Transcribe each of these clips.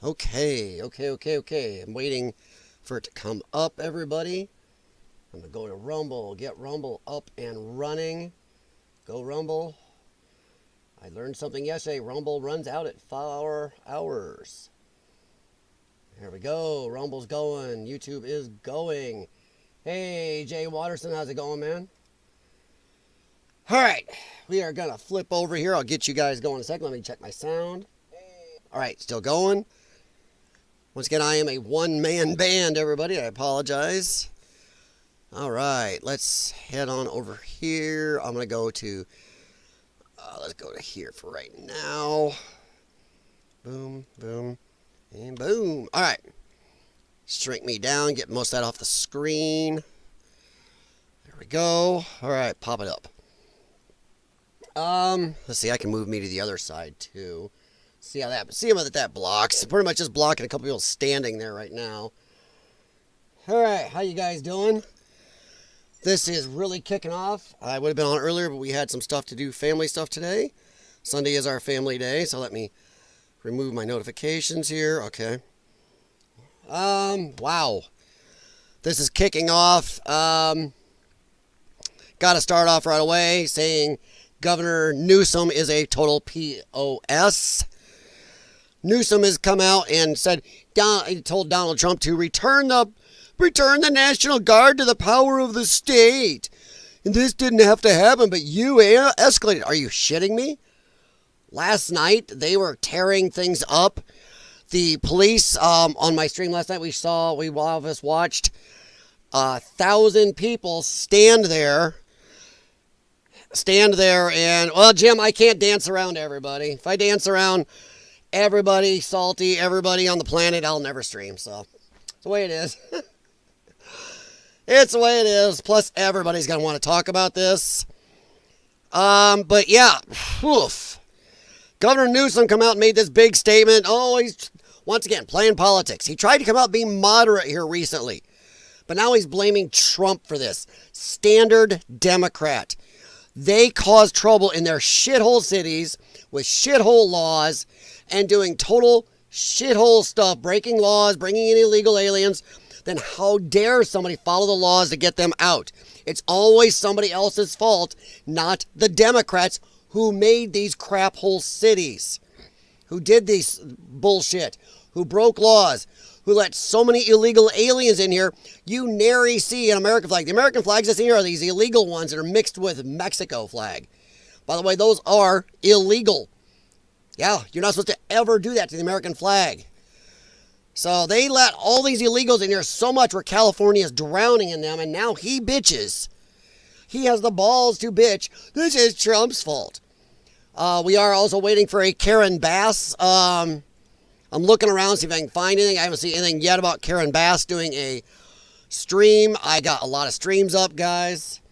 Okay. I'm waiting for it to come up, everybody. I'm going to go to Rumble, get Rumble up and running. Go Rumble. I learned something yesterday. Rumble runs out at 4 hours. Here we go. Rumble's going. YouTube is going. Hey, Jay Watterson, how's it going, man? All right. We are going to flip over here. I'll get you guys going in a second. Let me check my sound. All right, still going. Once again, I am a one-man band, everybody. I apologize. All right, let's head on over here. I'm going to go to, let's go to here for right now. Boom, boom, and boom. All right. Shrink me down, get most of that off the screen. There we go. All right, pop it up. Let's see, I can move me to the other side too. See how that blocks. Pretty much just blocking a couple people standing there right now. All right, how you guys doing? This is really kicking off. I would have been on earlier, but we had some stuff to do, family stuff today. Sunday is our family day, so let me remove my notifications here. Okay. Wow. This is kicking off. Got to start off right away saying Governor Newsom is a total POS. Newsom has come out and said, he told Donald Trump to return the National Guard to the power of the state. And this didn't have to happen, but you escalated. Are you shitting me? Last night, they were tearing things up. The police, on my stream last night, we all of us watched 1,000 people stand there and, well, Jim, I can't dance around everybody. If I dance around everybody, salty, everybody on the planet, I'll never stream. So, it's the way it is. It's the way it is. Plus, everybody's going to want to talk about this. But yeah, oof. Governor Newsom come out and made this big statement. Oh, he's, once again, playing politics. He tried to come out being moderate here recently. But now he's blaming Trump for this. Standard Democrat. They caused trouble in their shithole cities with shithole laws and doing total shithole stuff, breaking laws, bringing in illegal aliens. Then how dare somebody follow the laws to get them out? It's always somebody else's fault, not the Democrats who made these crap hole cities, who did this bullshit, who broke laws, who let so many illegal aliens in here. You nary see an American flag. The American flags that's in here are these illegal ones that are mixed with Mexico flag. By the way, those are illegal. Yeah, you're not supposed to ever do that to the American flag. So they let all these illegals in here so much where California is drowning in them, and now he bitches. He has the balls to bitch. This is Trump's fault. We are also waiting for a Karen Bass. I'm looking around to see if I can find anything. I haven't seen anything yet about Karen Bass doing a stream. I got a lot of streams up, guys.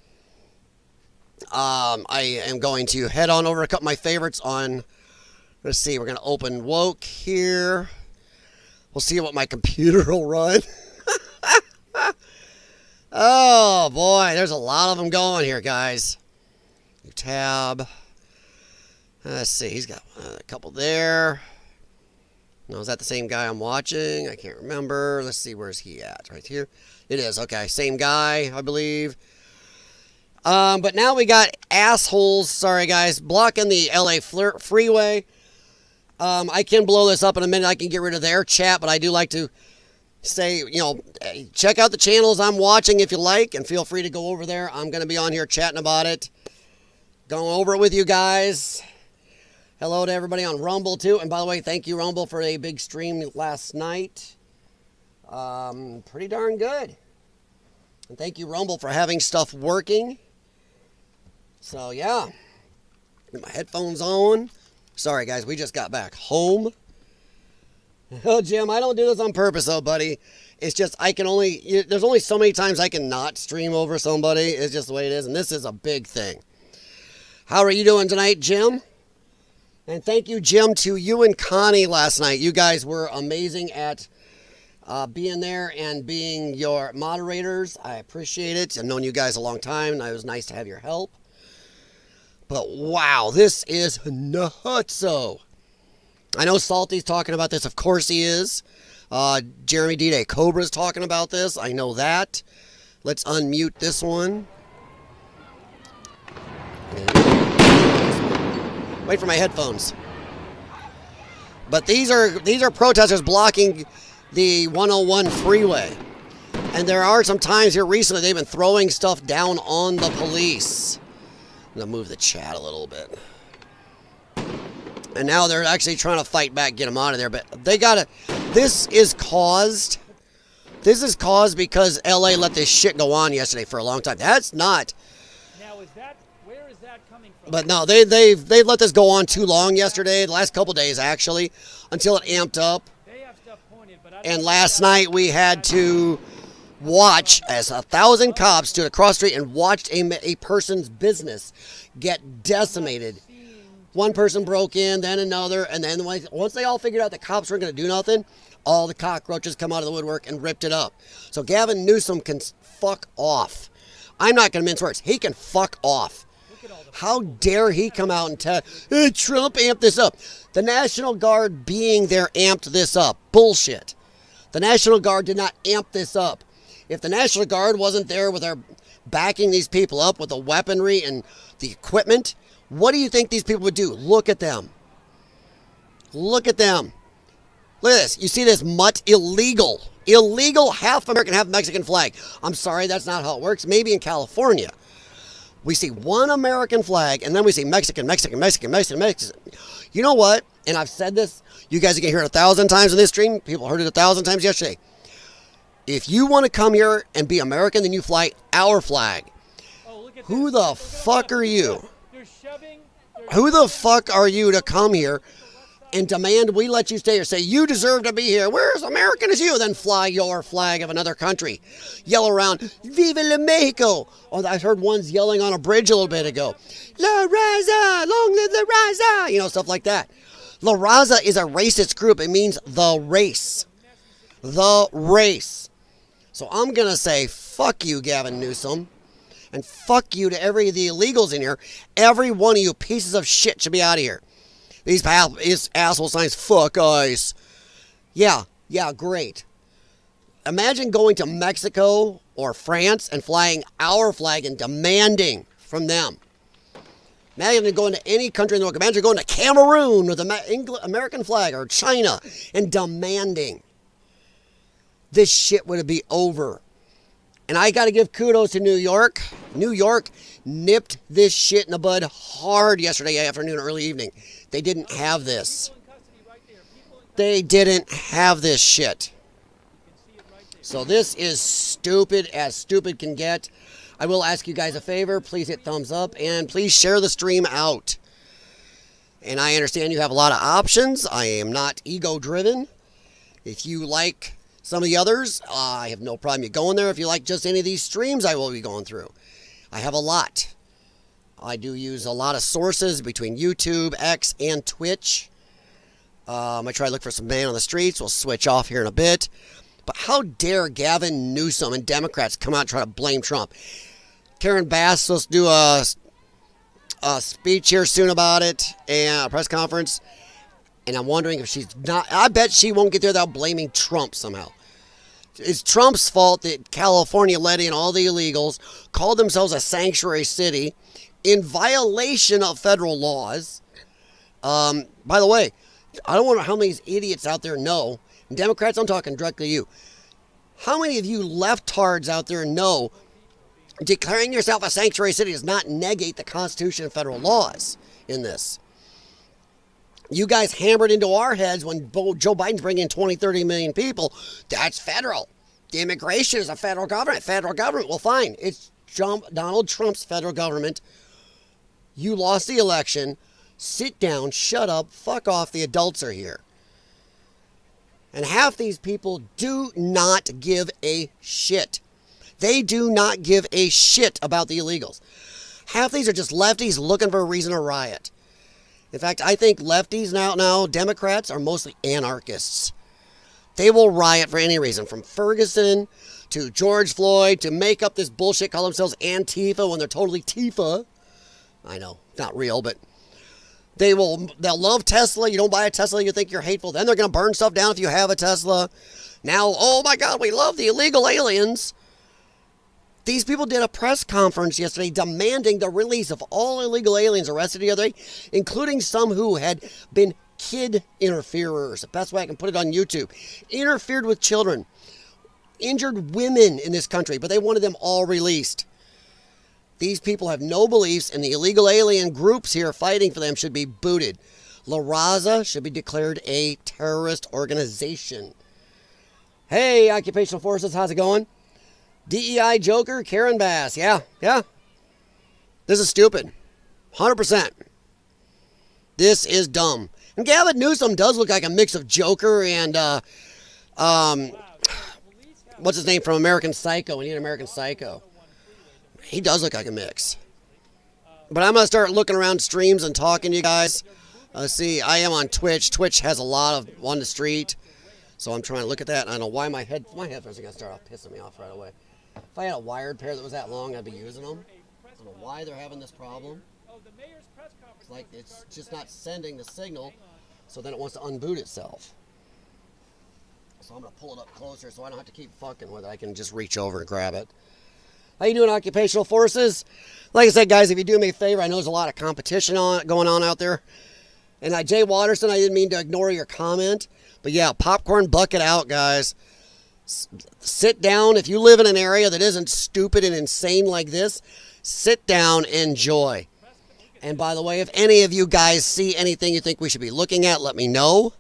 I am going to head on over a couple of my favorites on, let's see, we're going to open Woke here. We'll see what my computer will run. Oh, boy. There's a lot of them going here, guys. New tab. Let's see. He's got a couple there. No, is that the same guy I'm watching? I can't remember. Let's see. Where's he at? Right here. It is. Okay. Same guy, I believe. But now we got assholes. Sorry, guys. Blocking the LA freeway. I can blow this up in a minute. I can get rid of their chat, but I do like to say, check out the channels I'm watching if you like, and feel free to go over there. I'm going to be on here chatting about it, going over it with you guys. Hello to everybody on Rumble, too. And by the way, thank you, Rumble, for a big stream last night. Pretty darn good. And thank you, Rumble, for having stuff working. So, yeah. Get my headphones on. Sorry, guys, we just got back home. Oh, Jim, I don't do this on purpose, though, buddy. It's just there's only so many times I can not stream over somebody. It's just the way it is, and this is a big thing. How are you doing tonight, Jim? And thank you, Jim, to you and Connie last night. You guys were amazing at being there and being your moderators. I appreciate it. I've known you guys a long time, and it was nice to have your help. But wow, this is nutso. I know Salty's talking about this. Of course he is. Jeremy D-Day Cobra's talking about this. I know that. Let's unmute this one. Wait for my headphones. But these are protesters blocking the 101 freeway. And there are some times here recently they've been throwing stuff down on the police. I'm going to move the chat a little bit. And now they're actually trying to fight back, get them out of there. But they got to... This is caused because LA let this shit go on yesterday for a long time. That's not... Now, where is that coming from? But no, they've let this go on too long yesterday, the last couple days actually, until it amped up. They have stuff pointed, but And last night we had to watch as 1,000 cops stood across the street and watched a person's business get decimated. One person broke in, then another, and then once they all figured out the cops weren't going to do nothing, all the cockroaches come out of the woodwork and ripped it up. So Gavin Newsom can fuck off. I'm not going to mince words. He can fuck off. How dare he come out and tell, hey, Trump amped this up. The National Guard being there amped this up. Bullshit. The National Guard did not amp this up. If the National Guard wasn't there with their backing these people up with the weaponry and the equipment, what do you think these people would do? Look at them. Look at them. Look at this. You see this mutt? Illegal. Illegal half American, half Mexican flag. I'm sorry, that's not how it works. Maybe in California. We see one American flag, and then we see Mexican, Mexican, Mexican, Mexican, Mexican. You know what? And I've said this. You guys are going to hear it 1,000 times in this stream. People heard it 1,000 times yesterday. If you want to come here and be American, then you fly our flag. Who the fuck are you? Who the fuck are you to come here and demand we let you stay here? Say, you deserve to be here. We're as American as you. Then fly your flag of another country. Yell around, Viva la Mexico. Oh, I heard ones yelling on a bridge a little bit ago. La Raza, long live La Raza. You know, stuff like that. La Raza is a racist group. It means the race. The race. So I'm going to say, fuck you, Gavin Newsom. And fuck you to every of the illegals in here. Every one of you pieces of shit should be out of here. These asshole signs, fuck ICE. Yeah, great. Imagine going to Mexico or France and flying our flag and demanding from them. Imagine going to any country in the world. Imagine going to Cameroon with the American flag or China and demanding. This shit would be over. And I got to give kudos to New York. New York nipped this shit in the bud hard yesterday afternoon, early evening. They didn't have this. They didn't have this shit. So this is stupid as stupid can get. I will ask you guys a favor. Please hit thumbs up and please share the stream out. And I understand you have a lot of options. I am not ego-driven. If you like some of the others, I have no problem you going there. If you like just any of these streams, I will be going through. I have a lot. I do use a lot of sources between YouTube, X, and Twitch. I try to look for some man on the streets. We'll switch off here in a bit. But how dare Gavin Newsom and Democrats come out and try to blame Trump? Karen Bass supposed to do a speech here soon about it and a press conference. And I'm wondering if she's not... I bet she won't get there without blaming Trump somehow. It's Trump's fault that California let in all the illegals, called themselves a sanctuary city, in violation of federal laws. By the way, I don't wonder how many idiots out there know, and Democrats, I'm talking directly to you, how many of you leftards out there know declaring yourself a sanctuary city does not negate the Constitution and federal laws in this? You guys hammered into our heads when Joe Biden's bringing in 20, 30 million people. That's federal. The immigration is a federal government. Federal government, well, fine. It's Donald Trump's federal government. You lost the election. Sit down, shut up, fuck off. The adults are here. And half these people do not give a shit. They do not give a shit about the illegals. Half these are just lefties looking for a reason to riot. In fact, I think lefties now, Democrats, are mostly anarchists. They will riot for any reason, from Ferguson to George Floyd to make up this bullshit, call themselves Antifa when they're totally Tifa. I know, it's not real, but They'll love Tesla. You don't buy a Tesla, you think you're hateful. Then they're going to burn stuff down if you have a Tesla. Now, oh my God, we love the illegal aliens. These people did a press conference yesterday demanding the release of all illegal aliens arrested the other day, including some who had been kid interferers. The best way I can put it on YouTube. Interfered with children. Injured women in this country, but they wanted them all released. These people have no beliefs, and the illegal alien groups here fighting for them should be booted. La Raza should be declared a terrorist organization. Hey, Occupational Forces, how's it going? DEI Joker, Karen Bass. Yeah. This is stupid. 100%. This is dumb. And Gavin Newsom does look like a mix of Joker and, what's his name from American Psycho? We need American Psycho. He does look like a mix. But I'm going to start looking around streams and talking to you guys. See, I am on Twitch. Twitch has a lot of on the street. So I'm trying to look at that. I don't know why my headphones are going to start off pissing me off right away. If I had a wired pair that was that long, I'd be using them. I don't know why they're having this problem. It's like it's just not sending the signal, so then it wants to unboot itself. So I'm going to pull it up closer so I don't have to keep fucking with it. I can just reach over and grab it. How you doing, Occupational Forces? Like I said, guys, if you do me a favor, I know there's a lot of competition going on out there. And Jay Watterson, I didn't mean to ignore your comment. But yeah, popcorn bucket out, guys. Sit down. If you live in an area that isn't stupid and insane like this, sit down, enjoy. And by the way, if any of you guys see anything you think we should be looking at, let me know.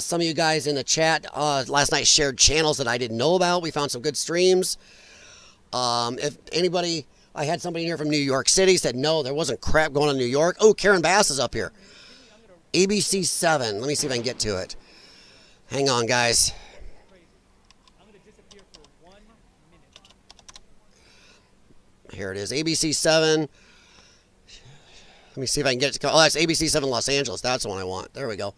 Some of you guys in the chat last night shared channels that I didn't know about. We found some good streams. If anybody, I had somebody here from New York City said, no, there wasn't crap going on in New York. Oh, Karen Bass is up here. ABC 7. Let me see if I can get to it. Hang on, guys. Here it is, ABC 7. Let me see if I can get it to. Oh, that's ABC 7 Los Angeles. That's the one I want. There we go.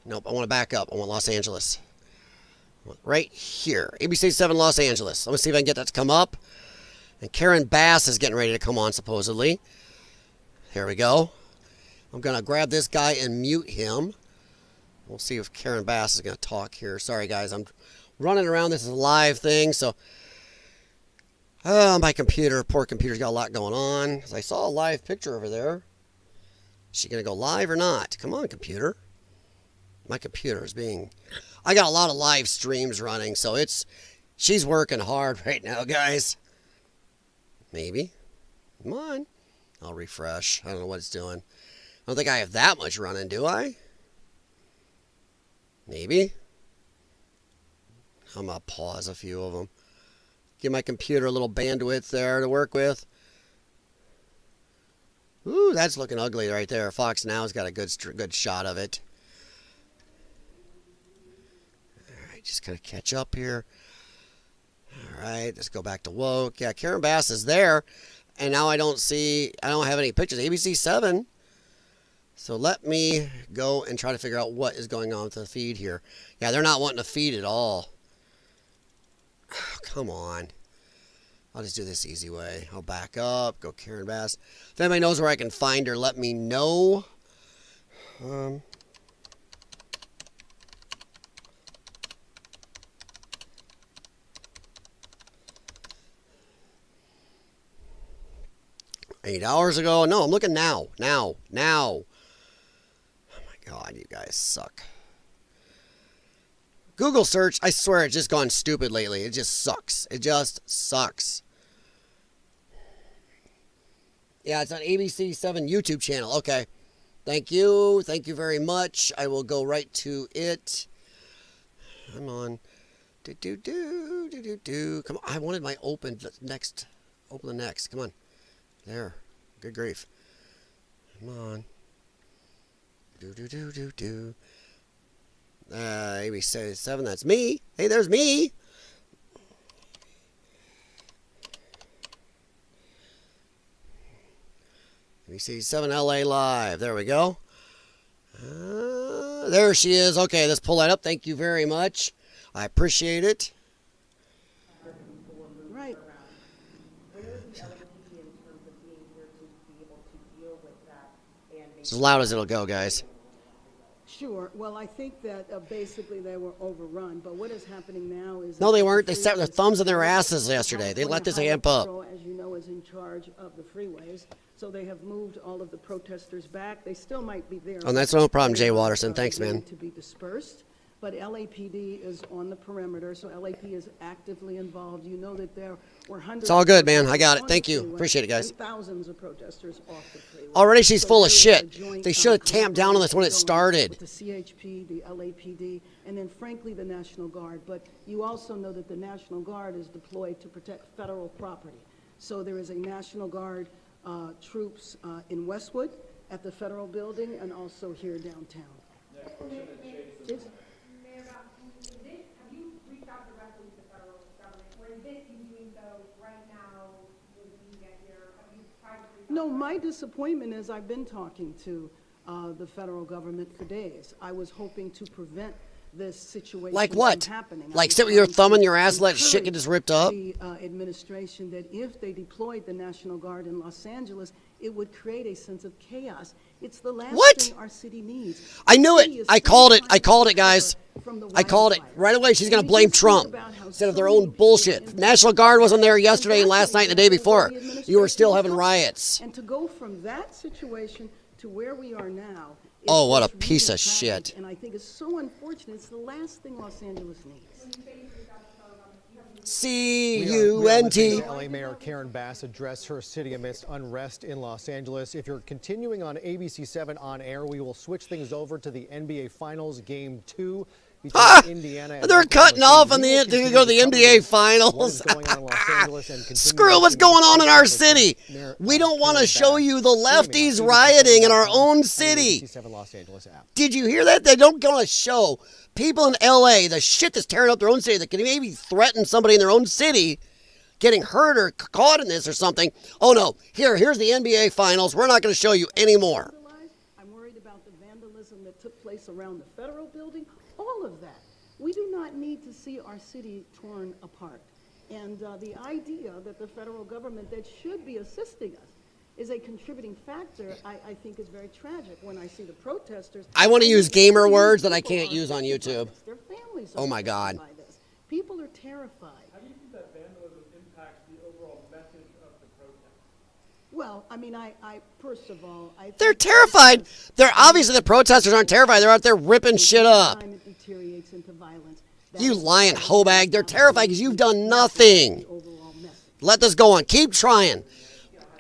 Nope, I want to back up. I want Los Angeles. Right here. ABC 7 Los Angeles. Let me see if I can get that to come up. And Karen Bass is getting ready to come on, supposedly. Here we go. I'm going to grab this guy and mute him. We'll see if Karen Bass is going to talk here. Sorry, guys. I'm running around. This is a live thing, so... my computer, poor computer's got a lot going on. I saw a live picture over there. Is she going to go live or not? Come on, computer. My computer is being... I got a lot of live streams running, so she's working hard right now, guys. Maybe. Come on. I'll refresh. I don't know what it's doing. I don't think I have that much running, do I? Maybe. I'm going to pause a few of them. Give my computer a little bandwidth there to work with. Ooh, that's looking ugly right there. Fox Now's got a good shot of it. All right, just kind of catch up here. All right, let's go back to woke. Yeah, Karen Bass is there, and now I don't have any pictures. ABC 7. So let me go and try to figure out what is going on with the feed here. Yeah, they're not wanting to feed at all. Oh, come on. I'll just do this easy way. I'll back up, go Karen Bass. If anybody knows where I can find her, let me know. $8 ago. No, I'm looking now. Now. Oh my God, you guys suck. Google search, I swear, it's just gone stupid lately. It just sucks. It just sucks. Yeah, it's on ABC 7 YouTube channel. Okay. Thank you. Thank you very much. I will go right to it. Come on. Come on. I wanted my open the next. Open the next. Come on. There. Good grief. Come on. ABC 7, that's me. Hey, there's me. ABC 7 LA Live. There we go. There she is. Okay, let's pull that up. Thank you very much. I appreciate it. Right. It's as loud as it'll go, guys. Sure. Well, I think that basically they were overrun. But what is happening now is... No, they weren't. They set their thumbs in their asses yesterday. They let this amp up. As you know, is in charge of the freeways. So they have moved all of the protesters back. They still might be there. Oh, that's no problem, Jay Watterson. Thanks, man. To be dispersed. But LAPD is on the perimeter, so LAP is actively involved. You know that there were hundreds... It's all good, man. I got it. Thank you. Appreciate it, guys. Thousands of protesters off the freeway. Already she's full of shit. They should have tamped down on this when it started. With the CHP, the LAPD, and then, frankly, the National Guard. But you also know that the National Guard is deployed to protect federal property. So there is a National Guard troops in Westwood at the federal building and also here downtown. Yes. Have you reached out directly to the federal government, or is this you doing so right now when you get here? Have you tried to reach out? No, my disappointment is I've been talking to the federal government for days. I was hoping to prevent this situation Like what? from happening. Like sit with your thumb in your ass, let shit get just ripped up? The administration that if they deployed the National Guard in Los Angeles, it would create a sense of chaos. It's the last What? thing our city needs. I knew Our it. city is I still called it. trying I to called it, recover guys. from the I called it. wildfires. Right away, she's going to And blame just think Trump about how instead of so their many own people bullshit. impacted National Guard wasn't there yesterday and last night and the day before. The You were still having administration riots. And to go from that situation to where we are now. is Oh, what a just piece really of tragic, shit. And I think it's so unfortunate. It's the last thing Los Angeles needs. C-U-N-T. LA Mayor Karen Bass addressed her city amidst unrest in Los Angeles. If you're continuing on ABC7 on air, we will switch things over to the NBA Finals Game 2 between Indiana and They're Oklahoma cutting off City. on We the will end to continue go to the cover NBA what Finals. is going on in Los Angeles and continue Screw what's watching going on in our the city. Mayor, We don't want to Karen show Bass you the streaming on lefties ABC7.com rioting in our and own the city. ABC7 Los Angeles app. Did you hear that? They don't want to show people in LA the shit that's tearing up their own city that can maybe threaten somebody in their own city getting hurt or caught in this or something. Oh no, here's the NBA Finals. We're not going to show you anymore. I'm worried about the vandalism that took place around the federal building. All of that. We do not need to see our city torn apart. And the idea that the federal government that should be assisting us is a contributing factor, I think is very tragic when I see the protesters. I want to use gamer words that I People can't are use on affected by YouTube. this. Their families Oh are my affected God. by this. People are terrified. How do you think that vandalism impacts the overall message of the protest? Well, I mean, I first of all, I think They're terrified. They're obviously the protesters aren't terrified. They're out there ripping shit up. Time it deteriorates into violence. That You is lying hoe bag. They're the terrified because you've done nothing. overall message. Let this go on. Keep trying.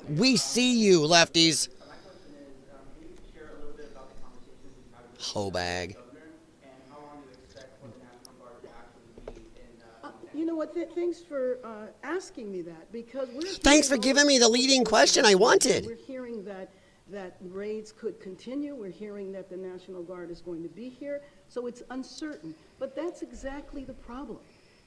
We see you, lefties. Hoe bag. You know what? Thanks for asking me that because we're. Thanks for giving me the leading question I wanted. We're hearing that raids could continue. We're hearing that the National Guard is going to be here, so it's uncertain. But that's exactly the problem,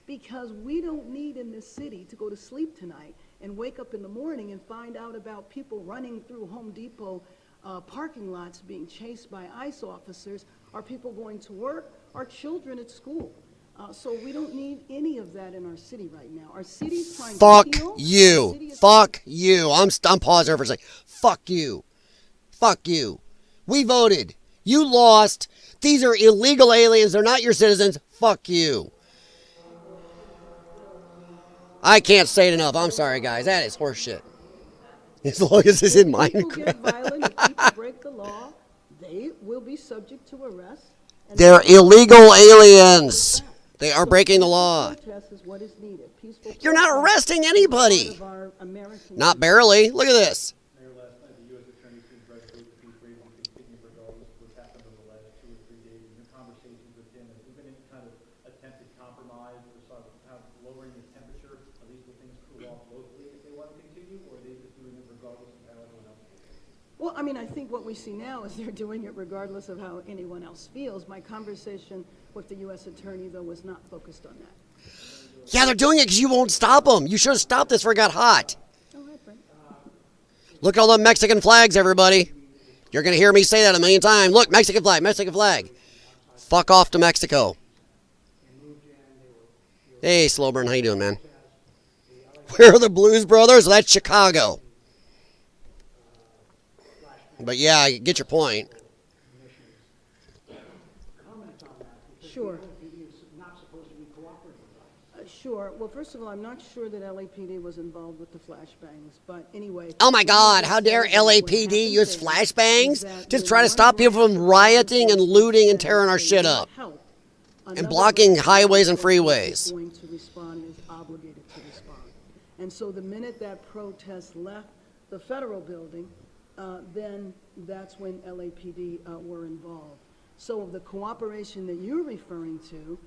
because we don't need in this city to go to sleep tonight and wake up in the morning and find out about people running through Home Depot parking lots being chased by ICE officers, or people going to work, or children at school. So we don't need any of that in our city right now. Our city's trying Fuck to heal. Our you. city is Fuck you. I'm pausing for a second. Fuck you. Fuck you. We voted. You lost. These are illegal aliens. They're not your citizens. Fuck you. I can't say it enough. I'm sorry, guys. That is horseshit. As long as it's in If people get Minecraft. violent, if people break the law, they will be subject to arrest. and They're illegal aliens. They are breaking the peaceful law. protest is what is needed. Peaceful You're not protest arresting is anybody. part of our American Not barely. Look at this. Mayor, last night, the U.S. Attorney seems resolute that these raids will continue regardless of what's happened over the last 2 or 3 days. In your conversations with him, has there been any kind of attempted compromise or sort of kind of lowering the temperature, at least when things cool off locally, if they want to continue, or are they just doing it regardless of how everyone else feels? Well, I mean, I think what we see now is they're doing it regardless of how anyone else feels. My conversation with the U.S. Attorney, though, was not focused on that. Yeah, they're doing it because you won't stop them. You should have stopped this before it got hot. All right, Brent. Look at all the Mexican flags, everybody. You're going to hear me say that a million times. Look, Mexican flag, Mexican flag. Fuck off to Mexico. Hey, Slowburn, how you doing, man? Where are the Blues Brothers? That's Chicago. But yeah, I get your point. Comment on that, because Sure. the LAPD is not supposed to be cooperating with us. Sure. Well, first of all, I'm not sure that LAPD was involved with the flashbangs, but anyway. Oh my God, how dare LAPD use flashbangs to try to stop people from rioting and looting and tearing our shit up and blocking highways and freeways. Going to respond is obligated to respond. And so the minute that protest left the federal building, then that's when LAPD were involved. So the cooperation that you're referring to,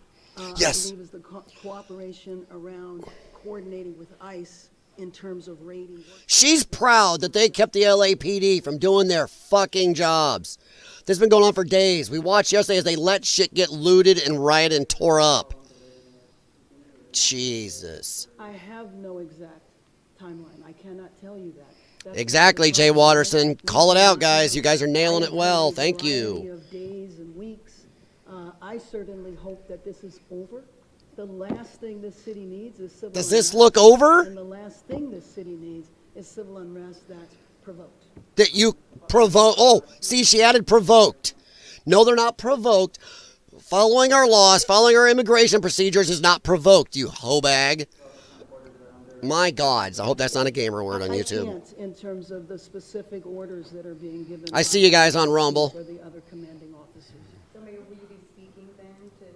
Yes. I believe is the cooperation around coordinating with ICE in terms of raiding. She's proud that they kept the LAPD from doing their fucking jobs. This has been going on for days. We watched yesterday as they let shit get looted and rioted and tore up. Jesus. I have no exact timeline. I cannot tell you that. That's Exactly, Jay Watterson. Call it out, guys. You guys are nailing it well. Thank you. Of days and weeks. I certainly hope that this is over. The last thing this city needs is civil Does this unrest, look over? And the last thing this city needs is civil unrest that's provoked. That you provoke. Oh, see, she added provoked. No, they're not provoked. Following our laws, following our immigration procedures is not provoked, you hoe bag. My God, I hope that's not a gamer word on YouTube. I can't in terms of the specific orders that are being given. I see you guys on Rumble. For the other commanding officers. So Mayor, will you be speaking then to Chief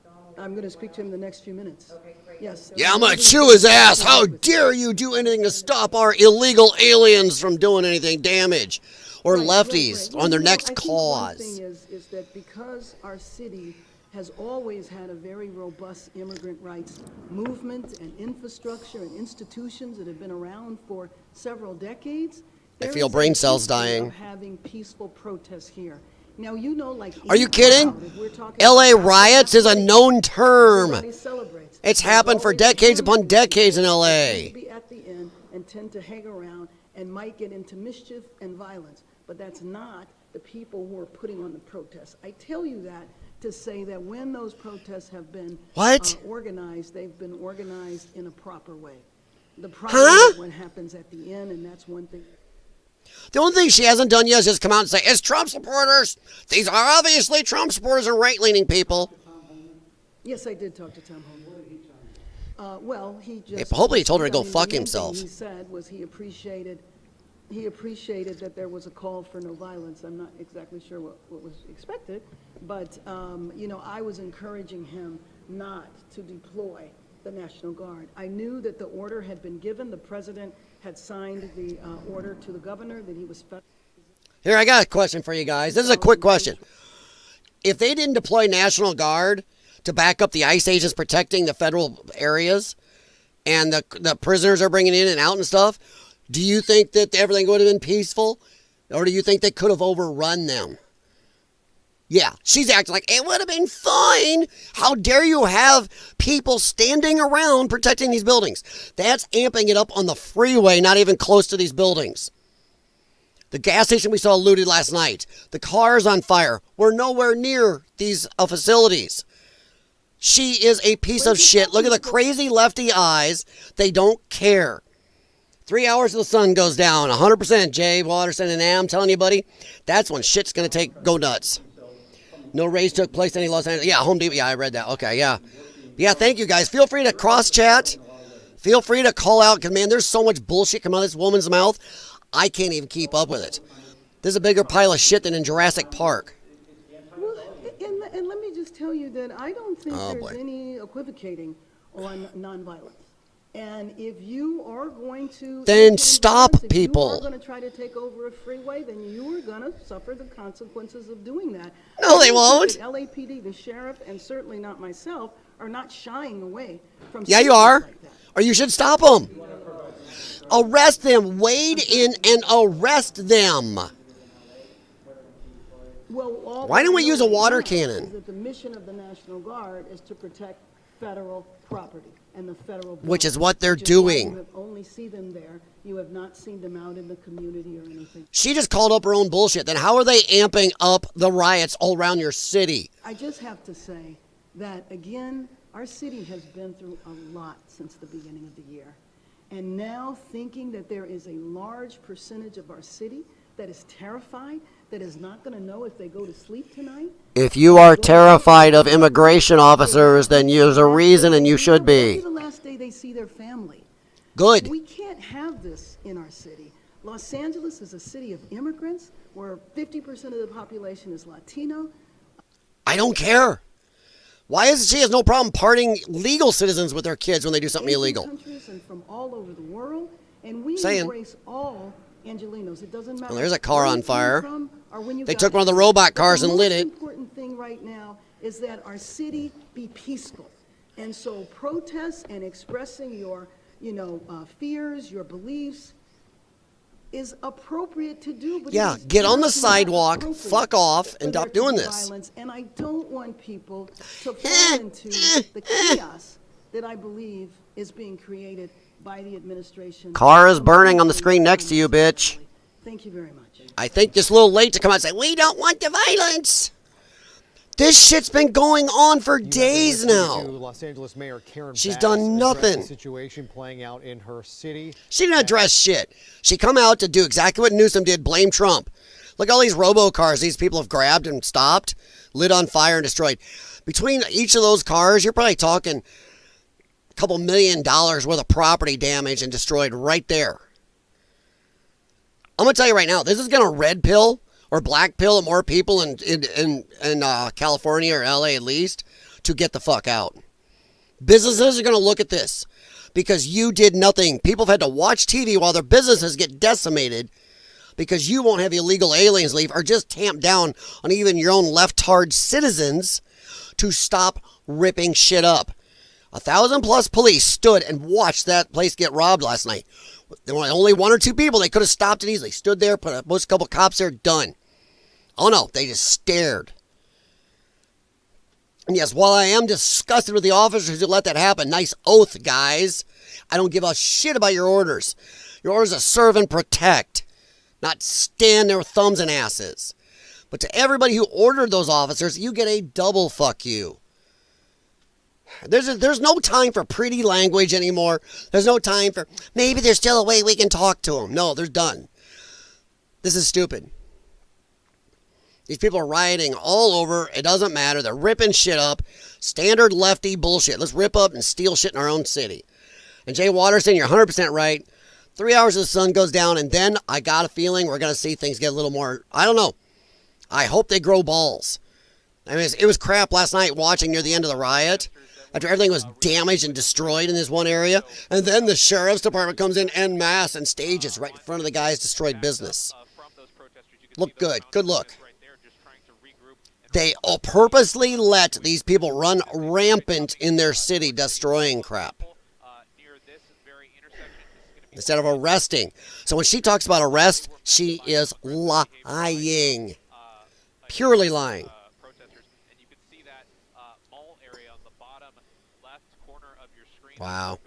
McDonald? I'm going to speak to him in the next few minutes. Okay, great. Yes. Yeah, I'm going to chew his ass. How dare you do anything to stop our illegal aliens from doing anything damage or Right, lefties right. on their Well, next I think cause. one thing is that because our city has always had a very robust immigrant rights movement and infrastructure and institutions that have been around for several decades. I there feel is a brain cells history of dying. having peaceful protests here. Now, you know, like. Are you kidding? if we're talking LA about riots is a known term. everybody celebrates. It's There's happened for always decades some upon people decades in that LA. tend to be at the end and tend to hang around and might get into mischief and violence. But that's not the people who are putting on the protests. I tell you that to say that when those protests have been What? organized, they've been organized in a proper way. The problem Huh? is what happens at the end, and that's one thing. The only thing she hasn't done yet is just come out and say, it's Trump supporters. These are obviously Trump supporters and right-leaning people. Yes, I did talk to Tom Holman. Well, he just. Hopefully he told her to go I mean, fuck the main thing himself. He said was he appreciated that there was a call for no violence. I'm not exactly sure what was expected, but, you know, I was encouraging him not to deploy the National Guard. I knew that the order had been given. The president had signed the order to the governor that he was. Here, I got a question for you guys. This is a quick question. If they didn't deploy National Guard to back up the ICE agents protecting the federal areas and the prisoners are bringing in and out and stuff, do you think that everything would have been peaceful? Or do you think they could have overrun them? Yeah, she's acting like it would have been fine. How dare you have people standing around protecting these buildings? That's amping it up on the freeway, not even close to these buildings. The gas station we saw looted last night. The cars on fire. We're nowhere near these facilities. She is a piece of shit. Look at the crazy lefty eyes. They don't care. 3 hours till the sun goes down. 100%, Jay Watterson. And I'm telling you, buddy, that's when shit's going to go nuts. No raids took place in any Los Angeles. Yeah, Home Depot. Yeah, I read that. Okay, yeah. Yeah, thank you, guys. Feel free to cross-chat. Feel free to call out. Because, man, there's so much bullshit coming out of this woman's mouth. I can't even keep up with it. This is a bigger pile of shit than in Jurassic Park. Well, and let me just tell you that I don't think Oh, there's boy. any equivocating on nonviolence. And if you are going to... Then entertain stop violence, people. If you are going to try to take over a freeway, then you are going to suffer the consequences of doing that. No, they I don't won't. think that LAPD, the sheriff, and certainly not myself, are not shying away from... Yeah, you statements are. like that. Or you should stop them. Arrest them. Wade in and arrest them. Well, all Why don't we I know use a right water now cannon? Is that the mission of the National Guard is to protect federal property and the federal. Which is buildings, what they're which is why doing. You have only seen them there. You have not seen them out in the community or anything. She just called up her own bullshit. Then how are they amping up the riots all around your city? I just have to say that, again, our city has been through a lot since the beginning of the year. And now thinking that there is a large percentage of our city that is terrified, that is not going to know if they go to sleep tonight. If you are terrified of immigration officers, then there's a reason and you should be. The last day they see their family. Good. We can't have this in our city. Los Angeles is a city of immigrants where 50% of the population is Latino. I don't care. Why is it she has no problem parting legal citizens with their kids when they do something Asian illegal? Countries and from all over the world, and we Saying. embrace all Angelinos. It doesn't matter. Well, there's a car where on you came fire. from or when you They got took one of the here. robot But cars and lit it. The most important thing right now is that our city be peaceful, and so protests and expressing your, fears, your beliefs, is appropriate to do. But Yeah, it is get on the not sidewalk, appropriate fuck off, for and there stop to doing be this. violence, and I don't want people to fall into the chaos that I believe is being created by the administration. Car is burning on the screen next to you, bitch. Thank you very much. I think just a little late to come out and say, we don't want the violence. This shit's been going on for days now. Los Angeles Mayor Karen She's Bass done addressed nothing. The situation playing out in her city. She didn't address shit. She come out to do exactly what Newsom did, blame Trump. Look at all these robo-cars these people have grabbed and stopped, lit on fire and destroyed. Between each of those cars, you're probably talking a couple $1 million worth of property damage and destroyed right there. I'm going to tell you right now, this is going to red pill or black pill more people in California or LA at least to get the fuck out. Businesses are going to look at this because you did nothing. People have had to watch TV while their businesses get decimated because you won't have illegal aliens leave or just tamp down on even your own left-hard citizens to stop ripping shit up. 1,000+ police stood and watched that place get robbed last night. There were only 1 or 2 people. They could have stopped it easily. Stood there, put a couple cops there, done. Oh no, they just stared. And yes, while I am disgusted with the officers who let that happen, nice oath, guys. I don't give a shit about your orders. Your orders are serve and protect, not stand there with thumbs and asses. But to everybody who ordered those officers, you get a double fuck you. There's no time for pretty language anymore. There's no time for, maybe there's still a way we can talk to them. No, they're done. This is stupid. These people are rioting all over. It doesn't matter. They're ripping shit up. Standard lefty bullshit. Let's rip up and steal shit in our own city. And Jay Watterson, you're 100% right. 3 hours of the sun goes down, and then I got a feeling we're going to see things get a little more, I don't know. I hope they grow balls. I mean, it was crap last night watching near the end of the riot. After everything was damaged and destroyed in this one area. And then the sheriff's department comes in en masse and stages right in front of the guy's destroyed business. Look good. Good look. They purposely let these people run rampant in their city destroying crap instead of arresting. So when she talks about arrest, she is lying. Purely lying. Wow.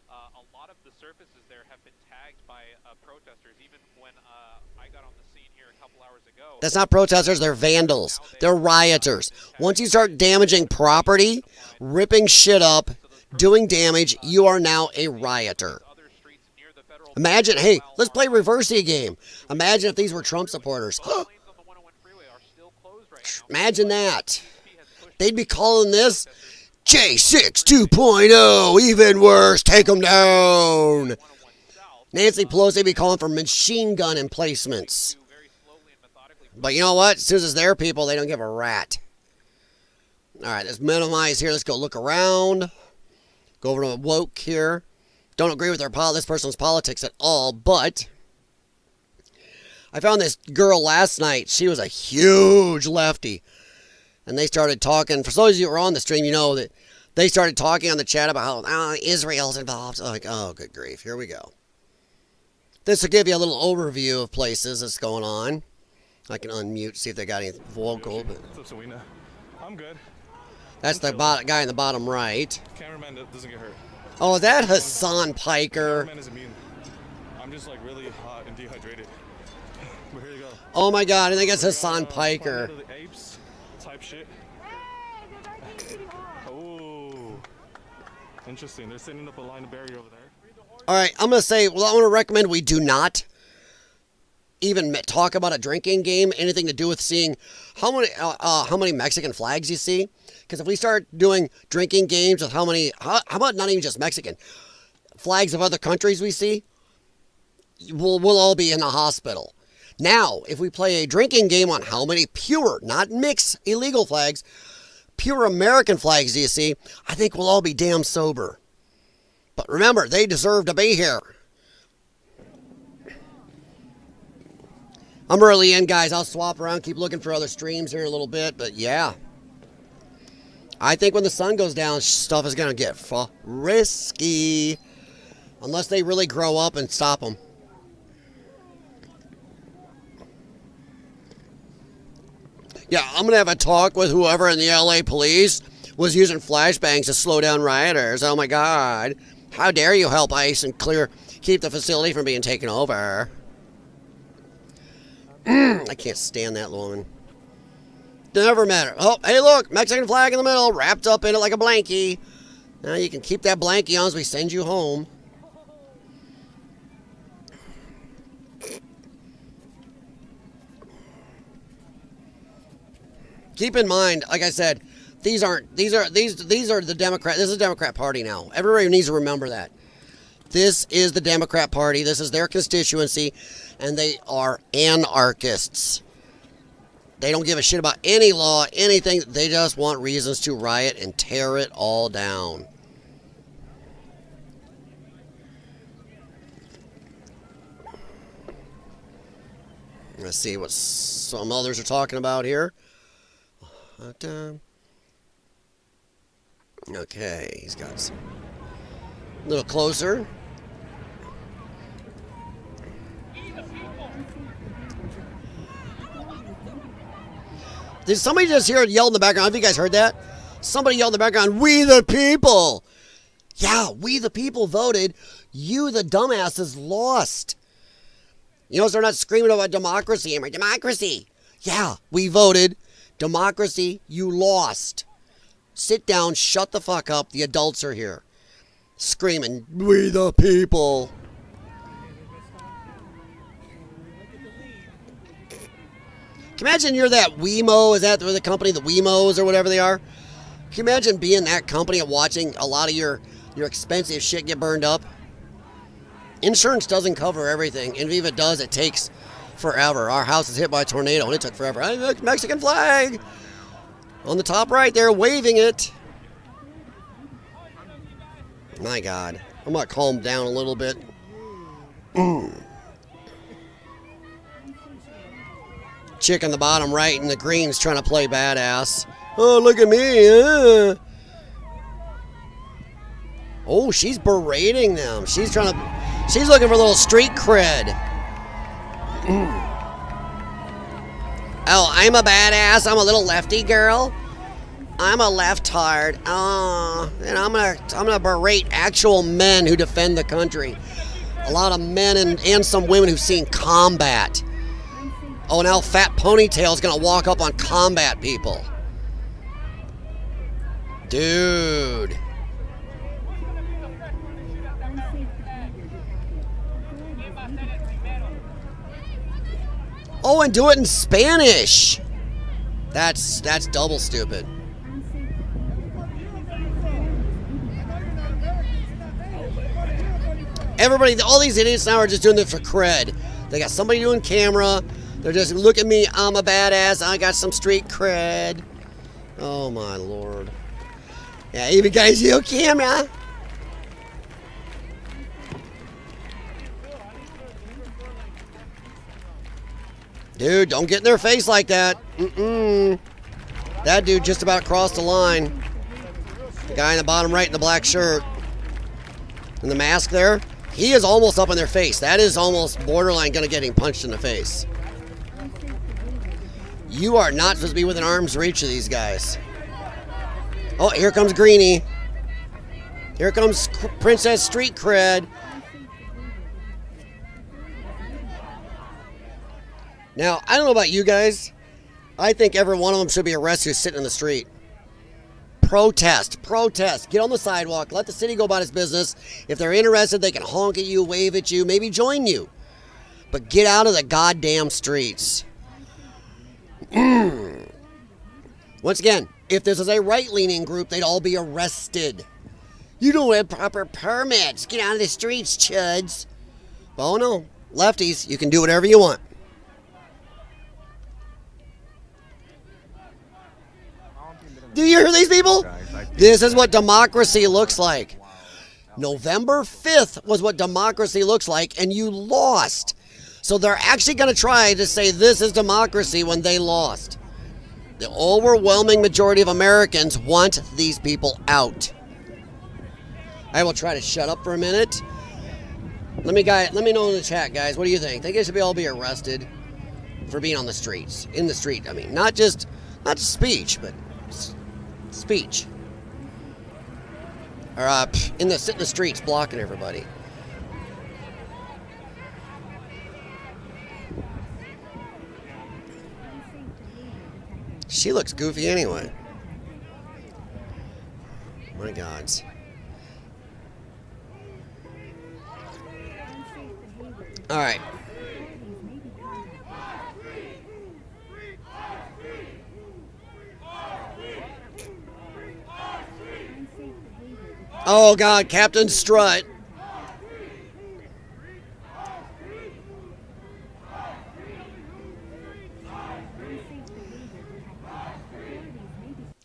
A lot of the surfaces there have been tagged by protesters. Even when I got on the scene here a couple hours ago. That's not protesters, they're vandals. They're rioters. Once you start damaging property, ripping shit up, doing damage, you are now a rioter. Imagine, hey, let's play reverse-y game. Imagine if these were Trump supporters. Imagine that. They'd be calling this J6 2.0, even worse, take them down. Nancy Pelosi would be calling for machine gun emplacements. But you know what? As soon as it's their people, they don't give a rat. All right, let's minimize here. Let's go look around. Go over to woke here. Don't agree with this person's politics at all, but I found this girl last night. She was a huge lefty. And they started talking. For those of you who are on the stream, you know that they started talking on the chat about how Israel's involved. Like, oh, good grief. Here we go. This will give you a little overview of places that's going on. I can unmute, see if they got any vocal. But what's up, Selena? I'm good. That's the guy in the bottom right. Cameraman doesn't get hurt. Oh, is that Hassan Piker? Cameraman is immune. I'm just like really hot and dehydrated. But here you go. Oh my God, I think it's Hassan Piker. Planet of the Apes type shit. Oh, interesting. They're setting up a line of barrier over there. All right, I'm going to say, well, I want to recommend we do not even talk about a drinking game anything to do with seeing how many Mexican flags you see? Because if we start doing drinking games with how about not even just Mexican flags of other countries we see, we'll all be in the hospital. Now, if we play a drinking game on how many pure, not mixed illegal flags, pure American flags do you see, I think we'll all be damn sober. But remember, they deserve to be here. I'm early in, guys. I'll swap around, keep looking for other streams here in a little bit. But yeah, I think when the sun goes down, stuff is going to get risky. Unless they really grow up and stop them. Yeah, I'm going to have a talk with whoever in the LA police was using flashbangs to slow down rioters. Oh my God. How dare you help ICE and keep the facility from being taken over. I can't stand that woman. Never matter. Oh, hey look, Mexican flag in the middle, wrapped up in it like a blankie. Now you can keep that blankie on as we send you home. Keep in mind, like I said, these are the Democrat. This is the Democrat Party now. Everybody needs to remember that. This is the Democrat Party. This is their constituency, and they are anarchists. They don't give a shit about any law, anything. They just want reasons to riot and tear it all down. Let's see what some others are talking about here. Okay, he's got some. A little closer. Did somebody just hear it yell in the background? Have you guys heard that? Somebody yelled in the background, "We the people!" Yeah, we the people voted. You the dumbasses lost. You know, so they're not screaming about democracy. I'm like, democracy. Yeah, we voted. Democracy, you lost. Sit down, shut the fuck up. The adults are here. Screaming, "We the people." Can you imagine you're that Wemo? Is that the company, the Wemos or whatever they are? Can you imagine being that company and watching a lot of your expensive shit get burned up? Insurance doesn't cover everything. And if it does, it takes forever. Our house was hit by a tornado and it took forever. Mexican flag on the top right there, waving it. My God. I'm going to calm down a little bit. Chick on the bottom right in the green's trying to play badass. Oh, look at me. Oh, she's berating them. She's looking for a little street cred. Oh, I'm a badass. I'm a little lefty girl. I'm a leftard. Oh, and I'm gonna berate actual men who defend the country. A lot of men and some women who've seen combat. Oh, now Fat Ponytail's gonna walk up on combat people. Dude. Oh, and do it in Spanish. That's double stupid. Everybody, all these idiots now are just doing it for cred. They got somebody doing camera. They're just, look at me, I'm a badass. I got some street cred. Oh my Lord. Yeah, even guys, you camera. Dude, don't get in their face like that. That dude just about crossed the line. The guy in the bottom right in the black shirt. And the mask there, he is almost up in their face. That is almost borderline gonna get him punched in the face. You are not supposed to be within arm's reach of these guys. Oh, here comes Greenie. Here comes Princess Street Cred. Now, I don't know about you guys. I think every one of them should be arrested who's sitting in the street. Protest. Get on the sidewalk. Let the city go about its business. If they're interested, they can honk at you, wave at you, maybe join you. But get out of the goddamn streets. Once again, if this is a right-leaning group, they'd all be arrested. You don't have proper permits. Get out of the streets, chuds. Oh no, lefties, you can do whatever you want. Do you hear these people? This is what democracy looks like. November 5th was what democracy looks like, and you lost. So they're actually going to try to say this is democracy when they lost. The overwhelming majority of Americans want these people out. I will try to shut up for a minute. Let me know in the chat, guys. What do you think? Think they should all be arrested for being on the streets? In the street, I mean, not just speech, but speech. Or sit in the streets blocking everybody. She looks goofy anyway. My gods. All right. Oh God, Captain Strut.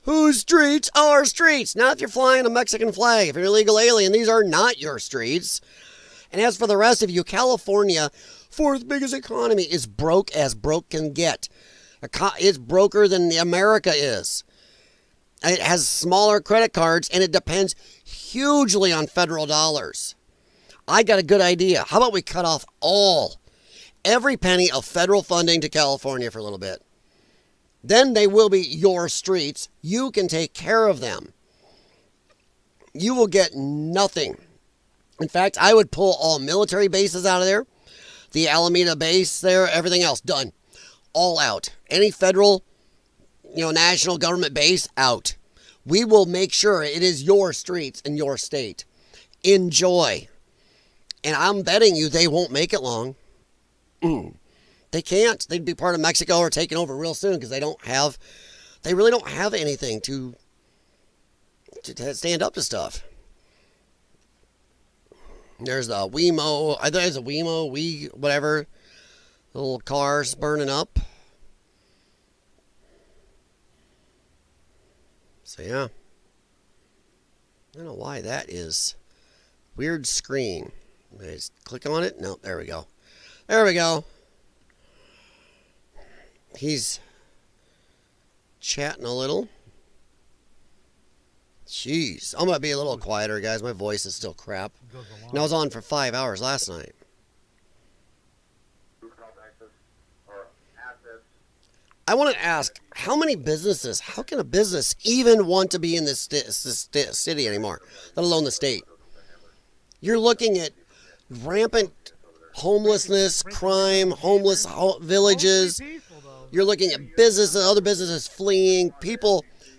Whose streets? Our streets. Not if you're flying a Mexican flag. If you're an illegal alien, these are not your streets. And as for the rest of you, California, fourth biggest economy, is broke as broke can get. It's broker than America is. It has smaller credit cards, and it depends hugely on federal dollars. I got a good idea. How about we cut off every penny of federal funding to California for a little bit? Then they will be your streets. You can take care of them. You will get nothing. In fact, I would pull all military bases out of there. The Alameda base there, everything else, done. All out. Any federal, national government base, out. We will make sure it is your streets in your state. Enjoy. And I'm betting you they won't make it long. They can't. They'd be part of Mexico or taken over real soon because they really don't have anything to stand up to stuff. There's the Wemo. I think there's a Wemo, whatever. Little cars burning up. So yeah. I don't know why that is. Weird screen. Just click on it. No, there we go. There we go. He's chatting a little. Jeez. I'm going to be a little quieter, guys. My voice is still crap. And I was on for 5 hours last night. I want to ask, how can a business even want to be in this city anymore, let alone the state? You're looking at rampant homelessness, crime, homeless villages. You're looking at other businesses fleeing,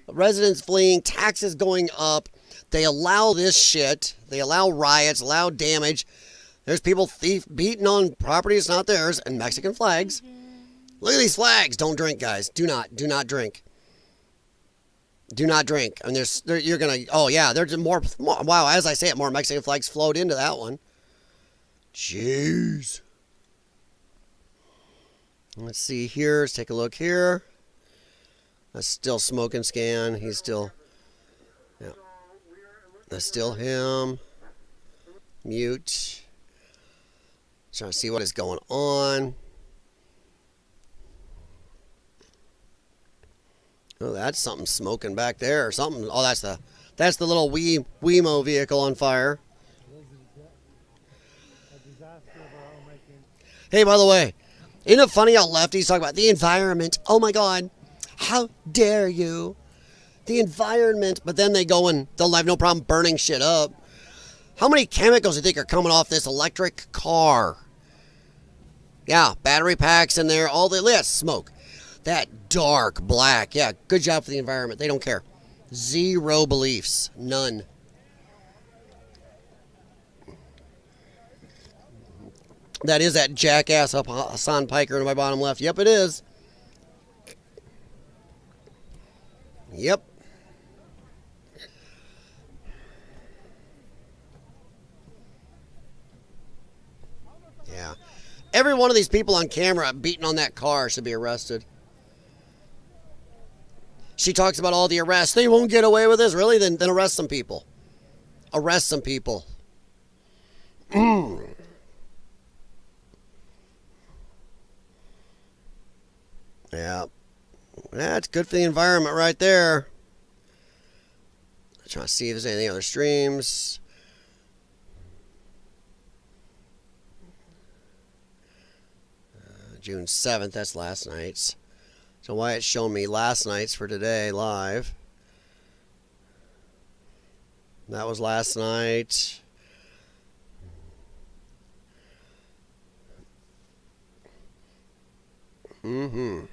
residents fleeing, taxes going up. They allow this shit. They allow riots, allow damage. There's people beating on property that's not theirs, and Mexican flags. Look at these flags. Don't drink, guys. Do not drink. Do not drink. And there's more. Wow, as I say it, more Mexican flags flowed into that one. Jeez. Let's see here. Let's take a look here. That's still Smoke and Scan. He's still, yeah. That's still him. Mute. Trying to see what is going on. Oh, that's something smoking back there or something. Oh, that's the little Wemo vehicle on fire. Hey, by the way, isn't it funny how lefties talk about the environment? Oh my God, how dare you? The environment, but then they go and they'll have no problem burning shit up. How many chemicals do you think are coming off this electric car? Yeah, battery packs in there, smoke. That dark black. Yeah, good job for the environment. They don't care. Zero beliefs. None. That is that jackass up Hassan Piker in my bottom left. Yep, it is. Yep. Yeah. Every one of these people on camera beating on that car should be arrested. She talks about all the arrests. They won't get away with this. Really? Then arrest some people. Arrest some people. Yeah. That's good for the environment right there. I'm trying to see if there's any other streams. June 7th, that's last night's. So why it's showing me last night's for today live. That was last night. Well,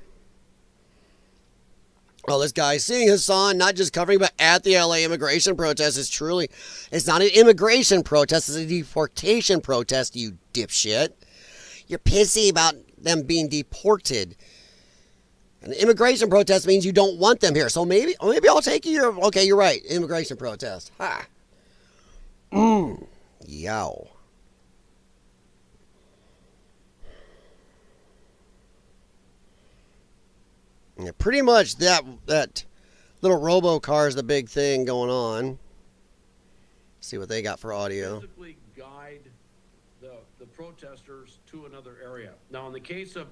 this guy seeing Hassan not just covering, but at the LA immigration protest is truly, it's not an immigration protest, it's a deportation protest, you dipshit. You're pissy about them being deported. An immigration protest means you don't want them here. So maybe I'll take you. Okay, you're right. Immigration protest. Ha. Yow. Yeah, pretty much that little robo-car is the big thing going on. See what they got for audio. Basically guide the protesters to another area. Now, in the case of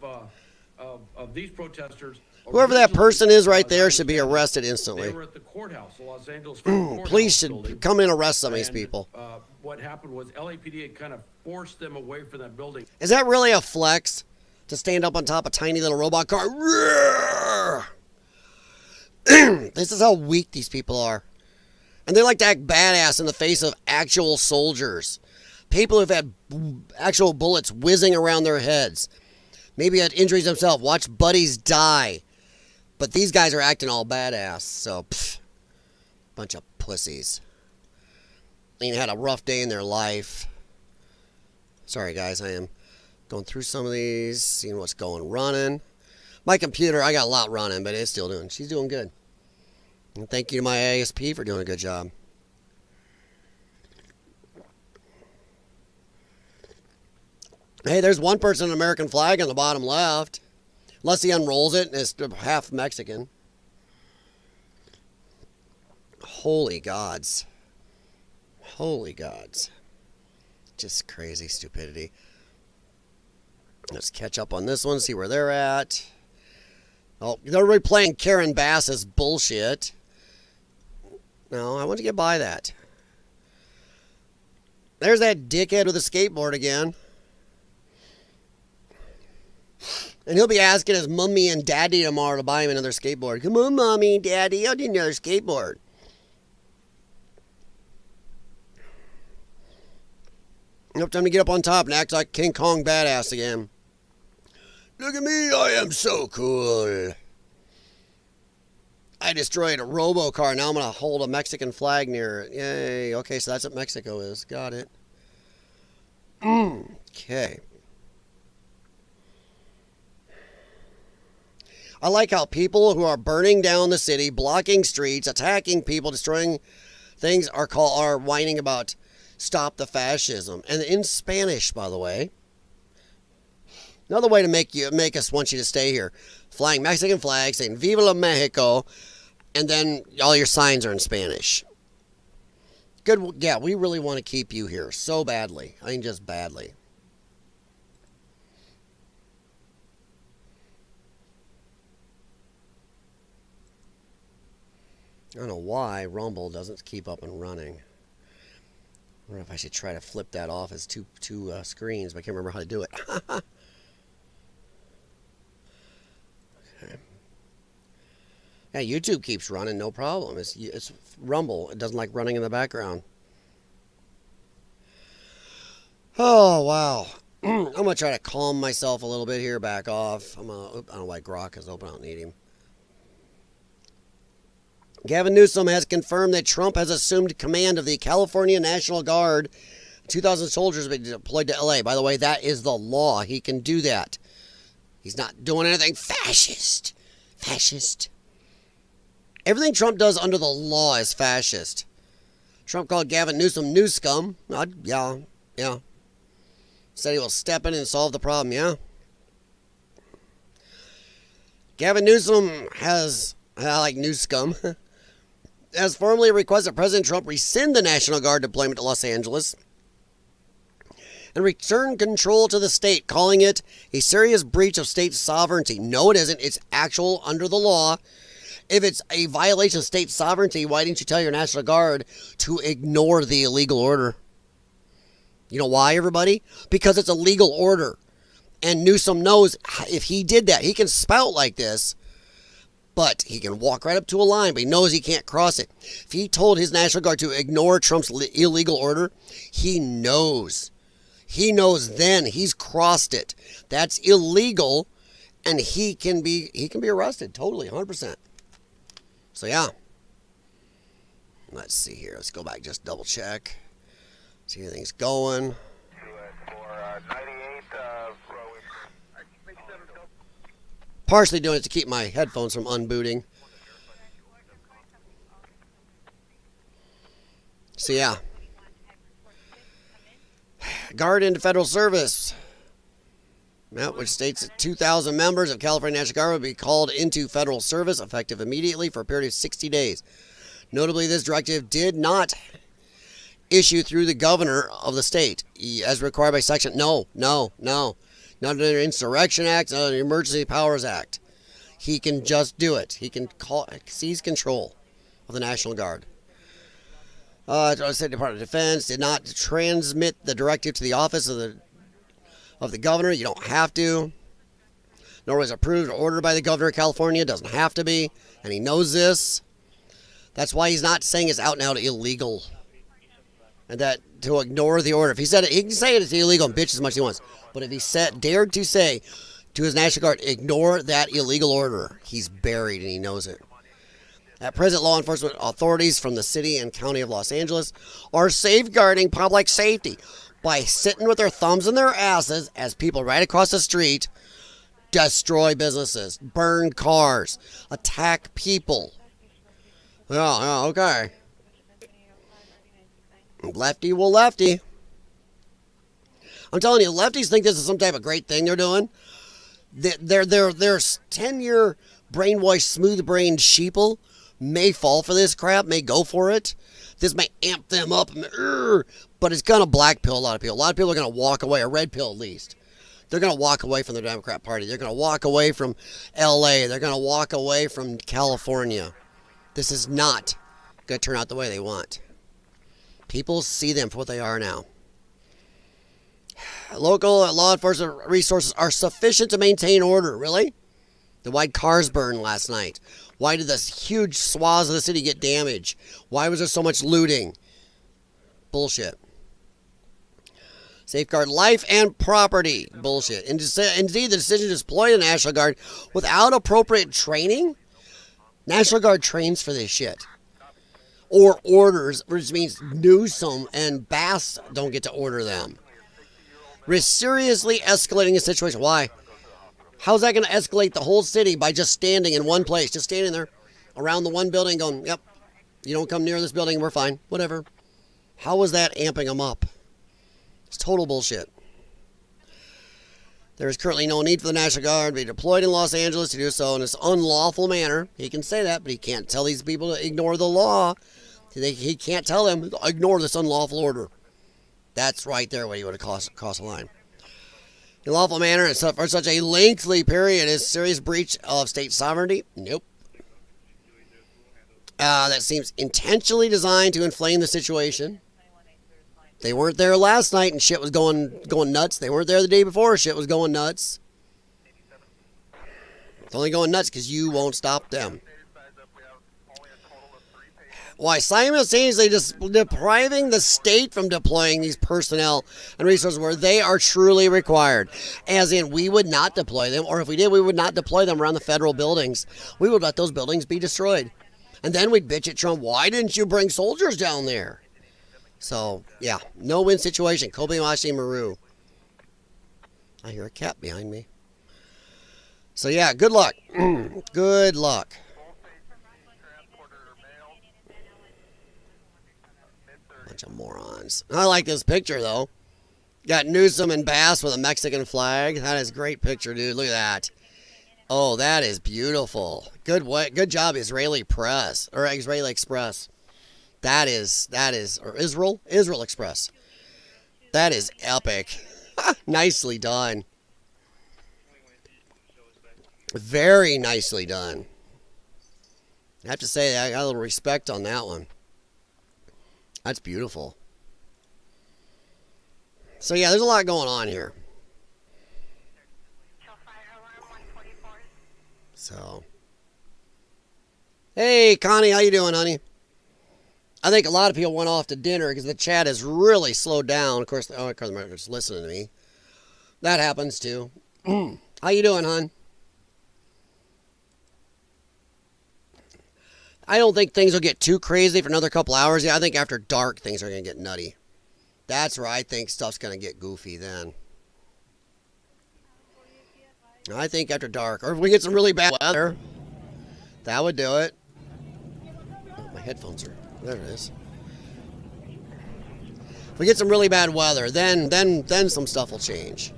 these protesters, whoever that person is right there should be arrested instantly. They were at the courthouse, the Los Angeles courthouse Police should building, come and arrest some of these people. What happened was LAPD had kind of forced them away from that building. Is that really a flex to stand up on top of a tiny little robot car? This is how weak these people are. And they like to act badass in the face of actual soldiers. People who've had actual bullets whizzing around their heads. Maybe had injuries themselves. Watch buddies die. But these guys are acting all badass. So, bunch of pussies. Ain't had a rough day in their life. Sorry, guys. I am going through some of these. Seeing what's running. My computer, I got a lot running, but it's still doing. She's doing good. And thank you to my ASP for doing a good job. Hey, there's one person in an American flag on the bottom left. Unless he unrolls it and it's half Mexican. Holy gods. Holy gods. Just crazy stupidity. Let's catch up on this one, see where they're at. Oh, they're replaying Karen Bass's bullshit. No, I want to get by that. There's that dickhead with a skateboard again. And he'll be asking his mommy and daddy tomorrow to buy him another skateboard. Come on, mommy, daddy, I'll need another skateboard. Nope, time to get up on top and act like King Kong badass again. Look at me, I am so cool. I destroyed a robo-car, now I'm going to hold a Mexican flag near it. Yay, okay, so that's what Mexico is. Got it. Okay. I like how people who are burning down the city, blocking streets, attacking people, destroying things are whining about stop the fascism. And in Spanish, by the way. Another way to make us want you to stay here. Flying Mexican flags, saying Viva la Mexico, and then all your signs are in Spanish. Good, yeah, we really want to keep you here so badly. I mean, just badly. I don't know why Rumble doesn't keep up and running. I wonder if I should try to flip that off as two screens, but I can't remember how to do it. Okay. Yeah, YouTube keeps running, no problem. It's Rumble. It doesn't like running in the background. Oh, wow. I'm going to try to calm myself a little bit here, back off. I don't know why Grok is open. I don't need him. Gavin Newsom has confirmed that Trump has assumed command of the California National Guard 2,000 soldiers have been deployed to LA. By the way, that is the law. He can do that. He's not doing anything fascist. Fascist. Everything Trump does under the law is fascist. Trump called Gavin Newsom new scum. Yeah. Said he will step in and solve the problem, yeah. Gavin Newsom has, I like new scum, has formally requested President Trump rescind the National Guard deployment to Los Angeles and return control to the state, calling it a serious breach of state sovereignty. No, it isn't. It's actual under the law. If it's a violation of state sovereignty, why didn't you tell your National Guard to ignore the illegal order? You know why, everybody? Because it's a legal order. And Newsom knows if he did that, he can spout like this, but he can walk right up to a line, but he knows he can't cross it. If he told his National Guard to ignore Trump's illegal order, he knows. He knows then he's crossed it. That's illegal, and he can be arrested, totally, 100%. So, yeah. Let's see here. Let's go back, just double check. See how everything's going. Partially doing it to keep my headphones from unbooting. So, yeah. Guard into federal service. Which states that 2,000 members of California National Guard will be called into federal service effective immediately for a period of 60 days. Notably, this directive did not issue through the governor of the state as required by section. No. Not under the Insurrection Act, not under the Emergency Powers Act. He can just do it. He can seize control of the National Guard. The State Department of Defense did not transmit the directive to the office of the governor. You don't have to. Nor was approved or ordered by the governor of California. It doesn't have to be. And he knows this. That's why he's not saying it's out and out illegal. And that to ignore the order. If he said it, he can say it's illegal and bitch as much as he wants. But if he dared to say to his National Guard, ignore that illegal order, he's buried and he knows it. At present, law enforcement authorities from the city and county of Los Angeles are safeguarding public safety by sitting with their thumbs in their asses as people right across the street destroy businesses, burn cars, attack people. Yeah, okay. Lefty will lefty. I'm telling you, lefties think this is some type of great thing they're doing. Their 10-year brainwashed, smooth-brained sheeple may fall for this crap, may go for it. This may amp them up, but it's going to black pill a lot of people. A lot of people are going to walk away, a red pill at least. They're going to walk away from the Democrat Party. They're going to walk away from LA. They're going to walk away from California. This is not going to turn out the way they want. People see them for what they are now. Local law enforcement resources are sufficient to maintain order. Really? Then why'd cars burn last night? Why did this huge swaths of the city get damaged? Why was there so much looting? Bullshit. Safeguard life and property. Bullshit. Indeed, the decision to deploy the National Guard without appropriate training? National Guard trains for this shit. Or orders, which means Newsom and Bass don't get to order them. We're seriously escalating the situation. Why? How's that going to escalate the whole city by just standing in one place? Just standing there around the one building going, yep, you don't come near this building, we're fine. Whatever. How is that amping them up? It's total bullshit. There is currently no need for the National Guard to be deployed in Los Angeles to do so in this unlawful manner. He can say that, but he can't tell these people to ignore the law. He can't tell them, ignore this unlawful order. That's right there where you would have crossed the line. In lawful manner and for such a lengthy period is serious breach of state sovereignty? Nope. That seems intentionally designed to inflame the situation. They weren't there last night and shit was going nuts. They weren't there the day before, shit was going nuts. It's only going nuts because you won't stop them. Why? Simultaneously just depriving the state from deploying these personnel and resources where they are truly required. As in, we would not deploy them, or if we did, we would not deploy them around the federal buildings. We would let those buildings be destroyed. And then we'd bitch at Trump, why didn't you bring soldiers down there? So, yeah, no-win situation. Kobayashi Maru. I hear a cat behind me. So, yeah, good luck. Good luck. Bunch of morons. I like this picture, though. Got Newsom and Bass with a Mexican flag. That is a great picture, dude. Look at that. Oh, that is beautiful. Good job, Israeli press, or Israeli Express. That is, or Israel Express. That is epic. Nicely done. Very nicely done. I have to say, I got a little respect on that one. That's beautiful. So yeah, there's a lot going on here. So, hey Connie, how you doing, honey? I think a lot of people went off to dinner because the chat has really slowed down. Of course, they're just listening to me. That happens too. How you doing, hon? I don't think things will get too crazy for another couple hours. Yeah, I think after dark things are going to get nutty. That's where I think stuff's going to get goofy then. I think after dark. Or if we get some really bad weather, that would do it. Oh, my headphones are... There it is. If we get some really bad weather, then some stuff will change.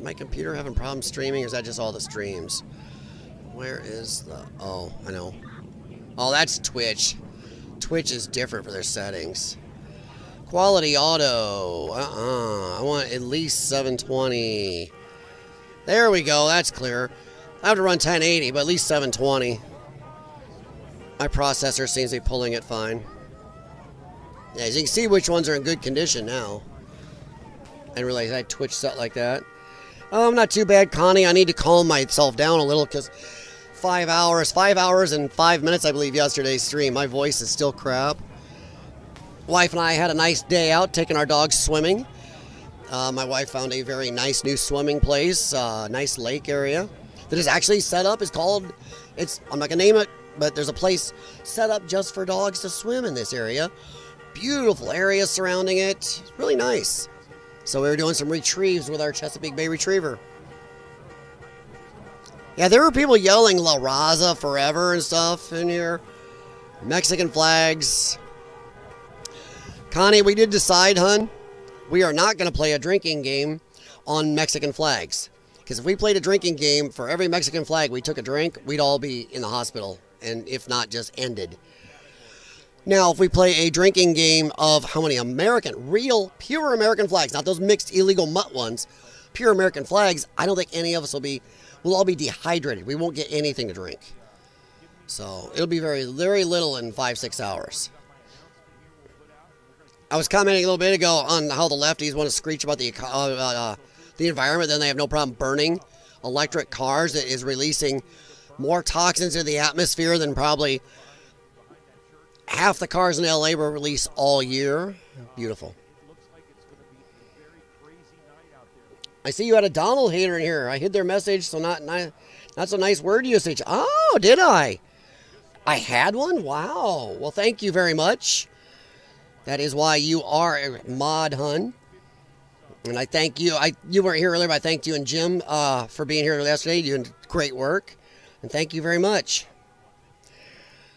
My computer having problems streaming, or is that just all the streams? Where is the... Oh, I know. Oh, that's Twitch. Twitch is different for their settings. Quality auto. I want at least 720. There we go. That's clear. I have to run 1080, but at least 720. My processor seems to be pulling it fine. Yeah, as you can see which ones are in good condition now. I didn't realize I had Twitch set like that. Not too bad, Connie. I need to calm myself down a little because 5 hours and 5 minutes, I believe, yesterday's stream. My voice is still crap. Wife and I had a nice day out taking our dogs swimming. My wife found a very nice new swimming place, nice lake area that is actually set up. It's called, I'm not going to name it, but there's a place set up just for dogs to swim in this area. Beautiful area surrounding it. It's really nice. So we were doing some retrieves with our Chesapeake Bay Retriever. Yeah, there were people yelling La Raza forever and stuff in here. Mexican flags. Connie, we did decide, hun, we are not going to play a drinking game on Mexican flags. Because if we played a drinking game for every Mexican flag we took a drink, we'd all be in the hospital. And if not, just ended. Now, if we play a drinking game of how many real, pure American flags, not those mixed illegal mutt ones, pure American flags, I don't think any of us we'll all be dehydrated. We won't get anything to drink. So it'll be very, very little in 5-6 hours. I was commenting a little bit ago on how the lefties want to screech about the environment, then they have no problem burning electric cars that is releasing more toxins into the atmosphere than probably half the cars in LA will release all year. Beautiful. I see you had a Donald hater in here. I hid their message, so not so nice word usage. Oh, did I? I had one? Wow. Well, thank you very much. That is why you are a mod, hun. And I thank you. You weren't here earlier, but I thanked you and Jim for being here yesterday. You're doing great work. And thank you very much.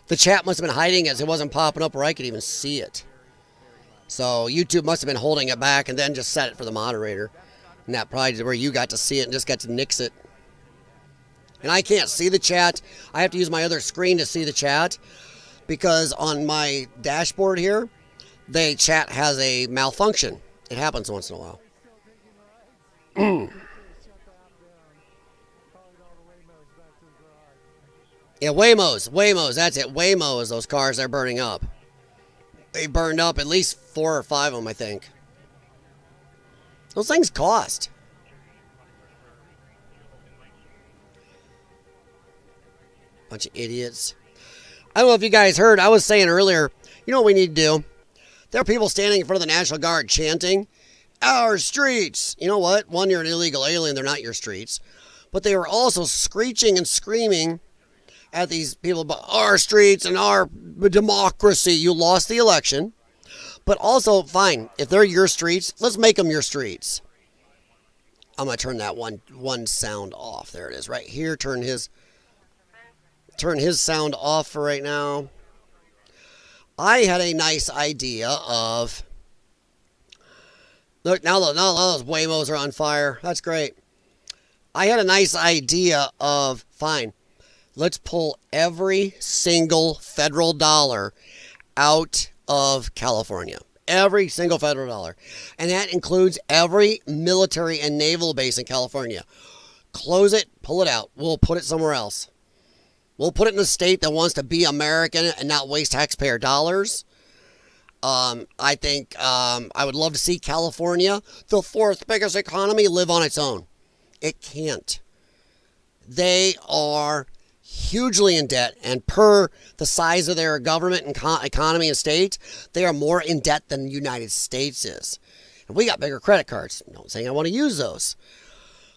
The chat must have been hiding as it wasn't popping up where I could even see it. So YouTube must have been holding it back and then just set it for the moderator. And that probably is where you got to see it and just got to nix it. And I can't see the chat. I have to use my other screen to see the chat. Because on my dashboard here, the chat has a malfunction. It happens once in a while. Yeah, Waymos, that's it. Waymos, those cars are burning up. They burned up at least 4 or 5 of them, I think. Those things cost. Bunch of idiots. I don't know if you guys heard, I was saying earlier, you know what we need to do? There are people standing in front of the National Guard chanting, "Our streets!" You know what? One, you're an illegal alien, they're not your streets. But they were also screeching and screaming at these people about our streets and our democracy. You lost the election, But also, fine, if they're your streets, let's make them your streets. I'm going to turn that one sound off. There it is, right here. Turn his sound off for right now. I had a nice idea of... Look, now those Waymos are on fire. That's great. I had a nice idea of, fine, let's pull every single federal dollar out of California. Every single federal dollar. And that includes every military and naval base in California. Close it, pull it out. We'll put it somewhere else. We'll put it in a state that wants to be American and not waste taxpayer dollars. I think I would love to see California, the fourth biggest economy, live on its own. It can't. They are hugely in debt, and per the size of their government and economy and state, they are more in debt than the United States is. And we got bigger credit cards. I'm not saying I want to use those.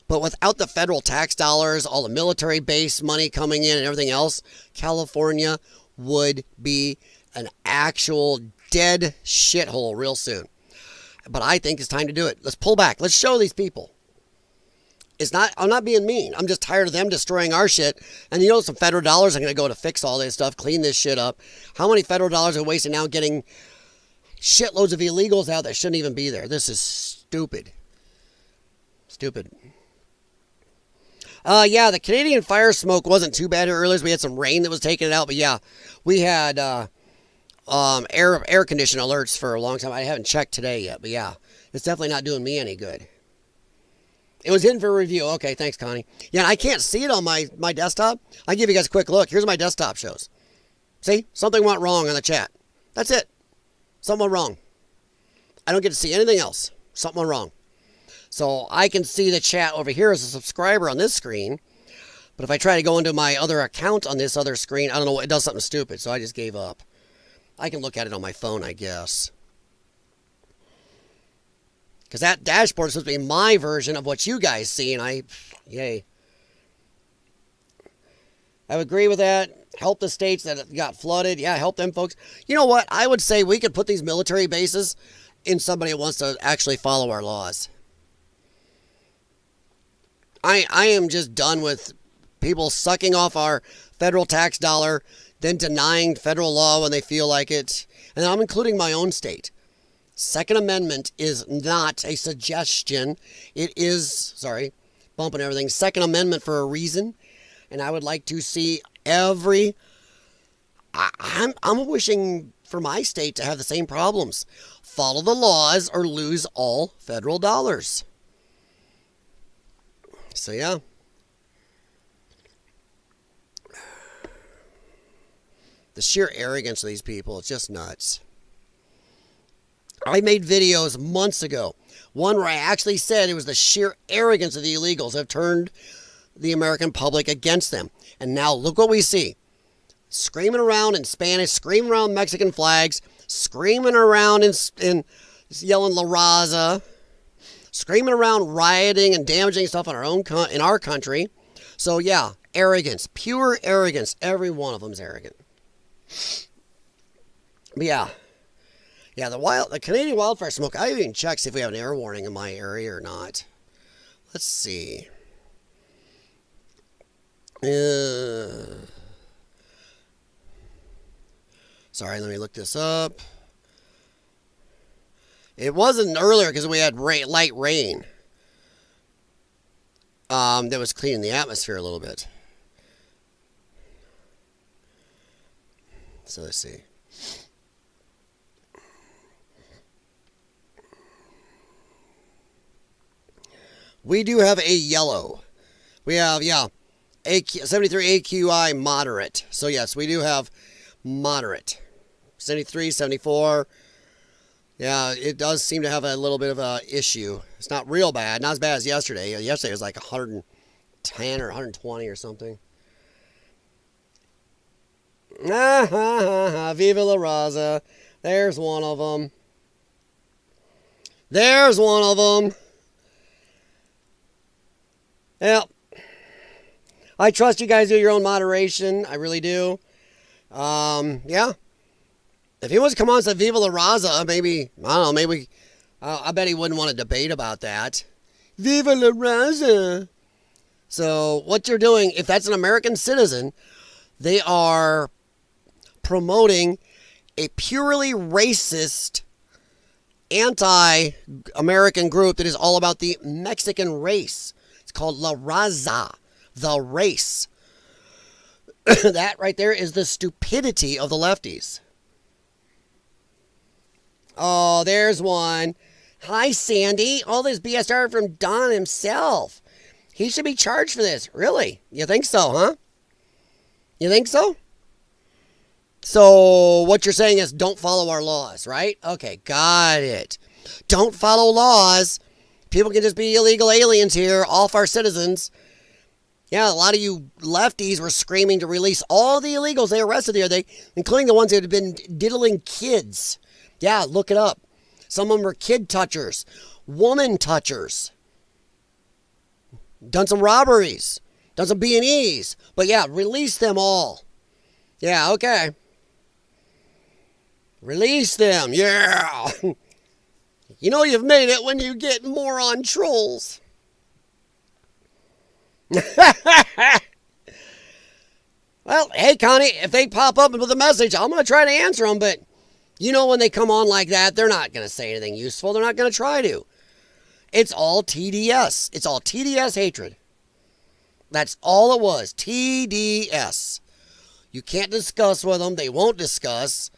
But without the federal tax dollars, all the military base money coming in and everything else, California would be an actual dead shithole real soon. But I think it's time to do it. Let's pull back. Let's show these people. I'm not being mean. I'm just tired of them destroying our shit. And you know, some federal dollars are going to go to fix all this stuff, clean this shit up. How many federal dollars are wasted now getting shitloads of illegals out that shouldn't even be there? This is stupid. Stupid. Yeah, the Canadian fire smoke wasn't too bad earlier. We had some rain that was taking it out. But yeah, we had air condition alerts for a long time. I haven't checked today yet. But yeah, it's definitely not doing me any good. It was in for review. Okay, thanks, Connie. Yeah, I can't see it on my desktop. I'll give you guys a quick look. Here's my desktop shows. See? Something went wrong on the chat. That's it. Something went wrong. I don't get to see anything else. Something went wrong. So I can see the chat over here as a subscriber on this screen. But if I try to go into my other account on this other screen, I don't know, it does something stupid. So I just gave up. I can look at it on my phone, I guess. Because that dashboard is supposed to be my version of what you guys see, and yay. I would agree with that. Help the states that got flooded. Yeah, help them folks. You know what? I would say we could put these military bases in somebody who wants to actually follow our laws. I am just done with people sucking off our federal tax dollar, then denying federal law when they feel like it. And I'm including my own state. Second Amendment is not a suggestion. It is, bumping everything. Second Amendment for a reason. And I would like to see I'm wishing for my state to have the same problems. Follow the laws or lose all federal dollars. So yeah. The sheer arrogance of these people, it's just nuts. I made videos months ago. One where I actually said it was the sheer arrogance of the illegals that have turned the American public against them. And now look what we see. Screaming around in Spanish, screaming around Mexican flags, screaming around in yelling La Raza, screaming around rioting and damaging stuff in our country. So yeah, arrogance, pure arrogance. Every one of them is arrogant. But yeah. Yeah, the Canadian wildfire smoke, I even checked see if we have an air warning in my area or not. Let's see. Sorry, let me look this up. It wasn't earlier because we had light rain. That was cleaning the atmosphere a little bit. So let's see. We do have a yellow. We have, 73 AQI moderate. So yes, we do have moderate. 73, 74. Yeah, it does seem to have a little bit of a issue. It's not real bad. Not as bad as yesterday. Yesterday was like 110 or 120 or something. Viva La Raza. There's one of them. There's one of them. Yep. I trust you guys do your own moderation. I really do. Yeah. If he wants to come on and say Viva la Raza, maybe, I don't know, maybe, I bet he wouldn't want to debate about that. Viva la Raza. So what you're doing, if that's an American citizen, they are promoting a purely racist, anti-American group that is all about the Mexican race. It's called La Raza, the race. That right there is the stupidity of the lefties. Oh, there's one. Hi, Sandy. All this BS started from Don himself. He should be charged for this. Really? You think so, huh? You think so? So what you're saying is don't follow our laws, right? Okay, got it. Don't follow laws. People can just be illegal aliens here, off our citizens. Yeah, a lot of you lefties were screaming to release all the illegals they arrested here, including the ones that had been diddling kids. Yeah, look it up. Some of them were kid touchers, woman touchers. Done some robberies, done some B&Es. But yeah, release them all. Yeah, okay. Release them, yeah. You know you've made it when you get moron trolls. Well, hey, Connie, if they pop up with a message, I'm going to try to answer them, but you know when they come on like that, they're not going to say anything useful. They're not going to try to. It's all TDS. It's all TDS hatred. That's all it was. TDS. You can't discuss with them. They won't discuss.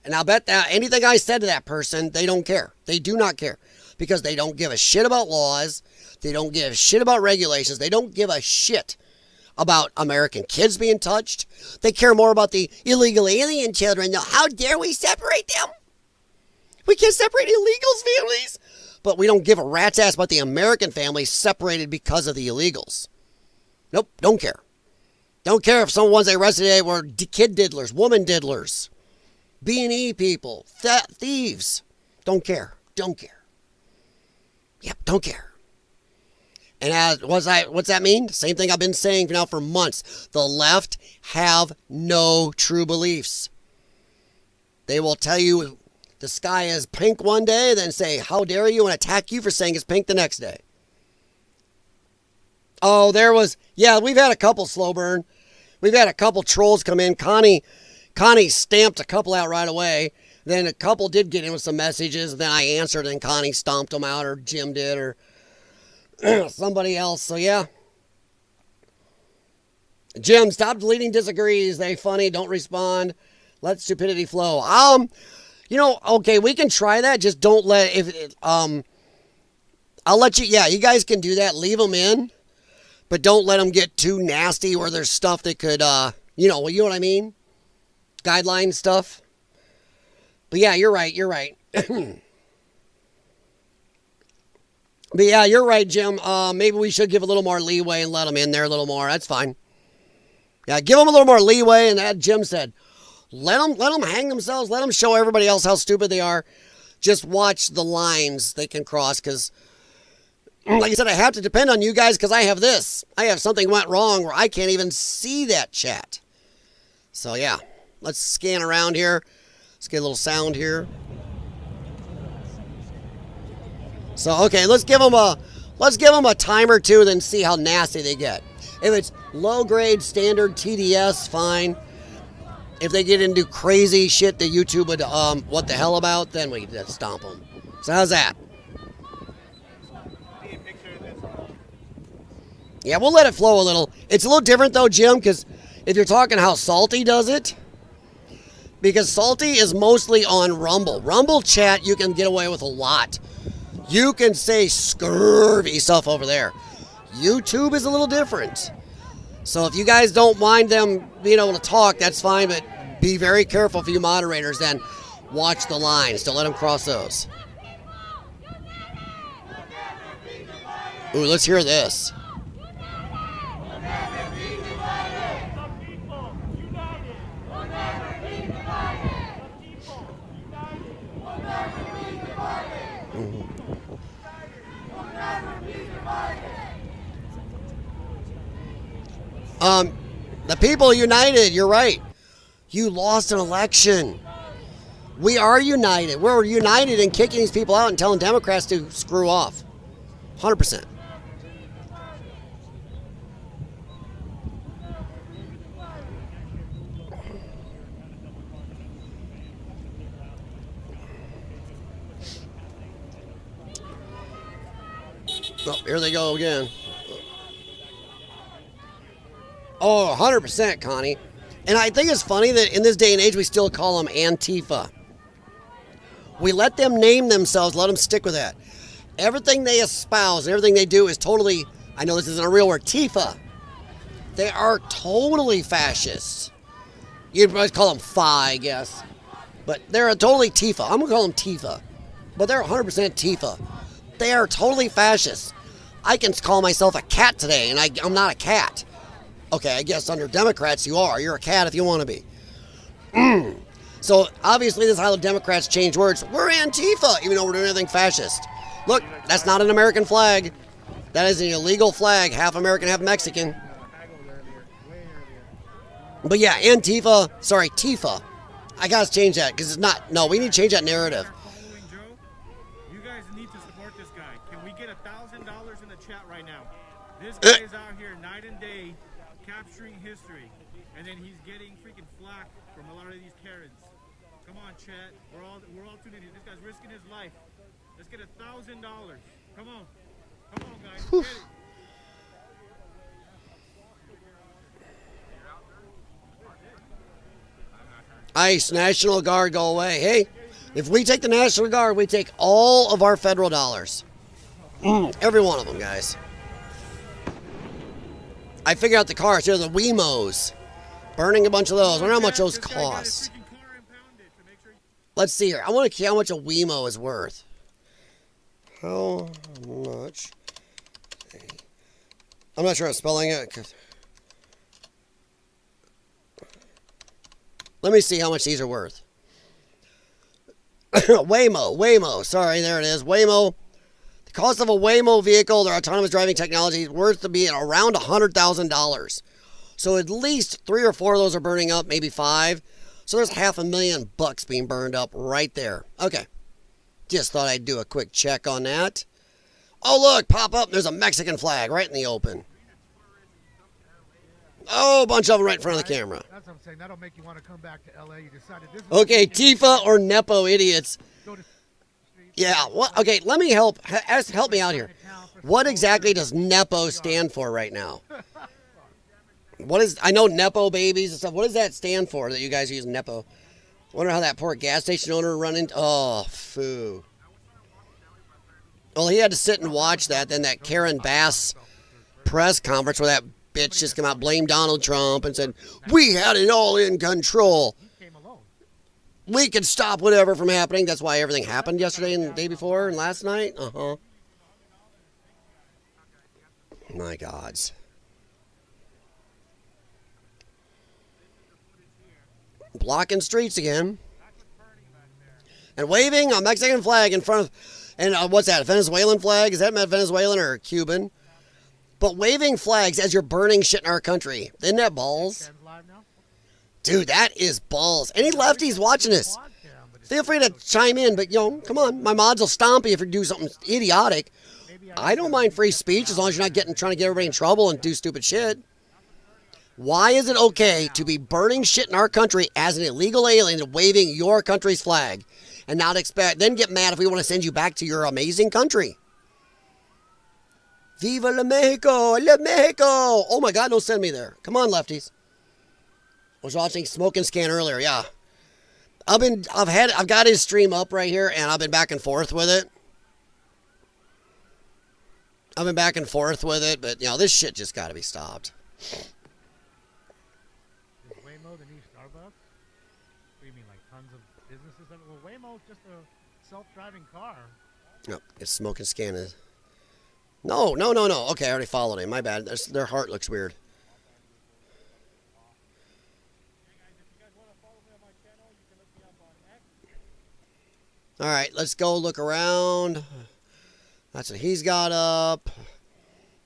And I'll bet that anything I said to that person, they don't care. They do not care. Because they don't give a shit about laws. They don't give a shit about regulations. They don't give a shit about American kids being touched. They care more about the illegal alien children. Now, how dare we separate them? We can't separate illegals' families. But we don't give a rat's ass about the American families separated because of the illegals. Nope, don't care. Don't care if some ones they arrested today were kid diddlers, woman diddlers, B&E people, thieves. Don't care. Don't care. Yep, don't care. And what's that mean? Same thing I've been saying now for months. The left have no true beliefs. They will tell you the sky is pink one day, then say, how dare you, and attack you for saying it's pink the next day. Oh, we've had a couple slow burn. We've had a couple trolls come in. Connie stamped a couple out right away. Then a couple did get in with some messages. And then I answered and Connie stomped them out, or Jim did, or somebody else. So yeah. Jim, stop deleting disagrees. They funny. Don't respond. Let stupidity flow. Okay, we can try that. Just don't I'll let you, you guys can do that. Leave them in. But don't let them get too nasty where there's stuff that could, you know what I mean? Guideline stuff. But yeah, you're right. But yeah, you're right, Jim. Maybe we should give a little more leeway and let them in there a little more. That's fine. Yeah, give them a little more leeway. And that Jim said, let them hang themselves. Let them show everybody else how stupid they are. Just watch the lines they can cross, because like I said, I have to depend on you guys because I have this. I have something went wrong where I can't even see that chat. So yeah, let's scan around here. Let's get a little sound here. So okay, let's give them a time or two, then see how nasty they get. If it's low grade standard TDS, fine. If they get into crazy shit that YouTube would what the hell about, then we just stomp them. So how's that? Yeah, we'll let it flow a little. It's a little different though, Jim, because if you're talking how Salty does it, because Salty is mostly on Rumble. Rumble chat, you can get away with a lot. You can say scurvy stuff over there. YouTube is a little different. So if you guys don't mind them being able to talk, that's fine, but be very careful for you moderators then. Watch the lines. Don't let them cross those. Ooh, let's hear this. The people united, you're right. You lost an election. We are united. We're united in kicking these people out and telling Democrats to screw off. 100%. Oh, here they go again. Oh, 100%, Connie. And I think it's funny that in this day and age, we still call them Antifa. We let them name themselves, let them stick with that. Everything they espouse and everything they do is totally, I know this isn't a real word, Tifa. They are totally fascists. You'd probably call them Phi, I guess. But they're totally Tifa. I'm going to call them Tifa. But they're 100% Tifa. They are totally fascists. I can call myself a cat today, and I'm not a cat. Okay, I guess under Democrats you are. You're a cat if you want to be. So obviously this is how the Democrats change words. We're Antifa, even though we're doing anything fascist. Look, that's not an American flag. That is an illegal flag. Half American, half Mexican. But yeah, Antifa, sorry, Tifa. I gotta change that because it's not, no, we need to change that narrative. You guys need to support this guy. Can we get $1,000 in the chat right now? This guy is out here night and day capturing history, and then he's getting freaking flack from a lot of these Karens. Come on, chat. We're all tuning in. This guy's risking his life. Let's get $1,000. Come on, guys. Get it. ICE, National Guard, go away. Hey, if we take the National Guard, we take all of our federal dollars. Every one of them, guys. I figured out the cars. They're the Wemos. Burning a bunch of those. I wonder how much those cost. Let's see here. I want to see how much a Wemo is worth. How much? I'm not sure I'm spelling it. Let me see how much these are worth. Waymo. Sorry, there it is. Waymo. The cost of a Waymo vehicle, their autonomous driving technology, is worth to be around $100,000. So at least 3 or 4 of those are burning up, maybe 5. So there's $500,000 being burned up right there. Okay. Just thought I'd do a quick check on that. Oh, look, pop up. There's a Mexican flag right in the open. Oh, a bunch of them right in front of the camera. That's what I'm saying. That'll make you want to come back to LA. You decided this. Okay, Tifa or Nepo idiots. Yeah, what? Okay, let me help me out here. What exactly does Nepo stand for right now? What is, I know Nepo babies and stuff. What does that stand for that you guys use Nepo? Wonder how that poor gas station owner run into. Oh, foo. Well, he had to sit and watch that. Then that Karen Bass press conference where that bitch just came out, blamed Donald Trump and said, we had it all in control. We could stop whatever from happening. That's why everything happened yesterday and the day before and last night. My gods. Blocking streets again. And waving a Mexican flag in front of, and what's that, a Venezuelan flag? Is that Venezuelan or Cuban? But waving flags as you're burning shit in our country. Isn't that balls? Dude, that is balls. Any lefties watching this, feel free to chime in, but, come on. My mods will stomp you if you do something idiotic. I don't mind free speech as long as you're not trying to get everybody in trouble and do stupid shit. Why is it okay to be burning shit in our country as an illegal alien and waving your country's flag and not then get mad if we want to send you back to your amazing country? Viva la Mexico! La Mexico! Oh my God, don't send me there. Come on, lefties. I was watching Smoke and Scan earlier, yeah. I've got his stream up right here, and I've been back and forth with it. But this shit just got to be stopped. Is Waymo the new Starbucks? What do you mean, like tons of businesses? Well, Waymo's just a self-driving car. No, it's Smoke and Scan is. No. Okay, I already followed him. My bad. Their heart looks weird. All right, let's go look around. That's what he's got up.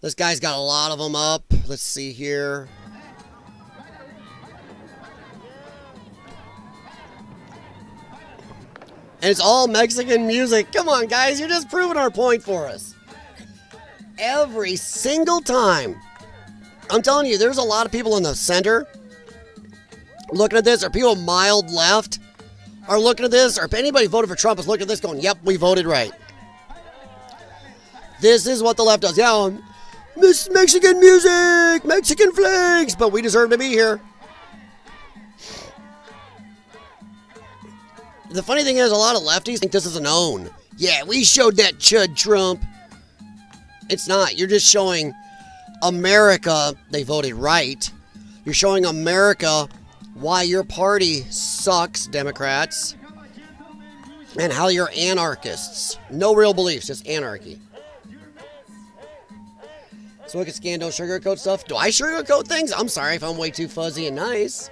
This guy's got a lot of them up. Let's see here. And it's all Mexican music. Come on, guys. You're just proving our point for us. Every single time. I'm telling you, there's a lot of people in the center looking at this, or people mild left are looking at this, or if anybody voted for Trump is looking at this going, yep, we voted right. This is what the left does. Yeah, this Mexican music, Mexican flags, but we deserve to be here. The funny thing is, a lot of lefties think this is a known. Yeah, we showed that chud Trump. It's not. You're just showing America they voted right. You're showing America why your party sucks, Democrats, and how you're anarchists. No real beliefs, just anarchy. So look at scan, don't sugarcoat stuff. Do I sugarcoat things? I'm sorry if I'm way too fuzzy and nice.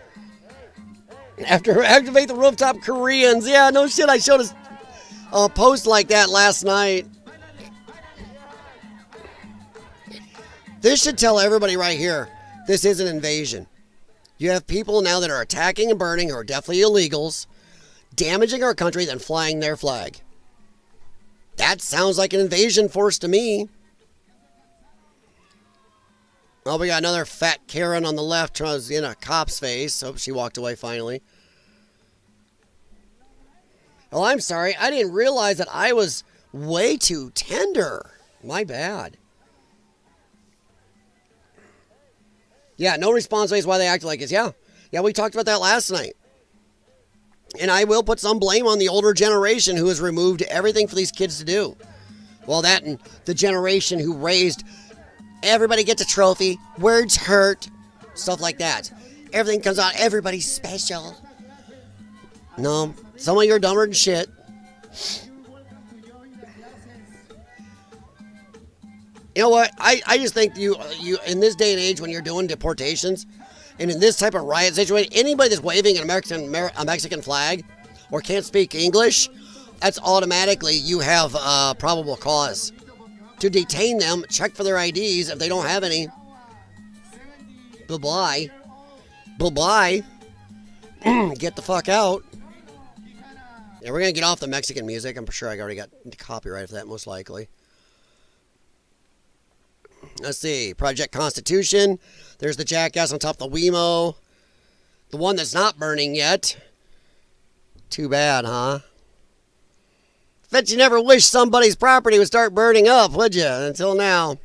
After activate the rooftop Koreans. Yeah, no shit, I showed a post like that last night. This should tell everybody right here, this is an invasion. You have people now that are attacking and burning, who are definitely illegals, damaging our country, then flying their flag. That sounds like an invasion force to me. Oh, we got another fat Karen on the left in a cop's face. Hope she walked away finally. Oh, I'm sorry. I didn't realize that I was way too tender. My bad. Yeah, no response ways why they act like this. Yeah, we talked about that last night. And I will put some blame on the older generation who has removed everything for these kids to do. Well, that and the generation who raised everybody gets a trophy, words hurt, stuff like that. Everything comes out, everybody's special. No, some of you are dumber than shit. You know what? I just think you in this day and age when you're doing deportations, and in this type of riot situation, anybody that's waving a Mexican flag or can't speak English, that's automatically you have probable cause to detain them, check for their IDs if they don't have any. Bye-bye. Bye-bye. Get the fuck out. Yeah, we're going to get off the Mexican music. I'm sure I already got copyright for that, most likely. Let's see. Project Constitution. There's the jackass on top of the Wemo. The one that's not burning yet. Too bad, huh? Bet you never wish somebody's property would start burning up, would you? Until now.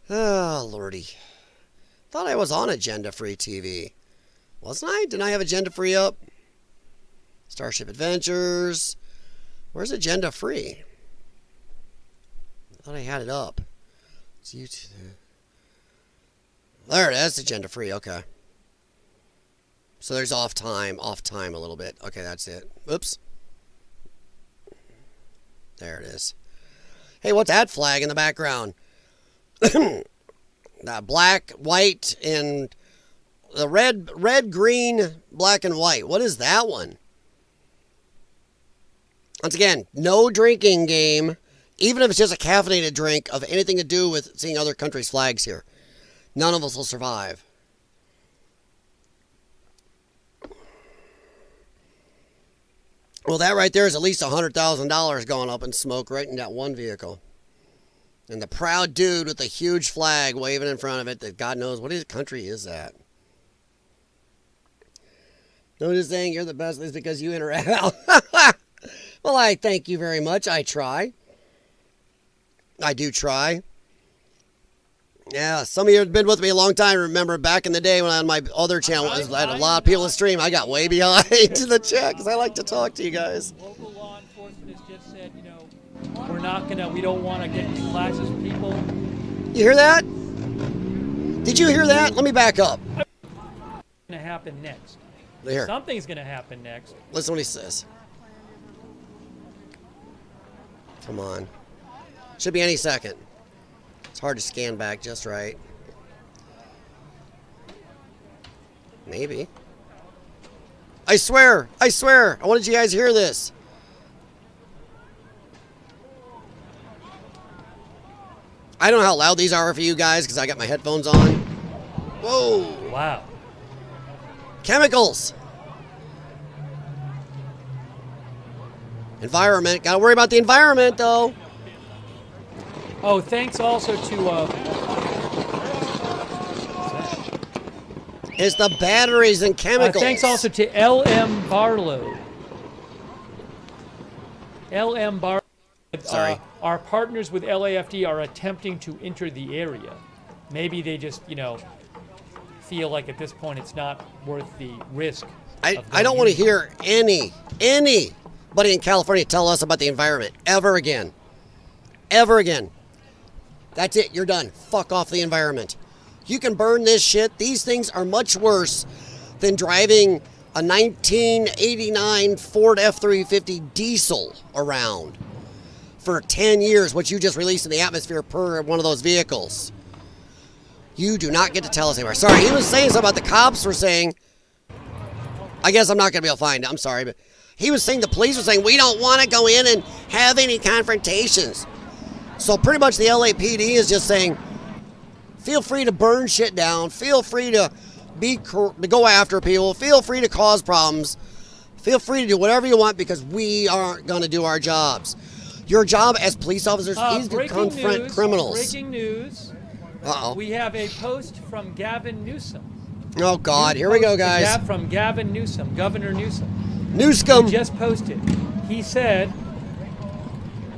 Oh, Lordy. Thought I was on Agenda Free TV. Wasn't I? Didn't I have Agenda Free up? Starship Adventures. Where's Agenda Free? I thought I had it up. It's YouTube. There it is, Agenda Free, okay. So there's off time a little bit. Okay, that's it. Oops. There it is. Hey, what's that flag in the background? That black, white, and the red, green, black, and white. What is that one? Once again, no drinking game, even if it's just a caffeinated drink of anything to do with seeing other countries' flags here. None of us will survive. Well, that right there is at least $100,000 going up in smoke right in that one vehicle. And the proud dude with the huge flag waving in front of it that God knows what country is that. No, just saying you're the best is because you interact. Well, I thank you very much. I try. I do try. Yeah, some of you have been with me a long time. Remember back in the day when I on my other channel, I had a lot of people to stream. I got way behind the chat because I like to talk to you guys. Local law enforcement has just said, we don't want to get into clashes with people. You hear that? Did you hear that? Let me back up. What's going to happen next? Here. Something's going to happen next. Listen what he says. Come on. Should be any second. It's hard to scan back just right. Maybe. I swear. I wanted you guys to hear this. I don't know how loud these are for you guys because I got my headphones on. Whoa. Wow. Chemicals. Environment. Gotta worry about the environment, though. Oh, thanks also to It's the batteries and chemicals. thanks also to LM Barlow. LM Barlow. Sorry. Our partners with LAFD are attempting to enter the area. Maybe they just, feel like at this point it's not worth the risk. I don't want to hear anybody in California tell us about the environment ever again. Ever again. That's it. You're done. Fuck off the environment. You can burn this shit. These things are much worse than driving a 1989 Ford F-350 diesel around for 10 years, what you just released in the atmosphere per one of those vehicles. You do not get to tell us anymore. Sorry, he was saying something about the cops were saying, I guess I'm not going to be able to find it. I'm sorry, but he was saying the police were saying, we don't want to go in and have any confrontations. So pretty much the LAPD is just saying, feel free to burn shit down. Feel free to go after people. Feel free to cause problems. Feel free to do whatever you want because we aren't going to do our jobs. Your job as police officers is to confront criminals. Breaking news. Uh-oh. We have a post from Gavin Newsom. Oh, God. Here we go, guys. From Gavin Newsom, Governor Newsom. Newsom. He just posted. He said,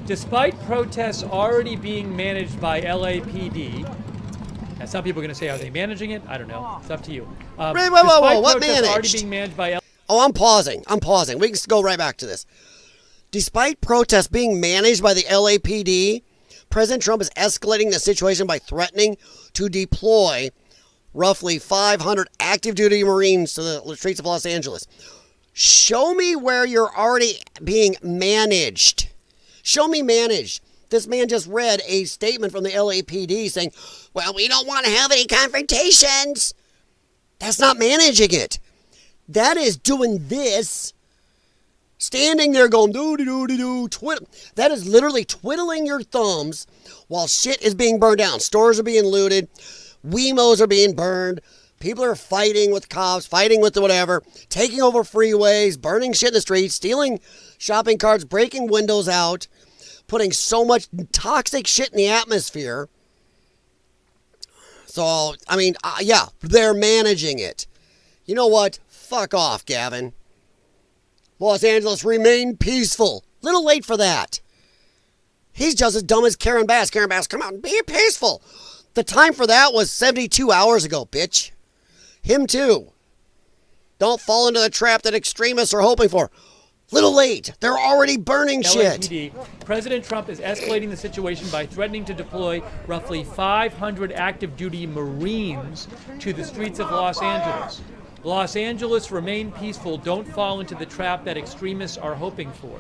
despite protests already being managed by LAPD, and some people are going to say, are they managing it? I don't know. It's up to you. Whoa. What managed? Already being managed by I'm pausing. We can go right back to this. Despite protests being managed by the LAPD, President Trump is escalating the situation by threatening to deploy roughly 500 active duty Marines to the streets of Los Angeles. Show me where you're already being managed. Show me managed. This man just read a statement from the LAPD saying, well, we don't want to have any confrontations. That's not managing it. That is doing this, standing there going, do-do-do-do-do, that is literally twiddling your thumbs while shit is being burned down. Stores are being looted. Wemos are being burned. People are fighting with cops, fighting with whatever, taking over freeways, burning shit in the streets, stealing shopping carts, breaking windows out, putting so much toxic shit in the atmosphere. So, I mean, yeah, they're managing it. You know what? Fuck off, Gavin. Los Angeles, remain peaceful. Little late for that. He's just as dumb as Karen Bass. Karen Bass, come out and be peaceful. The time for that was 72 hours ago, bitch. Him too. Don't fall into the trap that extremists are hoping for. Little late. They're already burning LAPD. shit. President Trump is escalating the situation by threatening to deploy roughly 500 active duty Marines to the streets of Los Angeles. Los Angeles, remain peaceful. Don't fall into the trap that extremists are hoping for.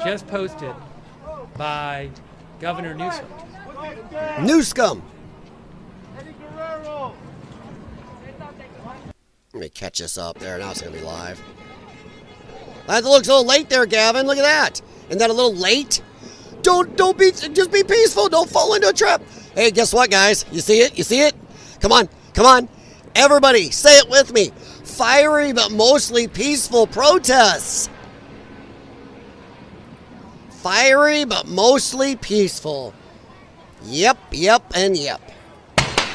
Just posted by Governor Newsom. Newsom. Let me catch this up there. Now it's going to be live. That looks a little late there, Gavin. Look at that. Isn't that a little late? Just be peaceful. Don't fall into a trap. Hey, guess what, guys? You see it? You see it? Come on. Everybody, say it with me. Fiery but mostly peaceful protests. Fiery but mostly peaceful. Yep, and yep.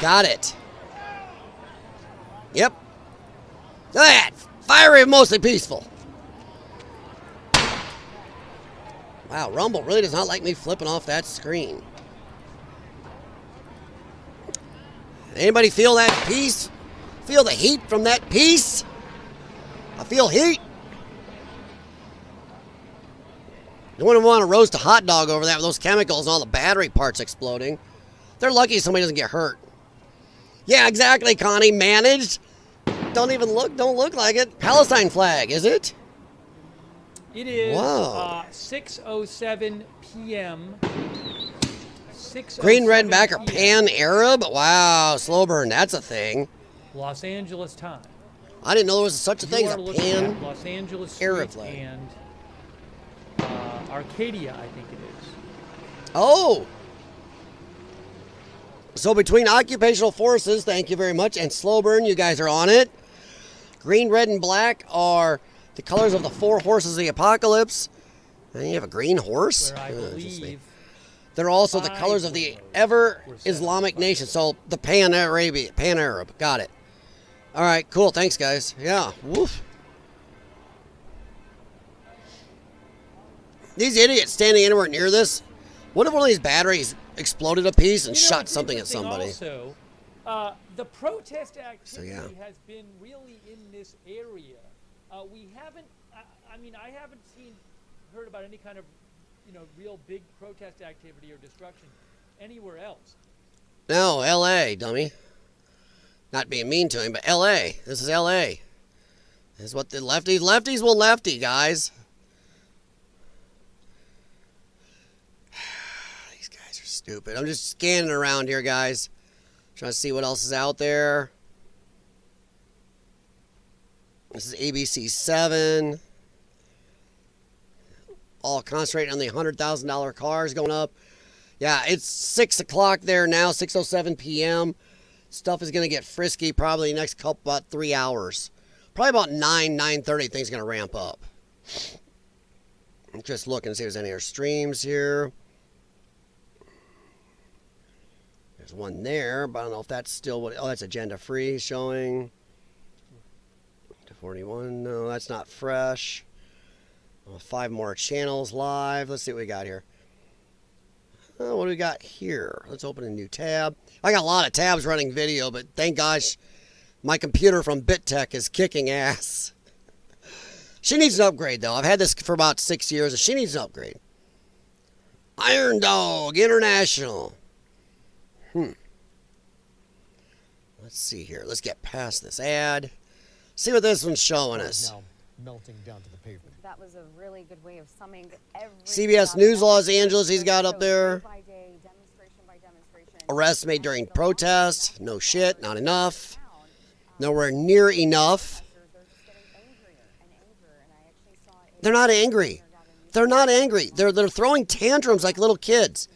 Got it. Yep. Look at that. Fiery but mostly peaceful. Wow, Rumble really does not like me flipping off that screen. Anybody feel that peace? Feel the heat from that peace? I feel heat. You wouldn't want to roast a hot dog over that with those chemicals and all the battery parts exploding. They're lucky somebody doesn't get hurt. Yeah, exactly, Connie. Managed. Don't look like it. Palestine flag, is it? It is Wow. 6:07 p.m. Green, red, and back are pan-Arab? Wow, slow burn, that's a thing. Los Angeles time. I didn't know there was such a thing as a Looking at Los Angeles Arab Street flag. and Arcadia, I think it is. Oh! So between occupational forces, thank you very much, and slow burn, you guys are on it. Green, red, and black are the colors of the 4 horses of the apocalypse. And you have a green horse? Where I believe they're also the colors of the ever Islamic nation. So the Pan-Arab. Got it. All right, cool. Thanks, guys. Yeah. Woof. These idiots standing anywhere near this. What if one of these batteries exploded a piece and shot something at somebody? Also, the protest activity has been really in this area. We haven't. I mean, I haven't heard about any kind of, real big protest activity or destruction anywhere else. No, L.A., dummy. Not being mean to him, but L.A. This is L.A. This is what the lefties will lefty, guys. These guys are stupid. I'm just scanning around here, guys. Trying to see what else is out there. This is ABC 7. All concentrating on the $100,000 cars going up. Yeah, it's 6 o'clock there now, 6:07 p.m. Stuff is going to get frisky probably next about 3 hours. Probably about 9:30 things going to ramp up. I'm just looking to see if there's any other streams here. There's one there, but I don't know if that's still what. Oh, that's agenda free showing. To 41. No, that's not fresh. 5 more channels live. Let's see what we got here. What do we got here? Let's open a new tab. I got a lot of tabs running video, but thank gosh my computer from BitTech is kicking ass. She needs an upgrade, though. I've had this for about 6 years, and she needs an upgrade. Iron Dog International. Let's see here. Let's get past this ad. See what this one's showing us. Now melting down to the pavement. That was a really good way of summing every CBS News Los Angeles, he's got up there. Arrests made during protest. No shit, not enough. Nowhere near enough. They're not angry. They're not angry. They're throwing tantrums like little kids.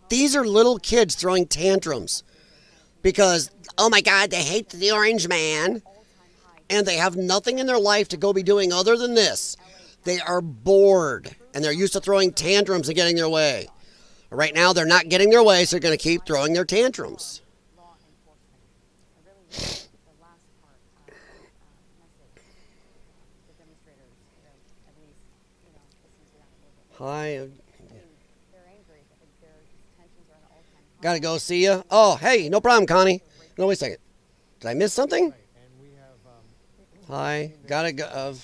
These are little kids throwing tantrums because, oh my God, they hate the orange man. And they have nothing in their life to go be doing other than this. They are bored, and they're used to throwing tantrums and getting their way. Right now, they're not getting their way, so they're going to keep throwing their tantrums. Hi. Gotta go, see ya. Oh, hey, no problem, Connie. No, wait a second. Did I miss something? Hi, gotta go.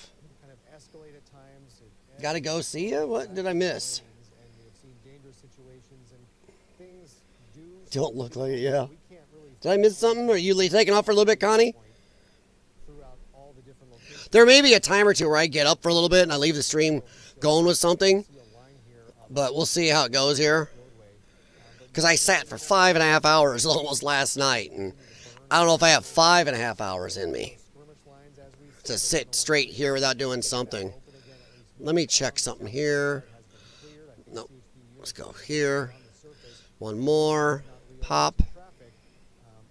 Gotta go see ya? What did I miss? Don't look like it, yeah. Did I miss something? Are you taking off for a little bit, Connie? There may be a time or two where I get up for a little bit and I leave the stream going with something. But we'll see how it goes here. Because I sat for 5.5 hours almost last night. And I don't know if I have 5.5 hours in me to sit straight here without doing something. Let me check something here. No, let's go here. One more. Pop.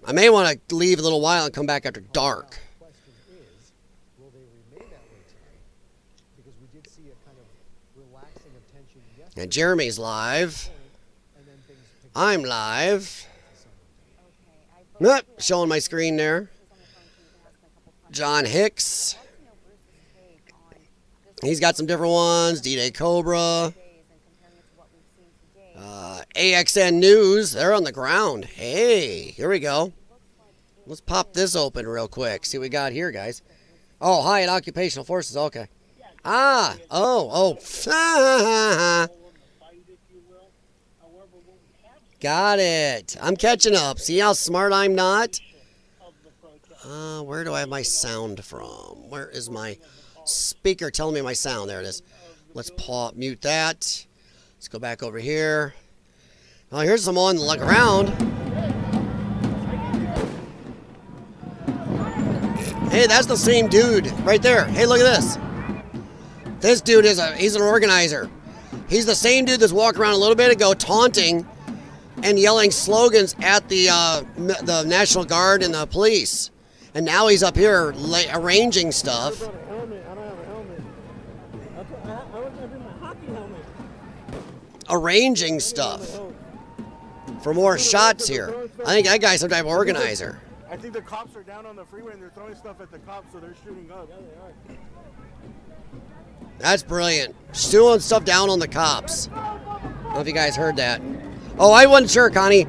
I may want to leave a little while and come back after dark. And Jeremy's live. I'm live. Nope, showing my screen there. John Hicks. He's got some different ones. D-Day Cobra. AXN News. They're on the ground. Hey, here we go. Let's pop this open real quick. See what we got here, guys. Oh, hi at Occupational Forces. Okay. Oh. Got it. I'm catching up. See how smart I'm not? Where do I have my sound from? Where is my speaker telling me my sound? There it is. Let's mute that. Let's go back over here. Oh, here's some on the ground. Hey, that's the same dude right there. Hey, look at this. This dude he's an organizer. He's the same dude that's walking around a little bit ago taunting and yelling slogans at the National Guard and the police. And now he's up here arranging stuff. I don't have a helmet. I was in my hockey helmet. Arranging stuff for more shots here. I think that guy's some type of organizer. I think the cops are down on the freeway and they're throwing stuff at the cops, so they're shooting up. Yeah, they are. That's brilliant. Stewing stuff down on the cops. I don't know if you guys heard that. Oh, I wasn't sure, Connie.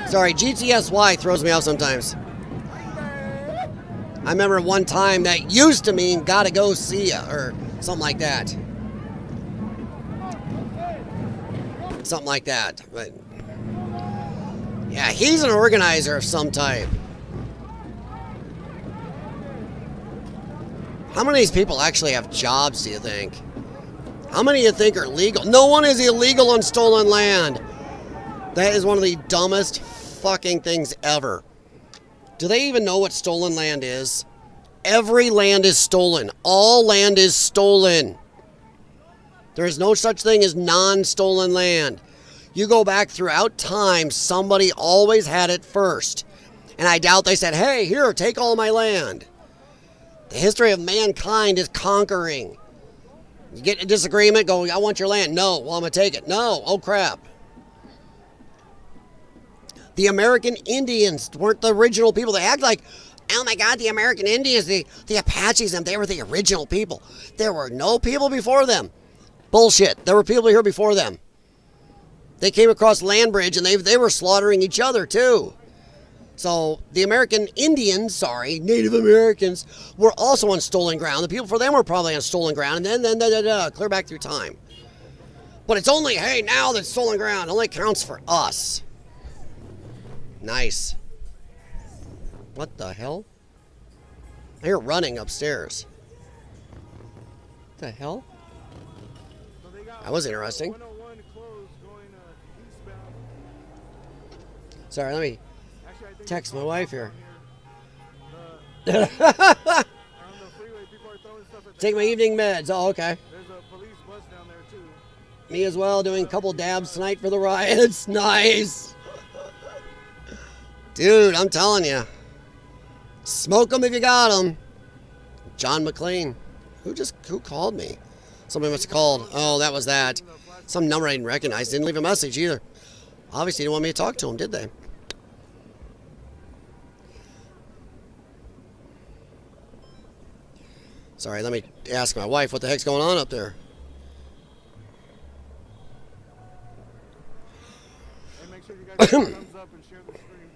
Sorry, GTSY throws me off sometimes. I remember one time that used to mean gotta go see ya, or something like that. Something like that. But yeah, he's an organizer of some type. How many of these people actually have jobs, do you think? How many do you think are legal? No one is illegal on stolen land. That is one of the dumbest fucking things ever. Do they even know what stolen land is? Every land is stolen. All land is stolen. There is no such thing as non-stolen land. You go back throughout time, somebody always had it first. And I doubt they said, hey, here, take all my land. The history of mankind is conquering. You get in a disagreement, go, I want your land. No, well, I'm going to take it. No, oh crap. The American Indians weren't the original people. They act like, oh my God, the American Indians, the Apaches, they were the original people. There were no people before them. Bullshit. There were people here before them. They came across land bridge and they were slaughtering each other too. So the American Indians, Native Americans, were also on stolen ground. The people before them were probably on stolen ground, and then clear back through time. But it's only, hey, now that stolen ground only counts for us. Nice. What the hell? I hear running upstairs. What the hell? That was interesting. Sorry, let me text my wife here. Take my evening meds. Oh, okay. There's a police bus down there too. Me as well, doing a couple dabs tonight for the riots. Nice. Dude, I'm telling you. Smoke them if you got them. John McLean. Who called me? Somebody must have called. Oh, that was that. Some number I didn't recognize. Didn't leave a message either. Obviously didn't want me to talk to him, did they? Sorry, let me ask my wife what the heck's going on up there. Hey, make sure you guys thumbs up and share the stream.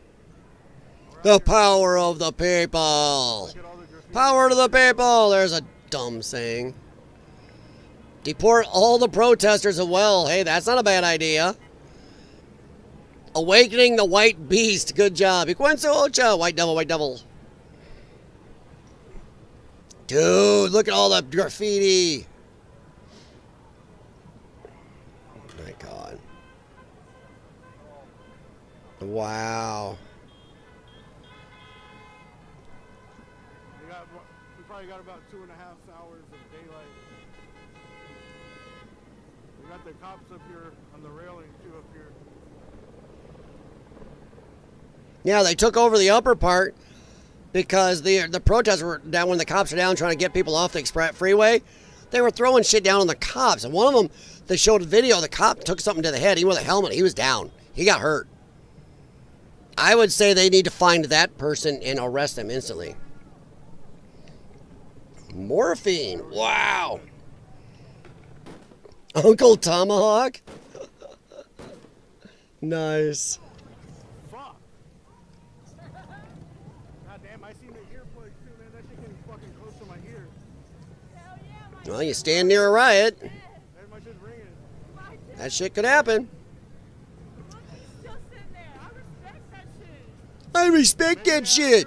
The power of the people. Power to the people. There's a dumb saying. Deport all the protesters as well. Hey, that's not a bad idea. Awakening the white beast. Good job. Iguenzo Ocha. White devil, white devil. Dude, look at all the graffiti. Oh my God. Wow. We probably got about 2.5 hours of daylight. We got the cops up here on the railing too up here. Yeah, they took over the upper part because the protesters were down when the cops were down trying to get people off the express freeway. They were throwing shit down on the cops. And one of them, they showed a video, the cop took something to the head. He wore the helmet. He was down. He got hurt. I would say they need to find that person and arrest them instantly. Morphine. Wow. Uncle Tomahawk. Nice. Fuck. God damn, I seen the earplugs too, man. That shit getting fucking close to my ear. Well, you stand near a riot. Man, my shit's ringing. That shit could happen. I respect that shit.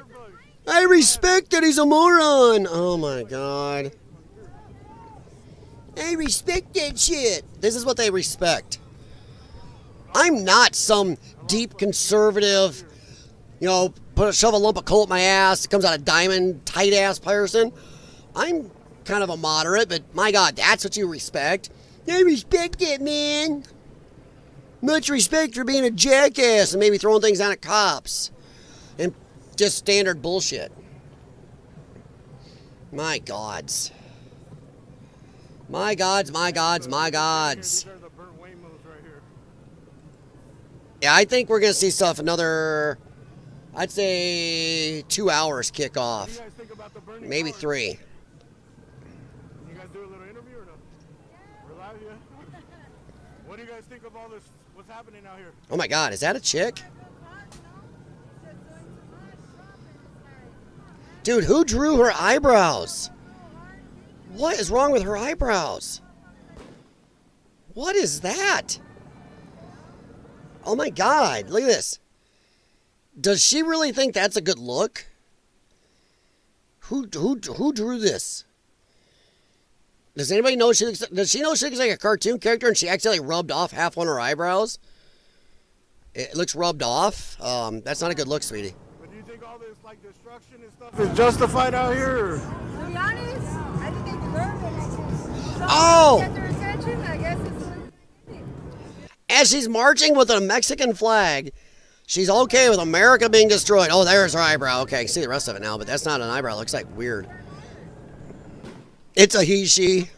I respect that he's a moron. Oh my God. I respect that shit. This is what they respect. I'm not some deep conservative, shove a lump of coal up my ass, it comes out a diamond, tight ass person. I'm kind of a moderate, but my God, that's what you respect. I respect it, man. Much respect for being a jackass and maybe throwing things down at cops. And just standard bullshit. My gods. My gods, my gods, my gods. Yeah, I think we're going to see stuff another, I'd say 2 hours kick off. Maybe 3. You guys do a little interview or no? We're live, yeah? What do you guys think of all this, what's happening out here? Oh my God, is that a chick? Dude, who drew her eyebrows? What is wrong with her eyebrows? What is that? Oh my God, look at this. Does she really think that's a good look? Who drew this? Does anybody know does she know she looks like a cartoon character and she accidentally rubbed off half one of her eyebrows? It looks rubbed off. That's not a good look, sweetie. But do you think all this like destruction and stuff is justified out here? Or? To be honest, I think they deserve it. Oh! Get their attention, I guess it's... As she's marching with a Mexican flag, she's okay with America being destroyed. Oh, there's her eyebrow. Okay, I can see the rest of it now, but that's not an eyebrow. It looks like weird. It's a he, she.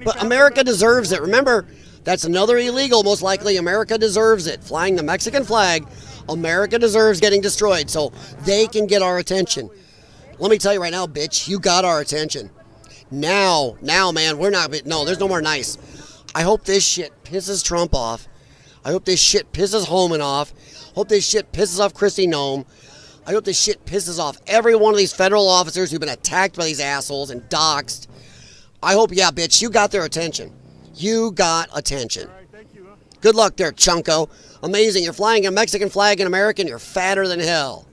But America deserves it. Remember, that's another illegal. Most likely, America deserves it. Flying the Mexican flag, America deserves getting destroyed so they can get our attention. Let me tell you right now, bitch, you got our attention. Now, man, we're not, no, there's no more nice. I hope this shit pisses Trump off. I hope this shit pisses Homan off. Hope this shit pisses off Kristi Noem. I hope this shit pisses off every one of these federal officers who've been attacked by these assholes and doxxed. I hope, yeah, bitch, you got their attention. You got attention. All right, thank you, huh? Good luck there, Chunko. Amazing. You're flying a Mexican flag in America and you're fatter than hell.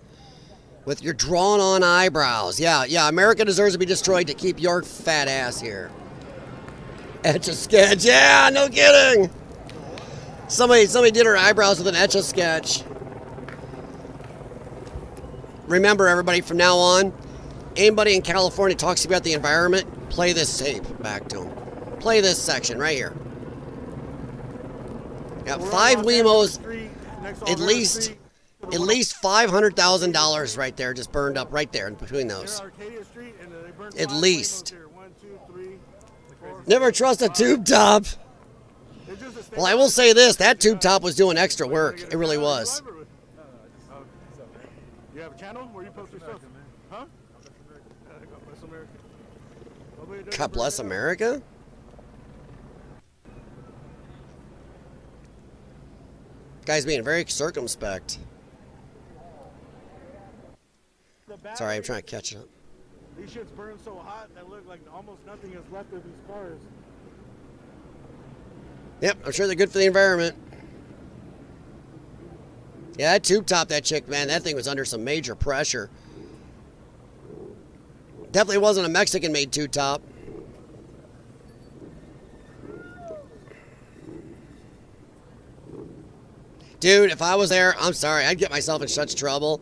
With your drawn-on eyebrows. Yeah, America deserves to be destroyed to keep your fat ass here. Etch-a-sketch. Yeah, no kidding. Somebody did her eyebrows with an Etch-a-sketch. Remember, everybody, from now on, anybody in California talks about the environment, play this tape back to them. Play this section right here. Got 5 Wemos, at least $500,000 right there, just burned up right there in between those. At least. Never trust a tube top. Well, I will say this, that tube top was doing extra work. It really was. You have a channel where you post your stuff? Huh? God bless America. God bless America? Guy's being very circumspect. Sorry, I'm trying to catch up. These shits burn so hot that look like almost nothing is left of these cars. Yep, I'm sure they're good for the environment. Yeah, that tube top, that chick, man, that thing was under some major pressure. Definitely wasn't a Mexican-made tube top. Dude, if I was there, I'm sorry, I'd get myself in such trouble.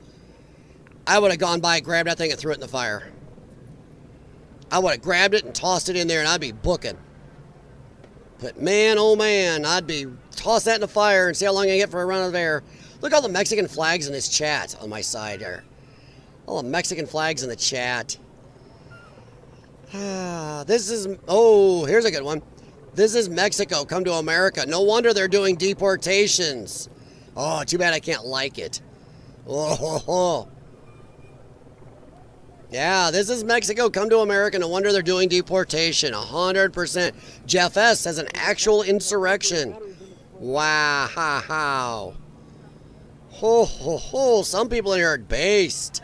I would have gone by, grabbed that thing, and threw it in the fire. I would have grabbed it and tossed it in there, and I'd be booking. But man, oh man, I'd be toss that in the fire and see how long I get for a run of air. Look at all the Mexican flags in this chat on my side there. All the Mexican flags in the chat. This is, oh, here's a good one. This is Mexico, come to America. No wonder they're doing deportations. Oh, too bad I can't like it. Oh. Yeah, this is Mexico, come to America. No wonder they're doing deportation. 100%. Jeff S. says an actual insurrection. Wow. Ho. Some people in here are based.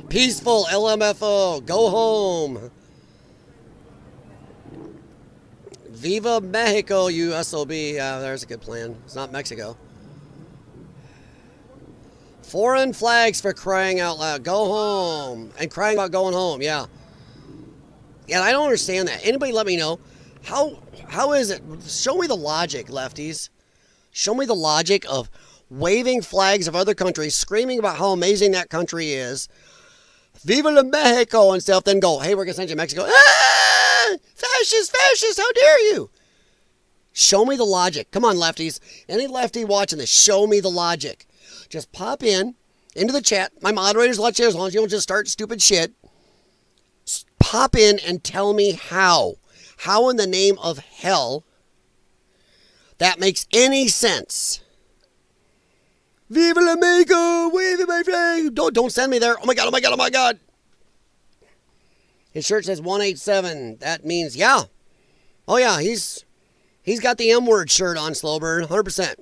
Peaceful LMFO. Go home. Viva Mexico, you SOB. There's a good plan. It's not Mexico. Foreign flags for crying out loud. Go home. And crying about going home, yeah. Yeah, I don't understand that. Anybody let me know. How is it? Show me the logic, lefties. Show me the logic of waving flags of other countries, screaming about how amazing that country is, Viva la Mexico and stuff, then go, hey, we're going to send you to Mexico. Ah! Fascist, fascist, how dare you? Show me the logic. Come on, lefties. Any lefty watching this, show me the logic. Just pop into the chat. My moderators let you, as long as you don't just start stupid shit. Pop in and tell me how. How in the name of hell that makes any sense. Viva la Mexico, wave my flag. Don't send me there. Oh my God, oh my God, oh my God. His shirt says 187. That means, yeah. Oh yeah, he's got the M-word shirt on, Slowbird, 100%.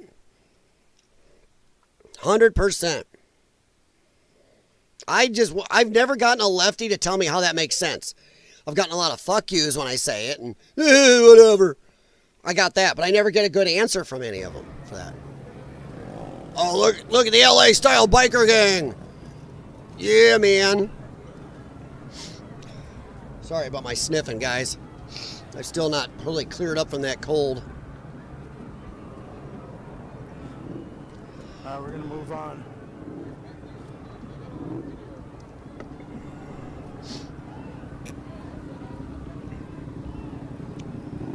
100%. I've never gotten a lefty to tell me how that makes sense. I've gotten a lot of fuck yous when I say it, and whatever. I got that, but I never get a good answer from any of them for that. Oh, look at the LA style biker gang. Yeah, man. Sorry about my sniffing, guys. I'm still not totally cleared up from that cold. We're gonna move on.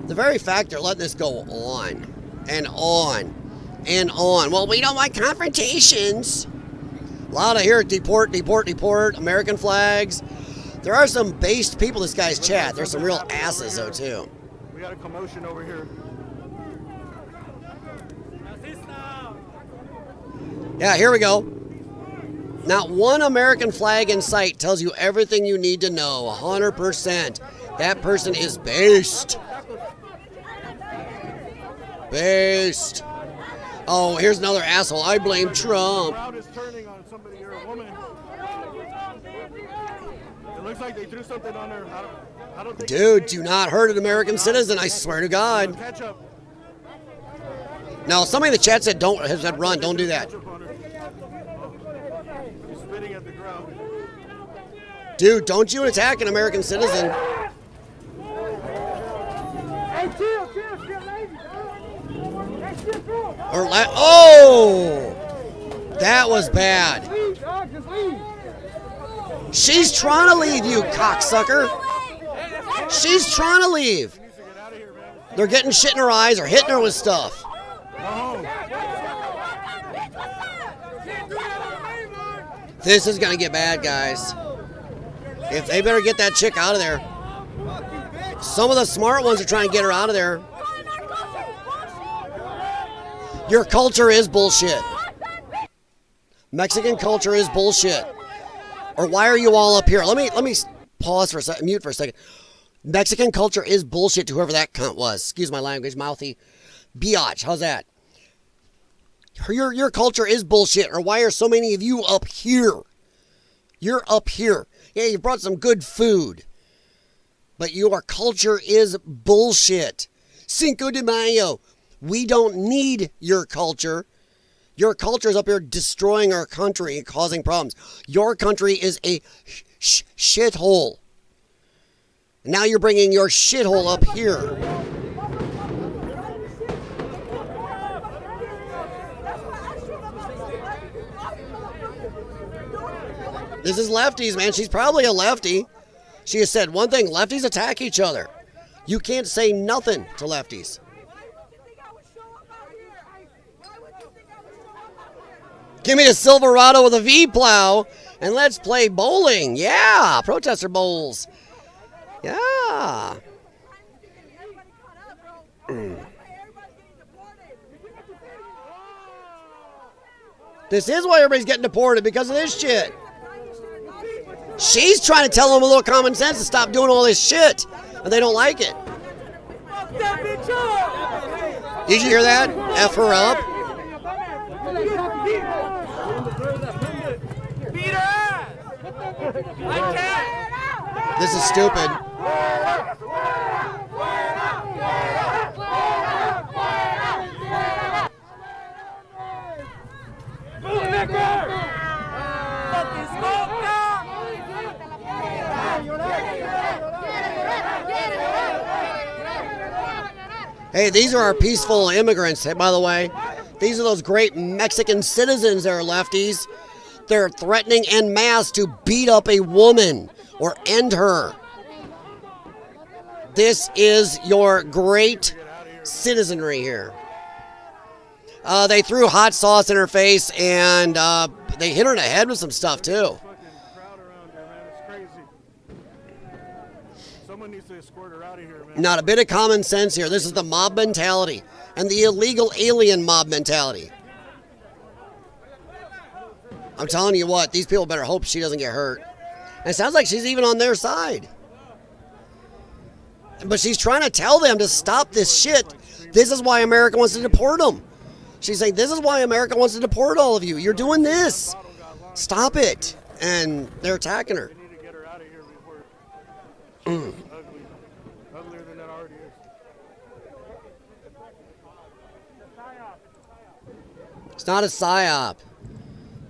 The very fact they're letting this go on and on and on. Well, we don't want confrontations. A lot of here, deport, deport, deport, American flags. There are some based people in this guy's chat. There's some real asses, though, too. We got a commotion over here. Yeah, here we go. Not one American flag in sight tells you everything you need to know. 100%. That person is based. Based. Oh, here's another asshole. I blame Trump. The crowd is turning on somebody or a woman. It looks like they threw something on her. I don't think. Dude, do not hurt an American citizen. I swear to God. Catch up. No, somebody in the chat said has said run. Don't do that. He's spitting at the crowd. Dude, don't you attack an American citizen. Hey, chill, lady. Or oh, that was bad. She's trying to leave, you cocksucker. She's trying to leave. They're getting shit in her eyes or hitting her with stuff. This is gonna get bad, guys. If they better get that chick out of there. Some of the smart ones are trying to get her out of there. Your culture is bullshit. Mexican culture is bullshit. Or why are you all up here? Let me pause for a second, mute for a second. Mexican culture is bullshit to whoever that cunt was. Excuse my language, mouthy biatch. How's that? Your culture is bullshit. Or why are so many of you up here? You're up here. Yeah, you brought some good food. But your culture is bullshit. Cinco de Mayo. We don't need your culture. Your culture is up here destroying our country and causing problems. Your country is a shithole. Now you're bringing your shithole up here. This is lefties, man. She's probably a lefty. She has said one thing, lefties attack each other. You can't say nothing to lefties. Give me a Silverado with a V-plow, and let's play bowling. Yeah, protester bowls. Yeah. This is why everybody's getting deported, because of this shit. She's trying to tell them a little common sense to stop doing all this shit, and they don't like it. Did you hear that? F her up. This is stupid. Hey, these are our peaceful immigrants, by the way. These are those great Mexican citizens that are lefties. They're threatening en masse to beat up a woman or end her. This is your great citizenry here. They threw hot sauce in her face, and they hit her in the head with some stuff, too. Not a bit of common sense here. This is the mob mentality and the illegal alien mob mentality. I'm telling you what, these people better hope she doesn't get hurt. And it sounds like she's even on their side. But she's trying to tell them to stop this shit. This is why America wants to deport them. She's saying, this is why America wants to deport all of you. You're doing this. Stop it. And they're attacking her. Uglier than that already is. It's not a psyop.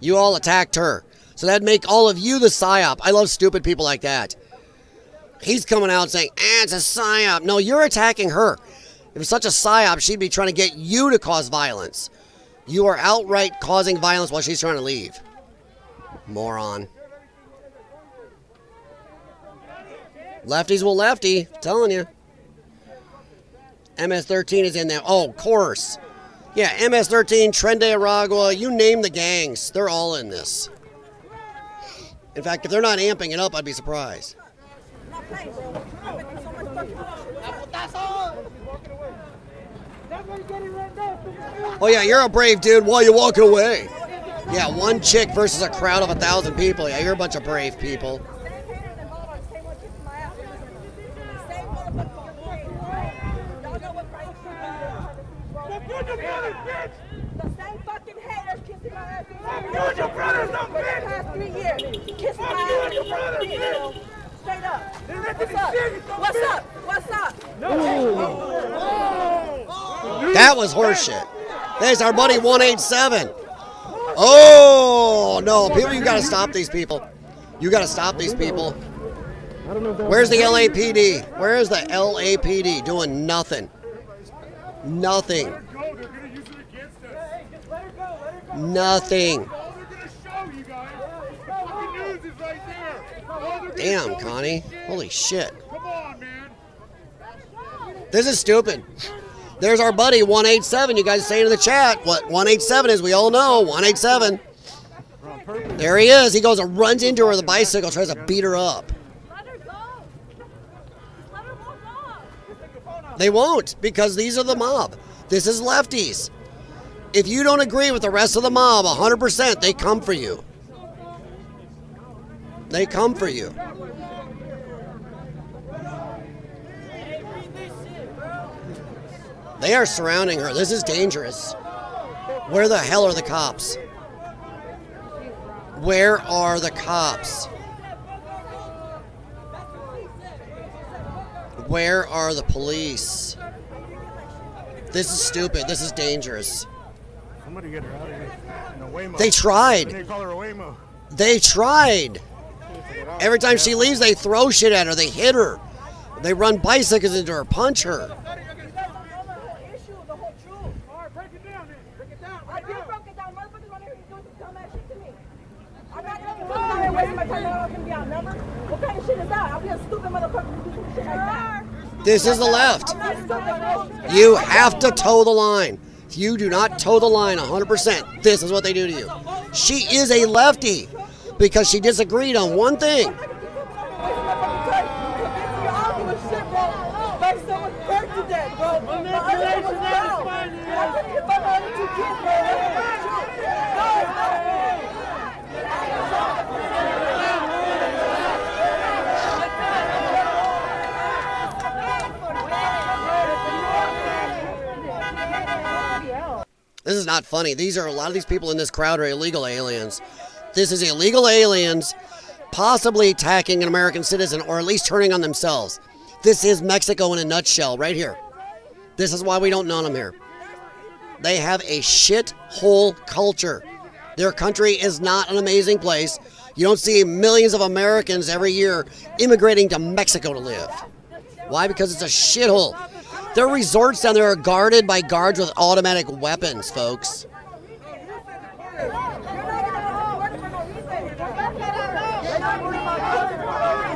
You all attacked her. So that'd make all of you the psyop. I love stupid people like that. He's coming out saying, it's a psyop. No, you're attacking her. If it's such a psyop, she'd be trying to get you to cause violence. You are outright causing violence while she's trying to leave. Moron. Lefties will lefty. I'm telling you. MS-13 is in there. Oh, of course. Yeah, MS-13, Tren de Aragua, you name the gangs. They're all in this. In fact, if they're not amping it up, I'd be surprised. Oh yeah, you're a brave dude. Why are you walking away? Yeah, one chick versus a crowd of 1,000 people. Yeah, you're a bunch of brave people. The same fucking haters kissing my ass for the past 3 years. Kissing my ass. Straight up. What's up? What's up? What's up? That was horseshit. There's our buddy 187. Oh, no. People, you got to stop these people. You got to stop these people. Where's the LAPD? Where is the LAPD? Doing nothing. Nothing. Nothing. Damn, Connie. Holy shit. This is stupid. There's our buddy 187. You guys say in the chat what 187 is. We all know 187. There he is. He goes and runs into her with a bicycle, tries to beat her up. They won't, because these are the mob. This is lefties. If you don't agree with the rest of the mob 100%, they come for you. They come for you. They are surrounding her. This is dangerous. Where the hell are the cops? Where are the cops? Where are the police? This is stupid. This is dangerous. Somebody get her out of here. No, Waymo. They tried. They call her a Waymo. They tried. Every time she leaves, they throw shit at her. They hit her. They run bicycles into her, punch her. This is the left. You have to toe the line. If you do not toe the line 100%, this is what they do to you. She is a lefty because she disagreed on one thing. This is not funny. These are a lot of these people in this crowd are illegal aliens. This is illegal aliens possibly attacking an American citizen or at least turning on themselves. This is Mexico in a nutshell right here. This is why we don't know them here. They have a shithole culture. Their country is not an amazing place. You don't see millions of Americans every year immigrating to Mexico to live. Why? Because it's a shithole. Their resorts down there are guarded by guards with automatic weapons, folks.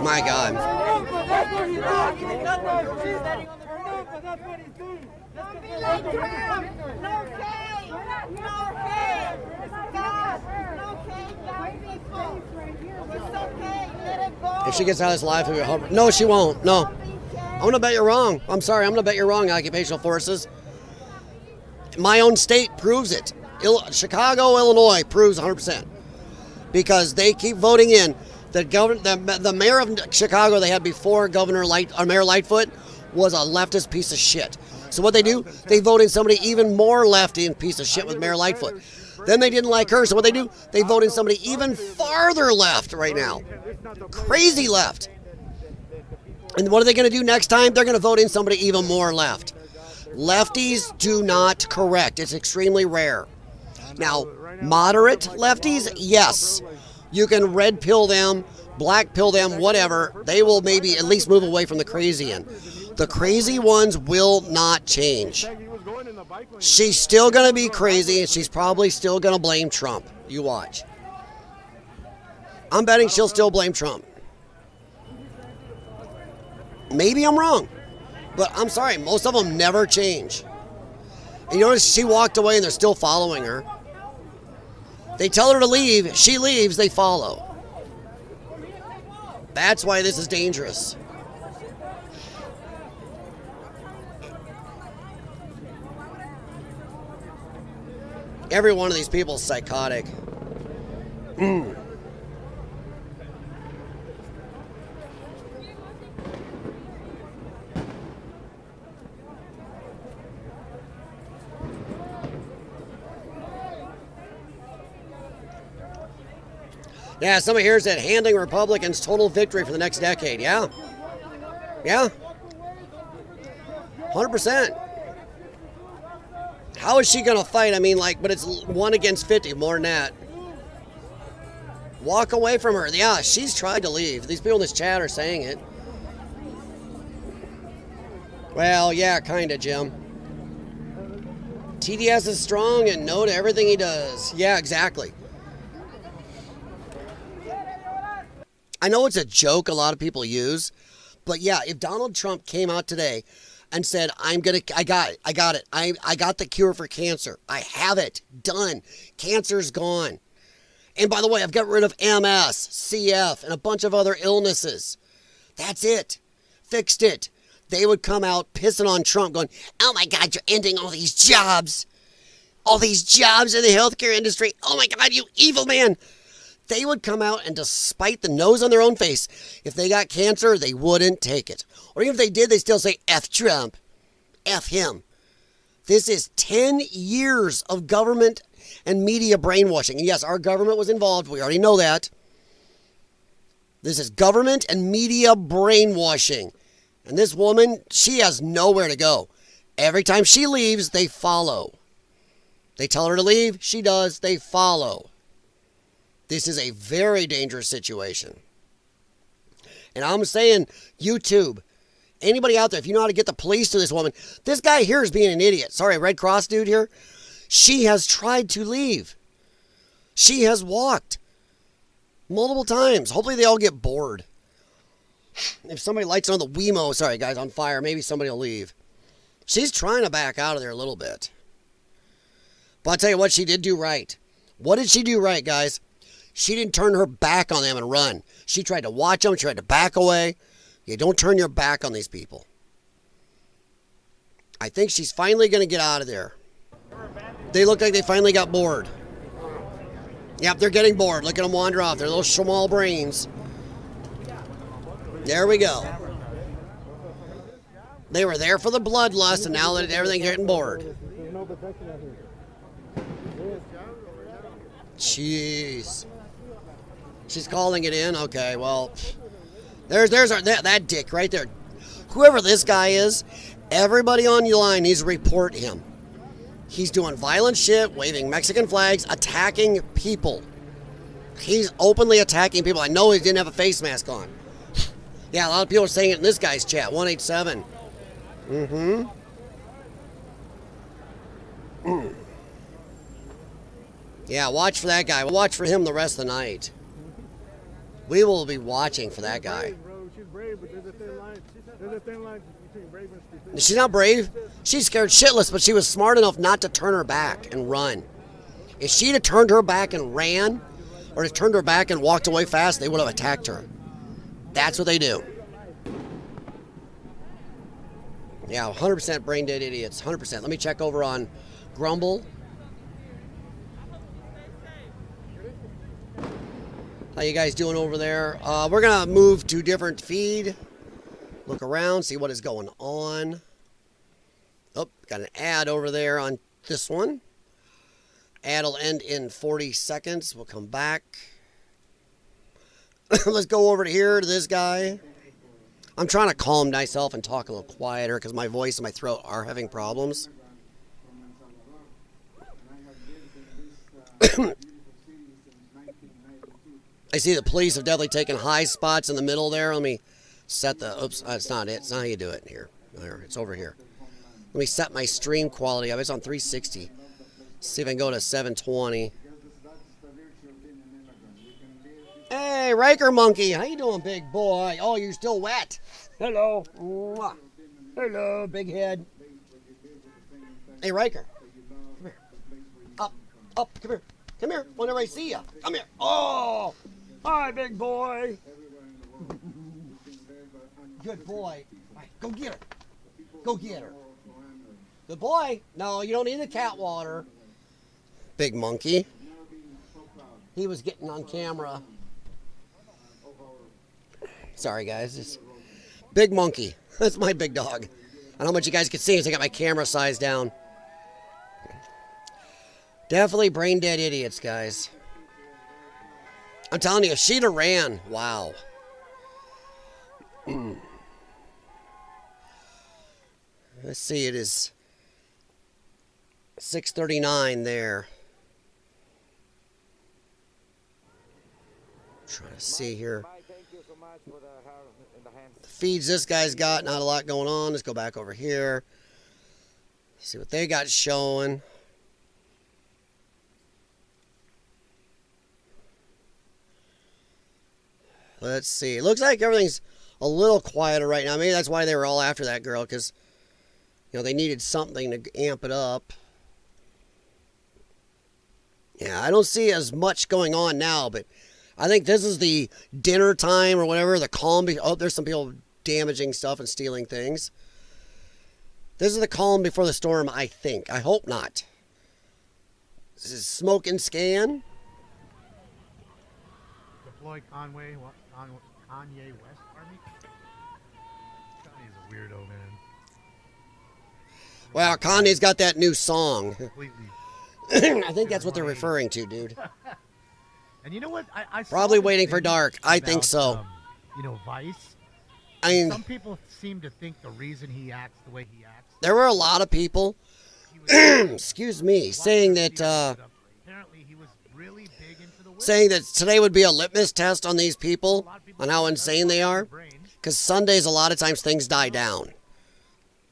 My God. That's what he's doing. That's what he's standing on the corner. That's what he's doing. Don't be like Trump. No shame. No shame. God. No shame. God people. It's okay. Let it go. If she gets out of this life, it'll be a no, she won't. No. I'm going to bet you're wrong. I'm sorry. I'm going to bet you're wrong, occupational forces. My own state proves it. Chicago, Illinois proves 100%. Because they keep voting in. The mayor of Chicago they had before Mayor Lightfoot was a leftist piece of shit. So what they do, they vote in somebody even more lefty and piece of shit with Mayor Lightfoot. Then they didn't like her, so what they do, they vote in somebody even farther left right now. Crazy left. And what are they going to do next time? They're going to vote in somebody even more left. Lefties do not correct. It's extremely rare. Now, moderate lefties, yes. You can red pill them, black pill them, whatever. They will maybe at least move away from the crazy end. The crazy ones will not change. She's still going to be crazy, and she's probably still going to blame Trump. You watch. I'm betting she'll still blame Trump. Maybe I'm wrong, but I'm sorry, most of them never change. And you notice she walked away and they're still following her. They tell her to leave, she leaves, they follow. That's why this is dangerous. Every one of these people is psychotic. Yeah, somebody here said handing Republicans total victory for the next decade. Yeah. Yeah. 100%. How is she going to fight? I mean, but it's 1 against 50, more than that. Walk away from her. Yeah, she's tried to leave. These people in this chat are saying it. Well, yeah, kind of, Jim. TDS is strong and no to everything he does. Yeah, exactly. I know it's a joke a lot of people use, but yeah, if Donald Trump came out today and said, I got it. I got the cure for cancer. I have it. Done. Cancer's gone. And by the way, I've got rid of MS, CF, and a bunch of other illnesses. That's it. Fixed it. They would come out pissing on Trump going, oh my God, you're ending all these jobs. All these jobs in the healthcare industry. Oh my God, you evil man. They would come out and despite the nose on their own face, if they got cancer, they wouldn't take it. Or even if they did, they still say, F Trump, F him. This is 10 years of government and media brainwashing. And yes, our government was involved. We already know that. This is government and media brainwashing. And this woman, she has nowhere to go. Every time she leaves, they follow. They tell her to leave, she does, they follow. This is a very dangerous situation. And I'm saying, YouTube, anybody out there, if you know how to get the police to this woman, this guy here is being an idiot. Sorry, Red Cross dude here. She has tried to leave. She has walked multiple times. Hopefully they all get bored. If somebody lights on the Wemo, sorry guys, on fire, maybe somebody will leave. She's trying to back out of there a little bit. But I'll tell you what, she did do right. What did she do right, guys? She didn't turn her back on them and run. She tried to watch them, tried to back away. You don't turn your back on these people. I think she's finally going to get out of there. They look like they finally got bored. Yep, they're getting bored. Look at them wander off. Their little small brains. There we go. They were there for the bloodlust, and now that everything's getting bored. Jeez. She's calling it in? Okay, well, there's that dick right there. Whoever this guy is, everybody on your line needs to report him. He's doing violent shit, waving Mexican flags, attacking people. He's openly attacking people. I know he didn't have a face mask on. Yeah, a lot of people are saying it in this guy's chat, 187. Yeah, watch for that guy. We'll watch for him the rest of the night. We will be watching for that guy. There's a thin line between brave and stupid. She's not brave. She's scared shitless, but she was smart enough not to turn her back and run. If she'd have turned her back and ran, or just turned her back and walked away fast, they would have attacked her. That's what they do. Yeah, 100% brain dead idiots. 100%. Let me check over on Grumble. How you guys doing over there? We're going to move to different feed. Look around, see what is going on. Oh, got an ad over there on this one. Ad will end in 40 seconds. We'll come back. Let's go over to here to this guy. I'm trying to calm myself and talk a little quieter because my voice and my throat are having problems. I see the police have definitely taken high spots in the middle there. Let me set the... Oops, that's not it. It's not how you do it. Here. It's over here. Let me set my stream quality up. It's on 360. See if I can go to 720. Hey, Riker Monkey. How you doing, big boy? Oh, you're still wet. Hello. Mwah. Hello, big head. Hey, Riker. Come here. Up. Come here. Come here. Whenever I see you. Come here. Oh. Hi, big boy. Good boy. Right, go get her. Go get her. Good boy. No, you don't need the cat water. Big monkey. He was getting on camera. Sorry, guys. It's big monkey. That's my big dog. I don't know how much you guys can see as I got my camera size down. Definitely brain dead idiots, guys. I'm telling you, if she'd have ran, wow. Let's see, it is 6:39 there. Trying to see here. The feeds this guy's got, not a lot going on. Let's go back over here. See what they got showing. Let's see. It looks like everything's a little quieter right now. Maybe that's why they were all after that girl, because, you know, they needed something to amp it up. Yeah, I don't see as much going on now, but I think this is the dinner time or whatever, the calm. Oh, there's some people damaging stuff and stealing things. This is the calm before the storm, I think. I hope not. This is Smoke and Scan. Deploy Kanye West Army. Kanye's a weirdo, man. Well, Kanye's got that new song. I think that's what they're referring to, dude. And you know what? I Probably waiting for dark. I think so. You know, Vice. I mean, some people seem to think the reason he acts the way he acts. There were a lot of people, excuse me, saying that saying that today would be a litmus test on these people, on how insane they are. Because Sundays, a lot of times, things die down.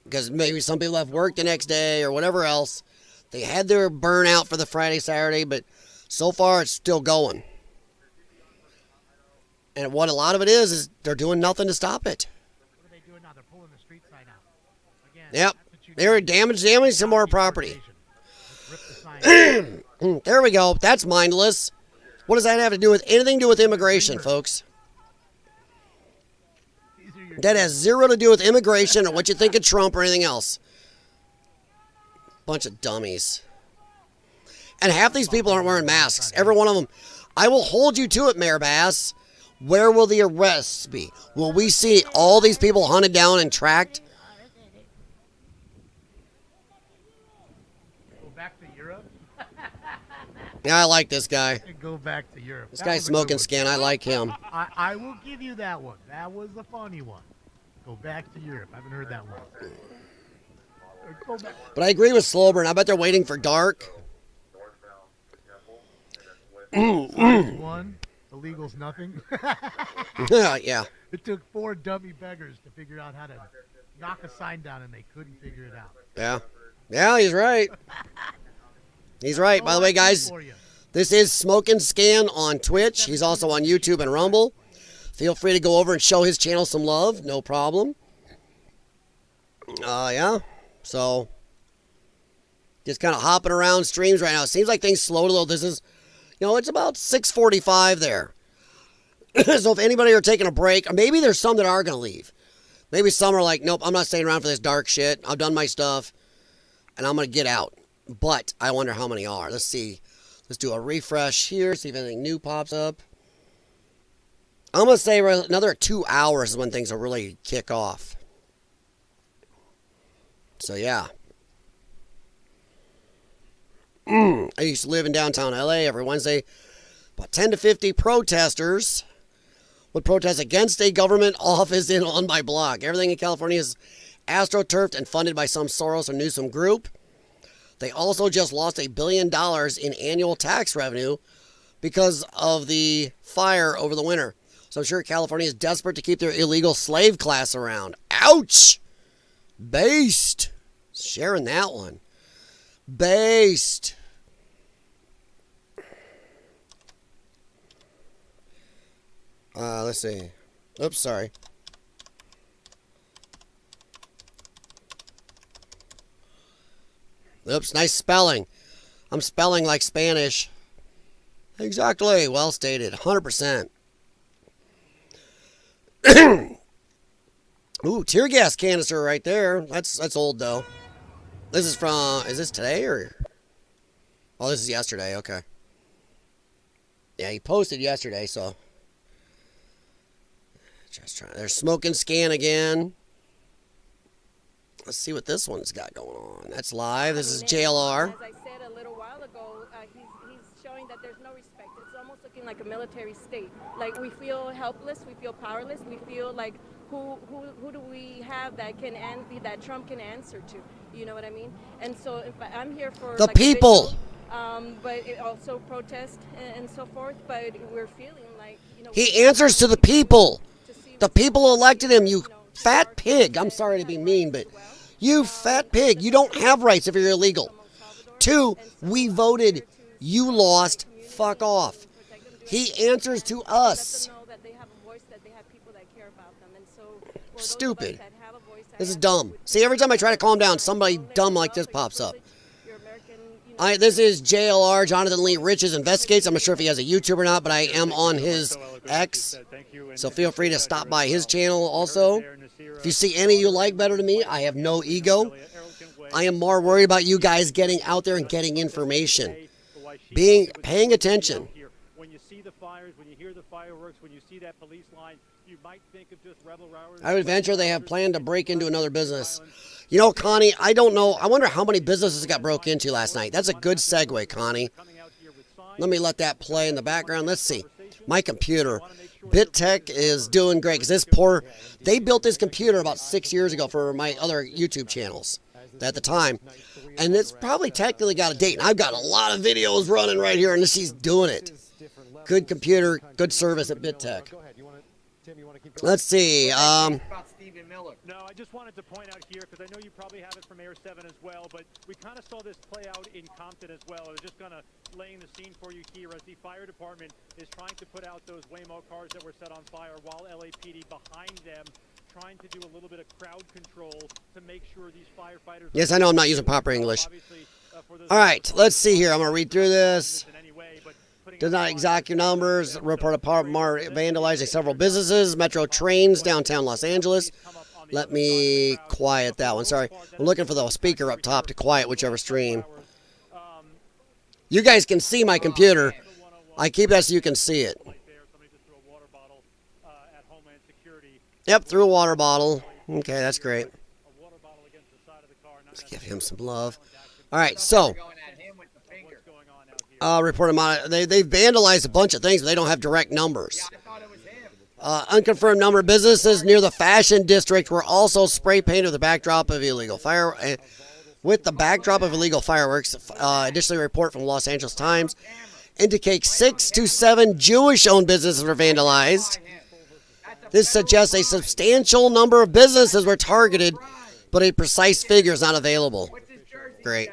Because maybe some people have work the next day or whatever else. They had their burnout for the Friday, Saturday, but so far it's still going. And what a lot of it is they're doing nothing to stop it. What are they doing now? They're pulling the street sign out. Again, yep. They're damaging some more property. There we go. That's mindless. What does that have to do with anything to do with immigration, folks? That has zero to do with immigration or what you think of Trump or anything else. Bunch of dummies. And half these people aren't wearing masks. Every one of them. I will hold you to it, Mayor Bass. Where will the arrests be? Will we see all these people hunted down and tracked? Go back to Europe? Yeah, I like this guy. Go back to Europe. This guy's Smoking Scan. I like him. I will give you that one. That was the funny one. Go back to Europe. I haven't heard that one. Go back. But I agree with Sloburn. I bet they're waiting for dark. One, illegal's nothing. Yeah. It took 4 dummy beggars to figure out how to knock a sign down, and they couldn't figure it out. Yeah. Yeah, he's right. He's right. By the way, guys, this is Smoking Scan on Twitch. He's also on YouTube and Rumble. Feel free to go over and show his channel some love. No problem. Yeah. So, just kind of hopping around streams right now. It seems like things slowed a little. This is, it's about 6:45 there. So if anybody are taking a break, or maybe there's some that are going to leave. Maybe some are like, nope, I'm not staying around for this dark shit. I've done my stuff, and I'm going to get out. But I wonder how many are. Let's see. Let's do a refresh here, see if anything new pops up. I'm going to say another 2 hours is when things will really kick off. So, yeah. I used to live in downtown LA every Wednesday. About 10 to 50 protesters would protest against a government office on my block. Everything in California is astroturfed and funded by some Soros or Newsom group. They also just lost $1 billion in annual tax revenue because of the fire over the winter. So I'm sure California is desperate to keep their illegal slave class around. Ouch! Based. Sharing that one. Based. Let's see. Oops, sorry. Oops, nice spelling. I'm spelling like Spanish. Exactly. Well stated. 100%. Ooh, tear gas canister right there. That's old though. This is from, is this today or? Oh, this is yesterday. Okay. Yeah, he posted yesterday, so. Just trying. There's smoking scan again. Let's see what this one's got going on. That's live. This is JLR. As I said a little while ago, he's showing that there's no respect. It's almost looking like a military state. Like we feel helpless, we feel powerless, we feel like who do we have that that Trump can answer to? You know what I mean? And so if I'm here for the like, people, but it also protest and so forth. But we're feeling like he answers to the people. The people elected him. You fat pig. I'm sorry to be mean, but you fat pig. You don't have rights if you're illegal. 2, we voted. You lost. Fuck off. He answers to us. Stupid. This is dumb. See, every time I try to calm down, somebody dumb like this pops up. This is JLR, Jonathan Lee Riches Investigates. I'm not sure if he has a YouTube or not, but I am on his X. So feel free to stop by his channel also. If you see any you like better than me, I have no ego. I am more worried about you guys getting out there and getting information. Paying attention. When you see the fires, when you hear the fireworks, when you see that police line, you might think of just rebel routers. I would venture they have planned to break into another business. Connie, I don't know. I wonder how many businesses got broke into last night. That's a good segue, Connie. Let me let that play in the background. Let's see. My computer. BitTech is doing great because they built this computer about 6 years ago for my other YouTube channels at the time. And it's probably technically got a date. And I've got a lot of videos running right here, and she's doing it. Good computer, good service at BitTech. Let's see. No, I just wanted to point out here, because I know you probably have it from Air 7 as well, but we kind of saw this play out in Compton as well. I was just going to laying the scene for you here as the fire department is trying to put out those Waymo cars that were set on fire while LAPD behind them trying to do a little bit of crowd control to make sure these firefighters... Yes, I know I'm not using proper English. All right, let's see here. I'm going to read through this. Does not exact your numbers. Report vandalizing several businesses. Metro trains, downtown Los Angeles. Let me quiet that one. Sorry. I'm looking for the speaker up top to quiet whichever stream. You guys can see my computer. I keep that so you can see it. Yep, threw a water bottle. Okay, that's great. Let's give him some love. All right, so... reported they've vandalized a bunch of things, but they don't have direct numbers. Unconfirmed number of businesses near the Fashion District were also spray painted with the backdrop of illegal fireworks. Additionally, a report from Los Angeles Times indicates 6 to 7 Jewish-owned businesses were vandalized. This suggests a substantial number of businesses were targeted, but a precise figure is not available. Great.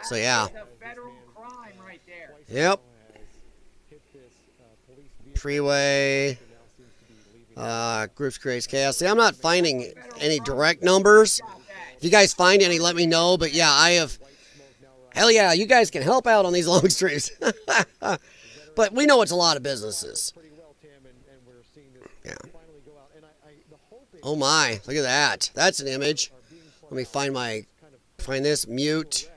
So yeah. Yep. Freeway. Groups creates chaos. See, I'm not finding any direct numbers. If you guys find any, let me know. But yeah, I have. Hell yeah, you guys can help out on these long streams. But we know it's a lot of businesses. Yeah. Oh my, look at that. That's an image. Let me find this, mute.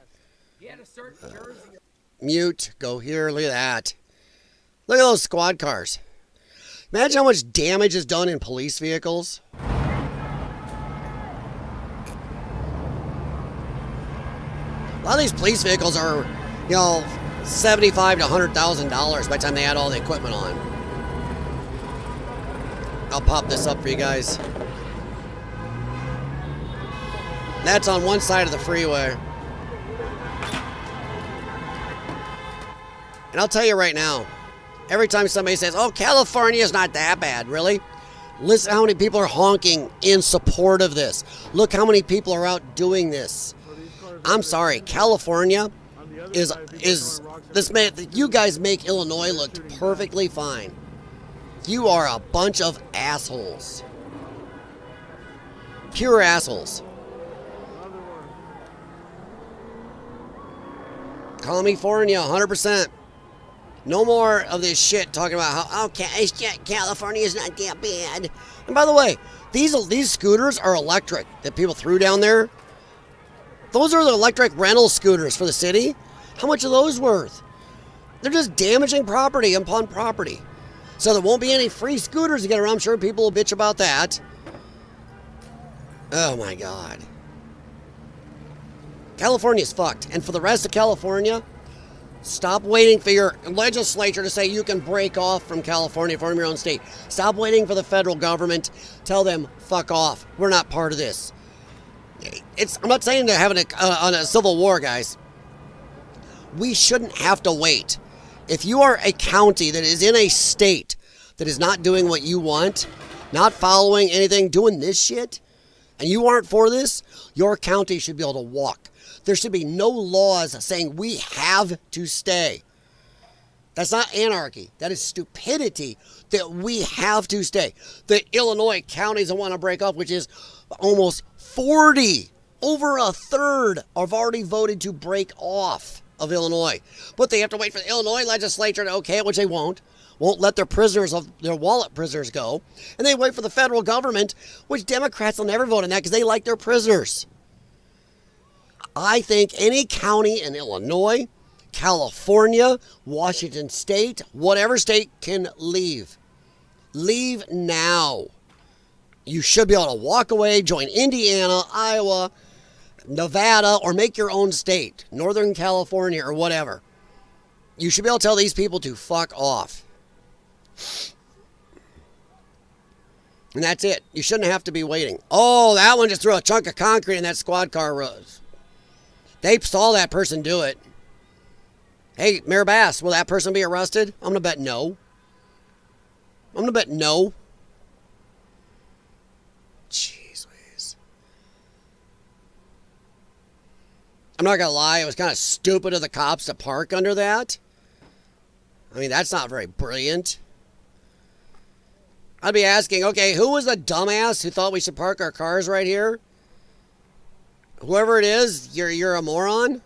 Mute, go here, look at that. Look at those squad cars. Imagine how much damage is done in police vehicles. A lot of these police vehicles are, $75,000 to $100,000 by the time they add all the equipment on. I'll pop this up for you guys. That's on one side of the freeway. And I'll tell you right now, every time somebody says, oh, California's not that bad, really? Listen how many people are honking in support of this. Look how many people are out doing this. I'm sorry, California is you guys make Illinois look perfectly fine. You are a bunch of assholes. Pure assholes. California, 100%. No more of this shit talking about how, California is not that bad. And by the way, these scooters are electric that people threw down there. Those are the electric rental scooters for the city. How much are those worth? They're just damaging property upon property. So there won't be any free scooters to get around. I'm sure people will bitch about that. Oh my God. California's fucked. And for the rest of California, stop waiting for your legislature to say you can break off from California, from your own state. Stop waiting for the federal government. Tell them, fuck off. We're not part of this. I'm not saying they're having a civil war, guys. We shouldn't have to wait. If you are a county that is in a state that is not doing what you want, not following anything, doing this shit, and you aren't for this, your county should be able to walk. There should be no laws saying we have to stay. That's not anarchy. That is stupidity that we have to stay. The Illinois counties that want to break off, which is almost 40, over a third have already voted to break off of Illinois. But they have to wait for the Illinois legislature to okay it, which they won't let their prisoners, their wallet prisoners go. And they wait for the federal government, which Democrats will never vote on that because they like their prisoners. I think any county in Illinois, California, Washington State, whatever state can leave. Leave now. You should be able to walk away, join Indiana, Iowa, Nevada, or make your own state, Northern California or whatever. You should be able to tell these people to fuck off. And that's it. You shouldn't have to be waiting. Oh, that one just threw a chunk of concrete in that squad car. They saw that person do it. Hey, Mayor Bass, will that person be arrested? I'm going to bet no. I'm going to bet no. Jeez Louise. I'm not going to lie, it was kind of stupid of the cops to park under that. I mean, that's not very brilliant. I'd be asking, okay, who was the dumbass who thought we should park our cars right here? Whoever it is, you're a moron?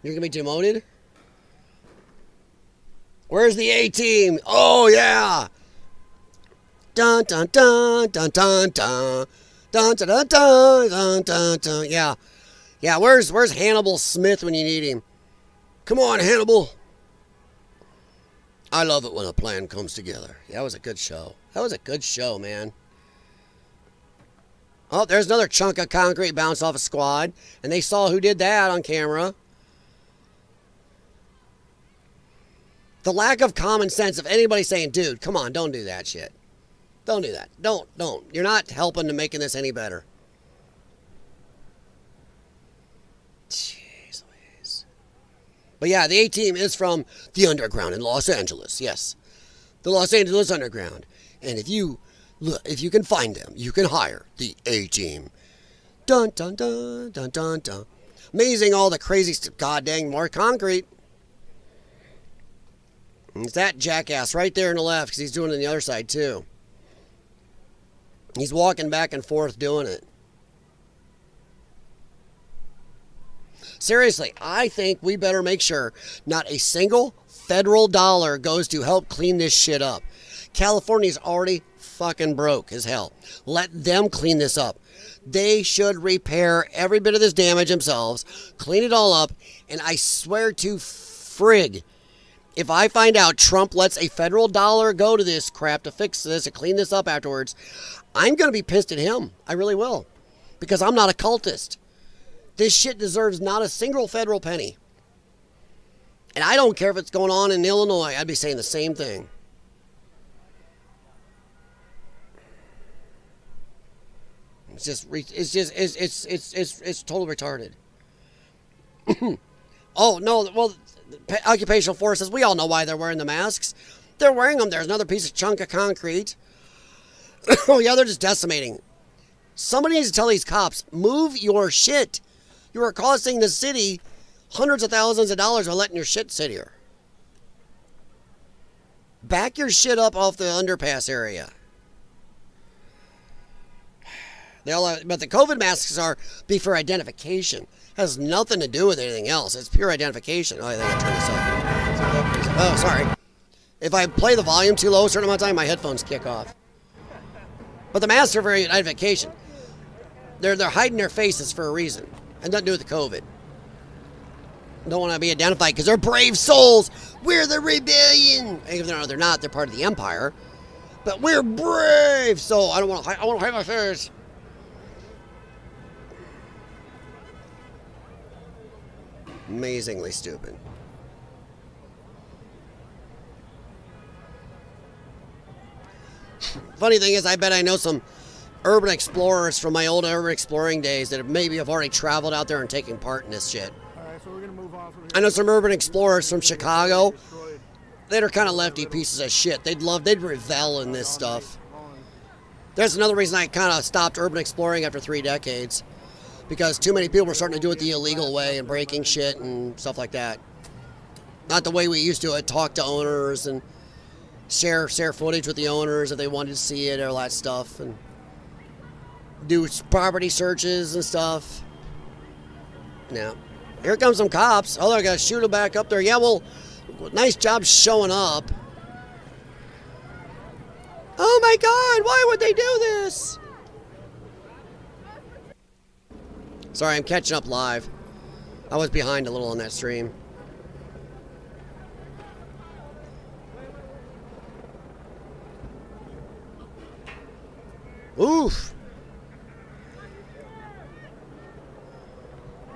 You're going to be demoted? Where's the A-team? Oh, yeah. Dun, dun, dun, dun, dun, dun. Dun, dun, dun, dun, dun, dun, dun. Yeah. Yeah, where's Hannibal Smith when you need him? Come on, Hannibal. I love it when a plan comes together. Yeah, that was a good show. That was a good show, man. Oh, there's another chunk of concrete bounced off a squad. And they saw who did that on camera. The lack of common sense of anybody saying, dude, come on, don't do that shit. Don't do that. Don't. You're not helping to making this any better. Jeez Louise. But yeah, the A-team is from the underground in Los Angeles. Yes. The Los Angeles underground. And if you can find them, you can hire the A-team. Dun, dun, dun, dun, dun, dun. Amazing all the crazy stuff. God dang, more concrete. And it's that jackass right there on the left because he's doing it on the other side too. He's walking back and forth doing it. Seriously, I think we better make sure not a single federal dollar goes to help clean this shit up. California's already fucking broke as hell. Let them clean this up. They should repair every bit of this damage themselves, clean it all up, and I swear to frig, if I find out Trump lets a federal dollar go to this crap to fix this and clean this up afterwards, I'm going to be pissed at him. I really will. Because I'm not a cultist. This shit deserves not a single federal penny. And I don't care if it's going on in Illinois. I'd be saying the same thing. It's totally retarded. Oh, no, well, occupational forces, we all know why they're wearing the masks. They're wearing them. There's another piece of chunk of concrete. Oh, yeah, they're just decimating. Somebody needs to tell these cops, move your shit. You are costing the city hundreds of thousands of dollars by letting your shit sit here. Back your shit up off the underpass area. But the COVID masks be for identification. Has nothing to do with anything else. It's pure identification. Oh, I think I turned this off. Oh, sorry. If I play the volume too low a certain amount of time, my headphones kick off. But the masks are for identification. They're hiding their faces for a reason. And nothing to do with the COVID. Don't want to be identified because they're brave souls. We're the rebellion. Even though they're not, they're part of the empire. But we're brave. So I want to hide my face. Amazingly stupid. Funny thing is, I bet I know some urban explorers from my old urban exploring days that maybe have already traveled out there and taken part in this shit. Alright, so we're gonna move on from here. I know some urban explorers from Chicago that are kind of lefty pieces of shit. They'd revel in this stuff. There's another reason I kind of stopped urban exploring after 3 decades. Because too many people were starting to do it the illegal way and breaking shit and stuff like that. Not the way we used to talk to owners and share footage with the owners if they wanted to see it or all that stuff. And do property searches and stuff. Now, here comes some cops. Oh, they're going to shoot them back up there. Yeah, well, nice job showing up. Oh my God, why would they do this? Sorry, I'm catching up live. I was behind a little on that stream. Oof.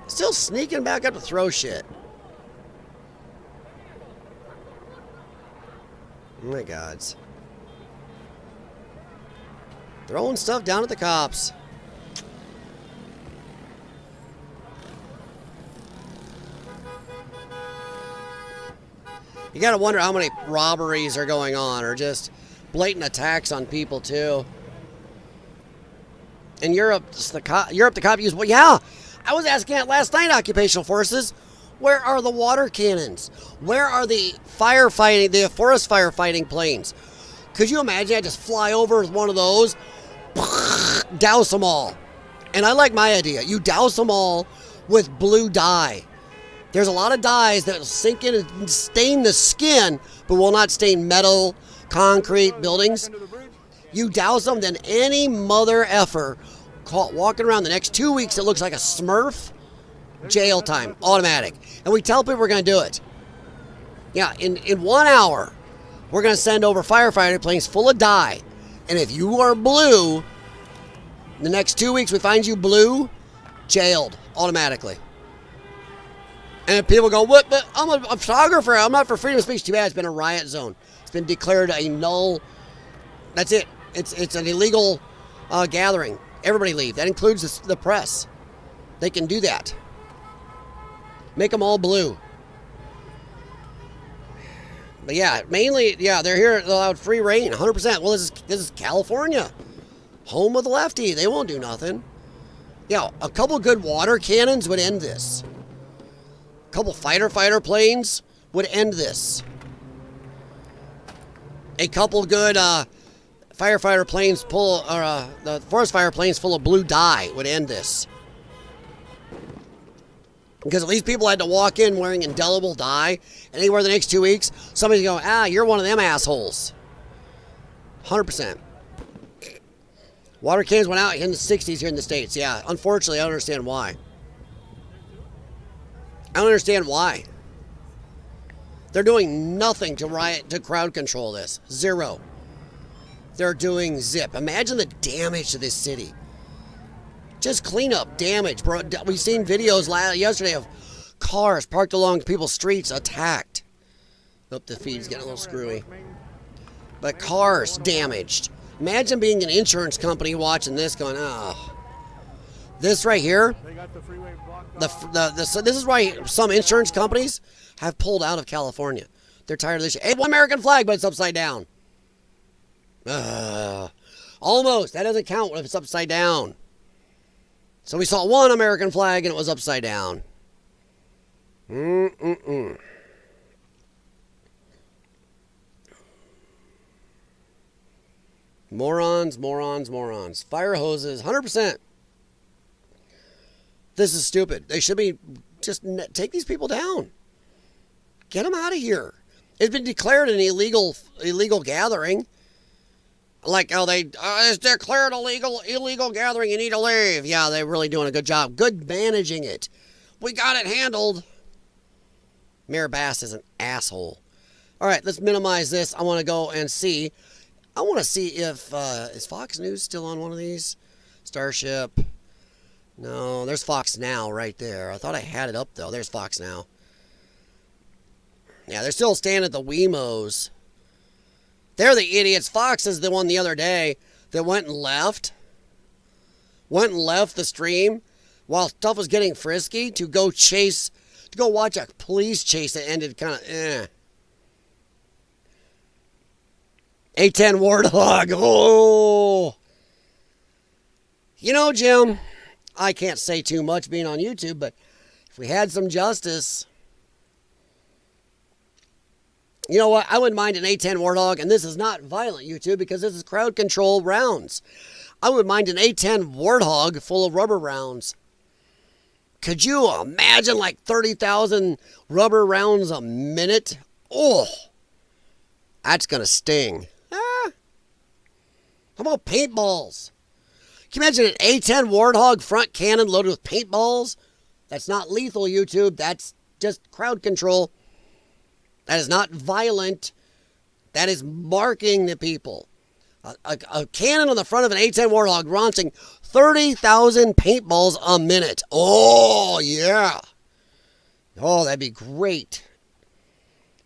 Still sneaking back up to throw shit. Oh my gods. Throwing stuff down at the cops. You gotta wonder how many robberies are going on, or just blatant attacks on people too. In Europe, the cop used. Well, yeah, I was asking that last night. Occupational forces, where are the water cannons? Where are the firefighting, the forest firefighting planes? Could you imagine I just fly over with one of those, douse them all? And I like my idea. You douse them all with blue dye. There's a lot of dyes that will sink in and stain the skin, but will not stain metal, concrete, buildings. You douse them, then any mother effer caught walking around the next 2 weeks that looks like a Smurf, jail time, automatic. And we tell people we're going to do it. Yeah, in 1 hour, we're going to send over firefighter planes full of dye. And if you are blue, the next 2 weeks we find you blue, jailed automatically. And if people go, what? But I'm a photographer. I'm not for freedom of speech. Too bad. It's been a riot zone. It's been declared a null. That's it. It's an illegal gathering. Everybody leave. That includes the press. They can do that. Make them all blue. But yeah, mainly, yeah, they're here. They allowed free reign, 100%. Well, this is California, home of the lefty. They won't do nothing. Yeah, a couple good water cannons would end this. A couple fighter planes would end this. A couple good firefighter planes full, or the forest fire planes full of blue dye would end this. Because at least people had to walk in wearing indelible dye, and anywhere the next 2 weeks, somebody's going, you're one of them assholes. 100%. Water cans went out in the 60s here in the States. Yeah, unfortunately, I don't understand why. I don't understand why. They're doing nothing to crowd control this. Zero. They're doing zip. Imagine the damage to this city. Just clean up damage, bro. We've seen videos yesterday of cars parked along people's streets attacked. Hope the feed's getting a little screwy. But cars damaged. Imagine being an insurance company watching this going, oh. This right here, this is why some insurance companies have pulled out of California. They're tired of this shit. Hey, one American flag, but it's upside down. Almost. That doesn't count if it's upside down. So we saw one American flag and it was upside down. Morons, morons, morons. Fire hoses, 100%. This is stupid. They should be, just take these people down. Get them out of here. It's been declared an illegal gathering. Like, it's declared illegal gathering, you need to leave. Yeah, they're really doing a good job. Good managing it. We got it handled. Mayor Bass is an asshole. All right, let's minimize this. I want to go and see. I want to see if, is Fox News still on one of these? Starship. No, there's Fox Now right there. I thought I had it up, though. There's Fox Now. Yeah, they're still standing at the Wemos. They're the idiots. Fox is the one the other day that went and left the stream while stuff was getting frisky to go watch a police chase that ended kind of A10 Warthog. Oh. You know, Jim, I can't say too much being on YouTube, but if we had some justice, you know what? I wouldn't mind an A10 Warthog, and this is not violent, YouTube, because this is crowd control rounds. I would mind an A10 Warthog full of rubber rounds. Could you imagine like 30,000 rubber rounds a minute? Oh, that's going to sting. How about paintballs? Can you imagine an A10 Warthog front cannon loaded with paintballs? That's not lethal, YouTube. That's just crowd control. That is not violent. That is marking the people. A cannon on the front of an A10 Warthog launching 30,000 paintballs a minute. Oh, yeah. Oh, that'd be great.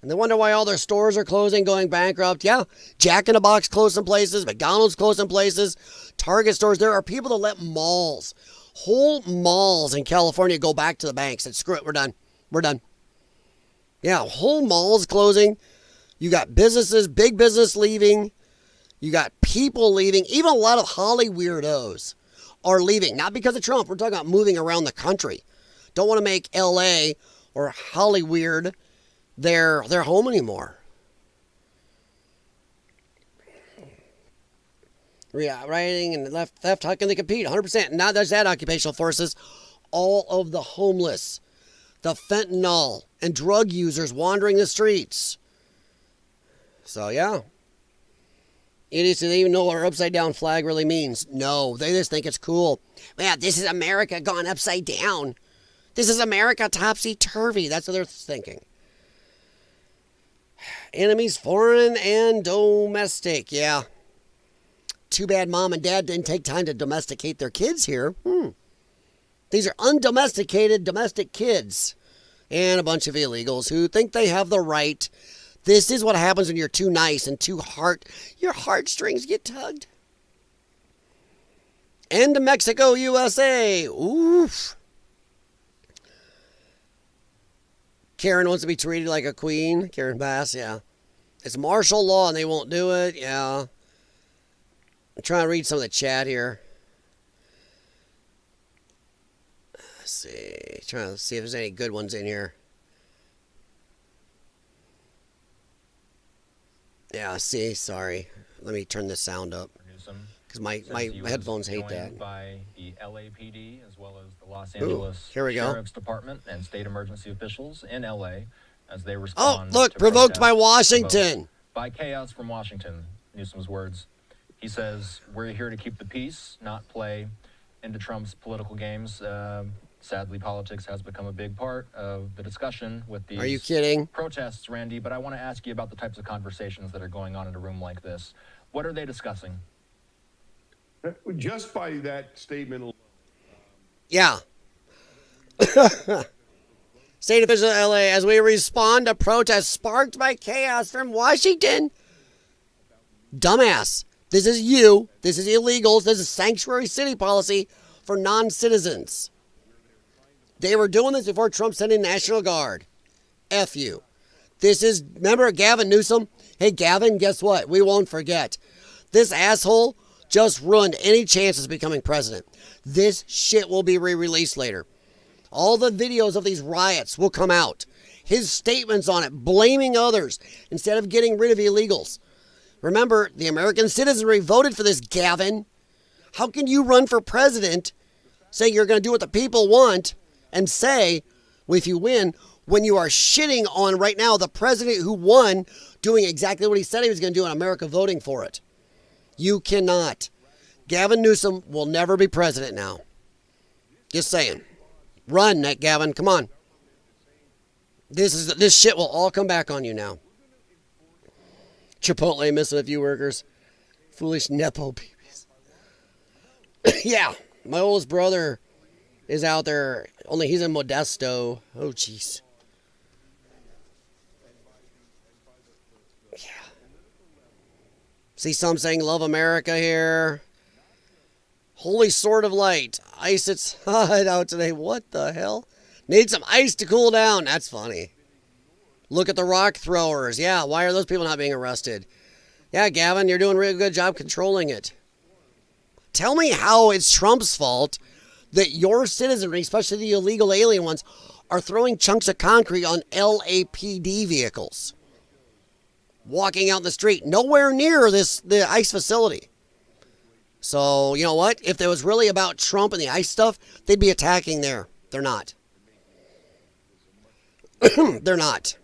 And they wonder why all their stores are closing, going bankrupt. Yeah, Jack in the Box closed some places. McDonald's closed some places. Target stores. There are people that let malls, whole malls in California go back to the banks. And screw it, we're done. We're done. Yeah, whole malls closing. You got businesses, big business leaving. You got people leaving. Even a lot of Holly weirdos are leaving. Not because of Trump. We're talking about moving around the country. Don't want to make L.A. or Holly weird their home anymore. Yeah, rioting and theft, how can they compete? 100%. Not just that, occupational forces. All of the homeless, the fentanyl and drug users wandering the streets. So, yeah. Idiots, do they even know what our upside down flag really means? No, they just think it's cool. Man, this is America gone upside down. This is America topsy-turvy. That's what they're thinking. Enemies foreign and domestic. Yeah. Too bad mom and dad didn't take time to domesticate their kids here. These are undomesticated domestic kids. And a bunch of illegals who think they have the right. This is what happens when you're too nice and your heartstrings get tugged. End to Mexico, USA. Oof. Karen wants to be treated like a queen. Karen Bass, yeah. It's martial law and they won't do it. Yeah. I'm trying to read some of the chat here. Let's see. Trying to see if there's any good ones in here. Yeah, see, sorry. Let me turn this sound up. Newsom. Because my He was headphones hate joined that. by the LAPD as well as the Los Angeles here we go. Sheriff's Department and state emergency officials in LA as they Oh, respond look, to provoked by protests Washington. by chaos from Washington, Newsom's words. He says, we're here to keep the peace, not play into Trump's political games. Sadly, politics has become a big part of the discussion with these Are you kidding? protests, Randy, but I want to ask you about the types of conversations that are going on in a room like this. What are they discussing? Just by that statement alone. Yeah. State officials in LA as we respond to protests sparked by chaos from Washington. Dumbass. This is you. This is illegals. This is sanctuary city policy for non-citizens. They were doing this before Trump sent in National Guard. F you. This is, remember Gavin Newsom? Hey, Gavin, guess what? We won't forget. This asshole just ruined any chances of becoming president. This shit will be re-released later. All the videos of these riots will come out. His statements on it, blaming others instead of getting rid of illegals. Remember, the American citizenry voted for this, Gavin. How can you run for president saying you're going to do what the people want and say, well, if you win, when you are shitting on right now the president who won doing exactly what he said he was going to do in America voting for it? You cannot. Gavin Newsom will never be president now. Just saying. Run, Gavin. Come on. This shit will all come back on you now. Chipotle missing a few workers. Foolish Nepo babies. Yeah, my oldest brother is out there. Only he's in Modesto. Oh, jeez. Yeah. See some saying love America here. Holy Sword of Light. Ice its hot out today. What the hell? Need some ice to cool down. That's funny. Look at the rock throwers. Yeah, why are those people not being arrested? Yeah, Gavin, you're doing a really good job controlling it. Tell me how it's Trump's fault that your citizenry, especially the illegal alien ones, are throwing chunks of concrete on LAPD vehicles. Walking out in the street, nowhere near the ICE facility. So, you know what? If it was really about Trump and the ICE stuff, they'd be attacking there. They're not. They're not.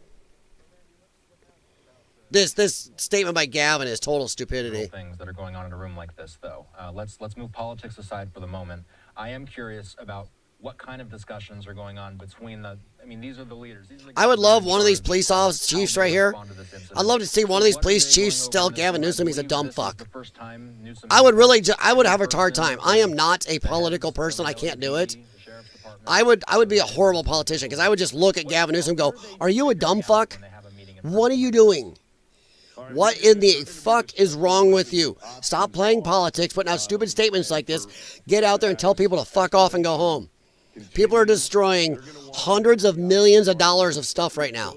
This statement by Gavin is total stupidity. Things that are going on in a room like this, though. Let's move politics aside for the moment. I am curious about what kind of discussions are going on between these are the leaders. I would love one of these police officers, chiefs right here. I'd love to see one of these police chiefs tell Gavin Newsom he's a dumb fuck. I would have a hard time. I am not a political person. I can't do it. I would be a horrible politician because I would just look at Gavin Newsom and go, are you a dumb fuck? What are you doing? What in the fuck is wrong with you? Stop playing politics, putting out stupid statements like this. Get out there and tell people to fuck off and go home. People are destroying hundreds of millions of dollars of stuff right now.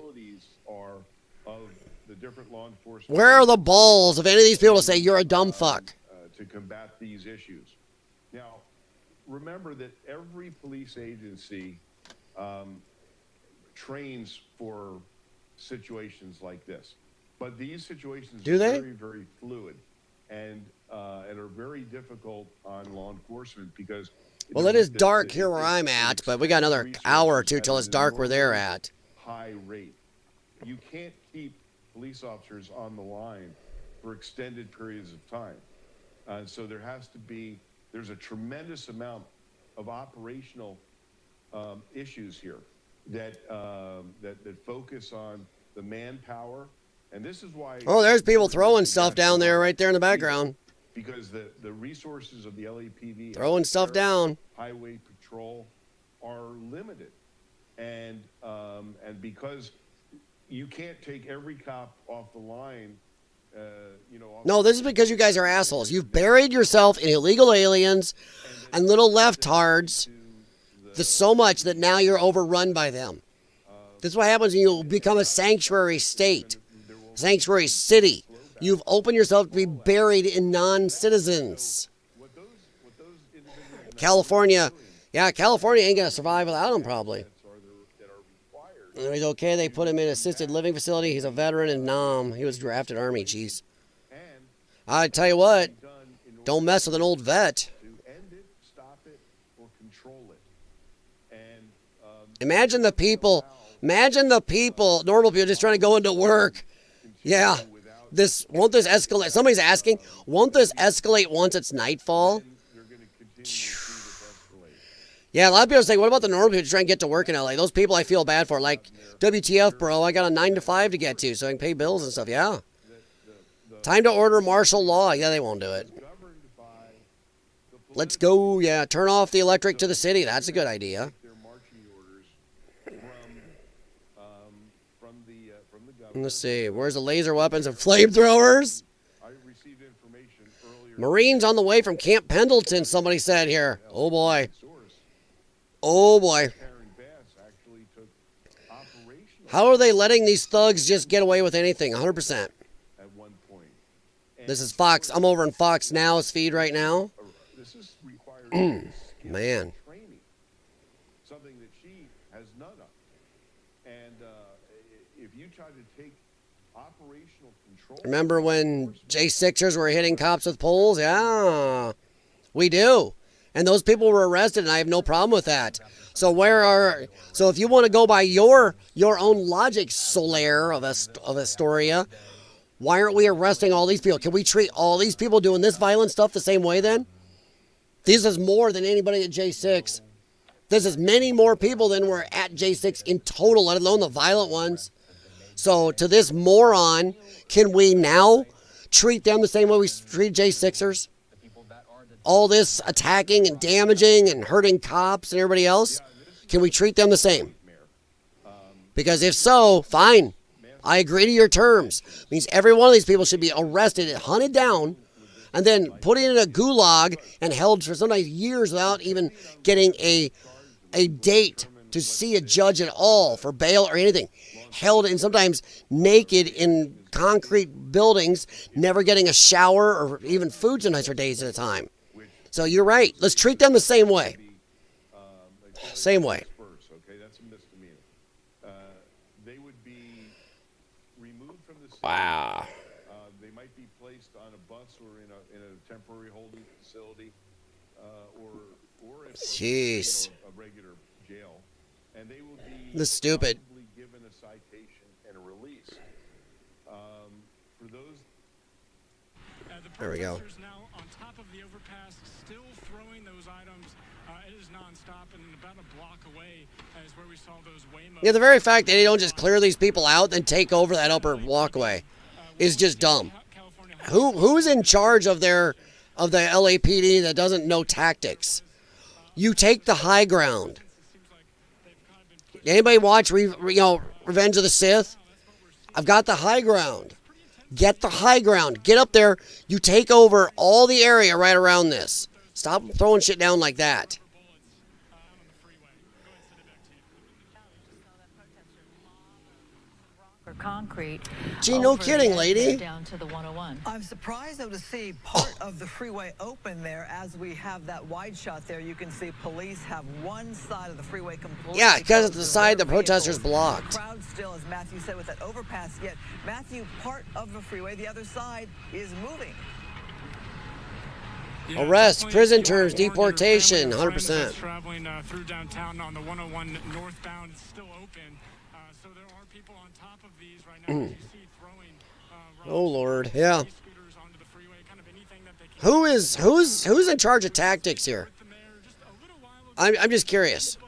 Where are the balls of any of these people to say you're a dumb fuck? To combat these issues. Now, remember that every police agency trains for situations like this. But these situations are very, very fluid and are very difficult on law enforcement because... Well, it is dark here where I'm at, but we got another hour or two till it's dark where they're at. High rate. You can't keep police officers on the line for extended periods of time. So there's a tremendous amount of operational issues here that focus on the manpower. And this is why... Oh, there's people throwing stuff down there right there in the background. Because the resources of the LAPD... Throwing stuff down. Highway patrol are limited. And because you can't take every cop off the line, No, this is because you guys are assholes. You've buried yourself in illegal aliens and little leftards so much that now you're overrun by them. This is what happens when you become a sanctuary state. Sanctuary city. You've opened yourself to be buried in non-citizens. California ain't going to survive without him probably. He's okay. They put him in an assisted living facility. He's a veteran in Nam. He was drafted Army, jeez. I tell you what, don't mess with an old vet. To end it, stop it, or control it. And Imagine the people, normal people just trying to go into work. Yeah, won't this escalate? Somebody's asking, won't this escalate once it's nightfall? Yeah, a lot of people are saying, what about the normal people trying to get to work in LA? Those people I feel bad for. Like, WTF, bro, I got a 9 to 5 to get to so I can pay bills and stuff. Yeah. Time to order martial law. Yeah, they won't do it. Let's go. Yeah, turn off the electric to the city. That's a good idea. Let's see. Where's the laser weapons and flamethrowers? Marines on the way from Camp Pendleton, somebody said here. Oh, boy. Oh, boy. How are they letting these thugs just get away with anything? 100%. This is Fox. I'm over in Fox Now's feed right now. Man. Something that she has none of. And if you try to take operational control. Remember when J6ers were hitting cops with poles? Yeah, we do. And those people were arrested, and I have no problem with that. So so if you want to go by your own logic, Solaire of Astoria, why aren't we arresting all these people? Can we treat all these people doing this violent stuff the same way then? This is more than anybody at J6. This is many more people than were at J6 in total, let alone the violent ones. So to this moron, can we now treat them the same way we treat J6ers? All this attacking and damaging and hurting cops and everybody else, can we treat them the same? Because if so, fine. I agree to your terms. It means every one of these people should be arrested and hunted down and then put in a gulag and held for sometimes years without even getting a date to see a judge at all for bail or anything. Held in sometimes naked in concrete buildings, never getting a shower or even food sometimes for days at a time. So you're right. Let's treat them the same way. Same way. Okay, that's a misdemeanor. They would be removed from the city. Wow. They might be placed on a bus or in a temporary holding facility, or Jeez. a regular jail, and they will be This is stupid. probably given a citation and a release. For those. There we go. Now on top of the overpass, still throwing those items. It is nonstop, and about a block away is where we saw those Waymo. Yeah, the very fact that they don't just clear these people out and take over that upper walkway is just dumb. Who's in charge of the LAPD that doesn't know tactics? You take the high ground. Anybody watch Revenge of the Sith? I've got the high ground. Get the high ground. Get up there. You take over all the area right around this. Stop throwing shit down like that. Concrete. Gee, no kidding, lady. Down to the 101. I'm surprised though to see part of the freeway open there. As we have that wide shot there, you can see police have one side of the freeway completely. Yeah, because it's the side the protesters blocked. Crowd still, as Matthew said, with that overpass. Yet, Matthew, part of the freeway, the other side is moving. Yeah, Arrest, prison terms, deportation, 100%. Traveling through downtown on the 101 northbound, it's still open. So there are people on top of these right now. As you see, throwing Oh Lord, yeah. Who's in charge of tactics here? I'm just curious.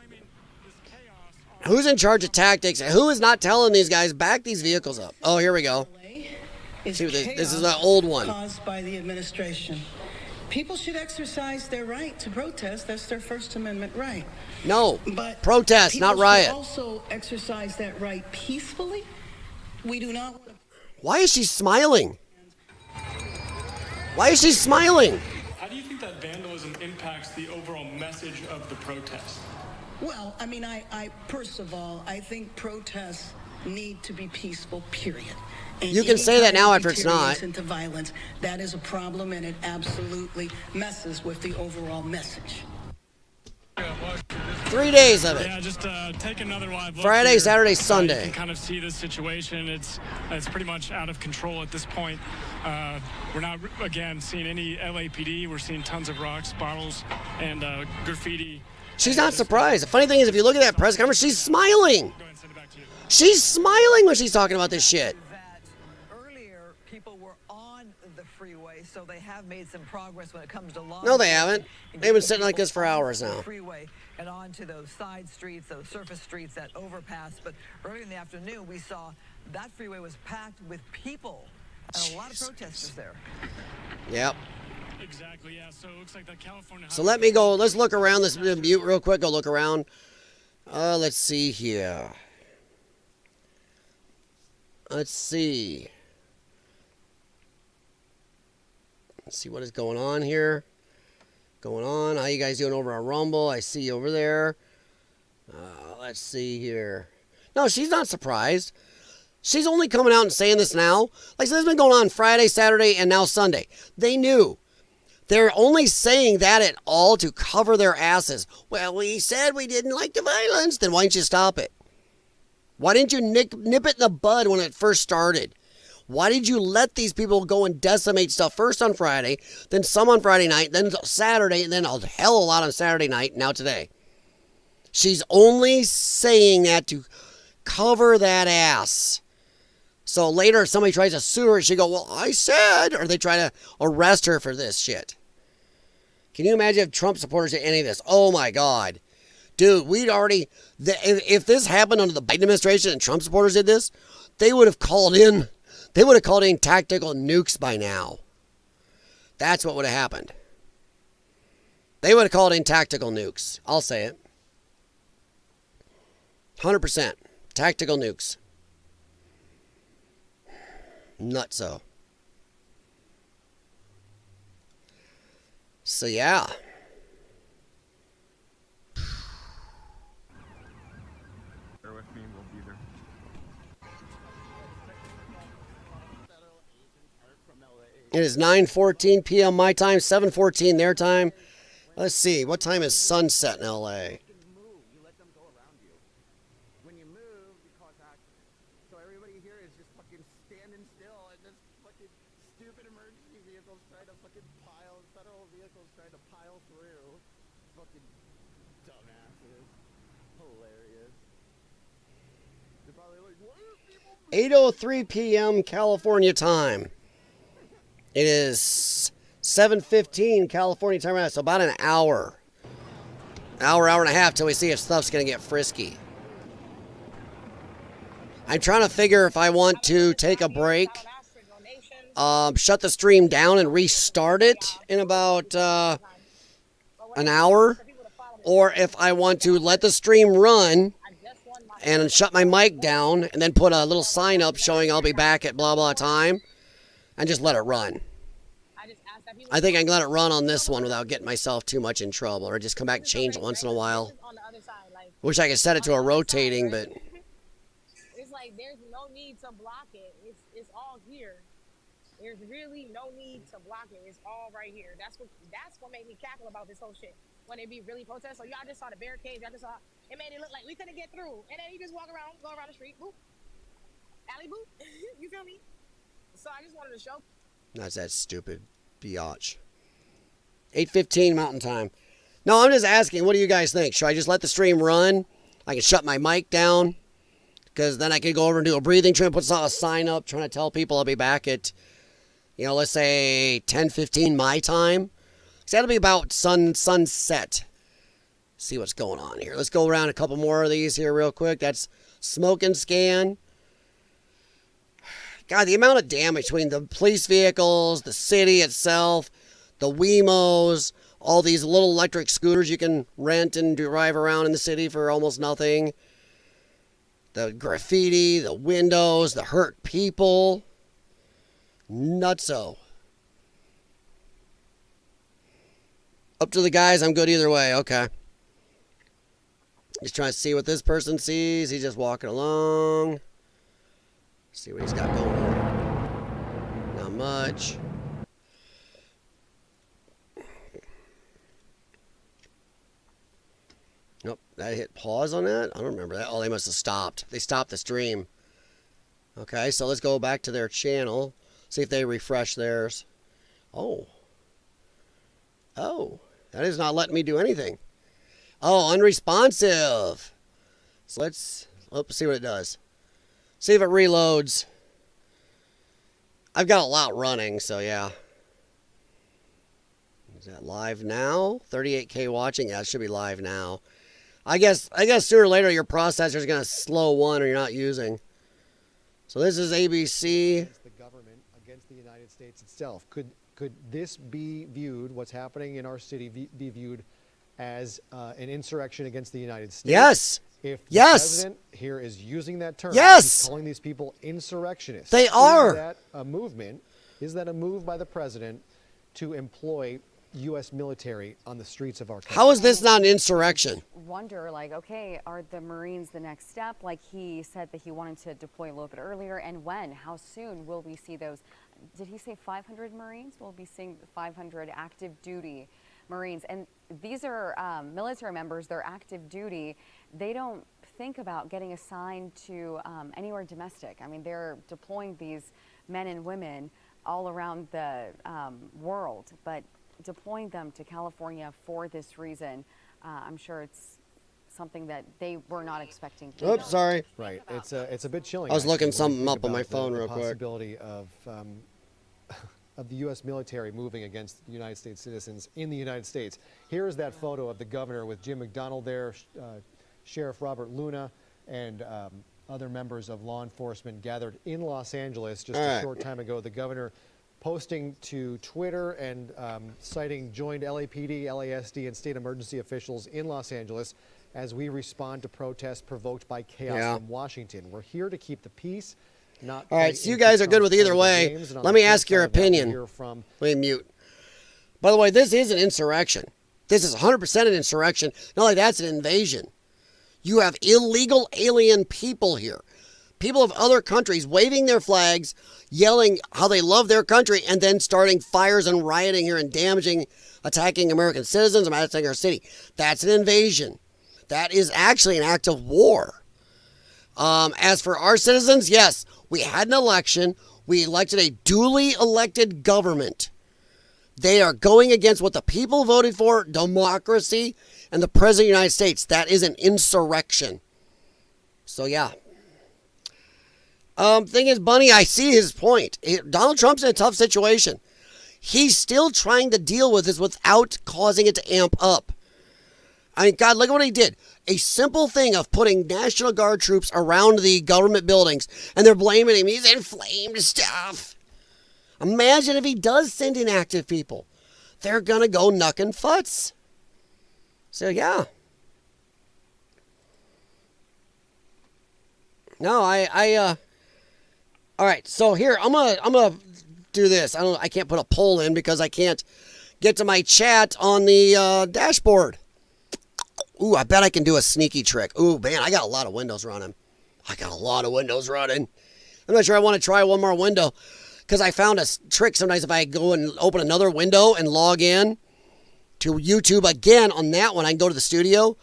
Who's in charge of tactics? Who is not telling these guys back these vehicles up? Oh, here we go. See, this is an old one. Caused by the administration. People should exercise their right to protest. That's their First Amendment right. No, but protest, not riot. People should also exercise that right peacefully. We do not want to... Why is she smiling? Why is she smiling? How do you think that vandalism impacts the overall message of the protest? Well, I mean, I first of all, I think protests need to be peaceful, period. And you can say that now after it's not. Deteriorates into violence, that is a problem, and it absolutely messes with the overall message. 3 days of it. Yeah, just take another live look Friday, here. Saturday, You Sunday. can kind of see the situation. It's pretty much out of control at this point. We're not, again, seeing any LAPD. We're seeing tons of rocks, bottles, and graffiti. She's not surprised. The funny thing is, if you look at that press conference, she's smiling. She's smiling when she's talking about this shit. Earlier, people were on the freeway, so they have made some progress when it comes to law. No, they haven't. They've been sitting like this for hours now. Freeway and onto those side streets, those surface streets, that overpass. But earlier in the afternoon, we saw that freeway was packed with people and a lot of protesters there. Yep. Exactly, yeah. So it looks like the California. So let me go. Let's look around. Let's mute real quick. Go look around. Let's see here. Let's see. Let's see what is going on here. Going on. How you guys doing over on Rumble? I see you over there. Let's see here. No, she's not surprised. She's only coming out and saying this now. Like, so this has been going on Friday, Saturday, and now Sunday. They knew. They're only saying that at all to cover their asses. Well, we said we didn't like the violence. Then why didn't you stop it? Why didn't you nip it in the bud when it first started? Why did you let these people go and decimate stuff first on Friday, then some on Friday night, then Saturday, and then a hell of a lot on Saturday night, now today? She's only saying that to cover that ass. So later, if somebody tries to sue her, she go, well, I said, or they try to arrest her for this shit. Can you imagine if Trump supporters did any of this? Oh my God. Dude, we'd already, if this happened under the Biden administration and Trump supporters did this, they would have called in tactical nukes by now. That's what would have happened. They would have called in tactical nukes. I'll say it. 100%. Tactical nukes. Nutso. So yeah. Bear with me, we'll be there. It is 9:14 p.m. my time, 7:14 their time. Let's see, what time is sunset in LA? Trying to pile through. Fucking dumbasses. Hilarious. They're probably like, what are people 8:03 p.m. California time. It is 7:15 California time right now, so about an hour. Hour and a half till we see if stuff's going to get frisky. I'm trying to figure if I want to take a break, shut the stream down and restart it in about an hour, or if I want to let the stream run and shut my mic down and then put a little sign up showing I'll be back at blah blah time and just let it run. I think I can let it run on this one without getting myself too much in trouble, or just come back and change it once in a while. Wish I could set it to a rotating, but It's like there's no need to block it. It's all here. There's really no need to block it. It's all right here. That's what made me cackle about this whole shit. When it be really protests, so y'all just saw the barricades, y'all just saw it made it look like we couldn't get through. And then you just walk around, go around the street, boop. Alley boop. You feel me? So I just wanted to show. that's that stupid biatch. 8:15 Mountain Time. No, I'm just asking, what do you guys think? Should I just let the stream run? I can shut my mic down, because then I could go over and do a breathing treatment, put a sign up trying to tell people I'll be back at, let's say 10:15 my time. So that'll be about sunset. See what's going on here. Let's go around a couple more of these here real quick. That's smoke and scan. God, the amount of damage between the police vehicles, the city itself, the Wemos, all these little electric scooters you can rent and drive around in the city for almost nothing. The graffiti, the windows, the hurt people. Nutso. Up to the guys, I'm good either way. Okay. Just trying to see what this person sees. He's just walking along. See what he's got going on. Not much. Nope, that hit pause on that? I don't remember that. Oh, they must have stopped. They stopped the stream. Okay, so let's go back to their channel. See if they refresh theirs. Oh. Oh, that is not letting me do anything. Oh, unresponsive. So let's see what it does. See if it reloads. I've got a lot running, so yeah. Is that live now? 38K watching? Yeah, it should be live now. I guess sooner or later your processor is going to slow one or you're not using. So this is ABC. Against the government, against the United States itself. Could this be viewed, what's happening in our city, be viewed as an insurrection against the United States? Yes. If the president here is using that term, he's calling these people insurrectionists. They are. Is that a movement? Is that a move by the president to employ U.S. military on the streets of our country? How is this not an insurrection? Wonder, like, okay, are the Marines the next step? Like he said that he wanted to deploy a little bit earlier, and when? How soon will we see those? Did he say 500 Marines? We'll be seeing 500 active duty Marines. And these are military members, they're active duty. They don't think about getting assigned to anywhere domestic. I mean, they're deploying these men and women all around the world, but deploying them to California for this reason, I'm sure it's something that they were not expecting. Oops, sorry. Right, it's a bit chilling. I was looking actually, when you something think up on my about phone the real quick. Possibility of the U.S. military moving against United States citizens in the United States. Here is that photo of the governor with Jim McDonald there, Sheriff Robert Luna, and other members of law enforcement gathered in Los Angeles just a short time ago. The governor posting to Twitter and citing joined LAPD, LASD, and state emergency officials in Los Angeles as we respond to protests provoked by chaos from Washington. We're here to keep the peace. All right, so you guys are good with either way. Let me ask your opinion. Let me mute. By the way, this is an insurrection. This is 100% an insurrection. Not like that's an invasion. You have illegal alien people here. People of other countries waving their flags, yelling how they love their country, and then starting fires and rioting here and attacking American citizens, attacking our city. That's an invasion. That is actually an act of war. As for our citizens, yes, we had an election. We elected a duly elected government. They are going against what the people voted for, democracy, and the President of the United States. That is an insurrection. So, yeah. Thing is, Bunny, I see his point. Donald Trump's in a tough situation. He's still trying to deal with this without causing it to amp up. I mean, God, look at what he did. A simple thing of putting National Guard troops around the government buildings, and they're blaming him. He's inflamed stuff. Imagine if he does send in active people. They're going to go knuckin' futs. So, yeah. No, all right, so here, I'm gonna do this. I can't put a poll in because I can't get to my chat on the dashboard. Ooh, I bet I can do a sneaky trick. Ooh, man, I got a lot of windows running. I'm not sure I want to try one more window because I found a trick sometimes if I go and open another window and log in to YouTube again on that one, I can go to the studio.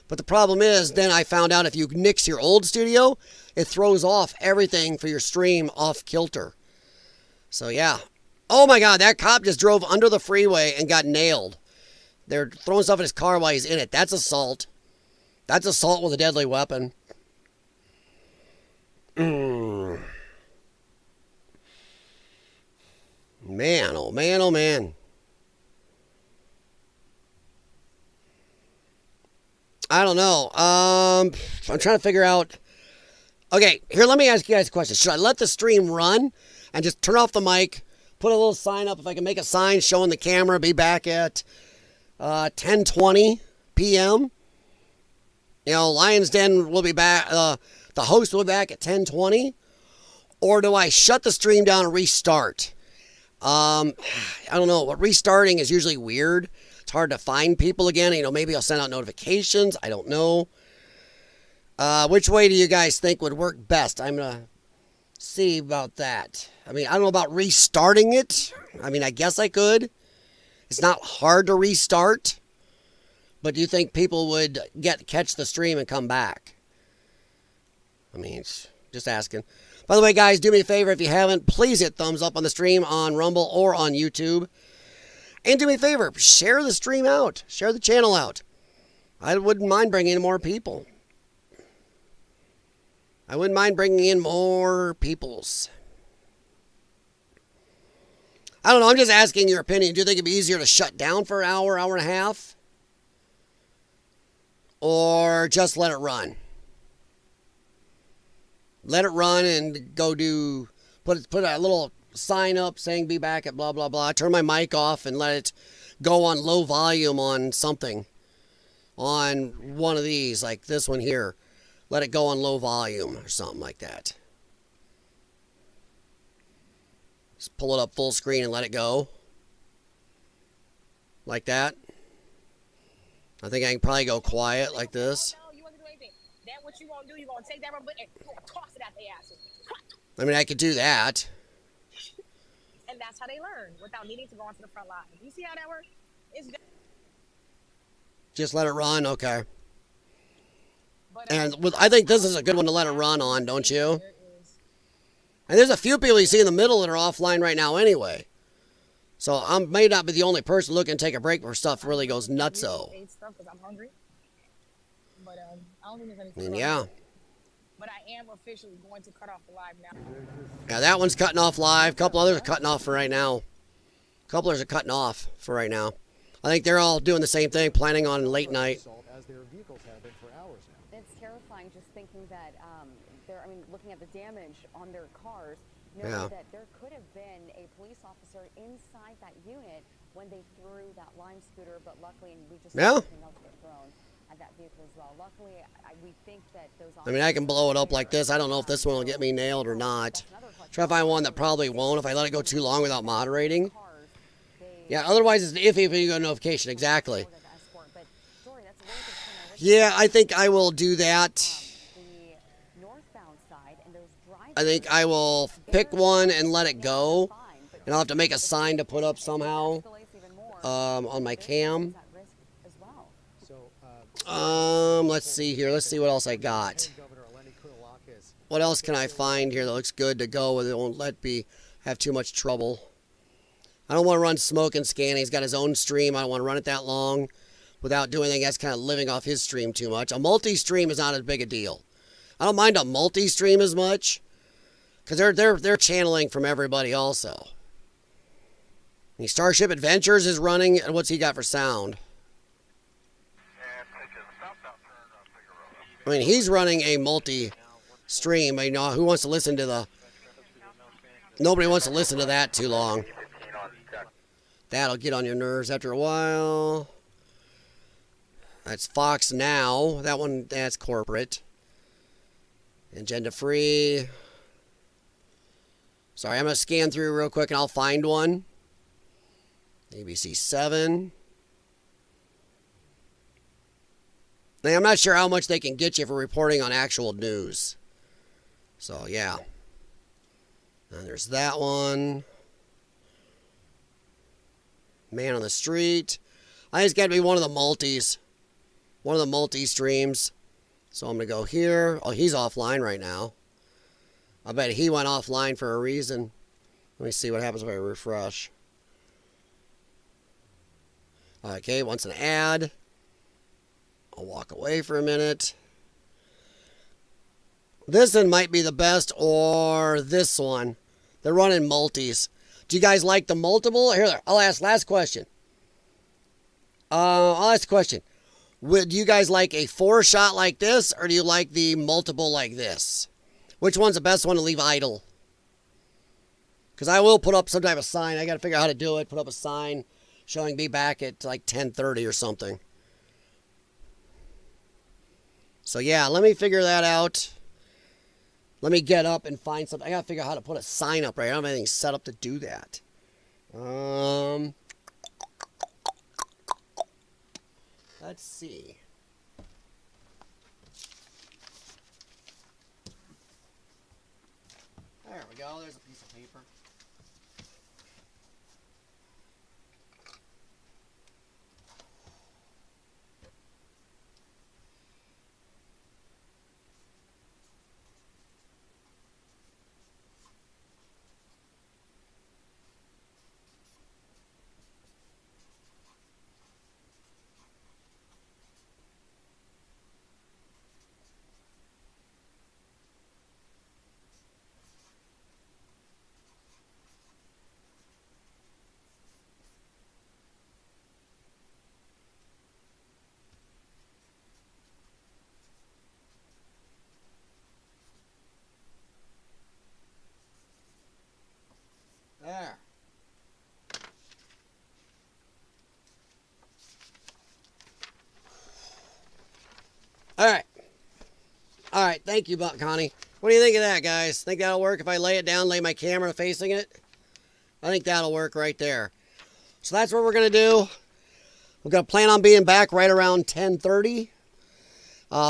But the problem is, then I found out if you nix your old studio, it throws off everything for your stream off kilter. So, yeah. Oh, my God, that cop just drove under the freeway and got nailed. They're throwing stuff in his car while he's in it. That's assault. That's assault with a deadly weapon. Man, oh, man, oh, man. I don't know. I'm trying to figure out. Okay, here, let me ask you guys a question. Should I let the stream run and just turn off the mic, put a little sign up if I can make a sign showing the camera, be back at 10:20 p.m.? You know, Lyons Den will be back. The host will be back at 10:20. Or do I shut the stream down and restart? I don't know. But restarting is usually weird. It's hard to find people again. You know, maybe I'll send out notifications. I don't know. Which way do you guys think would work best? I'm going to see about that. I mean, I don't know about restarting it. I mean, I guess I could. It's not hard to restart. But do you think people would catch the stream and come back? I mean, just asking. By the way, guys, do me a favor. If you haven't, please hit thumbs up on the stream on Rumble or on YouTube. And do me a favor, share the stream out. Share the channel out. I wouldn't mind bringing in more people. I wouldn't mind bringing in more peoples. I don't know. I'm just asking your opinion. Do you think it'd be easier to shut down for an hour, hour and a half? Or just let it run? Let it run and go do, put a little sign up saying be back at blah, blah, blah. Turn my mic off and let it go on low volume on something. On one of these, like this one here. Let it go on low volume or something like that. Just pull it up full screen and let it go. Like that. I think I can probably go quiet like this. That what you gonna do? You gonna take that rubber and toss it at their asses. I mean, I could do that. And that's how they learn without needing to go onto the front line. You see how that works? Just let it run, okay. And I think this is a good one to let it run on, don't you? And there's a few people you see in the middle that are offline right now anyway. So I may not be the only person looking to take a break where stuff really goes nutso. I'm hungry. But I don't think there's anything. Yeah. But I am officially going to cut off the live now. Yeah, that one's cutting off live. A couple others are cutting off for right now. A couple others are cutting off for right now. I think they're all doing the same thing, planning on late night. It's terrifying just thinking that looking at the damage on their cars, knowing that there could have been a police officer inside that unit when they threw that lime scooter, but luckily we just saw something else get thrown at that vehicle as well. Luckily, we think that those I mean, I can blow it up like this. I don't know if this one will get me nailed or not. Try to find one that probably won't if I let it go too long without moderating. Yeah, otherwise it's iffy if you get a notification. Exactly. Yeah, I think I will do that. I think I will pick one and let it go. And I'll have to make a sign to put up somehow on my cam. Let's see here. Let's see what else I got. What else can I find here that looks good to go with it won't let me have too much trouble. I don't want to run smoke and scanning. He's got his own stream. I don't want to run it that long without doing anything that's kind of living off his stream too much. A multi-stream is not as big a deal. I don't mind a multi-stream as much because they're channeling from everybody also. The Starship Adventures is running. And what's he got for sound? I mean, he's running a multi-stream. You know, who wants to listen to the... Nobody wants to listen to that too long. That'll get on your nerves after a while. That's Fox Now. That one, that's corporate. Agenda free. Sorry, I'm going to scan through real quick and I'll find one. ABC 7. Now, I'm not sure how much they can get you for reporting on actual news. So, yeah. And there's that one. Man on the Street. I think it's got to be one of the multis. One of the multi-streams. So I'm going to go here. Oh, he's offline right now. I bet he went offline for a reason. Let me see what happens if I refresh. Okay, wants an ad. I'll walk away for a minute. This one might be the best, or this one. They're running multis. Do you guys like the multiple? Here, I'll ask last question. I'll ask a question. Would you guys like a 4-shot like this, or do you like the multiple like this? Which one's the best one to leave idle? Because I will put up some type of sign. I got to figure out how to do it. Put up a sign showing me back at like 10:30 or something. So yeah, let me figure that out. Let me get up and find something. I got to figure out how to put a sign up right. I don't have anything set up to do that. Let's see. There we go. There's a piece of paper. All right. All right. Thank you, Connie. What do you think of that, guys? Think that'll work if I lay it down, lay my camera facing it? I think that'll work right there. So that's what we're going to do. We're going to plan on being back right around 10:30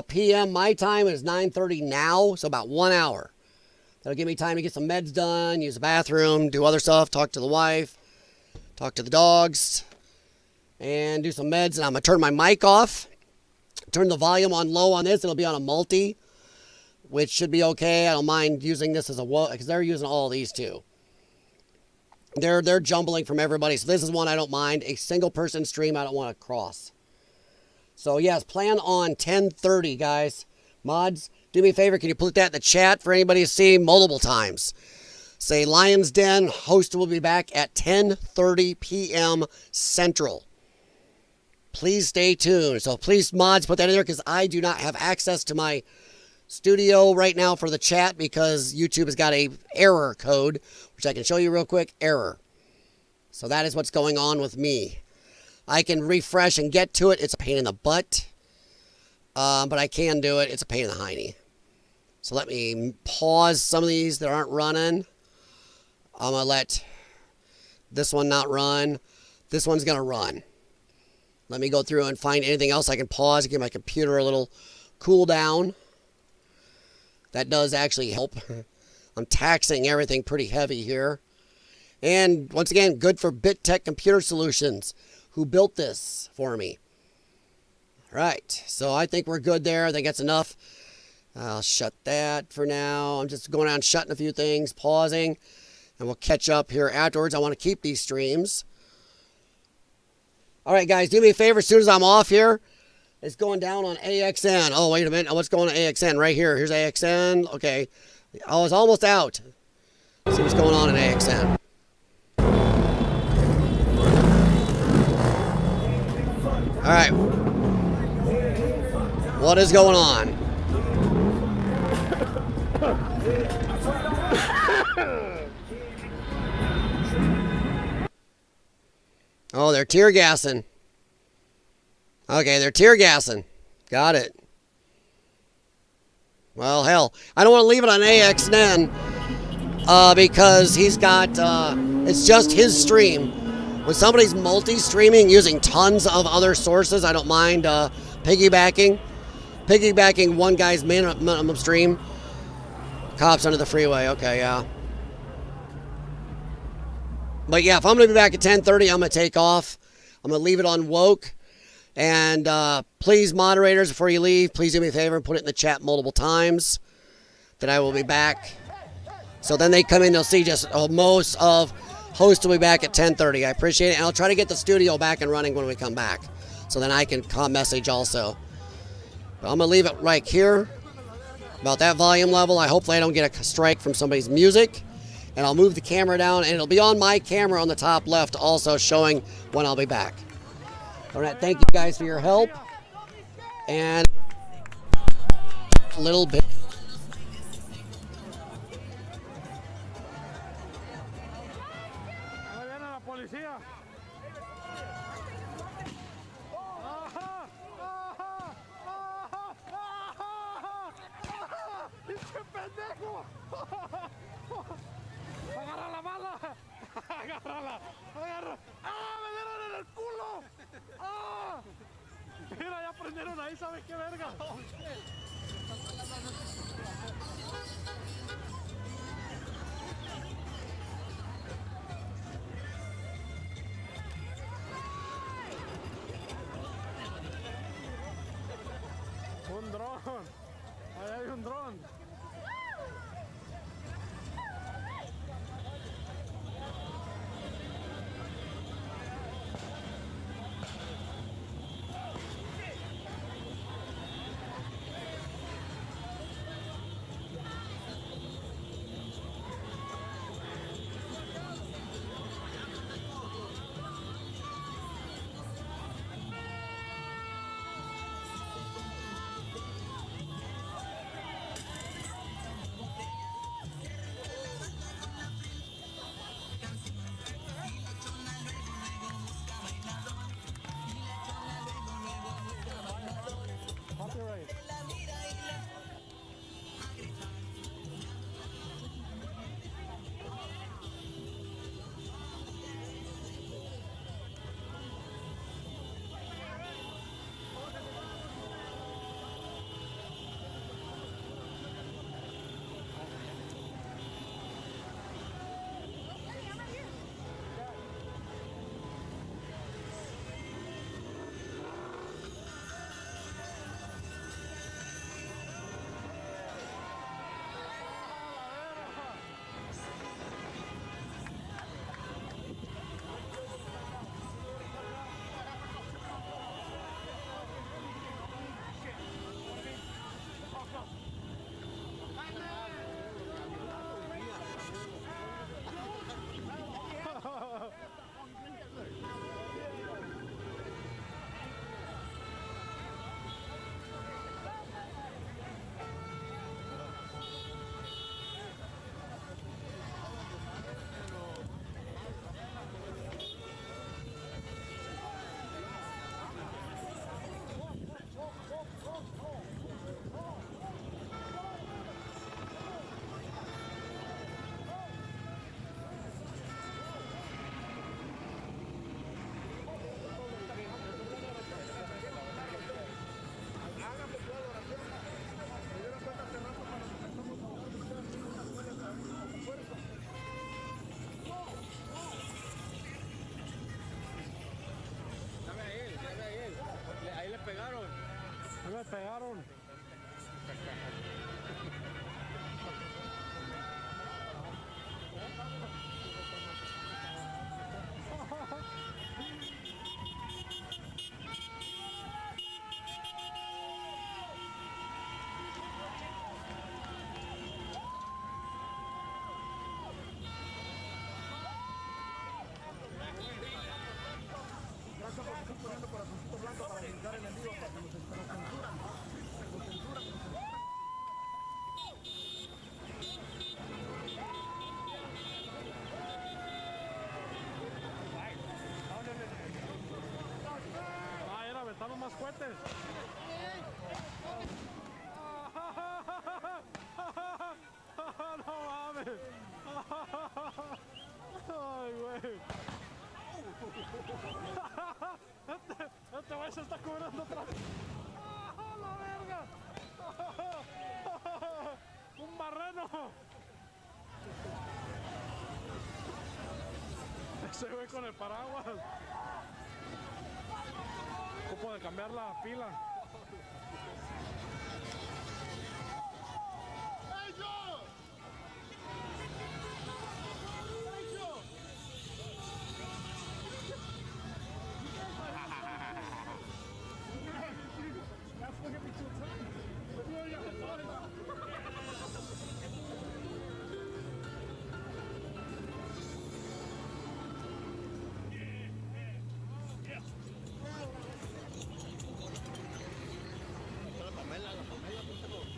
p.m. My time is 9:30 now, so about 1 hour. That'll give me time to get some meds done, use the bathroom, do other stuff, talk to the wife, talk to the dogs, and do some meds. And I'm going to turn my mic off, turn the volume on low on this. It'll be on a multi, which should be okay. I don't mind using this as a because they're using all of these too. They're jumbling from everybody. So this is one I don't mind. A single person stream I don't want to cross. So yes, plan on 10:30, guys. Mods, do me a favor. Can you put that in the chat for anybody to see multiple times? Say Lyons Den host will be back at 10:30 p.m. Central. Please stay tuned. So please, mods, put that in there because I do not have access to my studio right now for the chat because YouTube has got a error code, which I can show you real quick. Error. So that is what's going on with me. I can refresh and get to it. It's a pain in the butt. But I can do it. It's a pain in the hiney. So let me pause some of these that aren't running. I'm going to let this one not run. This one's going to run. Let me go through and find anything else I can pause, give my computer a little cool down. That does actually help. I'm taxing everything pretty heavy here. And once again, good for BitTech Computer Solutions, who built this for me. All right, so I think we're good there. I think that's enough. I'll shut that for now. I'm just going on shutting a few things, pausing, and we'll catch up here afterwards. I want to keep these streams. All right, guys, do me a favor. As soon as I'm off here, it's going down on AXN. Oh, wait a minute. What's going on AXN? Right here. Here's AXN. Okay. I was almost out. Let's see what's going on in AXN. All right. What is going on? Oh, they're tear gassing. Okay, they're tear gassing. Got it. Well, hell, I don't want to leave it on AXN because he's got, it's just his stream. When somebody's multi-streaming using tons of other sources, I don't mind piggybacking one guy's minimum stream. Cops under the freeway. Okay, yeah. But yeah, if I'm going to be back at 10:30, I'm going to take off. I'm going to leave it on woke. And please, moderators, before you leave, please do me a favor and put it in the chat multiple times that I will be back. So then they come in, they'll see just most of host will be back at 10:30. I appreciate it. And I'll try to get the studio back and running when we come back. So then I can message also. But I'm going to leave it right here. About that volume level. Hopefully I don't get a strike from somebody's music. And I'll move the camera down, and it'll be on my camera on the top left also showing when I'll be back. All right, thank you guys for your help. And a little bit. ¡Agarra la bala! ¡Agárrala! ¡Agarra! ¡Ah! ¡Me dieron en el culo! ¡Ah! Mira, ya prendieron ahí, ¿sabes qué verga? Un dron. Ahí hay un dron. pegaron. Gracias por estar poniendo corazoncito blanco para brincar el envío, para que nos censuran. Nos censuran. Ah, era aventando más cohetes. No mames. Ay, güey. Este güey se está cubriendo atrás. ¡Ah, la verga! ¡Un barreno! Ese güey con el paraguas. Ocupo de cambiar la pila.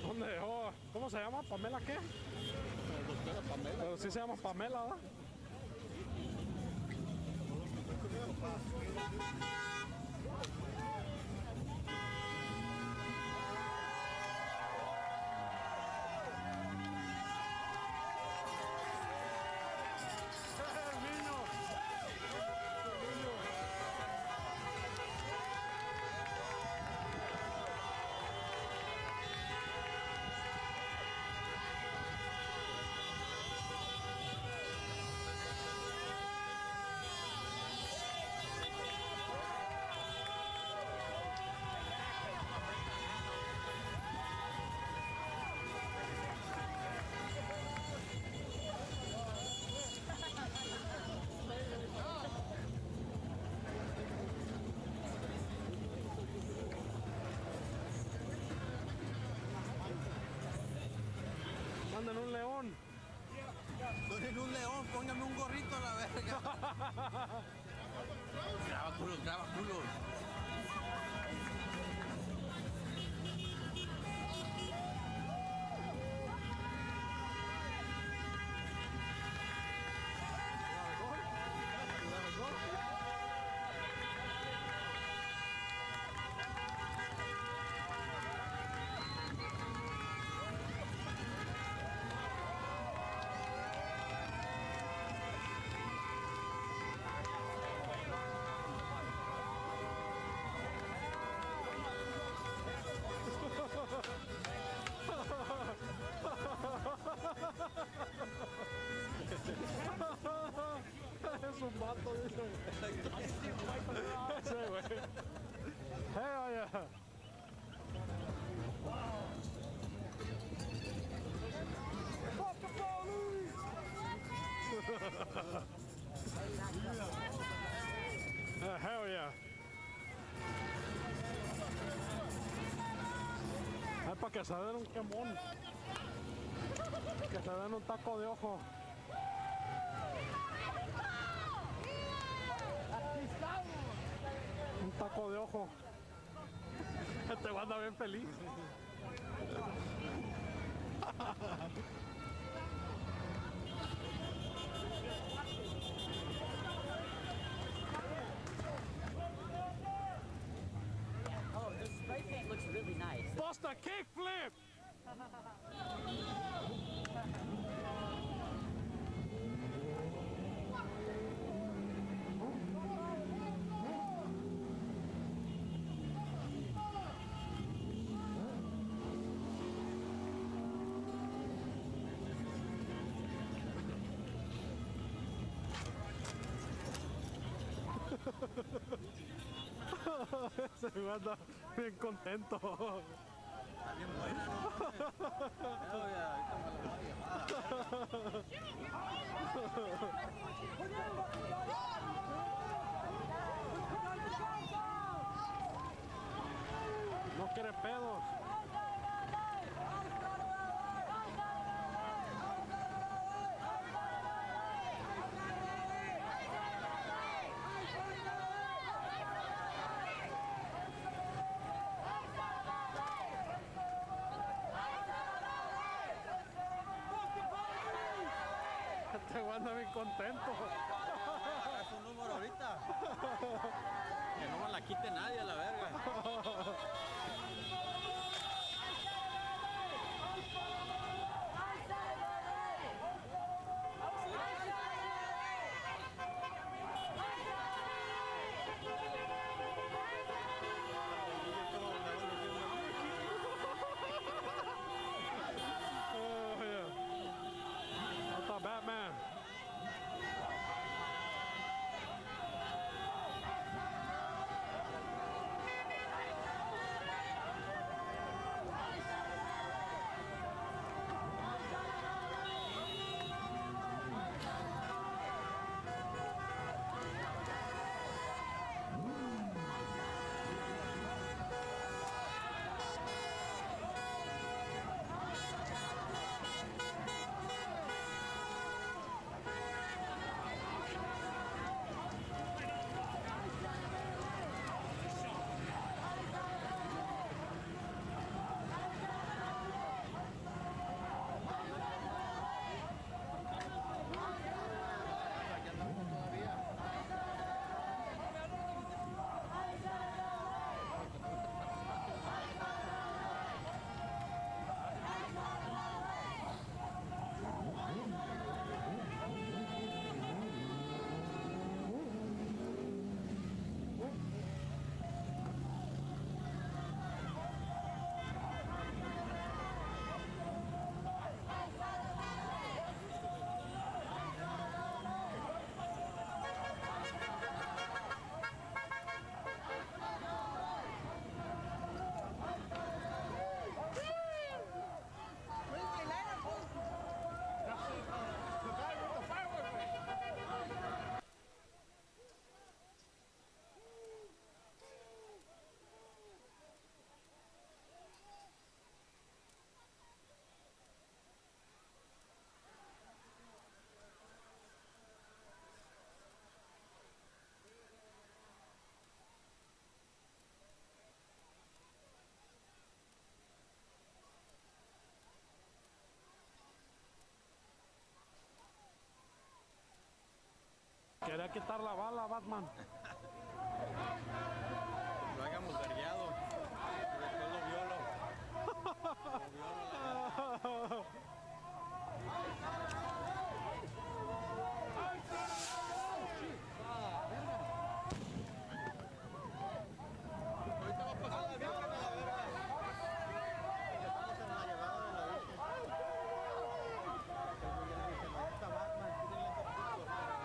¿Dónde? Oh, ¿cómo se llama? ¿Pamela qué? Doctora Pamela. Pero sí se llama Pamela, ¿verdad? Manden un león. Donen un león, póngame un gorrito a la verga. Graba culos, graba culos. Es un vato, dice. Sí, güey. Hell yeah. Fuck the police! Hell yeah. Es para que se den un quemón. Que se den un taco de ojo. Un taco de ojo. Este va a andar bien feliz. Oh, this spray paint looks really nice. Bust a kickflip! Se me anda bien contento. Está bien buena, ¿no? Ahorita me lo voy a llevar. No quiere pedos. Este güey anda bien contento. Es un número ahorita. Que no me la quite nadie a la verga. Oh, yeah. Hasta Batman. Quería quitar la bala, Batman. Lo hayamos vergueado. Y después lo violo. Ahorita va a pasar la virgen a la verga. Estamos en la llegada de la virgen. Ahí está Batman, tírenle ese puto.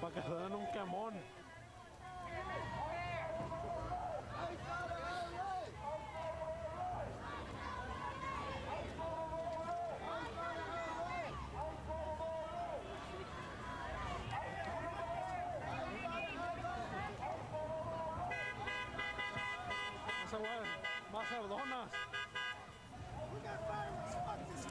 Para que se den un quemón. Ese güey va a ser cerdonas. We got fireworks. Fuck this.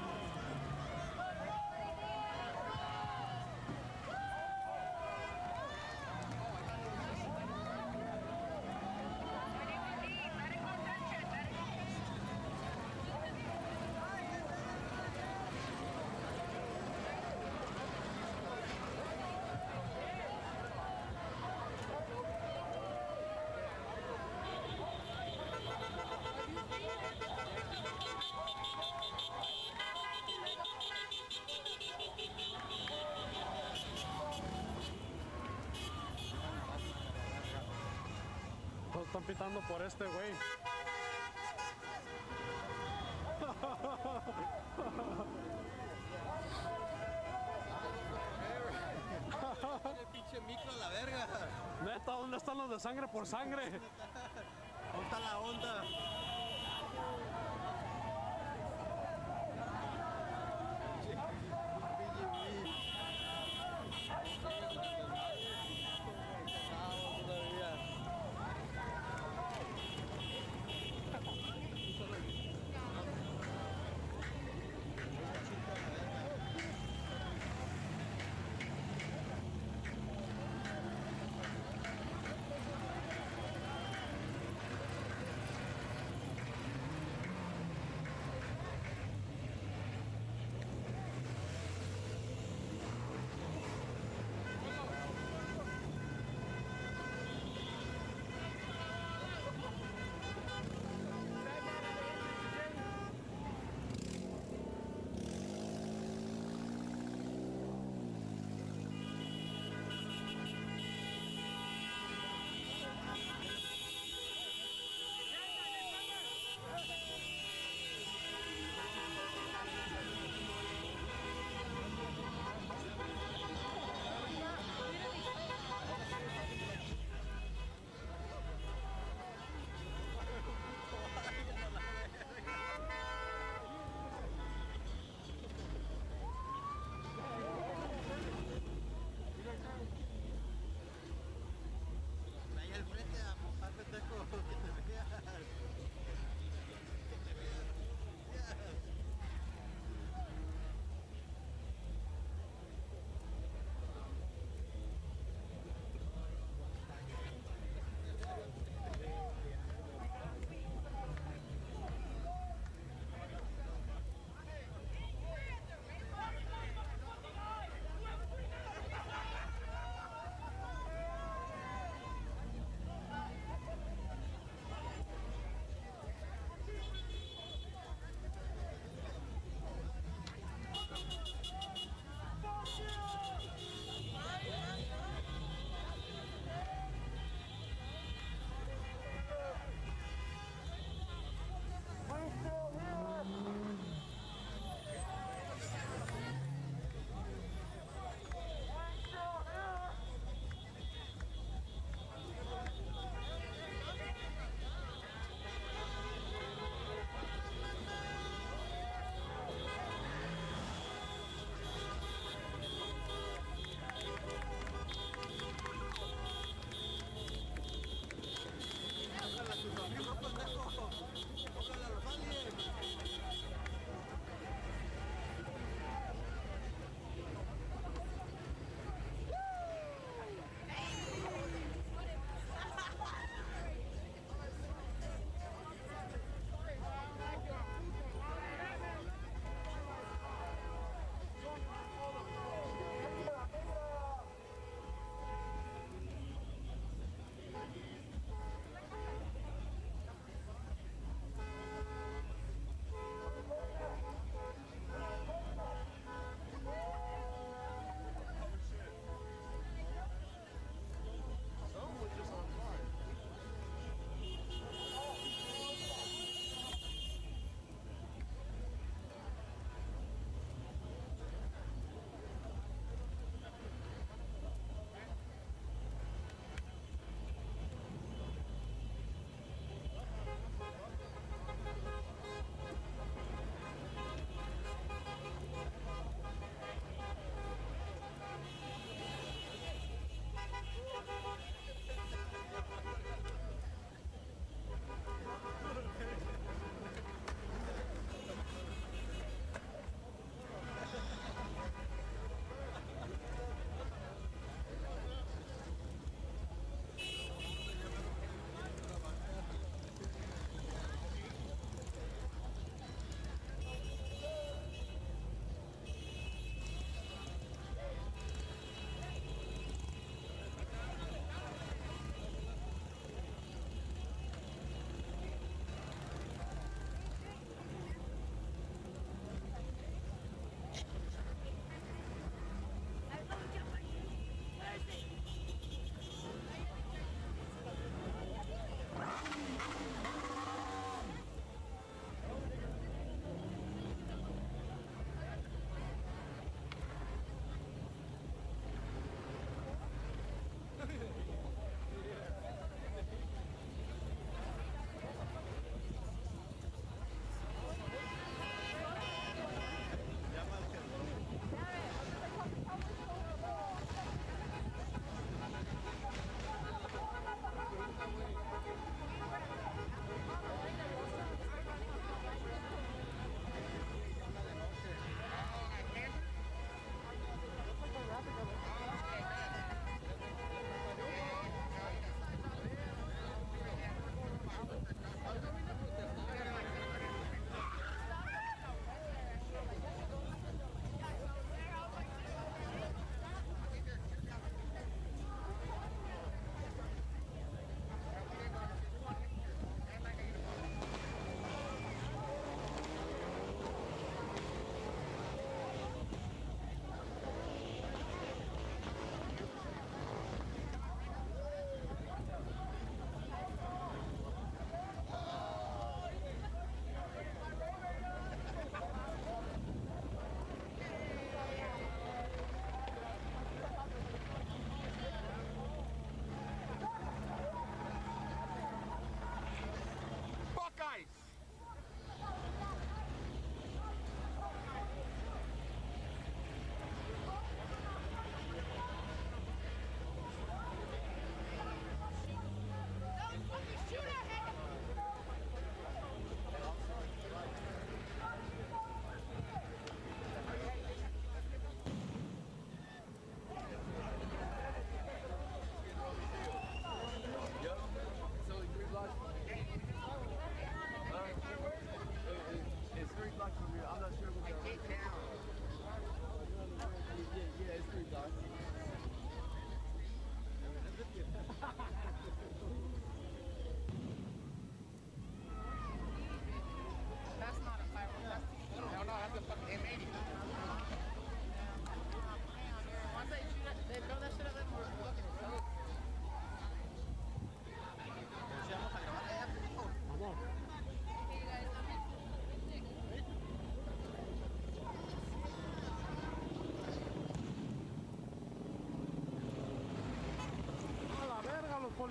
Todos están pitando por este güey. Pinche micro a la verga. Neta, ¿dónde están los de sangre por sangre? ¿Dónde está la onda?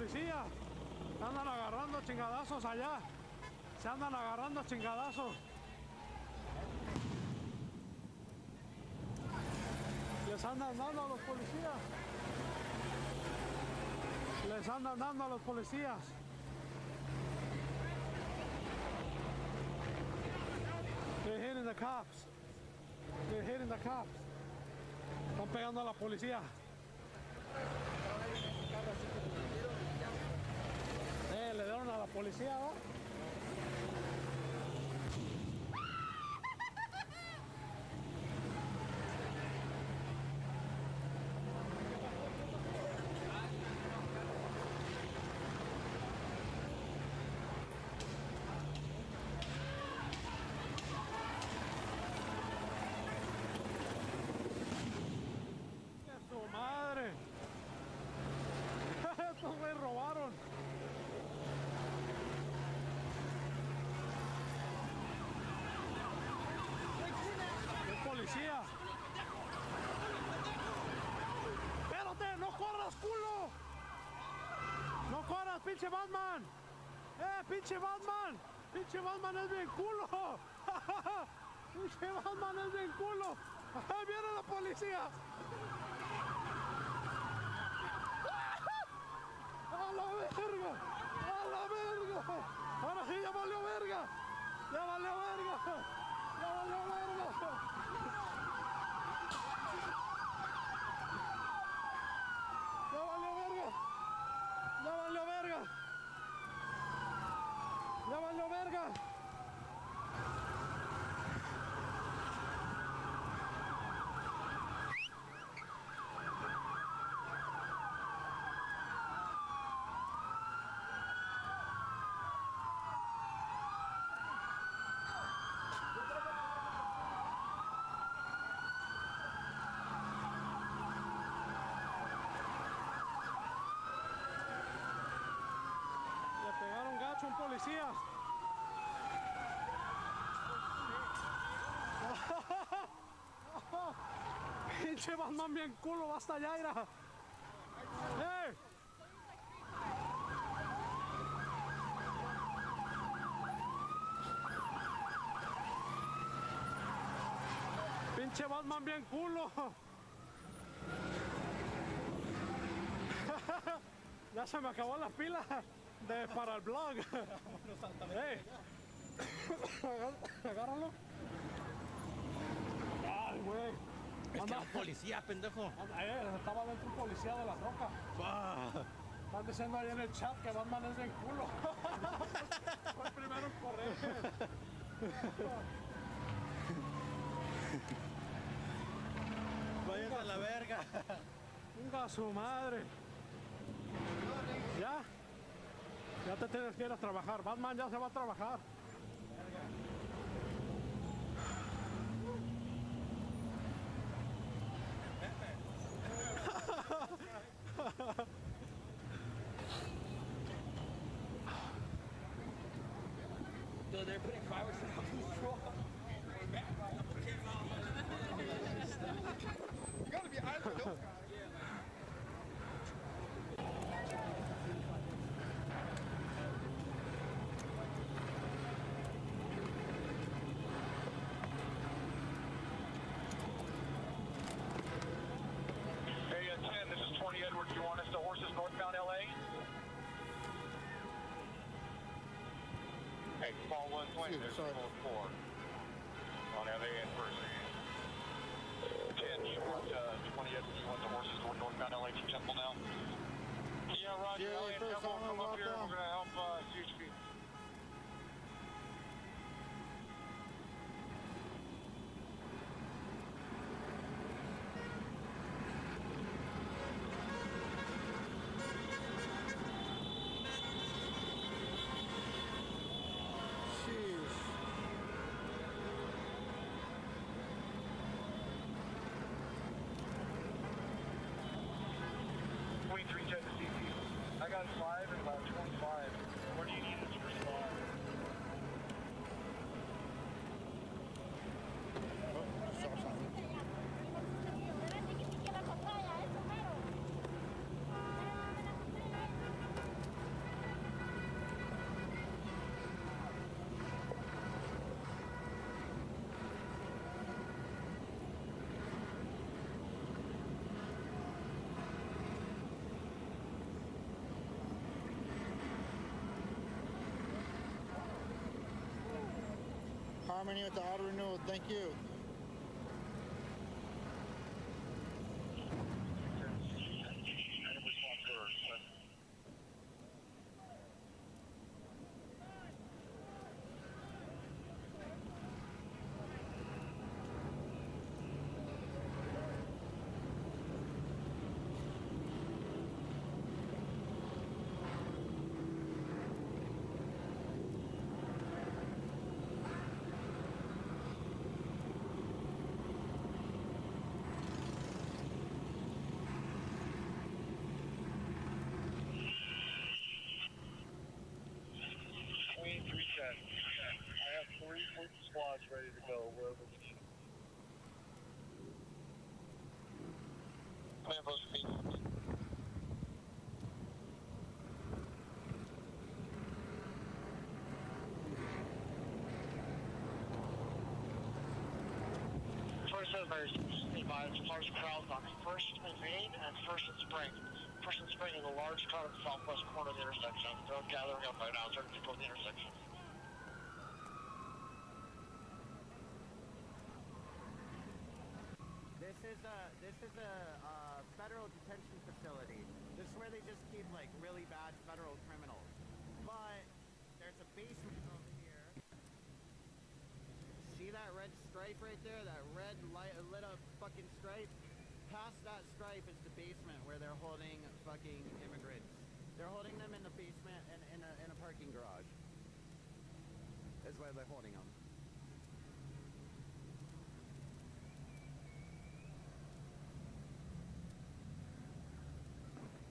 policías. Se andan agarrando chingadazos allá. Se andan agarrando chingadazos. Les andan dando a los policías. Les andan dando a los policías. They're hitting the cops. They're hitting the cops. Están pegando a la policía. Le dieron a la policía, ¿no? Madre, estos me robaron. ¡Qué policía! ¡Espérate! ¡No corras, culo! ¡No corras, pinche Batman! ¡Pinche Batman! ¡Pinche Batman es bien culo! ¡Pinche Batman es bien culo! ¡Ahí viene la policía! ¡A la verga! ¡A la verga! ¡Ahora sí ya valió verga! ¡Ya valió verga! ¡Ya valió verga! ¡Ya valió verga! ¡Ya valió verga! ¡Ya valió verga! Un policía. Pinche Batman bien culo, basta ya, ira. ¡Hey! Pinche Batman bien culo. Ya se me acabó la pila para el blog. Hey. Agárralo. Ay, güey. Es que era policía, pendejo. Estaba dentro un policía de la troca. Están diciendo ahí en el chat que Batman es bien culo. Fue el primero en correr. Váyanse a la verga. Venga su madre. ¿Ya? Ya te tienes que ir a trabajar. Batman ya se va a trabajar. Dude, they're putting fireworks in the truck. You gotta be either of those guys. Do you want us to horses northbound LA? Hey, fall 120, there's 4 on LA and first. 10, you want 20 Edwards, you want the horses going northbound LA to Temple now? Yeah, Roger, LA and Temple, come up here, we're going to help CHP. I got 5 and about 25. harmony with the auto renewal. Thank you. I have 3 squads ready to go wherever we need them. First emergency advised large crowds on 1st and Main and 1st and Spring. 1st and Spring is a large crowd at the southwest corner of the intersection. They're gathering up right now, trying to control the intersection. This is a federal detention facility. This is where they just keep like really bad federal criminals. But there's a basement over here. See that red stripe right there? That red lit up fucking stripe? Past that stripe is the basement where they're holding fucking immigrants. They're holding them in the basement and in a parking garage. That's why they're holding them.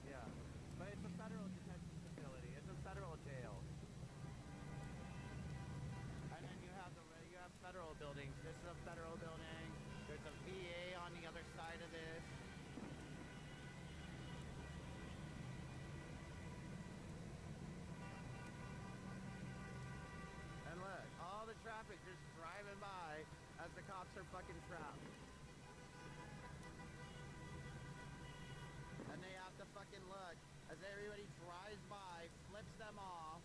Yeah, but it's a federal detention facility. It's a federal jail. And then you have federal buildings. This is a federal building. There's a VA on the other side of this. And look, all the traffic just driving by as the cops are fucking trapped. And they have to fucking look as everybody drives by, flips them off.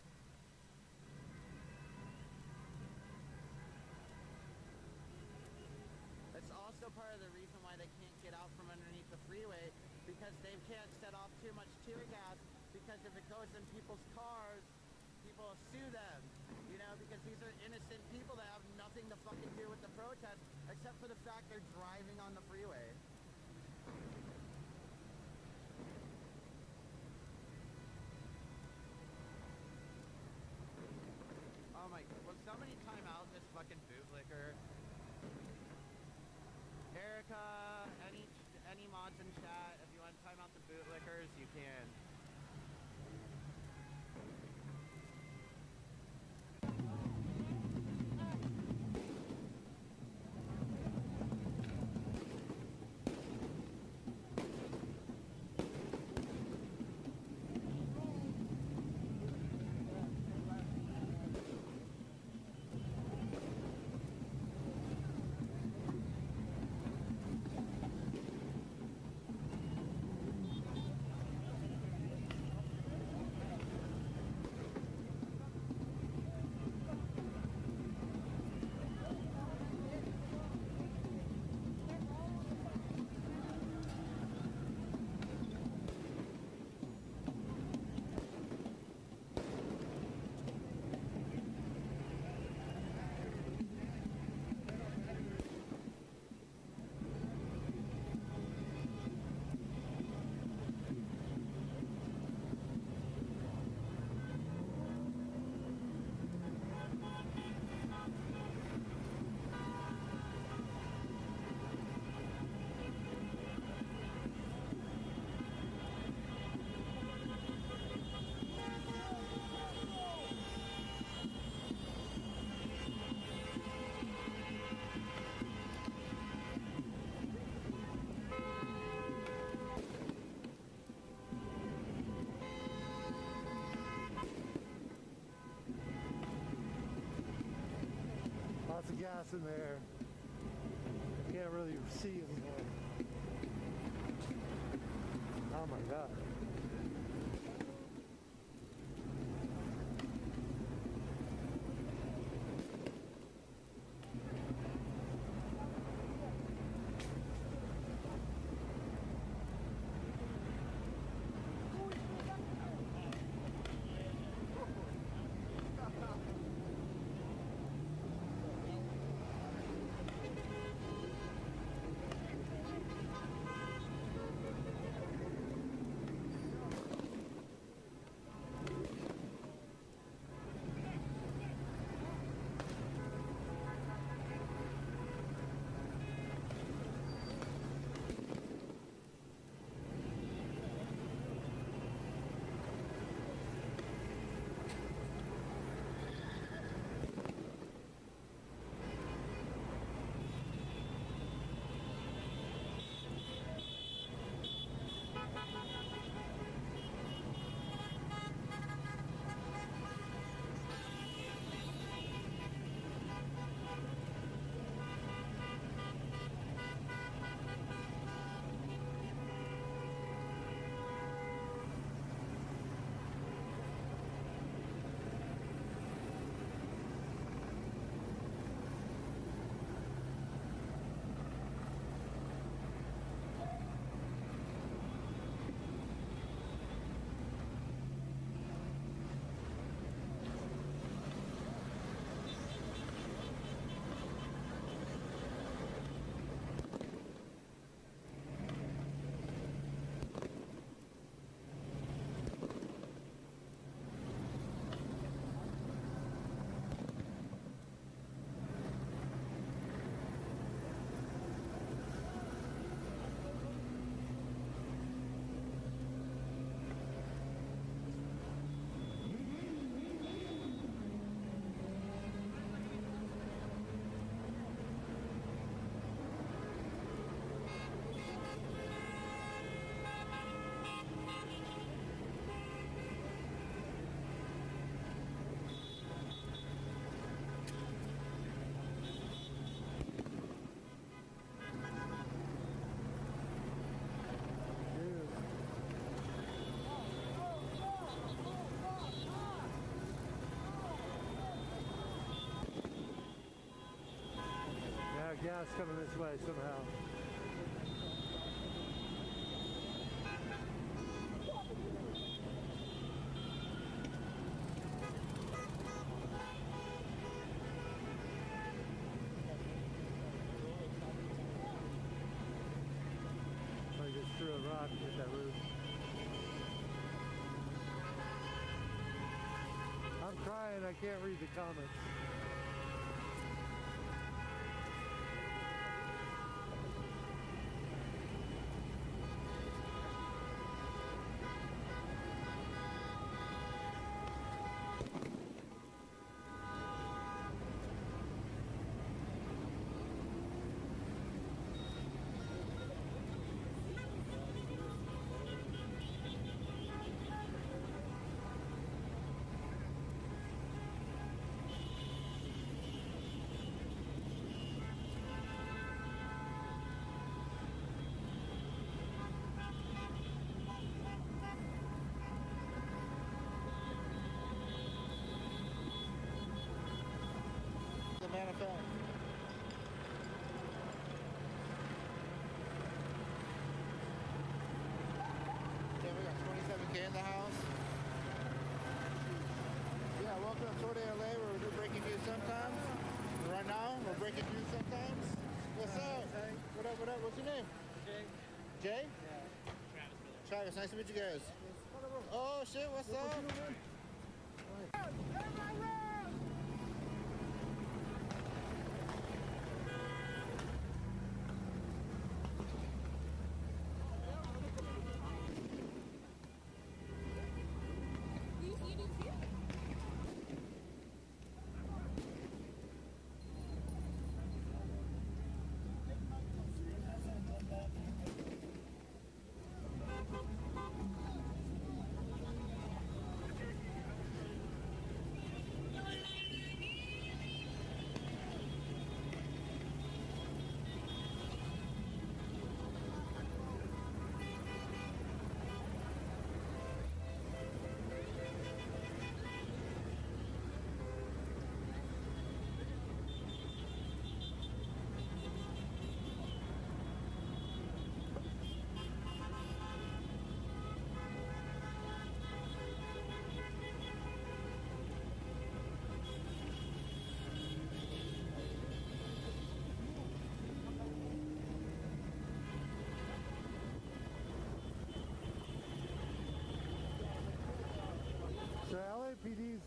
It's also part of the reason why they can't get out from underneath the freeway, because they can't set off too much tear gas, because if it goes in people's cars, people will sue them, you know, because these are innocent people that have nothing to fucking do with the protest, except for the fact they're driving on the freeway. Oh my, will somebody time out this fucking bootlicker? Erica, any mods in chat, if you want to time out the bootlickers, you can. Lots of gas in there. Can't really see anymore. Oh my god. gas coming this way somehow. I just threw a rock and hit that roof. I'm crying, I can't read the comments. The manifest. Yeah, we got 27K in the house. Yeah, welcome to Tour de LA where we do breaking news sometimes. Right now, we're breaking news sometimes. What's up? What up, what up? What's your name? Jay. Jay? Yeah. Travis, nice to meet you guys. Oh shit, what's up? So LAPD's,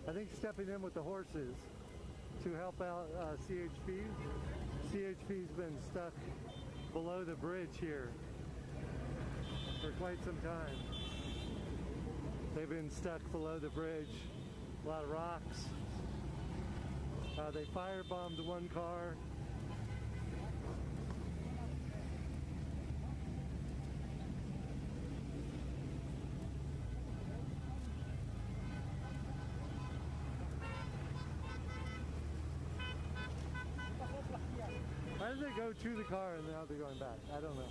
I think, stepping in with the horses to help out CHP. CHP's been stuck below the bridge here for quite some time. They've been stuck below the bridge, a lot of rocks. They firebombed one car. How did they go to the car and now they're going back? I don't know.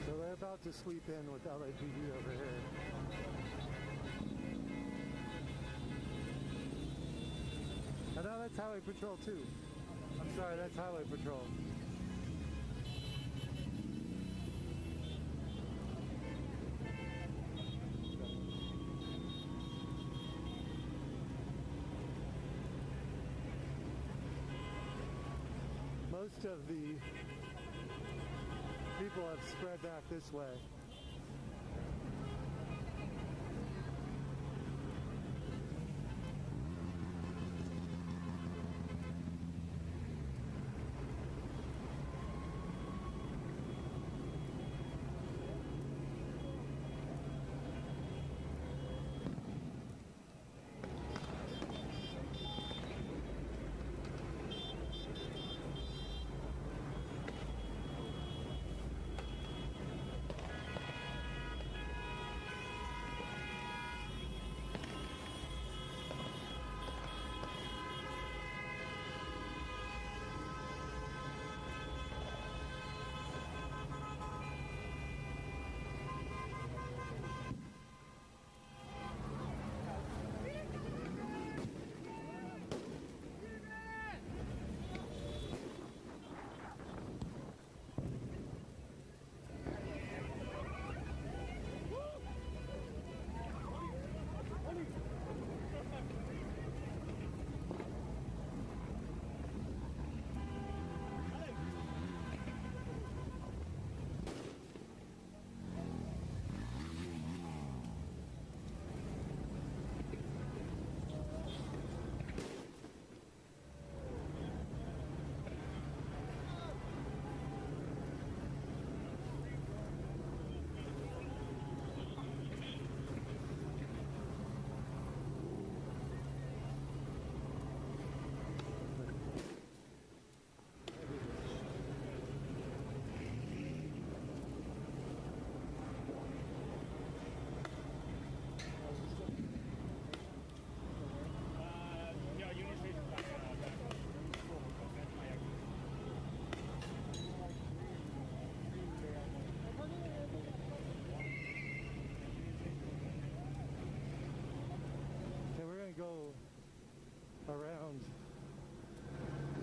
So they're about to sweep in with LAPD over here. I know that's Highway Patrol too. I'm sorry, that's Highway Patrol. Most of the people have spread back this way.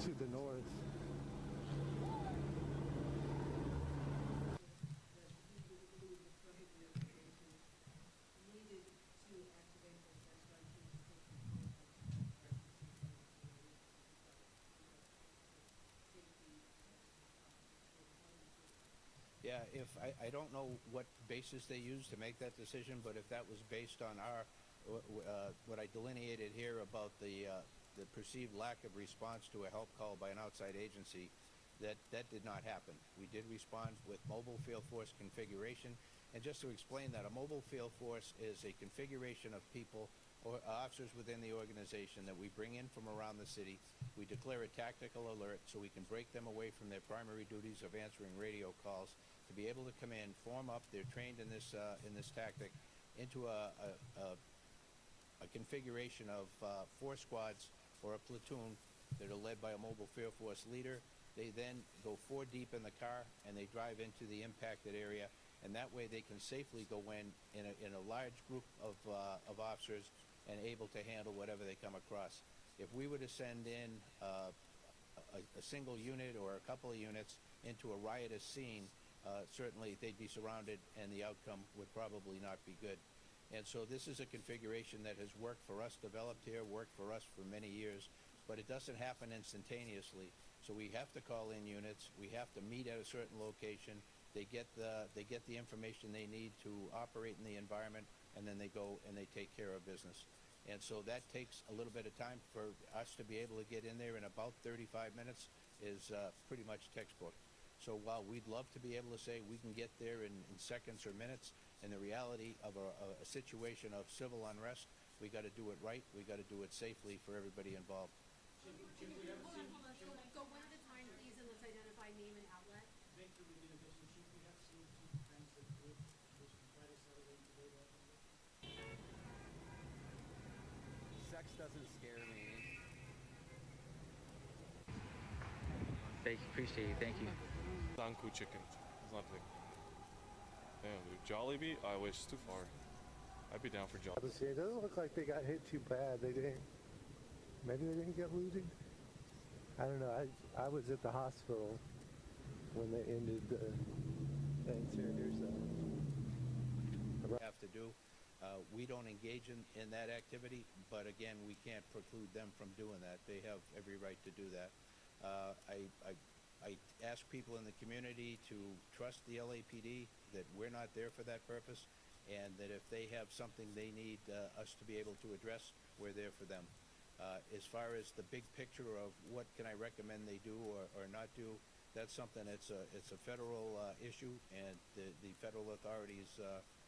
to the north. Yeah, if I don't know what basis they used to make that decision, but if that was based on our what I delineated here about the perceived lack of response to a help call by an outside agency, that did not happen. We did respond with mobile field force configuration, and just to explain that, a mobile field force is a configuration of people or officers within the organization that we bring in from around the city. We declare a tactical alert so we can break them away from their primary duties of answering radio calls to be able to come in, form up. They're trained in this tactic into a configuration of 4 squads or a platoon that are led by a mobile field force leader. They then go 4 deep in the car and they drive into the impacted area, and that way they can safely go in a large group of officers and able to handle whatever they come across. If we were to send in a single unit or a couple of units into a riotous scene, certainly they'd be surrounded and the outcome would probably not be good. And so this is a configuration that has worked for us, developed here, worked for us for many years, but it doesn't happen instantaneously. So we have to call in units, we have to meet at a certain location, they get the information they need to operate in the environment, and then they go and they take care of business. And so that takes a little bit of time for us to be able to get in there in about 35 minutes is pretty much textbook. So while we'd love to be able to say we can get there in seconds or minutes, in the reality of a situation of civil unrest, we got to do it right, we got to do it safely for everybody involved. Hold on. Go one at a time, please, and let's identify name and outlet. Victor with the Division Chief. We have seen 2 times that group, which is Friday, Saturday, and today. Sex doesn't scare me. Appreciate you. Thank you. Zanku chicken. It's not big. Damn, dude. Jollibee? I wish too far. I'd be down for Jollibee. It doesn't look like they got hit too bad. They didn't. Maybe they didn't get looted. I don't know. I was at the hospital when they ended the incinerator zone. Have to do. We don't engage in that activity, but again, we can't preclude them from doing that. They have every right to do that. I ask people in the community to trust the LAPD, that we're not there for that purpose, and that if they have something they need us to be able to address, we're there for them. As far as the big picture of what can I recommend they do or not do, that's something it's a federal issue, and the federal authorities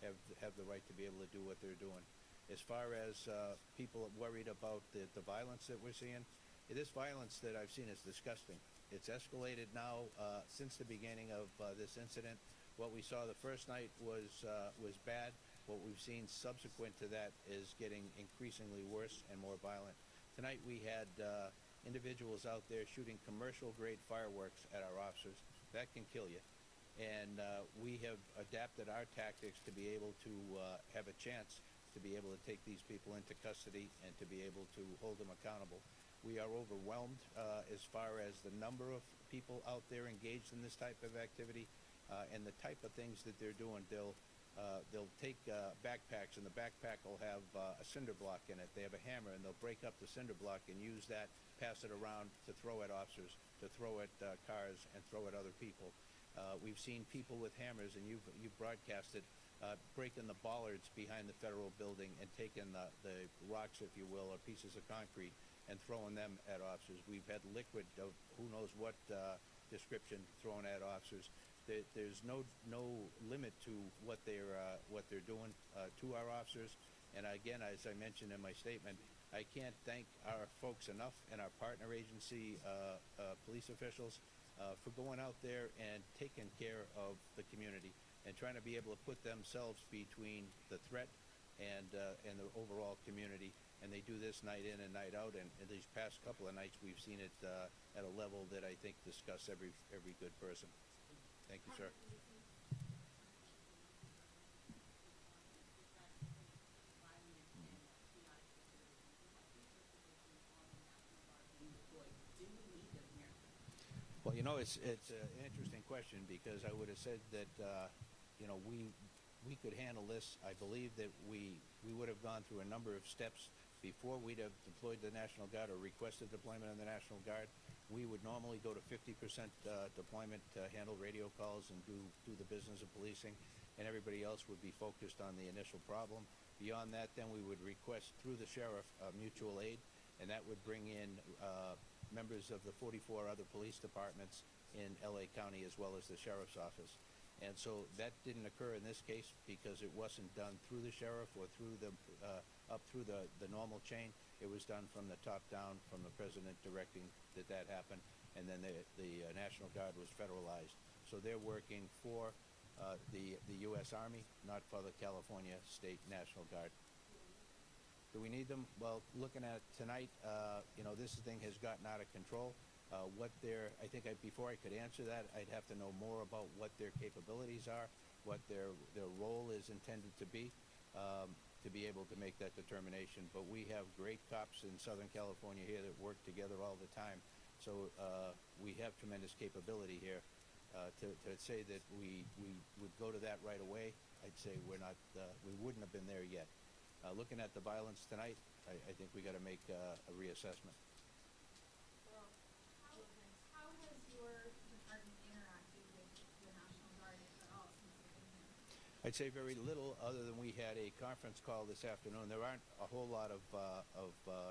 have the right to be able to do what they're doing. As far as people worried about the violence that we're seeing, this violence that I've seen is disgusting. It's escalated now since the beginning of this incident. What we saw the first night was bad. What we've seen subsequent to that is getting increasingly worse and more violent. Tonight we had individuals out there shooting commercial-grade fireworks at our officers. That can kill you. And we have adapted our tactics to be able to have a chance to be able to take these people into custody and to be able to hold them accountable. We are overwhelmed as far as the number of people out there engaged in this type of activity and the type of things that they're doing. They'll take backpacks, and the backpack will have a cinder block in it. They have a hammer, and they'll break up the cinder block and use that, pass it around to throw at officers, to throw at cars, and throw at other people. We've seen people with hammers, and you've broadcasted, breaking the bollards behind the federal building and taking the rocks, if you will, or pieces of concrete, and throwing them at officers. We've had liquid of who knows what description thrown at officers. There's no limit to what they're doing to our officers. And again, as I mentioned in my statement, I can't thank our folks enough and our partner agency police officials for going out there and taking care of the community and trying to be able to put themselves between the threat and the overall community. And they do this night in and night out. And in these past couple of nights, we've seen it at a level that I think disgusts every good person. Thank you, sir. Well, you know, it's an interesting question because I would have said that, you know, we could handle this. I believe that we would have gone through a number of steps before we'd have deployed the National Guard or requested deployment of the National Guard. We would normally go to 50% deployment to handle radio calls and do the business of policing, and everybody else would be focused on the initial problem. Beyond that, then we would request through the sheriff mutual aid, and that would bring in members of the 44 other police departments in LA County as well as the sheriff's office. And so that didn't occur in this case because it wasn't done through the sheriff or through the up through the normal chain. It was done from the top down, from the president directing that happened, and then the National Guard was federalized. So they're working for the U.S. Army, not for the California State National Guard. Do we need them? Well, looking at tonight, you know, this thing has gotten out of control. Before I could answer that, I'd have to know more about what their capabilities are, what their role is intended to be able to make that determination. But we have great cops in Southern California here that work together all the time. So we have tremendous capability here. To say that we would go to that right away, I'd say we wouldn't have been there yet. Looking at the violence tonight, I think we got to make a reassessment. How has your department interacted with the National Guard, if at all, since they've been here? I'd say very little, other than we had a conference call this afternoon. There aren't a whole lot of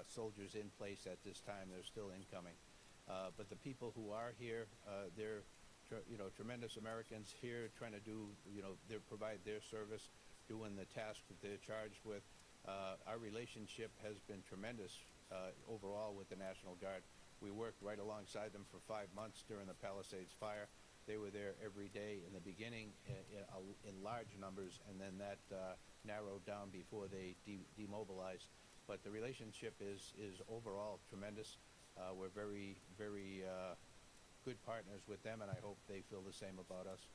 soldiers in place at this time. They're still incoming. But the people who are here, they're tremendous Americans here trying to do, they provide their service, doing the task that they're charged with. Our relationship has been tremendous overall with the National Guard. We worked right alongside them for 5 months during the Palisades fire. They were there every day in the beginning in large numbers, and then that narrowed down before they demobilized. But the relationship is overall tremendous. We're very, very good partners with them, and I hope they feel the same about us.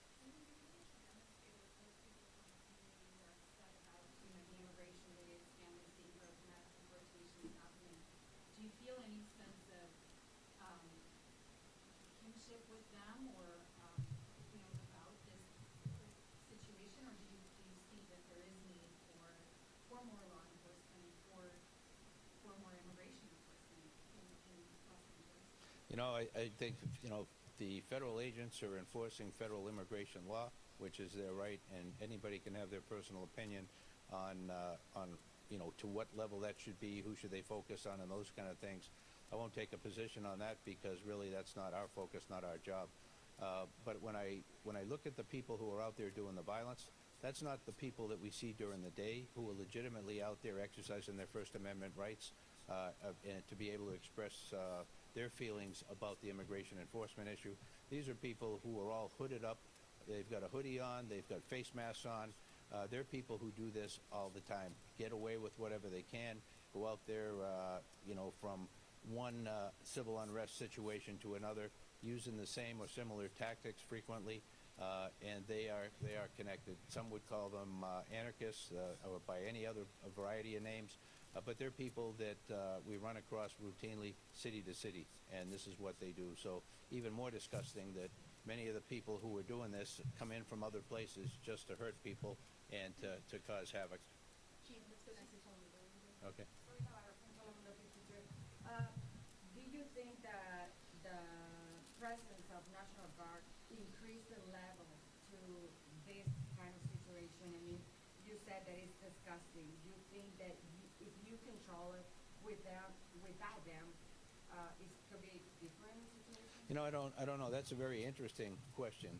Do you feel any sense of kinship with them, or about this situation, or do you see that there is need for more law enforcement, for more immigration enforcement in Los Angeles? I think the federal agents are enforcing federal immigration law, which is their right, and anybody can have their personal opinion on to what level that should be, who should they focus on, and those kind of things. I won't take a position on that because really that's not our focus, not our job. But when I look at the people who are out there doing the violence, that's not the people that we see during the day who are legitimately out there exercising their First Amendment rights and to be able to express their feelings about the immigration enforcement issue. These are people who are all hooded up. They've got a hoodie on. They've got face masks on. They're people who do this all the time, get away with whatever they can, go out there, from one civil unrest situation to another, using the same or similar tactics frequently, and they are connected. Some would call them anarchists or by any other variety of names, but they're people that we run across routinely city to city, and this is what they do. So even more disgusting that many of the people who are doing this come in from other places just to hurt people and to cause havoc. Okay. Do you think that the presence of National Guard increased the level to this kind of situation? I mean, you said that it's disgusting. Do you think that if you control it without them, it could be a different situation? I don't know. That's a very interesting question.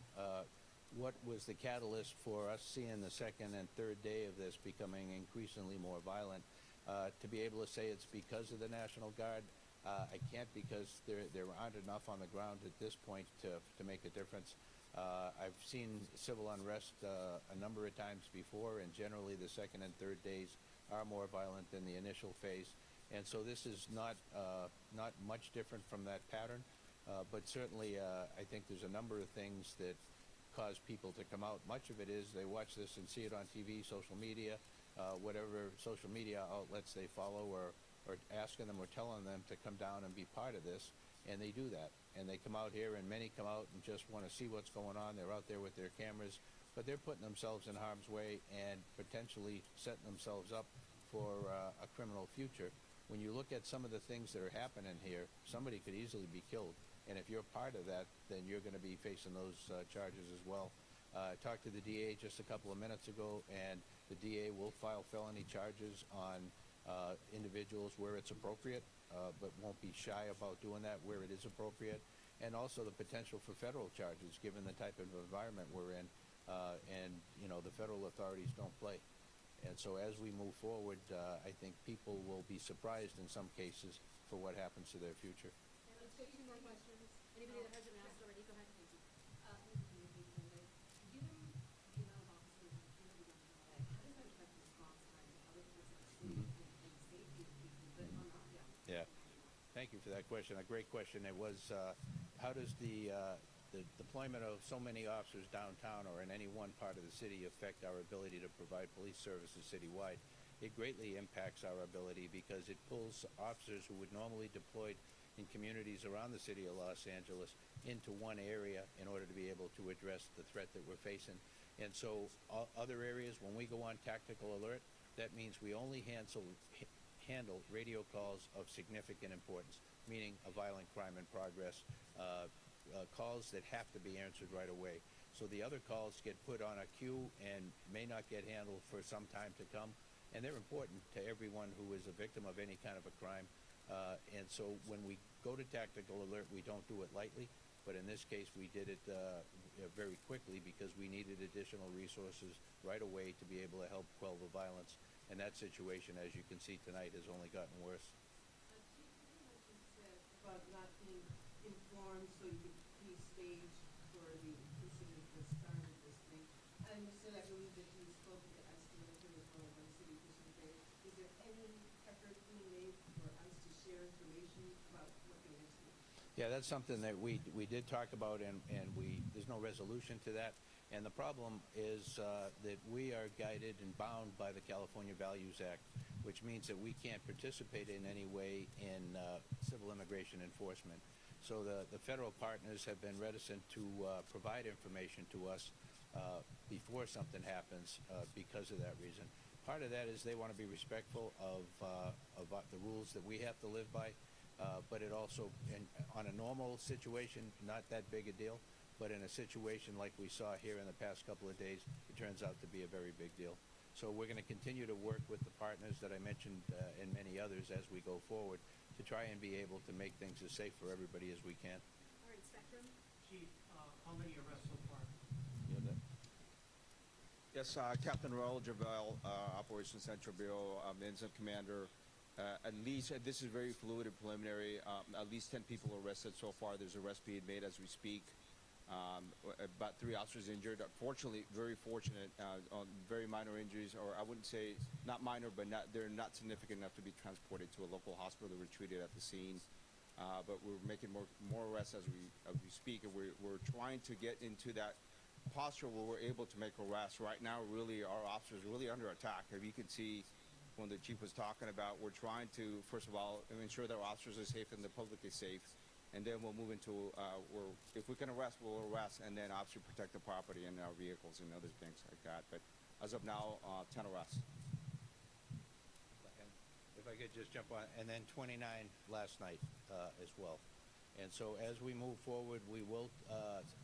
What was the catalyst for us seeing the second and third day of this becoming increasingly more violent? To be able to say it's because of the National Guard, I can't, because there aren't enough on the ground at this point to make a difference. I've seen civil unrest a number of times before, and generally the second and third days are more violent than the initial phase. And so this is not much different from that pattern, but certainly I think there's a number of things that cause people to come out. Much of it is they watch this and see it on TV, social media, whatever social media outlets they follow, or or asking them or telling them to come down and be part of this, and they do that. And they come out here, and many come out and just want to see what's going on. They're out there with their cameras, but they're putting themselves in harm's way and potentially setting themselves up for a criminal future. When you look at some of the things that are happening here, somebody could easily be killed. And if you're part of that, then you're going to be facing those charges as well. I talked to the DA just a couple of minutes ago, and the DA will file felony charges on individuals where it's appropriate, but won't be shy about doing that where it is appropriate. And also the potential for federal charges, given the type of environment we're in, and you know, the federal authorities don't play. And so as we move forward, I think people will be surprised in some cases for what happens to their future. Let's take 2 more questions. Anybody that hasn't asked already, go ahead. Thank you. Given the amount of officers and security down in LA, how does that affect response time to other parts of the city and the safety of people that are not down? Yeah. Thank you for that question. A great question. It was, how does the deployment of so many officers downtown or in any one part of the city affect our ability to provide police services citywide? It greatly impacts our ability because it pulls officers who would normally deploy in communities around the city of Los Angeles into one area in order to be able to address the threat that we're facing. And so other areas, when we go on tactical alert, that means we only handle radio calls of significant importance, meaning a violent crime in progress, calls that have to be answered right away. So the other calls get put on a queue and may not get handled for some time to come, and they're important to everyone who is a victim of any kind of a crime. And so when we go to tactical alert, we don't do it lightly, but in this case we did it very quickly because we needed additional resources right away to be able to help quell the violence. And that situation, as you can see tonight, has only gotten worse. About not being informed so you could pre-stage for the incident that started this thing. I understood, I believe that you spoke to the ICE director as well as the city officials there. Is there any effort being made for ICE to share information about what they were seeing? Yeah, that's something that we did talk about, and there's no resolution to that. And the problem is that we are guided and bound by the California Values Act, which means that we can't participate in any way in civil immigration enforcement. So the federal partners have been reticent to provide information to us before something happens because of that reason. Part of that is they want to be respectful of the rules that we have to live by, but it also, on a normal situation, not that big a deal. But in a situation like we saw here in the past couple of days, it turns out to be a very big deal. So we're going to continue to work with the partners that I mentioned and many others as we go forward to try and be able to make things as safe for everybody as we can. All right, Spectrum. Chief, how many arrests so far? Yes, Captain Raul Javel, Operations Central Bureau, Incident Commander. At least, this is very fluid and preliminary, at least 10 people arrested so far. There's arrests being made as we speak. About 3 officers injured. Fortunately, very fortunate, on very minor injuries, or I wouldn't say not minor, but they're not significant enough to be transported to a local hospital. They were treated at the scene. But we're making more arrests as we speak, and we're trying to get into that posture where we're able to make arrests. Right now, really, our officers are really under attack. If you can see when the chief was talking about, we're trying to, first of all, ensure that our officers are safe and the public is safe. And then we'll move into, if we can arrest, we'll arrest, and then obviously protect the property and our vehicles and other things like that. But as of now, 10 arrests. And if I could just jump on, and then 29 last night as well. And so as we move forward, we will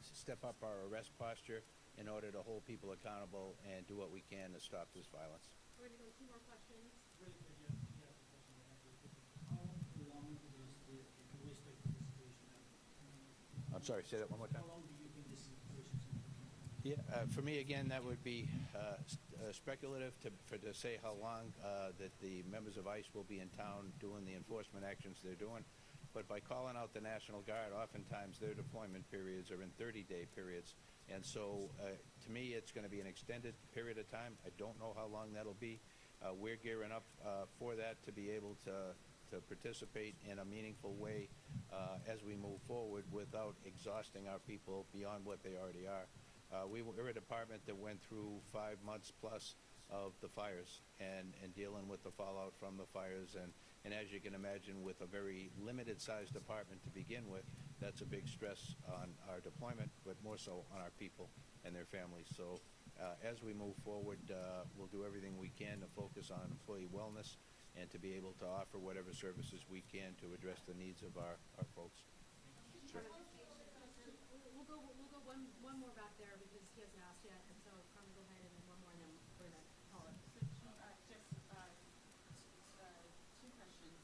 step up our arrest posture in order to hold people accountable and do what we can to stop this violence. We're going to go 2 more questions. Really quick, yes, how long do you expect this situation to I'm sorry, say that one more time. How long do you think this situation is going to be? Yeah, for me, again, that would be speculative to say how long that the members of ICE will be in town doing the enforcement actions they're doing. But by calling out the National Guard, oftentimes their deployment periods are in 30-day periods. And so, to me, it's going to be an extended period of time. I don't know how long that'll be. We're gearing up for that to be able to participate in a meaningful way as we move forward without exhausting our people beyond what they already are. We're a department that went through 5 months plus of the fires and dealing with the fallout from the fires, and And as you can imagine, with a very limited sized department to begin with, that's a big stress on our deployment, but more so on our people and their families. So as we move forward, we'll do everything we can to focus on employee wellness and to be able to offer whatever services we can to address the needs of our folks. Sure. We'll go one more back there because he hasn't asked yet, and so Carmen, go ahead, and then one more, and then we're gonna call it. So just two questions.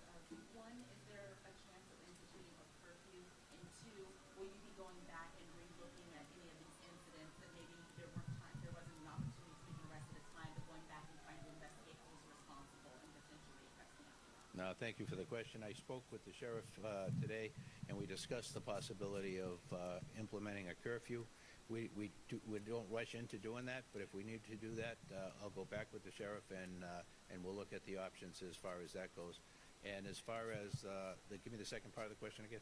One, is there a chance of instituting a curfew? And two, will you be going back and re-looking at any of these incidents that maybe there wasn't an opportunity to even arrest at a time, but going back and trying to investigate who was responsible and potentially arresting after that? No, thank you for the question. I spoke with the sheriff today, and we discussed the possibility of implementing a curfew. We don't rush into doing that, but if we need to do that, I'll go back with the sheriff and we'll look at the options as far as that goes. And as far as give me the second part of the question again.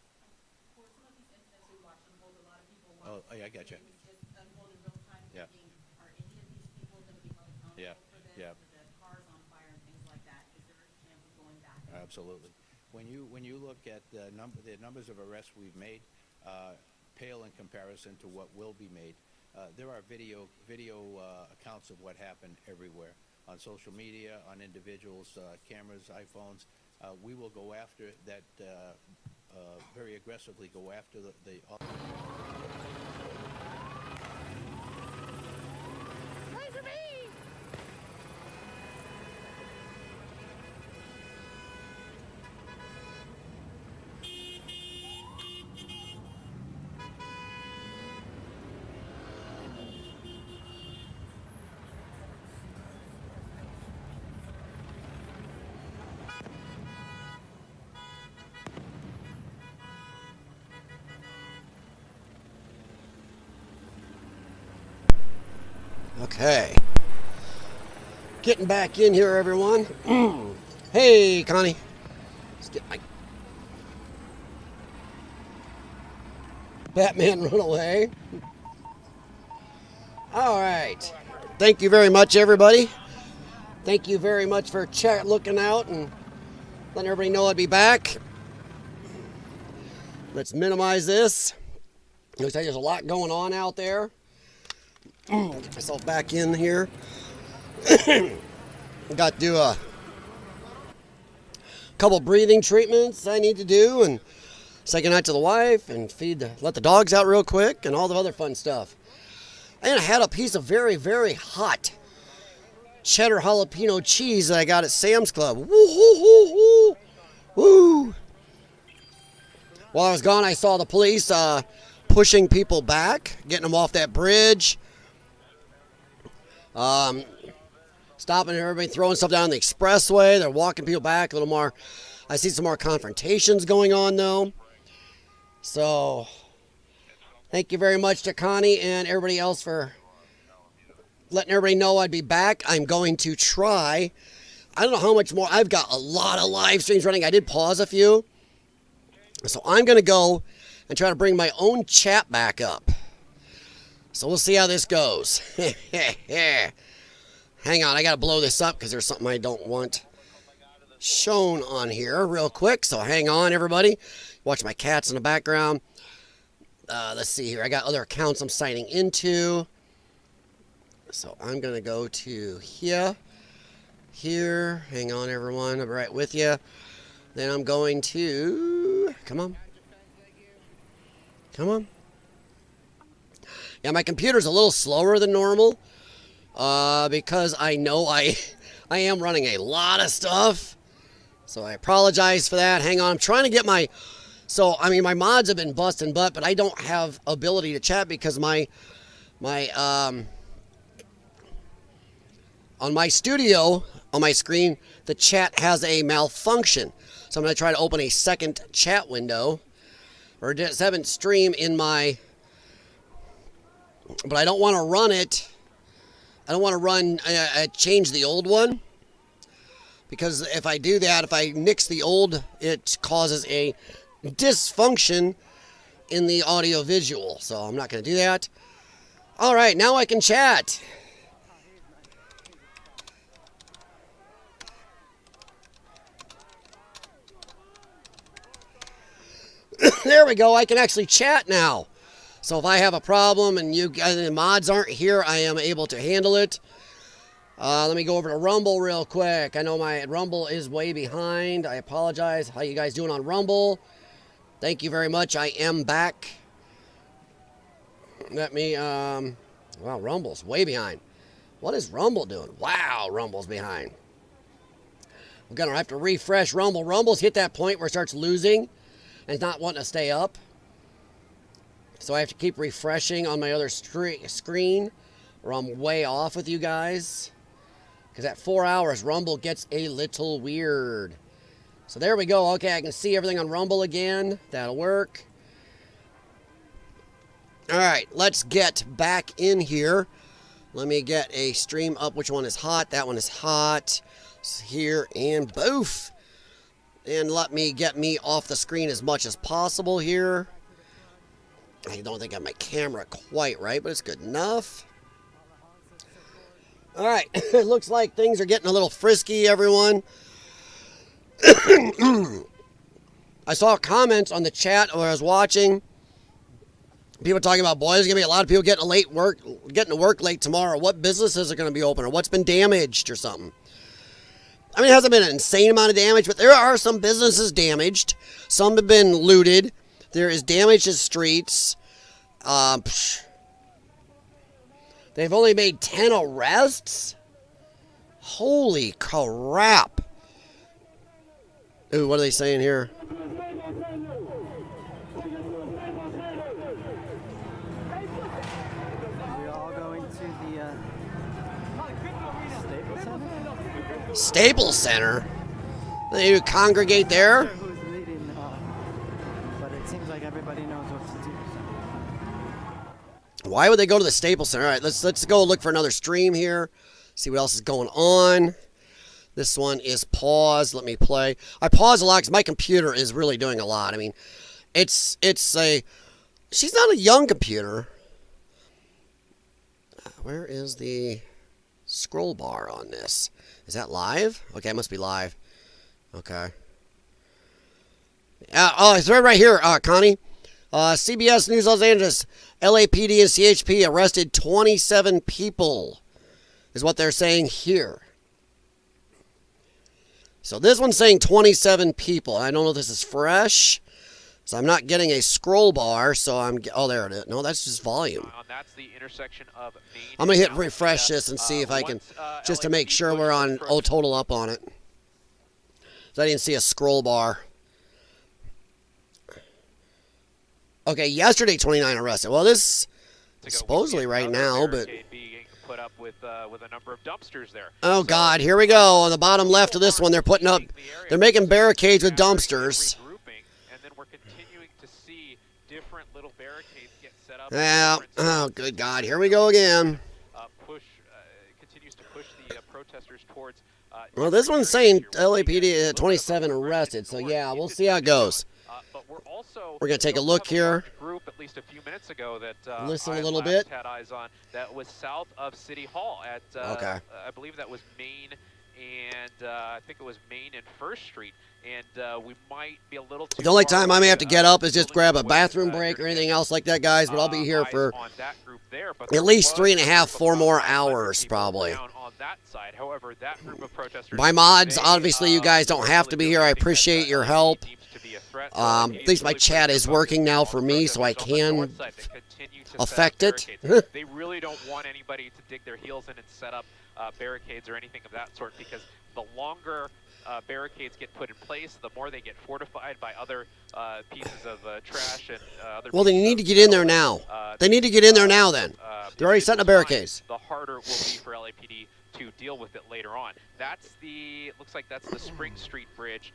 For some of these incidents we watch unfold, a lot of people Oh, watch I got you. just unfold in real time. Yeah. Thinking, are any of these people going to be held accountable Yeah. for this? Yeah. With the cars on fire and things like that, is there a chance of going back? Absolutely. When you look at the numbers of arrests we've made, pale in comparison to what will be made. There are video accounts of what happened everywhere on social media, on individuals' cameras, iPhones. We will go after that very aggressively. Go after the Wait for me! Okay. Getting back in here, everyone. Hey, Connie. Let's get my Batman run away. All right. Thank you very much, everybody. Thank you very much for looking out and letting everybody know I'd be back. Let's minimize this. Looks like there's a lot going on out there. Get myself back in here. Got to do a couple breathing treatments I need to do, and say goodnight to the wife, and let the dogs out real quick, and all the other fun stuff. And I had a piece of very, very hot cheddar jalapeno cheese that I got at Sam's Club. Woo, woo, woo, woo, woo. While I was gone, I saw the police pushing people back, getting them off that bridge. Stopping everybody, throwing stuff down the expressway. They're walking people back a little more. I see some more confrontations going on, though. So, thank you very much to Connie and everybody else for letting everybody know I'd be back. I'm going to try. I don't know how much more. I've got a lot of live streams running. I did pause a few. So, I'm going to go and try to bring my own chat back up. So we'll see how this goes. Hang on, I gotta blow this up because there's something I don't want shown on here real quick. So hang on, everybody. Watch my cats in the background. Let's see here. I got other accounts I'm signing into. So I'm gonna go to here. Hang on, everyone. I'll be right with you. Then I'm going to... Come on. Come on. Yeah, my computer's a little slower than normal because I know I am running a lot of stuff. So I apologize for that. Hang on. I'm trying to get my... So, I mean, my mods have been busting butt, but I don't have ability to chat because on my studio, on my screen, the chat has a malfunction. So I'm going to try to open a second chat window or a seventh stream in my... But I don't want to run it. I don't want to change the old one. Because if I do that, if I nix the old, it causes a dysfunction in the audio visual. So I'm not going to do that. All right, now I can chat. There we go. I can actually chat now. So if I have a problem and you guys, the mods aren't here, I am able to handle it. Let me go over to Rumble real quick. I know my Rumble is way behind. I apologize. How you guys doing on Rumble? Thank you very much. I am back. Let me, wow, Rumble's way behind. What is Rumble doing? Wow, Rumble's behind. We're going to have to refresh Rumble. Rumble's hit that point where it starts losing and not wanting to stay up. So I have to keep refreshing on my other screen or I'm way off with you guys. Because at 4 hours, Rumble gets a little weird. So there we go. Okay, I can see everything on Rumble again. That'll work. All right, let's get back in here. Let me get a stream up. Which one is hot? That one is hot. It's here and boof. And let me get me off the screen as much as possible here. I don't think I have my camera quite right, but it's good enough. All right, it looks like things are getting a little frisky, everyone. I saw comments on the chat where I was watching. People talking about, boy, there's going to be a lot of people getting to work late tomorrow. What businesses are going to be open or what's been damaged or something? I mean, it hasn't been an insane amount of damage, but there are some businesses damaged. Some have been looted. There is damage to streets. They've only made 10 arrests? Holy crap. Ooh, what are they saying here? We're all going to the Staples Center? Staples Center? They congregate there? Who's leading, but it seems like everybody knows what to do. Why would they go to the Staples Center? All right, let's go look for another stream here. See what else is going on. This one is paused. Let me play. I pause a lot because my computer is really doing a lot. I mean, she's not a young computer. Where is the scroll bar on this? Is that live? Okay, it must be live. Okay. Oh, it's right here, Connie. CBS News Los Angeles, LAPD and CHP arrested 27 people, is what they're saying here. So this one's saying 27 people. I don't know if this is fresh, so I'm not getting a scroll bar. So oh, there it is. No, that's just volume. That's the intersection of Main I'm gonna hit refresh this and see if I can, just to make sure we're on total up on it. So I didn't see a scroll bar. Okay, yesterday 29 arrested. Well, this supposedly right now, but put up with a number of dumpsters there. Oh God, here we go. On the bottom left of this one, they're making barricades with dumpsters. And then we're continuing to see different little barricades get set up. Yeah. Oh, good God, here we go again. Continues to push the protesters towards. Well, this one's saying LAPD 27 arrested. So yeah, we'll see how it goes. We're gonna take a look here. Group at least a few minutes ago that listen a little bit. Had eyes on that was south of City Hall at okay. I believe that was Main and I think it was Main and First Street, and we might be a little too. The only time I may have to get up is just grab a bathroom break or anything else like that, guys. But I'll be here for at least 3.5, 4 more hours probably. However, that group of protesters. By mods, obviously you guys don't have to be here. I appreciate your help. At least my chat is working now for me, so I can affect it. They really don't want anybody to dig their heels in and set up barricades or anything of that sort, because the longer barricades get put in place, the more they get fortified by other pieces of trash and other. Well, they need to get in there now. They need to get in there now. Then they're already setting up barricades. The harder it will be for LAPD to deal with it later on. Looks like that's the Spring Street Bridge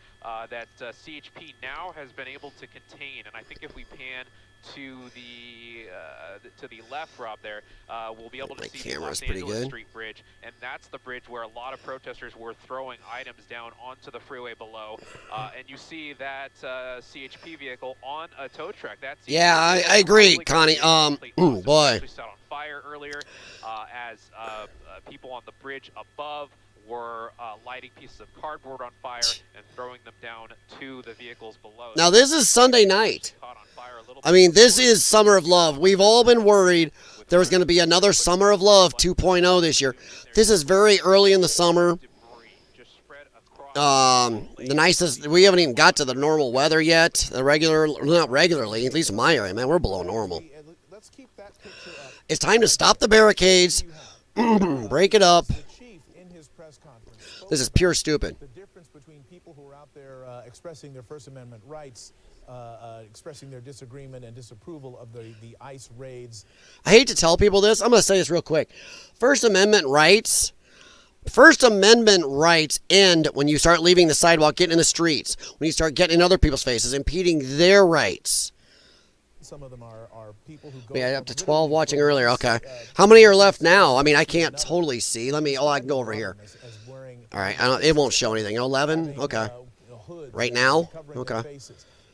that CHP now has been able to contain. And I think if we pan to the left, Rob, there, we'll be able to see the Los Angeles Street Bridge, and that's the bridge where a lot of protesters were throwing items down onto the freeway below. And you see that CHP vehicle on a tow truck. Yeah, I agree, Connie. Boy. We set on fire earlier as people on the bridge above were lighting pieces of cardboard on fire and throwing them down to the vehicles below. Now this is Sunday night. I mean, this is Summer of Love. We've all been worried there was going to be another Summer of Love 2.0 this year. This is very early in the summer. The nicest, we haven't even got to the normal weather yet. The regular, not regularly, at least in my area, man, we're below normal. It's time to stop the barricades, break it up. This is pure stupid. The difference between people who are out there expressing their First Amendment rights, expressing their disagreement and disapproval of the ICE raids. I hate to tell people this. I'm going to say this real quick. First Amendment rights end when you start leaving the sidewalk, getting in the streets, when you start getting in other people's faces, impeding their rights. Some of them are people who go up to 12 watching earlier. Okay. How many are left now? I mean, I can't totally see. I can go over here. All right. It won't show anything. 11? Okay. Right now? Okay.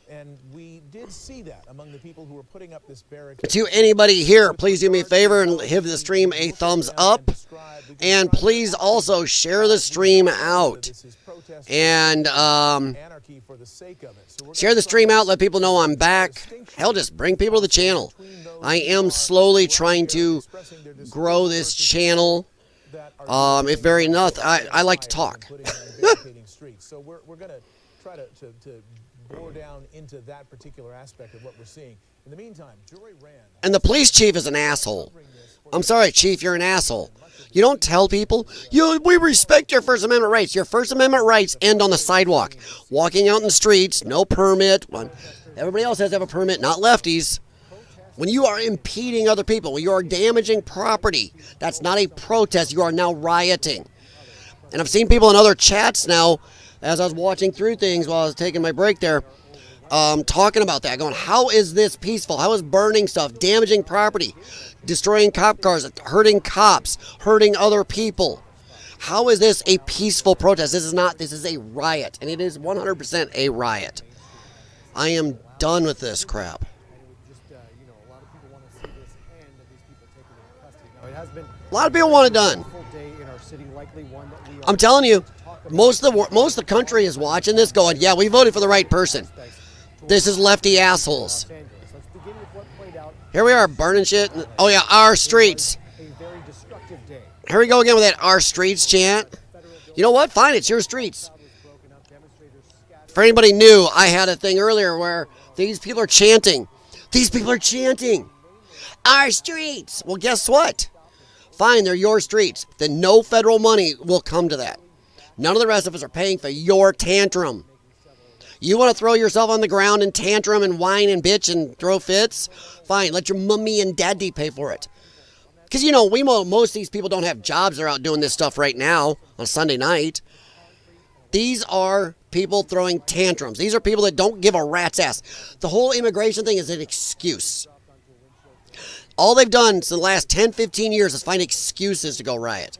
And we did see that among the people who were putting up this barricade. To anybody here, please do me a favor and give the stream a thumbs up. And please also share the stream out. And share the stream out. Let people know I'm back. Hell, just bring people to the channel. I am slowly trying to grow this channel. If very enough, I like to talk. So we're going to try to bore down into that particular aspect of what we're seeing. In the meantime, jury ran. And the police chief is an asshole. I'm sorry, chief, you're an asshole. You don't tell people, we respect your First Amendment rights. Your First Amendment rights end on the sidewalk. Walking out in the streets, no permit. Everybody else has to have a permit, not lefties. When you are impeding other people, when you are damaging property, that's not a protest. You are now rioting. And I've seen people in other chats now, as I was watching through things while I was taking my break there, talking about that, going, how is this peaceful? How is burning stuff, damaging property, destroying cop cars, hurting cops, hurting other people? How is this a peaceful protest? This is not. This is a riot, and it is 100% a riot. I am done with this crap. A lot of people want it done. I'm telling you, most of the country is watching this going, yeah, we voted for the right person. This is lefty assholes. Here we are burning shit. Oh yeah, our streets. Here we go again with that our streets chant. You know what? Fine, it's your streets. For anybody new, I had a thing earlier where these people are chanting. These people are chanting. Our streets. Well, guess what? Fine, they're your streets. Then no federal money will come to that. None of the rest of us are paying for your tantrum. You want to throw yourself on the ground and tantrum and whine and bitch and throw fits? Fine, let your mummy and daddy pay for it. Because, you know, most of these people don't have jobs. They're out doing this stuff right now on Sunday night. These are people throwing tantrums. These are people that don't give a rat's ass. The whole immigration thing is an excuse. All they've done since the last 10, 15 years is find excuses to go riot.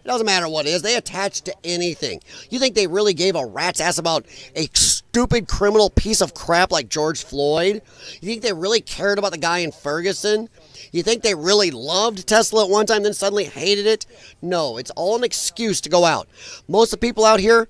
It doesn't matter what it is. They attach to anything. You think they really gave a rat's ass about a stupid criminal piece of crap like George Floyd? You think they really cared about the guy in Ferguson? You think they really loved Tesla at one time, then suddenly hated it? No, it's all an excuse to go out. Most of the people out here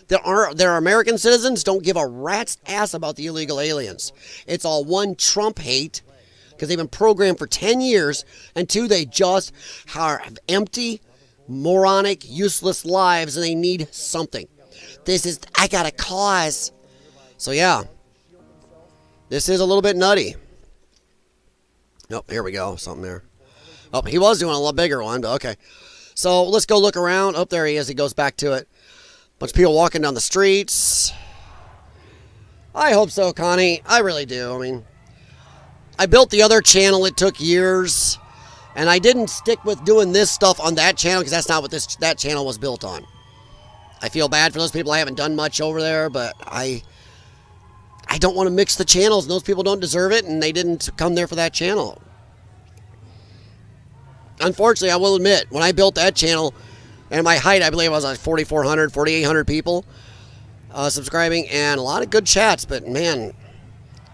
that are American citizens don't give a rat's ass about the illegal aliens. It's all one, Trump hate, because they've been programmed for 10 years, and two, they just have empty, moronic, useless lives, and they need something. I got a cause. So yeah, this is a little bit nutty. Nope, here we go, something there. Oh, he was doing a lot bigger one, but okay. So let's go look around. Oh, there he is. He goes back to it. Bunch of people walking down the streets. I hope so, Connie. I really do. I mean, I built the other channel. It took years. And I didn't stick with doing this stuff on that channel because that's not what that channel was built on. I feel bad for those people. I haven't done much over there, but I don't want to mix the channels. And those people don't deserve it, and they didn't come there for that channel. Unfortunately, I will admit, when I built that channel, and my height, I believe, was like 4,400, 4,800 people subscribing, and a lot of good chats, but man,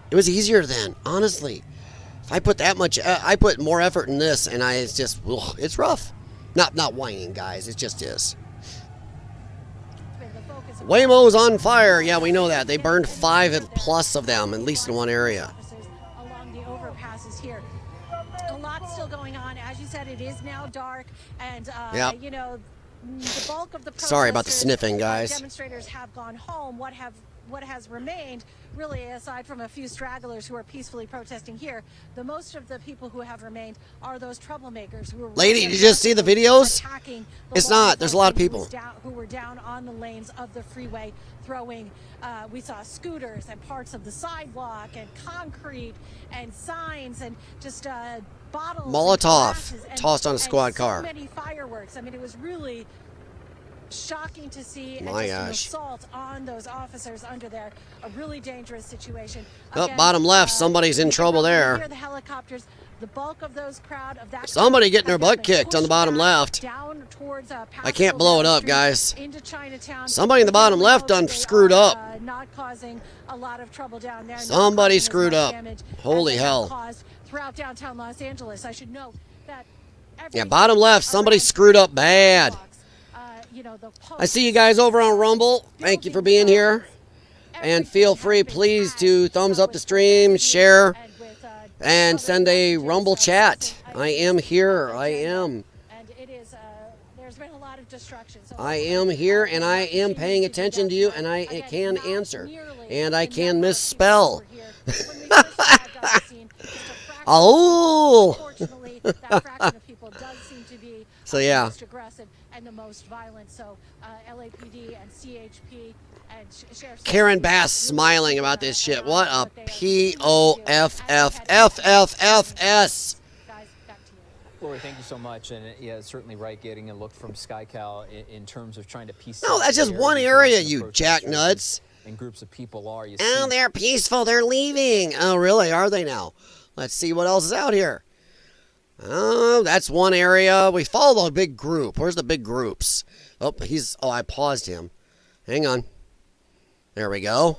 it was easier then, honestly. If I put that much, I put more effort in this, and it's just, it's rough. Not whining, guys, it just is. Waymo's on fire. Yeah, we know that. They burned 5+ of them, at least in one area. passes here. A lot still going on. As you said, it is now dark, and Yep. you know, the bulk of the Sorry about the protesters, sniffing, guys. Demonstrators have gone home. What has remained, really, aside from a few stragglers who are peacefully protesting here, the most of the people who have remained are those troublemakers who are Lady, did you just see the videos? attacking the It's law not. There's a lot of enforcement people. who were down on the lanes of the freeway throwing. We saw scooters and parts of the sidewalk and concrete and signs and just bottles, Molotov and glasses tossed on a squad and car. So many fireworks. I mean, it was really shocking to see. My and just an gosh. assault on those officers under there. A really dangerous situation. Oh, Again, bottom left, somebody's in trouble there. Hear the helicopters. The bulk of those crowd of that Somebody crowd getting their have butt been kicked on the pushed bottom back left. down towards, I can't blow it up, guys. into Chinatown. Somebody in the bottom left done screwed up. Not causing a lot of trouble down there. not Somebody causing as screwed much up. damage Holy as they have hell. caused throughout downtown Los Angeles. I should note that Yeah, bottom left, somebody screwed up bad. you know, the I see you guys over on Rumble. Thank you for being here. And feel free, please, to thumbs up the stream, share, and send a Rumble chat. I am here. I am. And it is, there's been a lot of destruction. So I am here, and I am paying attention to you, and I can answer. And I can misspell. Oh! Unfortunately, that fraction of people does seem to be So, the yeah. most aggressive and the most violent. So LAPD and CHP and Sheriff's Karen Bass smiling about this shit. What a POFFFFFS. Lori, thank you so much. And yeah, it's certainly right getting a look from SkyCal in terms of trying to piece. No, that's just one area, you jacknuts. And groups of people are. You Oh, see, they're peaceful. They're leaving. Oh, really? Are they now? Let's see what else is out here. Oh, that's one area. We follow the big group. Where's the big groups? Oh, I paused him. Hang on. There we go.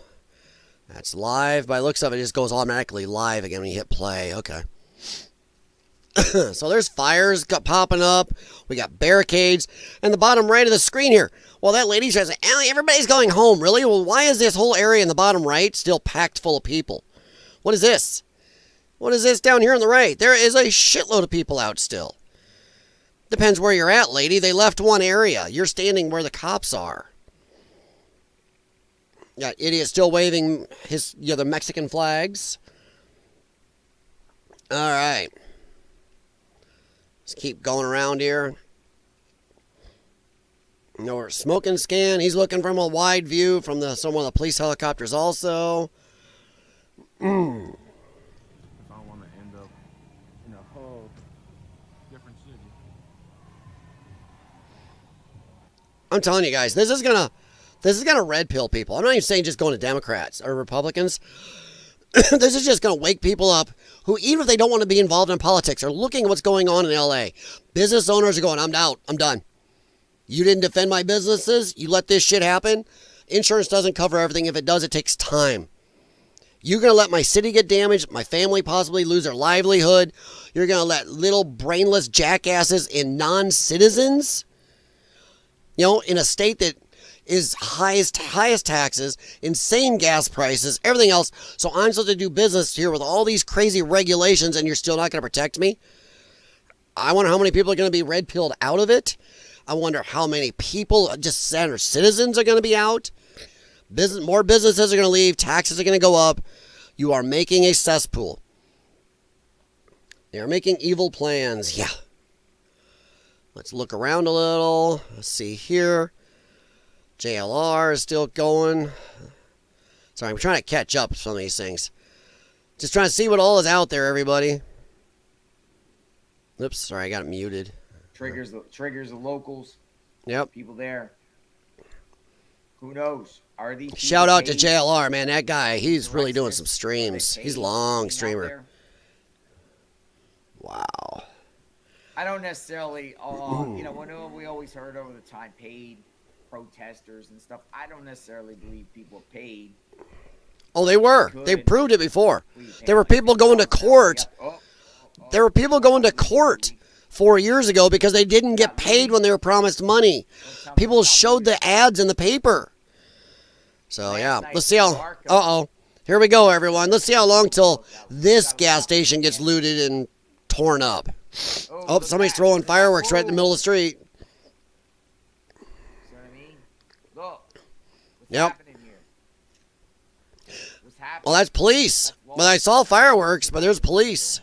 That's live. By the looks of it, it just goes automatically live again when you hit play. Okay. So there's fires popping up. We got barricades. And the bottom right of the screen here. Well, that lady says, Allie, everybody's going home. Really? Well, why is this whole area in the bottom right still packed full of people? What is this? What is this down here on the right? There is a shitload of people out still. Depends where you're at, lady. They left one area. You're standing where the cops are. Yeah, idiot still waving the Mexican flags. All right. Let's keep going around here. No, we're smoking scan. He's looking from a wide view from some of the police helicopters also. I don't want to end up in a whole different city. I'm telling you guys, this is gonna red pill people. I'm not even saying just going to Democrats or Republicans. This is just gonna wake people up who, even if they don't want to be involved in politics, are looking at what's going on in LA. Business owners are going, I'm out. I'm done. You didn't defend my businesses. You let this shit happen. Insurance doesn't cover everything. If it does, it takes time. You're going to let my city get damaged, my family possibly lose their livelihood. You're going to let little brainless jackasses and non-citizens, in a state that is highest taxes, insane gas prices, everything else. So I'm supposed to do business here with all these crazy regulations, and you're still not going to protect me? I wonder how many people are going to be red-pilled out of it. I wonder how many people, just standard citizens, are going to be out. More businesses are going to leave. Taxes are going to go up. You are making a cesspool. They are making evil plans. Yeah. Let's look around a little. Let's see here. JLR is still going. Sorry, I'm trying to catch up with some of these things. Just trying to see what all is out there, everybody. Oops, sorry, I got it muted. Triggers the locals. Yep. People there. Who knows? Are these people Shout out to paid? JLR, man. That guy, he's really doing some streams. He's a long streamer. Wow. I don't necessarily, when we always heard over the time paid protesters and stuff. I don't necessarily believe people are paid. Oh, they were. They proved it before. There were people going to court. There were people going to court 4 years ago because they didn't get paid when they were promised money. People showed the ads in the paper. So, yeah. Let's see how... Uh-oh. Here we go, everyone. Let's see how long till this gas station gets looted and torn up. Oh, somebody's throwing fireworks right in the middle of the street. See what I mean? Look. What's Yep. happening here? What's happening? Well, that's police. Well, I saw fireworks, but there's police.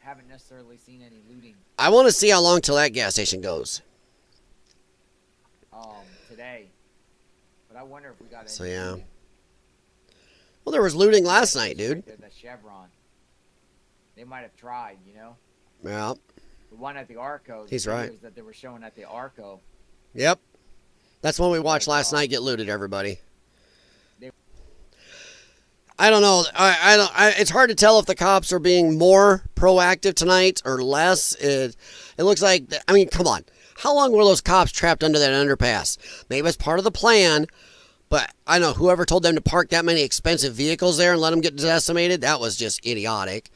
Haven't necessarily seen any looting I want to see how long till that gas station goes. today. But I wonder if we got any So, yeah. looting. Well, there was looting last night, dude. Right there, the Chevron. They might have tried, you know? Yeah. The one at the Arco. He's the right. videos that they were showing at the Arco. Yep. That's one we watched last night get looted, everybody. I don't know. It's hard to tell if the cops are being more proactive tonight or less. It looks like, I mean, come on. How long were those cops trapped under that underpass? Maybe it's part of the plan, but I know whoever told them to park that many expensive vehicles there and let them get decimated, that was just idiotic.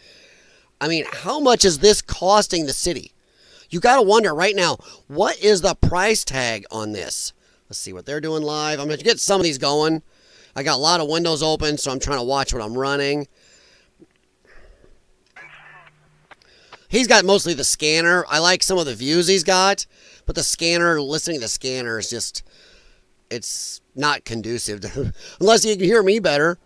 I mean, how much is this costing the city? You got to wonder right now, what is the price tag on this? Let's see what they're doing live. I'm going to get some of these going. I got a lot of windows open, so I'm trying to watch what I'm running. He's got mostly the scanner. I like some of the views he's got, but the scanner, listening to the scanner is just, it's not conducive to, unless you can hear me better.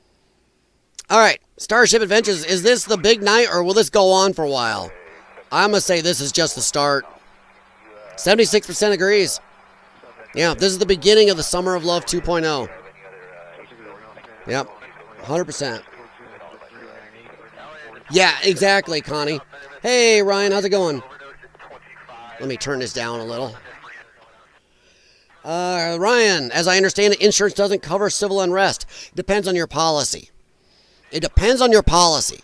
All right, Starship Adventures, is this the big night or will this go on for a while? I'm going to say this is just the start. 76% agrees. Yeah, this is the beginning of the Summer of Love 2.0. Yep, 100%. Yeah, exactly, Connie. Hey, Ryan, how's it going? Let me turn this down a little. Ryan, as I understand it, insurance doesn't cover civil unrest. It depends on your policy. It depends on your policy.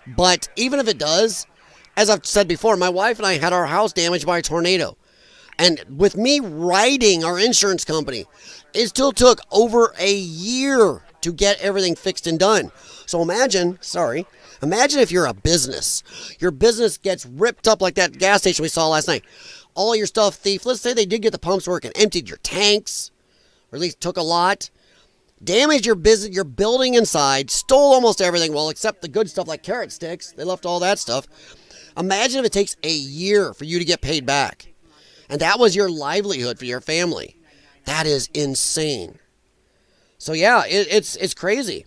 But even if it does, as I've said before, my wife and I had our house damaged by a tornado. And with me writing our insurance company, it still took over a year to get everything fixed and done. So imagine if you're a business. Your business gets ripped up like that gas station we saw last night. All your stuff thief. Let's say they did get the pumps working, emptied your tanks, or at least took a lot, damaged your business, your building inside, stole almost everything, well, except the good stuff like carrot sticks. They left all that stuff. Imagine if it takes a year for you to get paid back. And that was your livelihood for your family. That is insane. So yeah, it's crazy.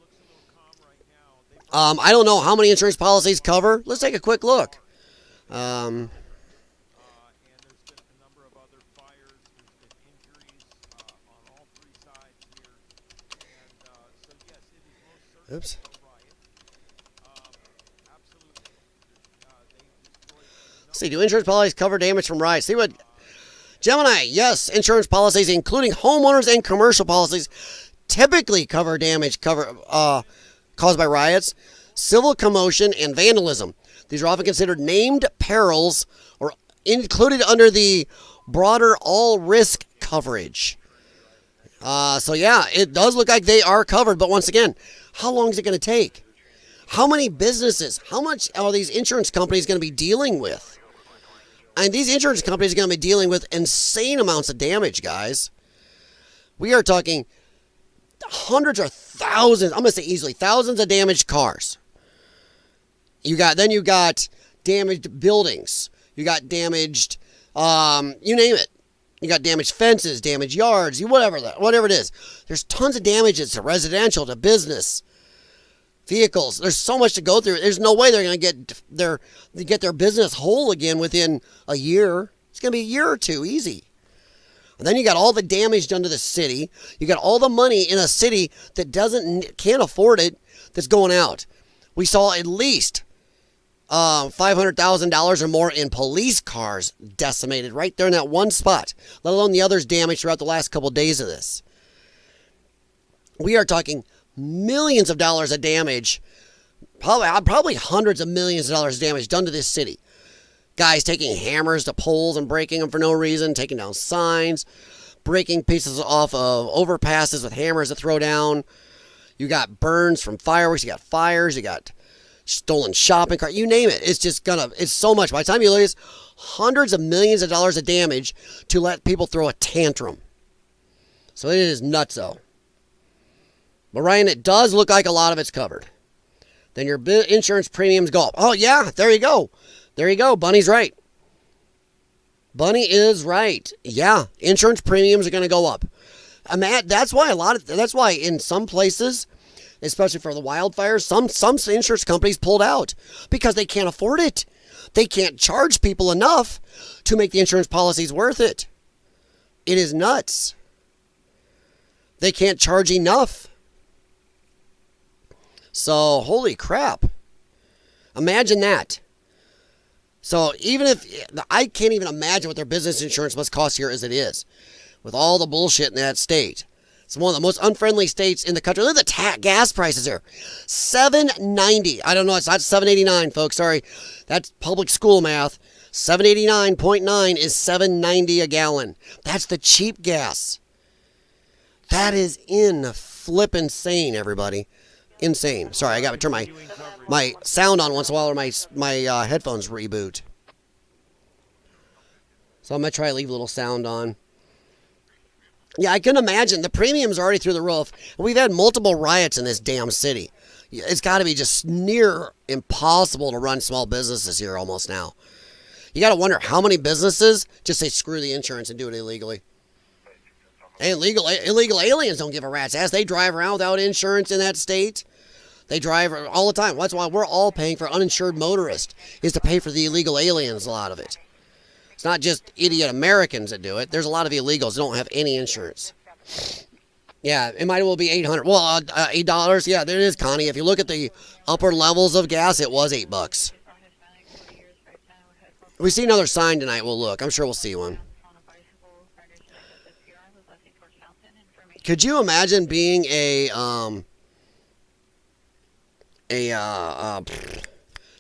I don't know how many insurance policies cover. Let's take a quick look. Oops. Let's see, do insurance policies cover damage from riots? See what Gemini, yes, insurance policies, including homeowners and commercial policies, typically cover damage caused by riots, civil commotion, and vandalism. These are often considered named perils or included under the broader all-risk coverage. So yeah, it does look like they are covered, but once again, how long is it going to take? How many businesses, how much are these insurance companies going to be dealing with? And these insurance companies are going to be dealing with insane amounts of damage, guys. We are talking hundreds or thousands, I'm going to say easily, thousands of damaged cars. You got damaged buildings. You got damaged, you name it. You got damaged fences, damaged yards, whatever it is. There's tons of damages to residential, to business, vehicles. There's so much to go through. There's no way they're going to get their business whole again within a year. It's going to be a year or two, easy. And then you got all the damage done to the city. You got all the money in a city that can't afford it that's going out. We saw at least $500,000 or more in police cars decimated right there in that one spot, let alone the others damaged throughout the last couple of days of this. We are talking millions of dollars of damage, probably hundreds of millions of dollars of damage done to this city. Guys taking hammers to poles and breaking them for no reason, taking down signs, breaking pieces off of overpasses with hammers to throw down. You got burns from fireworks, you got fires, you got stolen shopping carts, you name it. It's so much. By the time you look at this, hundreds of millions of dollars of damage to let people throw a tantrum. So it is nuts, though. But Ryan, it does look like a lot of it's covered. Then your insurance premiums go up. Oh, yeah, there you go. There you go. Bunny's right. Bunny is right. Yeah, insurance premiums are going to go up. That's why in some places, especially for the wildfires, some insurance companies pulled out because they can't afford it. They can't charge people enough to make the insurance policies worth it. It is nuts. They can't charge enough. So, holy crap. Imagine that. So, even if, I can't even imagine what their business insurance must cost here as it is. With all the bullshit in that state. It's one of the most unfriendly states in the country. Look at the gas prices here. $7.90. I don't know, it's not $7.89, folks. Sorry. That's public school math. $7.89.9 is $7.90 a gallon. That's the cheap gas. That is insane, everybody. Insane. Sorry, I got to turn my sound on once in a while or my headphones reboot. So I'm going to try to leave a little sound on. Yeah, I can imagine. The premiums are already through the roof. We've had multiple riots in this damn city. It's got to be just near impossible to run small businesses here almost now. You got to wonder how many businesses just say screw the insurance and do it illegally. And illegal aliens don't give a rat's ass. They drive around without insurance in that state. They drive all the time. That's why we're all paying for uninsured motorists, is to pay for the illegal aliens, a lot of it. It's not just idiot Americans that do it. There's a lot of illegals that don't have any insurance. Yeah, it might well be $800. Well, $8. Yeah, there it is, Connie. If you look at the upper levels of gas, it was $8. If we see another sign tonight, we'll look. I'm sure we'll see one. Could you imagine being a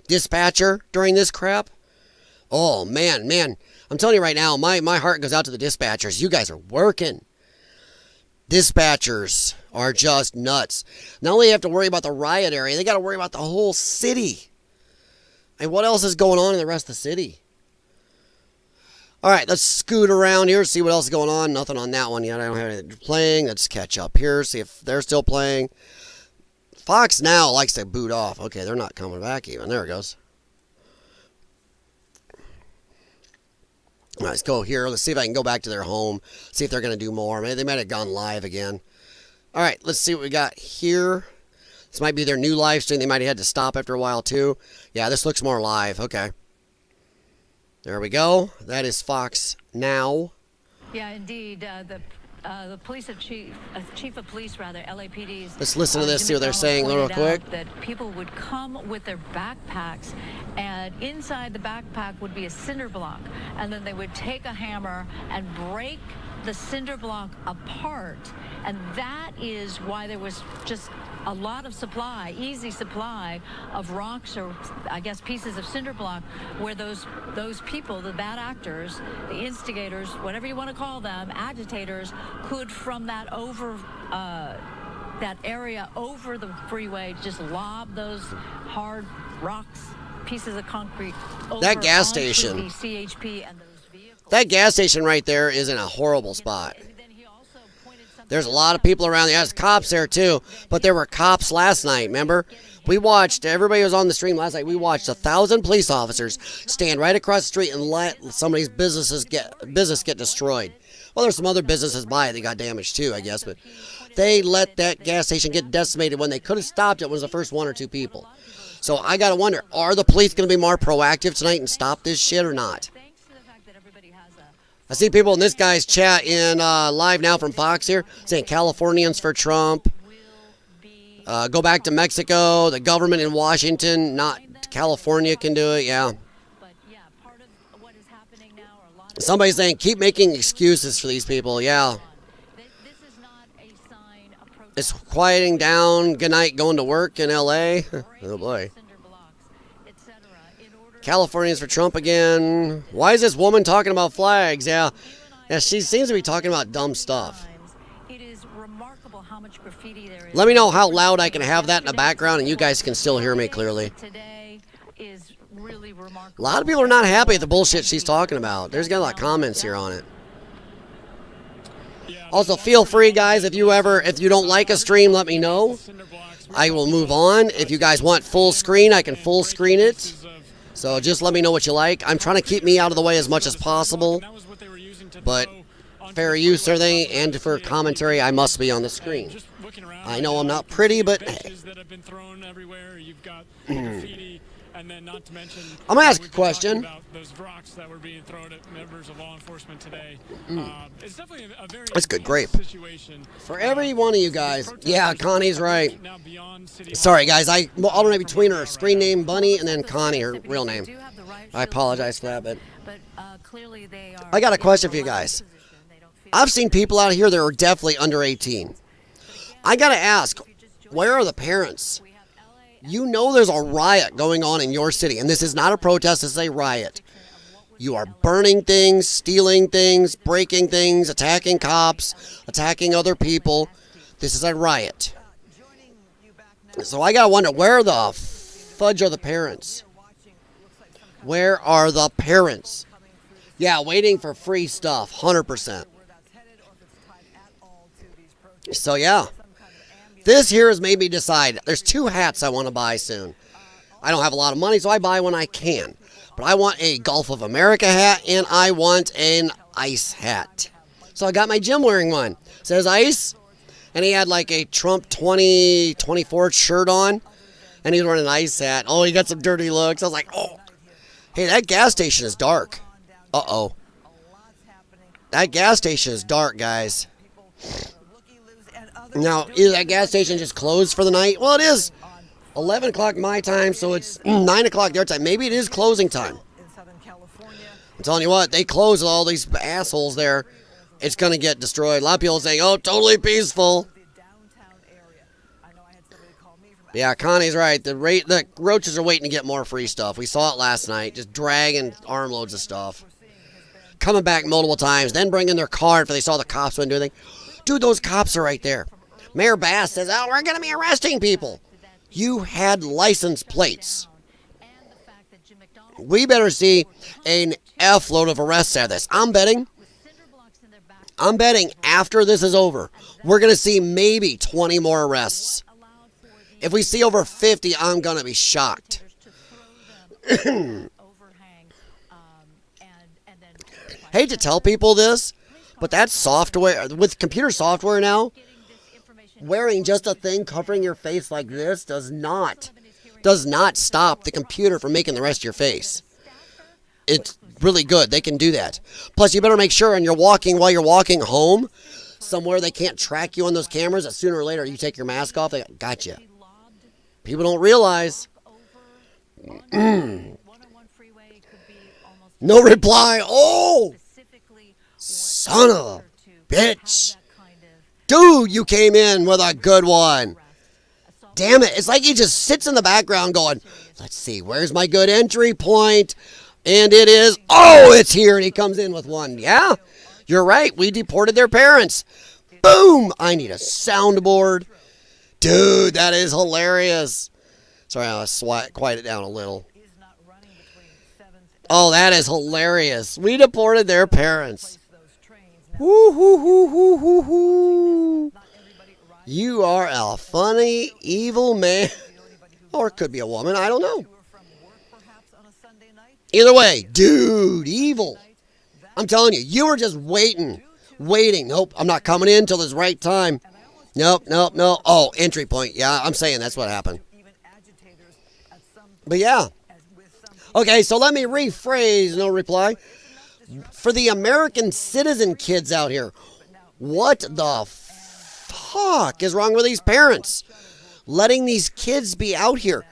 dispatcher during this crap? Oh, man. I'm telling you right now, my heart goes out to the dispatchers. You guys are working. Dispatchers are just nuts. Not only have to worry about the riot area, they got to worry about the whole city. And what else is going on in the rest of the city? All right, let's scoot around here, see what else is going on. Nothing on that one yet. I don't have anything playing. Let's catch up here, see if they're still playing. Fox Now likes to boot off. Okay, they're not coming back even. There it goes. All right, let's go here. Let's see if I can go back to their home. See if they're going to do more. Maybe they might have gone live again. All right, let's see what we got here. This might be their new live stream. They might have had to stop after a while, too. Yeah, this looks more live. Okay. There we go. That is Fox Now. Yeah, indeed. The chief of police, LAPD's. Let's listen to this, see what they're saying real quick. That people would come with their backpacks, and inside the backpack would be a cinder block, and then they would take a hammer and break the cinder block apart, and that is why there was just a lot of supply, easy supply of rocks or I guess pieces of cinder block, where those people, the bad actors, the instigators, whatever you want to call them, agitators, could from that that area over the freeway just lob those hard rocks, pieces of concrete over that gas onto station. The CHP and those vehicles. That gas station right there is in a horrible spot. There's a lot of people around. There's cops there too, but there were cops last night, remember? We watched, everybody was on the stream last night, we watched 1,000 police officers stand right across the street and let somebody's business get destroyed. Well, there's some other businesses by it that got damaged too, I guess, but they let that gas station get decimated when they could have stopped it when it was the first 1 or 2 people. So I gotta wonder, are the police gonna be more proactive tonight and stop this shit or not? I see people in this guy's chat in live now from Fox here saying Californians for Trump. Go back to Mexico. The government in Washington, not California, can do it. Yeah. Somebody's saying keep making excuses for these people. Yeah. It's quieting down. Good night. Going to work in L.A. Oh boy. Californians for Trump again. Why is this woman talking about flags? Yeah, she seems to be talking about dumb stuff. It is remarkable how much graffiti there is. Let me know how loud I can have that in the background and you guys can still hear me clearly. Today is really remarkable. A lot of people are not happy with the bullshit she's talking about. There's got a lot of comments here on it. Yeah, Also, feel free, guys, if you don't like a stream, let me know. I will move on. If you guys want full screen, I can full screen it. So just let me know what you like. I'm trying to keep me out of the way as much as possible. But fair use, everything, and for commentary, I must be on the screen. I know I'm not pretty, but hey. And then not to mention, I'm gonna ask a question. about those rocks that were being thrown at members of law enforcement today. It's definitely a very That's good grape. situation. For every one of you guys. Yeah, Connie's right. Sorry, guys. I alternate between her screen name, Bunny, and then Connie, her real name. I apologize for that, but I got a question for you guys. I've seen people out here that are definitely under 18. I got to ask, where are the parents? You know there's a riot going on in your city, and this is not a protest, this is a riot. You are burning things, stealing things, breaking things, attacking cops, attacking other people. This is a riot. So I gotta wonder, where the fudge are the parents? Where are the parents? Yeah, waiting for free stuff, 100%. So yeah. This here has made me decide. There's 2 hats I want to buy soon. I don't have a lot of money, so I buy when I can. But I want a Gulf of America hat, and I want an ICE hat. So I got my gym wearing one. It says ICE, and he had like a Trump 2024 shirt on, and he was wearing an ICE hat. Oh, he got some dirty looks. I was like, oh. Hey, that gas station is dark. Uh-oh. That gas station is dark, guys. Now, is that gas station just closed for the night? Well, it is 11 o'clock my time, so it's 9 o'clock their time. Maybe it is closing time. I'm telling you what, they close all these assholes there. It's going to get destroyed. A lot of people saying, oh, totally peaceful. Yeah, Connie's right. The roaches are waiting to get more free stuff. We saw it last night, just dragging armloads of stuff. Coming back multiple times, then bringing their car if they saw the cops wouldn't do anything. Dude, those cops are right there. Mayor Bass says, oh, we're going to be arresting people. You had license plates. We better see an F-load of arrests out of this. I'm betting after this is over, we're going to see maybe 20 more arrests. If we see over 50, I'm going to be shocked. Hate to tell people this, but that software, with computer software now, wearing just a thing covering your face like this does not stop the computer from making the rest of your face. It's really good. They can do that. Plus, you better make sure while you're walking home, somewhere they can't track you on those cameras, that sooner or later you take your mask off, they got you. People don't realize. No reply. Oh! Son of a bitch. Dude, you came in with a good one. Damn it. It's like he just sits in the background going, let's see, where's my good entry point? And it is, oh, it's here. And he comes in with one. Yeah, you're right. We deported their parents. Boom. I need a soundboard. Dude, that is hilarious. Sorry, I'll quiet it down a little. Oh, that is hilarious. We deported their parents. Woo, hoo, hoo, hoo, hoo, hoo. You are a funny, evil man. Or it could be a woman. I don't know. Either way, dude, evil. I'm telling you, you were just waiting. Nope, I'm not coming in until this right time. Nope. Oh, entry point. Yeah, I'm saying that's what happened. But yeah. Okay, so let me rephrase, no reply. For the American citizen kids out here, what the fuck is wrong with these parents? Letting these kids be out here.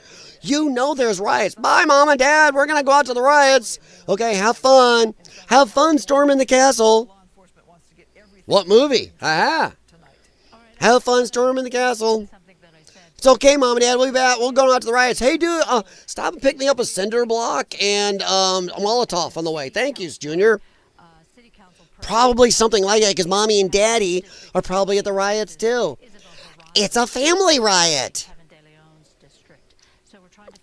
You know there's riots. Bye, Mom and Dad. We're going to go out to the riots. Okay, have fun. Have fun storming the castle. What movie? Aha. Have fun storming the castle. It's okay, Mom and Dad. We'll be back. We'll go out to the riots. Hey, dude, stop and pick me up a cinder block and a Molotov on the way. Thank you, Junior. Probably something like that because Mommy and Daddy are probably at the riots too. It's a family riot.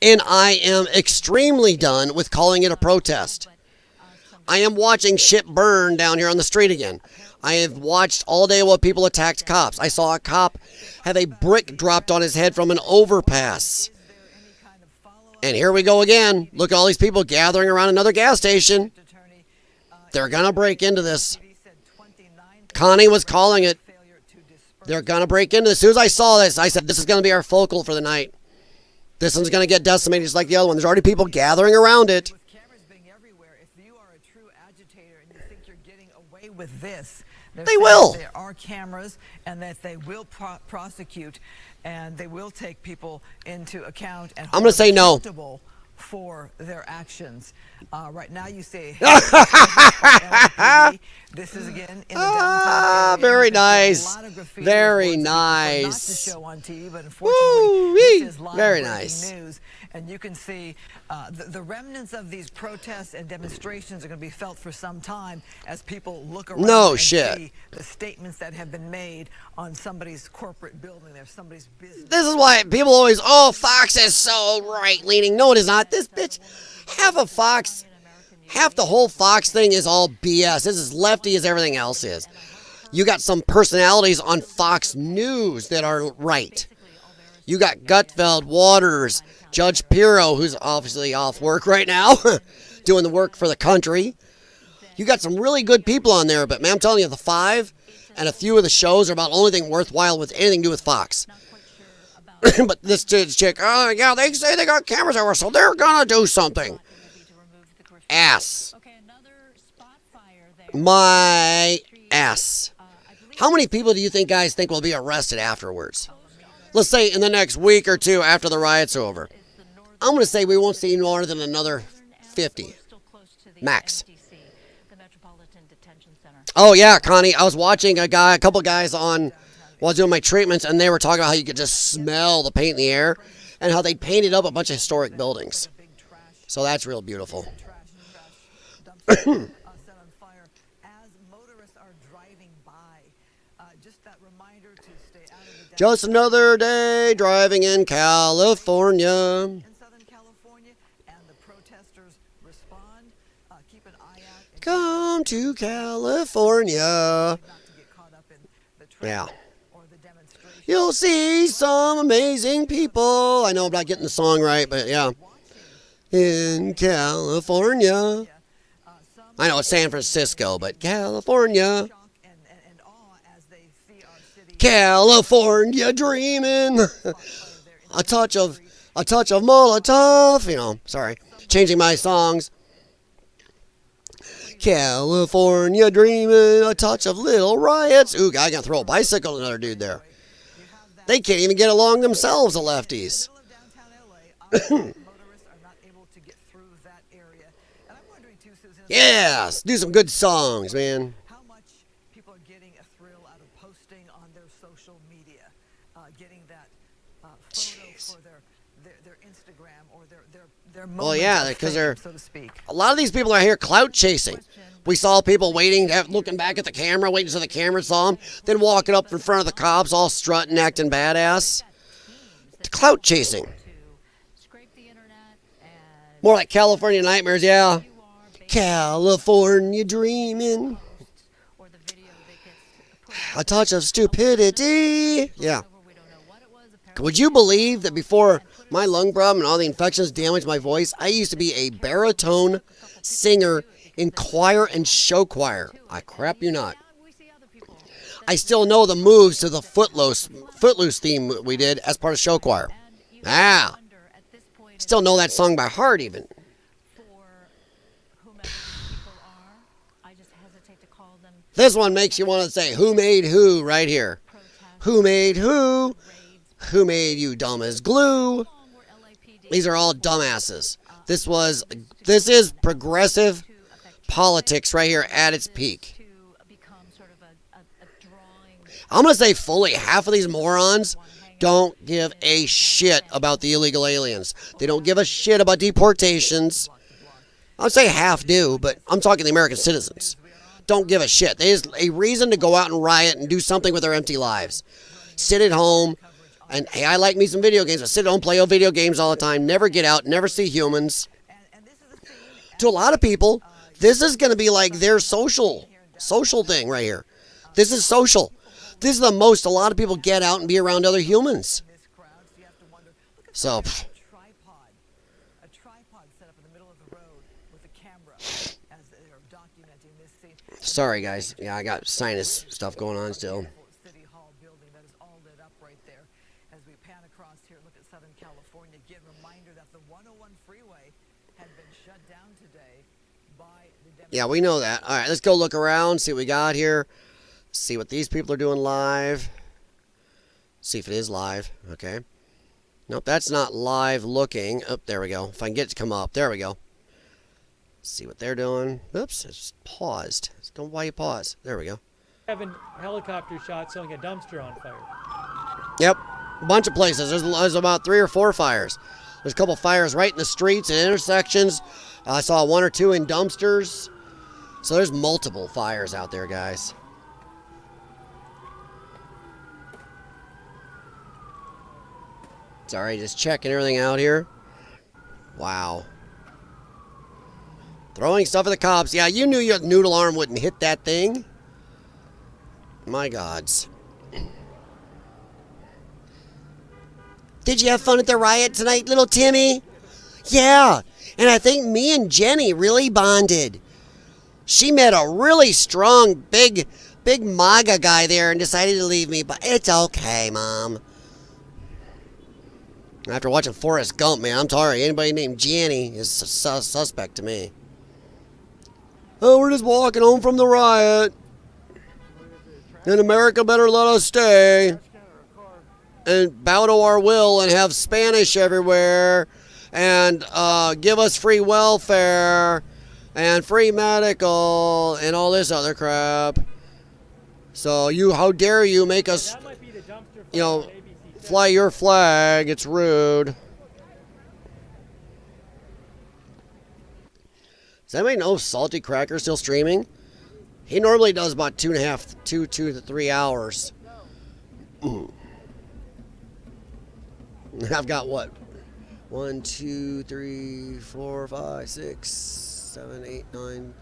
And I am extremely done with calling it a protest. I am watching shit burn down here on the street again. I have watched all day while people attacked cops. I saw a cop have a brick dropped on his head from an overpass. And here we go again. Look at all these people gathering around another gas station. They're going to break into this. Connie was calling it. They're going to break into this. As soon as I saw this, I said, this is going to be our focal for the night. This one's going to get decimated just like the other one. There's already people gathering around it. With cameras being everywhere, if you are a true agitator and you think you're getting away with this, they will. There are cameras and that they will prosecute and they will take people into account and I'm going to say no. accountable for their actions. Right now you say, this is again in the downtown area. Very nice. A lot of graffiti Very reports nice. not to show on TV, but unfortunately this is live Very breaking nice. news. And you can see the remnants of these protests and demonstrations are going to be felt for some time as people look around and see the statements that have been made on somebody's corporate building. There's somebody's business. This is why people always, oh, Fox is so right-leaning. No, it is not. This bitch, half the whole Fox thing is all BS. This is as lefty as everything else is. You got some personalities on Fox News that are right. You got Gutfeld, Waters, Judge Pirro, who's obviously off work right now, doing the work for the country. You got some really good people on there, but man, I'm telling you, the five and a few of the shows are about the only thing worthwhile with anything to do with Fox. But this chick, oh yeah, they say they got cameras everywhere, so they're gonna do something. Ass. My ass. How many people do you think guys think will be arrested afterwards? Let's say in the next week or two after the riot's over. I'm going to say we won't see more than another 50. Max. Oh yeah, Connie, I was watching a couple guys on, while I was doing my treatments, and they were talking about how you could just smell the paint in the air and how they painted up a bunch of historic buildings. So that's real beautiful. Just another day driving in California. In Southern California, and the protesters respond. Keep an eye out. Come to California. Yeah. You'll see some amazing people. I know I'm not getting the song right, but yeah. In California. I know it's San Francisco, but California. California dreaming. a touch of Molotov. You know, sorry, changing my songs. California dreaming, a touch of little riots. Ooh, I gotta throw a bicycle at another dude there. They can't even get along themselves, the lefties. Yes, do some good songs, man. Well, yeah, because they're a lot of these people are here clout chasing. We saw people waiting, looking back at the camera, waiting until the camera saw them, then walking up in front of the cops, all strutting, acting badass. Clout chasing. More like California nightmares, yeah. California dreaming. A touch of stupidity. Yeah. Would you believe that before my lung problem and all the infections damaged my voice, I used to be a baritone singer in choir and show choir? I crap you not. I still know the moves to the Footloose theme we did as part of show choir. Ah. Still know that song by heart even. This one makes you want to say, who made who right here? Who made who? Who made you dumb as glue? These are all dumbasses. This is progressive politics right here at its peak. I'm going to say fully half of these morons don't give a shit about the illegal aliens. They don't give a shit about deportations. I'd say half do, but I'm talking the American citizens. Don't give a shit. There's a reason to go out and riot and do something with their empty lives. Sit at home. And hey, I like me some video games. I sit at home, play video games all the time, never get out, never see humans. To a lot of people, This is going to be like their social thing right here. This is social. This is the most a lot of people get out and be around other humans. So, A tripod set up in the middle of the road with a camera as they're documenting this scene. sorry guys. Yeah, I got sinus stuff going on still. City Hall building that is all lit up right there. As we pan across here, look at Southern California. Again, reminder that the 101 freeway had been shut down today by the Yeah, we know that. All right, let's go look around, see what we got here. See what these people are doing live. See if it is live. Okay. Nope, that's not live looking. Oh, there we go. If I can get it to come up. There we go. See what they're doing. Oops, it's paused. Don't know why you pause. There we go. Having helicopter shots showing a dumpster on fire. Yep, a bunch of places. There's about 3 or 4 fires. There's a couple fires right in the streets and intersections. I saw 1 or 2 in dumpsters. So there's multiple fires out there, guys. Sorry, just checking everything out here. Wow. Throwing stuff at the cops. Yeah, you knew your noodle arm wouldn't hit that thing. My gods. Did you have fun at the riot tonight, little Timmy? Yeah, and I think me and Jenny really bonded. She met a really strong, big MAGA guy there and decided to leave me, but it's okay, Mom. After watching Forrest Gump, man, I'm sorry. Anybody named Jenny is suspect to me. Oh, we're just walking home from the riot. And America better let us stay. And bow to our will and have Spanish everywhere. And give us free welfare. And free medical. And all this other crap. So how dare you make us, fly your flag. It's rude. Does anybody know if Salty Cracker's still streaming? He normally does about 2 to 3 hours. I've got what? 1, 2, 3, 4, 5, 6, 7, 8, 9,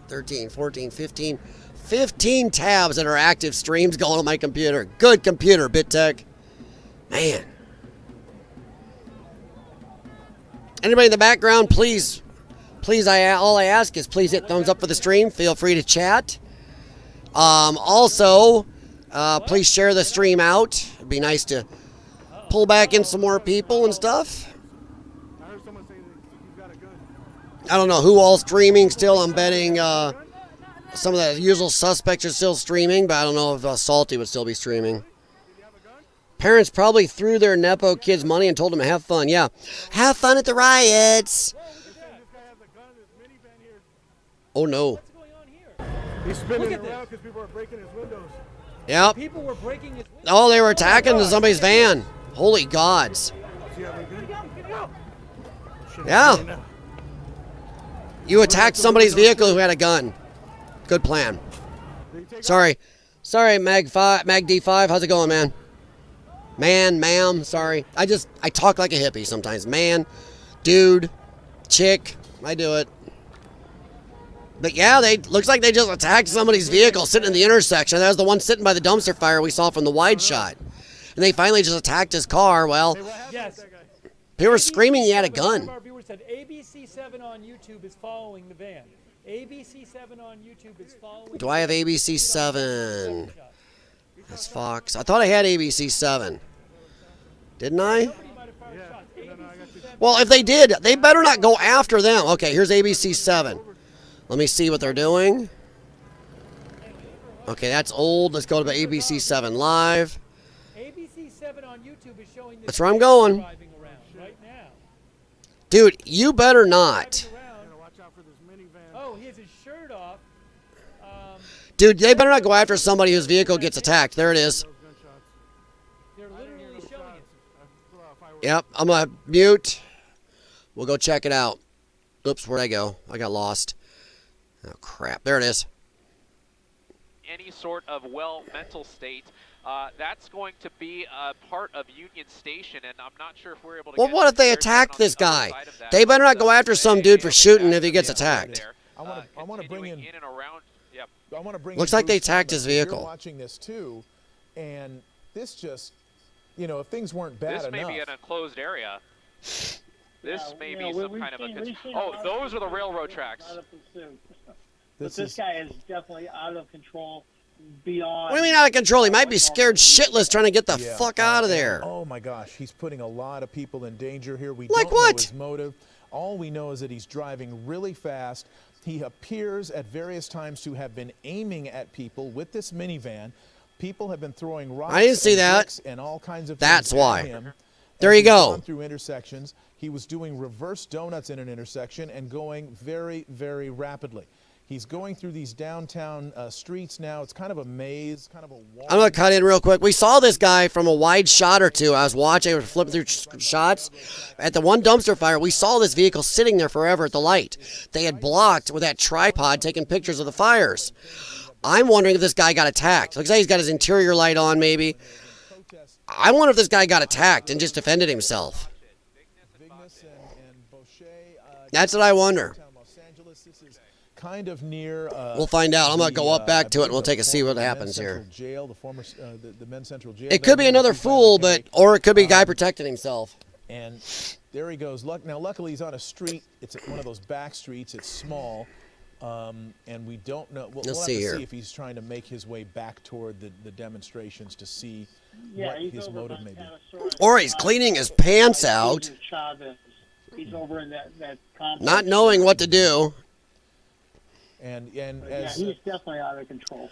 13, 14, 15. 15 tabs that are active streams going on my computer. Good computer, BitTech. Man. Anybody in the background, please, all I ask is please hit thumbs up for the stream. Feel free to chat. Also, please share the stream out. It'd be nice to pull back in some more people and stuff. I don't know who all streaming still. I'm betting some of the usual suspects are still streaming, but I don't know if Salty would still be streaming. Parents probably threw their Nepo kids money and told them to have fun. Yeah, have fun at the riots. Oh no. He's spinning around because people are breaking his windows. Yep. People were breaking his windows. Oh, they were attacking somebody's van. Holy gods. Yeah. You attacked somebody's vehicle who had a gun. Good plan. Sorry, Mag D5. How's it going, man? Ma'am. Sorry. I talk like a hippie sometimes. Man, dude, chick. I do it. But yeah, looks like they just attacked somebody's vehicle sitting in the intersection. That was the one sitting by the dumpster fire we saw from the wide shot. And they finally just attacked his car. Well, yes. People were screaming he had a gun. Our viewers said ABC7 on YouTube is following the van. ABC7 on YouTube is following. Do I have ABC7? That's Fox. I thought I had ABC7. Didn't I? Well, if they did, they better not go after them. Okay, here's ABC7. Let me see what they're doing. Okay, that's old. Let's go to ABC7 Live. ABC7 on YouTube is showing this. That's where I'm going. Driving around right now. Dude, you better not. Oh, he has his shirt off. Dude, they better not go after somebody whose vehicle gets attacked. There it is. They're literally showing it. Yep, I'm going to mute. We'll go check it out. Oops, where'd I go? I got lost. Oh, crap. There it is. Any sort of mental state That's going to be a part of Union Station, and I'm not sure if we're able to Well, get what if they their attack on this the other guy? side of that, They better but, not go after some dude for shooting if he gets attacked. I want to bring in and around. Yep. I want to bring. Looks in like they Bruce attacked Thomas, his 'cause you're vehicle. watching this too, and this just, you know, if things weren't bad This enough. may be an enclosed area. This may be you know, some kind of a. we've seen Oh, a lot those of are the people railroad get tracks. out of pursuit. But This this is- guy is definitely out of control. Beyond. What do you mean out of control? He might be scared shitless trying to get the Yeah. fuck out of And, there. oh my gosh, he's putting a lot of people in danger here. We Like don't what? know his motive. All we know is that he's driving really fast. He appears at various times to have been aiming at people with this minivan. People have been throwing rocks I didn't see and that. bricks and all kinds of That's things why. at him. There as you he's go. gone through intersections. He was doing reverse donuts in an intersection and going very, very rapidly. He's going through these downtown streets now. It's kind of a maze, kind of a wall. I'm going to cut in real quick. We saw this guy from a wide shot or two. I was watching, I was flipping through shots. At the one dumpster fire, we saw this vehicle sitting there forever at the light. They had blocked with that tripod taking pictures of the fires. I'm wondering if this guy got attacked. Looks like he's got his interior light on, maybe. I wonder if this guy got attacked and just defended himself. That's what I wonder. Kind of near. We'll find out. I'm going to go up back to it and we'll take a see what happens here. Jail, the former, the men's central jail. It could be another fool, or it could be a guy protecting himself. And there he goes. Now, luckily, he's on a street. It's one of those back streets. It's small. And we don't know. We'll have to see if he's trying to make his way back toward the demonstrations to see what his motive may be. Or he's cleaning his pants out, He's over in that complex. not knowing what to do. And Yeah, as he's definitely out of control.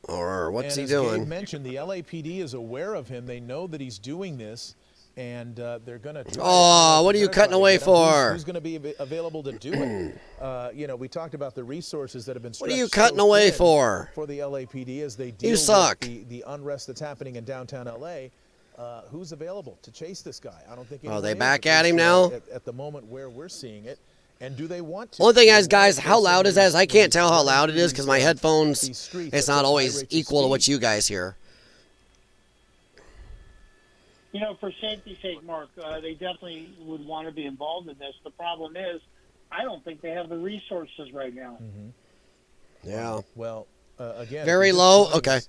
Or what's he and as Gabe doing? mentioned, the LAPD is aware of him. They know that he's doing this, and they're going to. Oh, what are you cutting away for? Who's going to be available to do it? You know, we talked about the resources that have been. What are you stretched cutting so away thin for? For the LAPD as they deal You suck. with the unrest that's happening in downtown LA. Who's available to chase this guy? I don't think. Oh, they anyone is, back at at least, him now? At the moment where we're seeing it. And do they want to? Only thing Do is, they want guys, to how face loud is some of that? I these- can't tell how these loud it is because my headphones, these streets it's at not such high always rates of equal to what speed. you guys hear. You know, for safety's sake, Mark, they definitely would want to be involved in this. The problem is, I don't think they have the resources right now. Yeah. Well, again, Very if you low? just Okay. notice,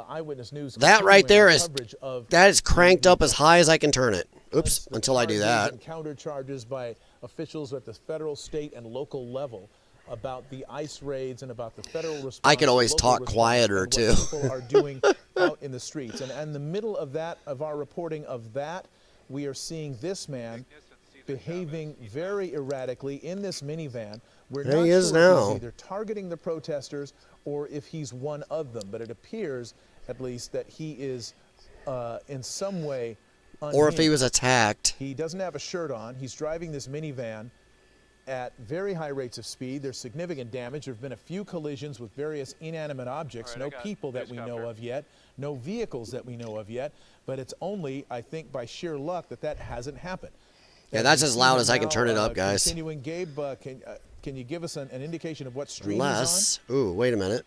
Eyewitness News. That right continuing there our is, coverage of that is cranked up as high as I can turn it. Oops, until I do charges that. and counter charges by officials at the federal, state, and local level about the ICE raids and about the federal response. I could always local talk response, quieter, and too. what people are doing out in the streets. And in the middle of that, of our reporting of that, we are seeing this man behaving very erratically in this minivan. We're There not he is sure if now. he's either targeting the protesters or if he's one of them, but it appears at least that he is in some way Or if he was unhinged. attacked. He doesn't have a shirt on. He's driving this minivan at very high rates of speed. There's significant damage. There have been a few collisions with various inanimate objects. All right, I No got people that we know newscopter. of yet. No vehicles that we know of yet. But it's only, I think, by sheer luck that hasn't happened. Yeah, that's we as see loud him as I can now, turn it up, guys. Continuing, Gabe, can you give us an indication of what street he's Unless, ooh, wait a minute.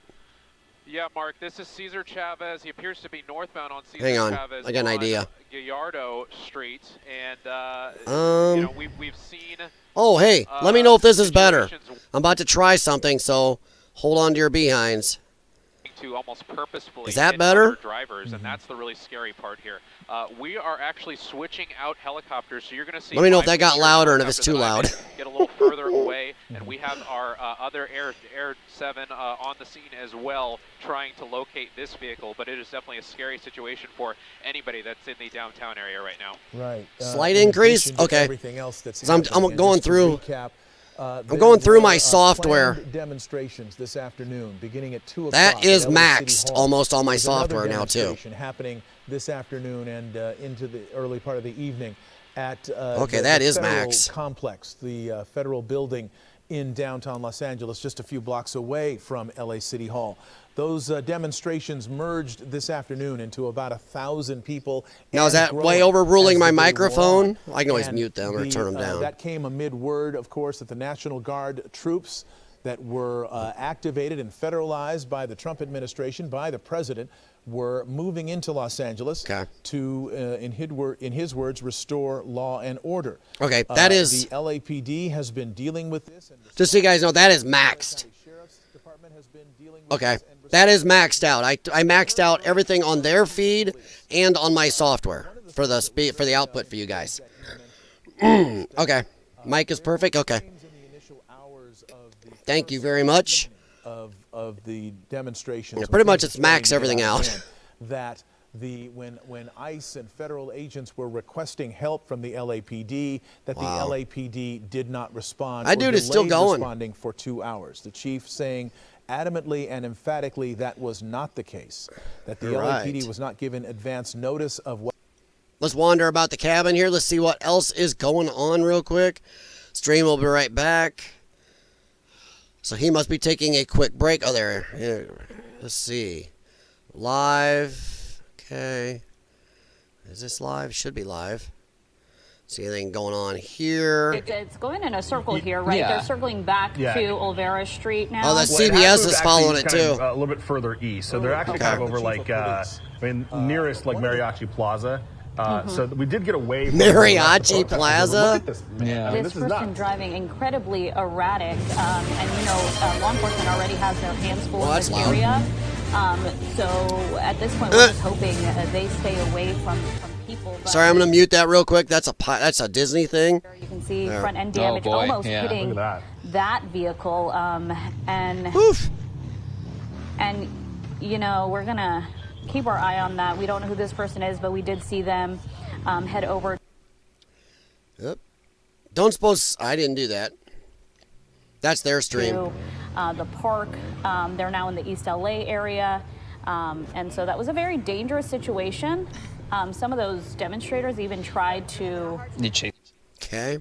Yeah, Mark, this is Cesar Chavez. He appears to be northbound on Cesar Hang on, Chavez. I got an on idea. Gallardo Street, and Um, we've seen. Oh, hey, let me know if this is better. situations I'm about to try something, so hold on to your behinds. to almost purposefully Is that hit better? other drivers, and that's the really scary part here. We are actually switching out helicopters, so you're going to see. Let me know if my that got picture louder and if it's helicopter too that I'm loud. in Get a little further away, and we have our other Air 7 on the scene as well, trying to locate this vehicle. But it is definitely a scary situation for anybody that's in the downtown area right now. Right. Slight in increase? addition to Okay. everything else that's 'Cause I'm happening. And going just to through- recap, I'm there going through were, my software. planned demonstrations this afternoon, beginning at 2 o'clock. That at is LA City maxed Hall. almost on my There's another software now, too. demonstration happening this afternoon and into the early part of the evening at Okay, the that is federal maxed. complex, the federal building in downtown Los Angeles, just a few blocks away from LA City Hall. Those demonstrations merged this afternoon into about 1,000 people. Now, is and that way growing overruling as my the day wore microphone? on. I can always And mute them or turn them down. That came amid word, of course, that the National Guard troops that were activated and federalized by the Trump administration, by the president, were moving into Los Angeles to, in his words, restore law and order. Okay, that is... The LAPD has been dealing with this. And just so you guys know, that is maxed. Okay, that is maxed out. I maxed out everything on their feed and on my software for the speed, for the output for you guys. Okay, mic is perfect. Okay. Thank you very much. Of the demonstrations. Yeah, pretty much it's max everything out. That when ICE and federal agents were requesting help from the LAPD, that the LAPD did not respond. That dude is still going. Responding for 2 hours. The chief saying adamantly and emphatically that was not the case. That the LAPD was not given advance notice of what. Let's wander about the cabin here. Let's see what else is going on real quick. Stream will be right back. So he must be taking a quick break. Oh, there. Here. Let's see. Live. Okay. Is this live? Should be live. See anything going on here? It's going in a circle here, right? Yeah. They're circling back to Olvera Street now. Oh, the CBS is following it too. A little bit further east, so they're actually kind of over like, nearest like Mariachi Plaza. So we did get away from Mariachi Plaza. Look at this, man. This person driving incredibly erratic, and law enforcement already has their hands full in this area. So at this point, we're just hoping they stay away from people. Sorry, I'm gonna mute that real quick. That's a Disney thing. You can see front end damage almost hitting that vehicle, and we're gonna keep our eye on that. We don't know who this person is, but we did see them head over. Yep. Don't suppose I didn't do that. That's their stream. To, the park. They're now in the East LA area. And so that was a very dangerous situation. Some of those demonstrators even tried to... Okay.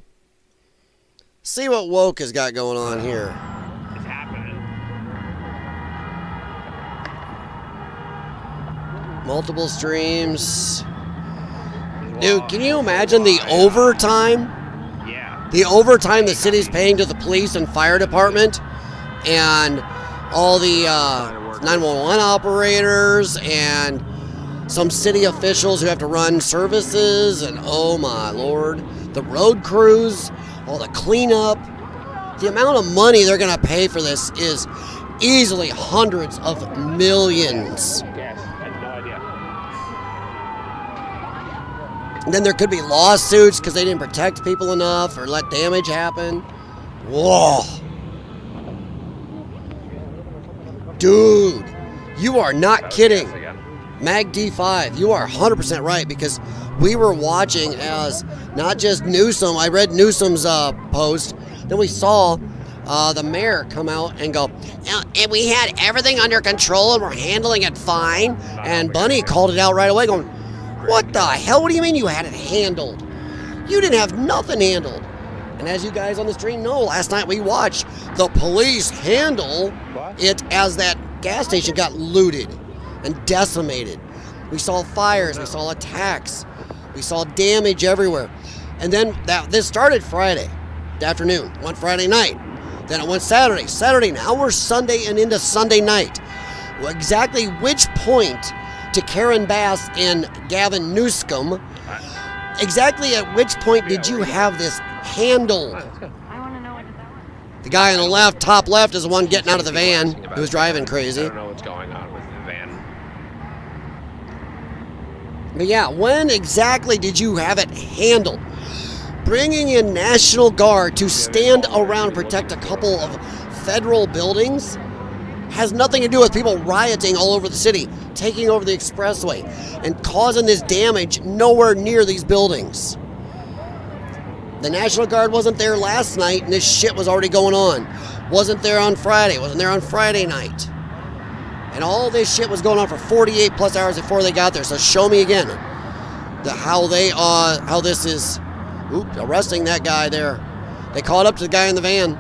See what Woke has got going on here. It's happening. Multiple streams. Dude, can you imagine the overtime? Yeah. The overtime the city's paying to the police and fire department and all the 911 operators and some city officials who have to run services and oh my lord, the road crews, all the cleanup. The amount of money they're going to pay for this is easily hundreds of millions. Yes, I had no idea. And then there could be lawsuits because they didn't protect people enough or let damage happen. Whoa. Dude, you are not kidding. Mag D5, you are 100% right because we were watching as not just Newsom, I read Newsom's post, then we saw the mayor come out and go, and we had everything under control and we're handling it fine. And Bunny called it out right away going, what the hell? What do you mean you had it handled? You didn't have nothing handled. And as you guys on the stream know, last night we watched the police handle it as that gas station got looted and decimated. We saw fires, we saw attacks, we saw damage everywhere. And then this started Friday afternoon, went Friday night, then it went Saturday, now we're Sunday and into Sunday night. Well, exactly which point to Karen Bass and Gavin Newsom, exactly at which point did you have this handled? The guy on the top left is the one getting out of the van who was driving crazy. I don't know what's going on with the van. But yeah, when exactly did you have it handled? Bringing in National Guard to stand around and protect a couple of federal buildings has nothing to do with people rioting all over the city, taking over the expressway, and causing this damage nowhere near these buildings. The National Guard wasn't there last night, and this shit was already going on. Wasn't there on Friday, wasn't there on Friday night. And all this shit was going on for 48 plus hours before they got there. So show me again how this is arresting that guy there. They caught up to the guy in the van.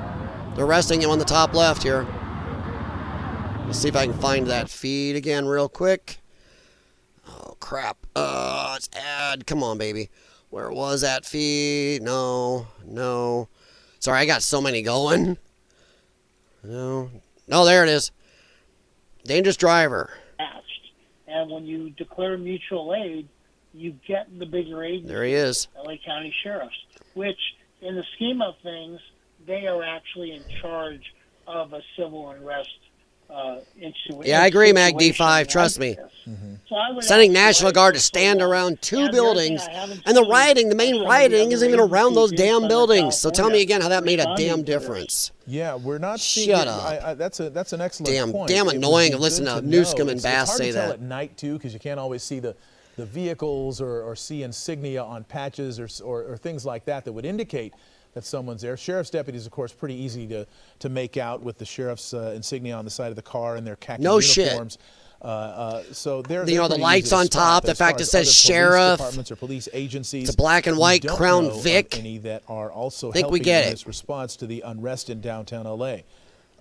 They're arresting him on the top left here. Let's see if I can find that feed again real quick. Oh crap. Let's add. Come on, baby. Where was that feed? No. Sorry, I got so many going. No, there it is. Dangerous driver. And when you declare mutual aid, you get the bigger agency. There he is. LA County Sheriffs, which in the scheme of things, they are actually in charge of a civil unrest Yeah, I agree, Mag D5. Trust me. So I would Sending National Guard to stand around two buildings, and the rioting, the main rioting, isn't even around those damn buildings. So tell me again how that made a damn difference. Yeah, we're not seeing. Shut up. That's an excellent point. Damn annoying to listen to Newsom and Bass say It's hard to tell that. at night too, because you can't always see the vehicles or see insignia on patches or things like that would indicate that someone's there. Sheriff's deputies, of course, pretty easy to make out with the sheriff's insignia on the side of the car and their khaki uniforms. So they're the lights on top, the fact it says sheriff, departments or police agencies. It's a black and white Crown Vic. Any that are also think we helping get in it. this response to the unrest in downtown LA.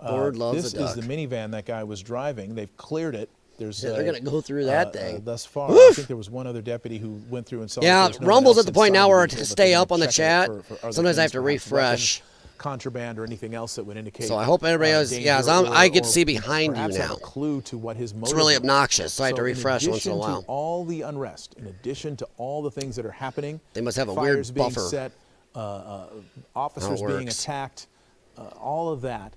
Lord loves this a duck. is the minivan that guy was driving. They've cleared it. There's, they're going to go through that thing. Thus far, Woof. I think there was one other deputy who went through and saw. Yeah, that there's no one Rumble's else at the point now inside where the to vehicle, but stay they're up on the checking chat. for other Sometimes I have things, to perhaps refresh. weapons, contraband or anything else that would indicate. So I hope everybody else, danger yeah, as I get to or see behind you perhaps have now. a clue to what his motive It's really is. obnoxious, so I have to refresh once in a addition while. To all the unrest, in addition to all the things that are happening, They must have a fires weird being buffer. set, officers How it being works. attacked, all of that.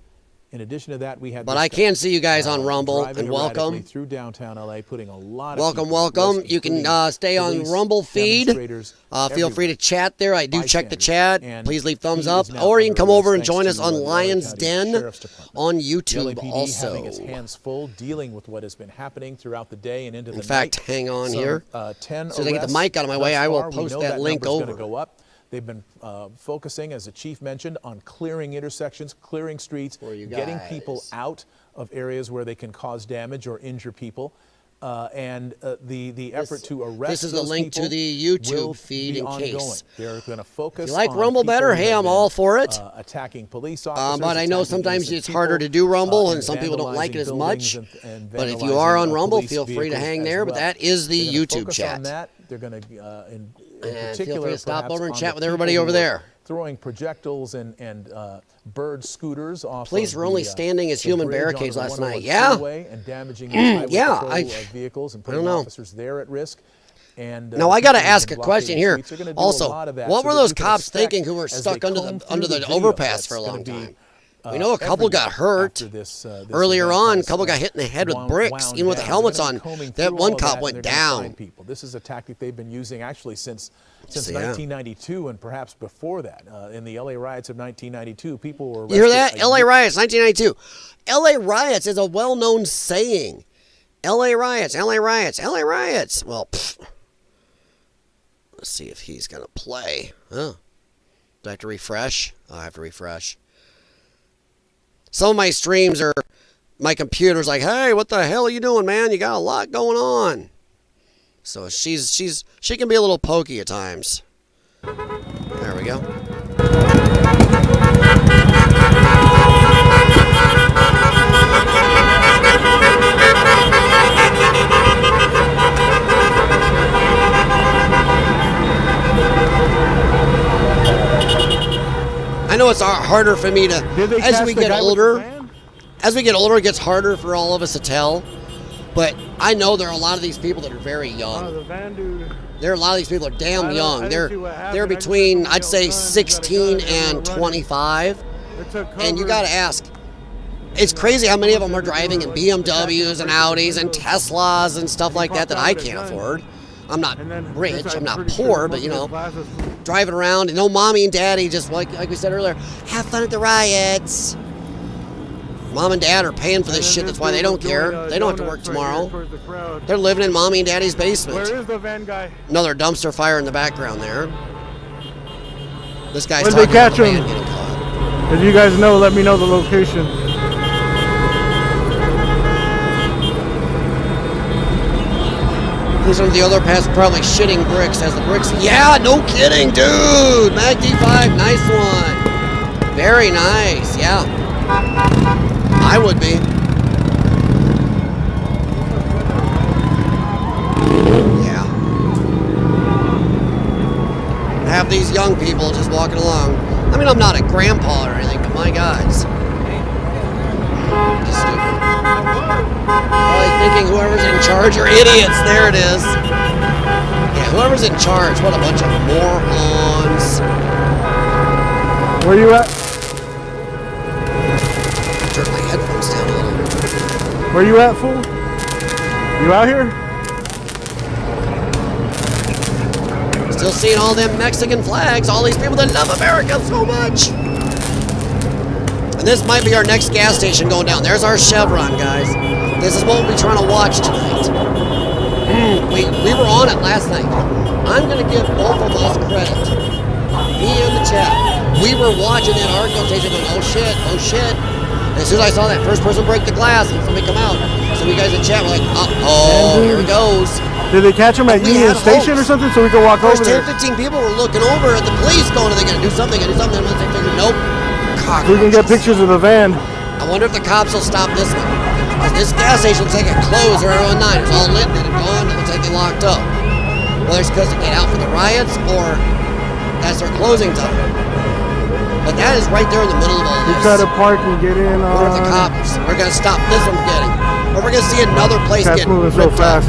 In addition to that, we had. But this I guy, can see you guys on Rumble, driving and welcome. erratically through downtown LA, putting a lot of Welcome, people at welcome. risk, You can including stay on police, Rumble feed. demonstrators, Feel free to everyone. chat there. I do check the chat. And Please leave thumbs he up. is now Or you can under come over and arrest join us thanks on to the LA Lyons County Den Sheriff's Department. on The YouTube LAPD also. having its hands full, dealing with what has been happening throughout the day and into the In fact, night. hang on Some, here. 10 As soon as I get the arrests mic out of my way, thus I will far. We post know that link number's over. gonna go up. They've been focusing, as the chief mentioned, on clearing intersections, clearing streets, getting people out of areas where they can cause damage or injure people. The effort to arrest This is the those link to people the will YouTube feed be in ongoing. case. They're going to focus If you like on Rumble people better, who hey, have I'm been, all for it. attacking police officers, But I know attacking sometimes innocent it's harder people, to do Rumble, and and some people don't like it as vandalizing much. buildings and But if you are vandalizing, on Rumble, police feel free to vehicles hang as there. But well. that is the They're gonna YouTube focus chat. on that. They're going to, in And particular, feel free to stop perhaps over and on chat the with everybody people over who are there. Throwing projectiles and bird scooters off. Police of were only the, standing as the human bridge barricades onto the last 101 night. Yeah. freeway and damaging the highway Yeah, patrol of vehicles and I don't putting know. officers there at risk. And Now I got to people who've ask been a question blockading here. streets are gonna do a Also, lot of that what so were that those you can cops expect thinking who were as they stuck under comb the through video overpass that's for a gonna long be, time? We know a couple got hurt. this Earlier event on. A has, couple got hit in the head with wound bricks, even with the down. helmets They're on. gonna be combing That through one all of cop that, went and they're gonna down. find people. This is a tactic they've been using actually since Yeah. 1992 and perhaps before that. In the LA riots of 1992, people were arrested. You hear that? a LA year- riots, 1992. LA riots is a well-known saying. LA riots, LA riots, LA riots. Well, let's see if he's going to play. Oh. Do I have to refresh? Oh, I have to refresh. Some of my streams are, my computer's like, hey, what the hell are you doing, man? You got a lot going on. So she can be a little pokey at times. There we go. I know it's harder for me to, as we get older, it gets harder for all of us to tell. But I know there are a lot of these people that are very young. The van dude. There are a lot of these people that are damn young. I didn't see what happened. They're I just between, saw somebody I'd say, else run, 16 got a gun, and they were running. 25. They took And you cover. got to ask, it's crazy how many of them are driving in BMWs and Audis and Teslas and stuff like that I can't afford. I'm not rich, I'm not poor, but you know, driving around, and no mommy and daddy, just like we said earlier, have fun at the riots. Mom and dad are paying for this shit, that's why they don't care. They don't have to work tomorrow. They're living in mommy and daddy's basement. Where is the van guy? Another dumpster fire in the background there. This guy's When they talking catch about the him? van getting caught. If you guys know, let me know the location. Who's under the overpass probably shitting bricks as the bricks. Yeah, no kidding, dude. Mag D5, nice one. Very nice, yeah. I would be. Yeah. Have these young people just walking along. I mean, I'm not a grandpa or anything, but my God. Just stupid. Probably thinking whoever's in charge are idiots. There it is. Yeah, whoever's in charge. What a bunch of morons. Where you at? Turn my headphones down a little. Where you at, fool? You out here? Still seeing all them Mexican flags. All these people that love America so much. And this might be our next gas station going down. There's our Chevron, guys. This is what we're trying to watch tonight. We were on it last night. I'm going to give both of us credit. Me and the chat. We were watching that art confrontation going, oh shit, oh shit. And as soon as I saw that first person break the glass and somebody come out, so you guys in chat were like, oh, here he goes. Did they catch him at Union Station or something so we could walk over there? 10, 15 people were looking over at the police going, are they going to do something? And once they figured, nope. We can get pictures of the van. I wonder if the cops will stop this one. Because this gas station looks like it closed around 9. It was all lit, then it gone, it looks like they locked up. Whether it's because they get out for the riots or that's their closing time. But that is right there in the middle of all this. We try to park and get in. What if the cops are going to stop this one from getting? Or we're going to see another place get moving so fast.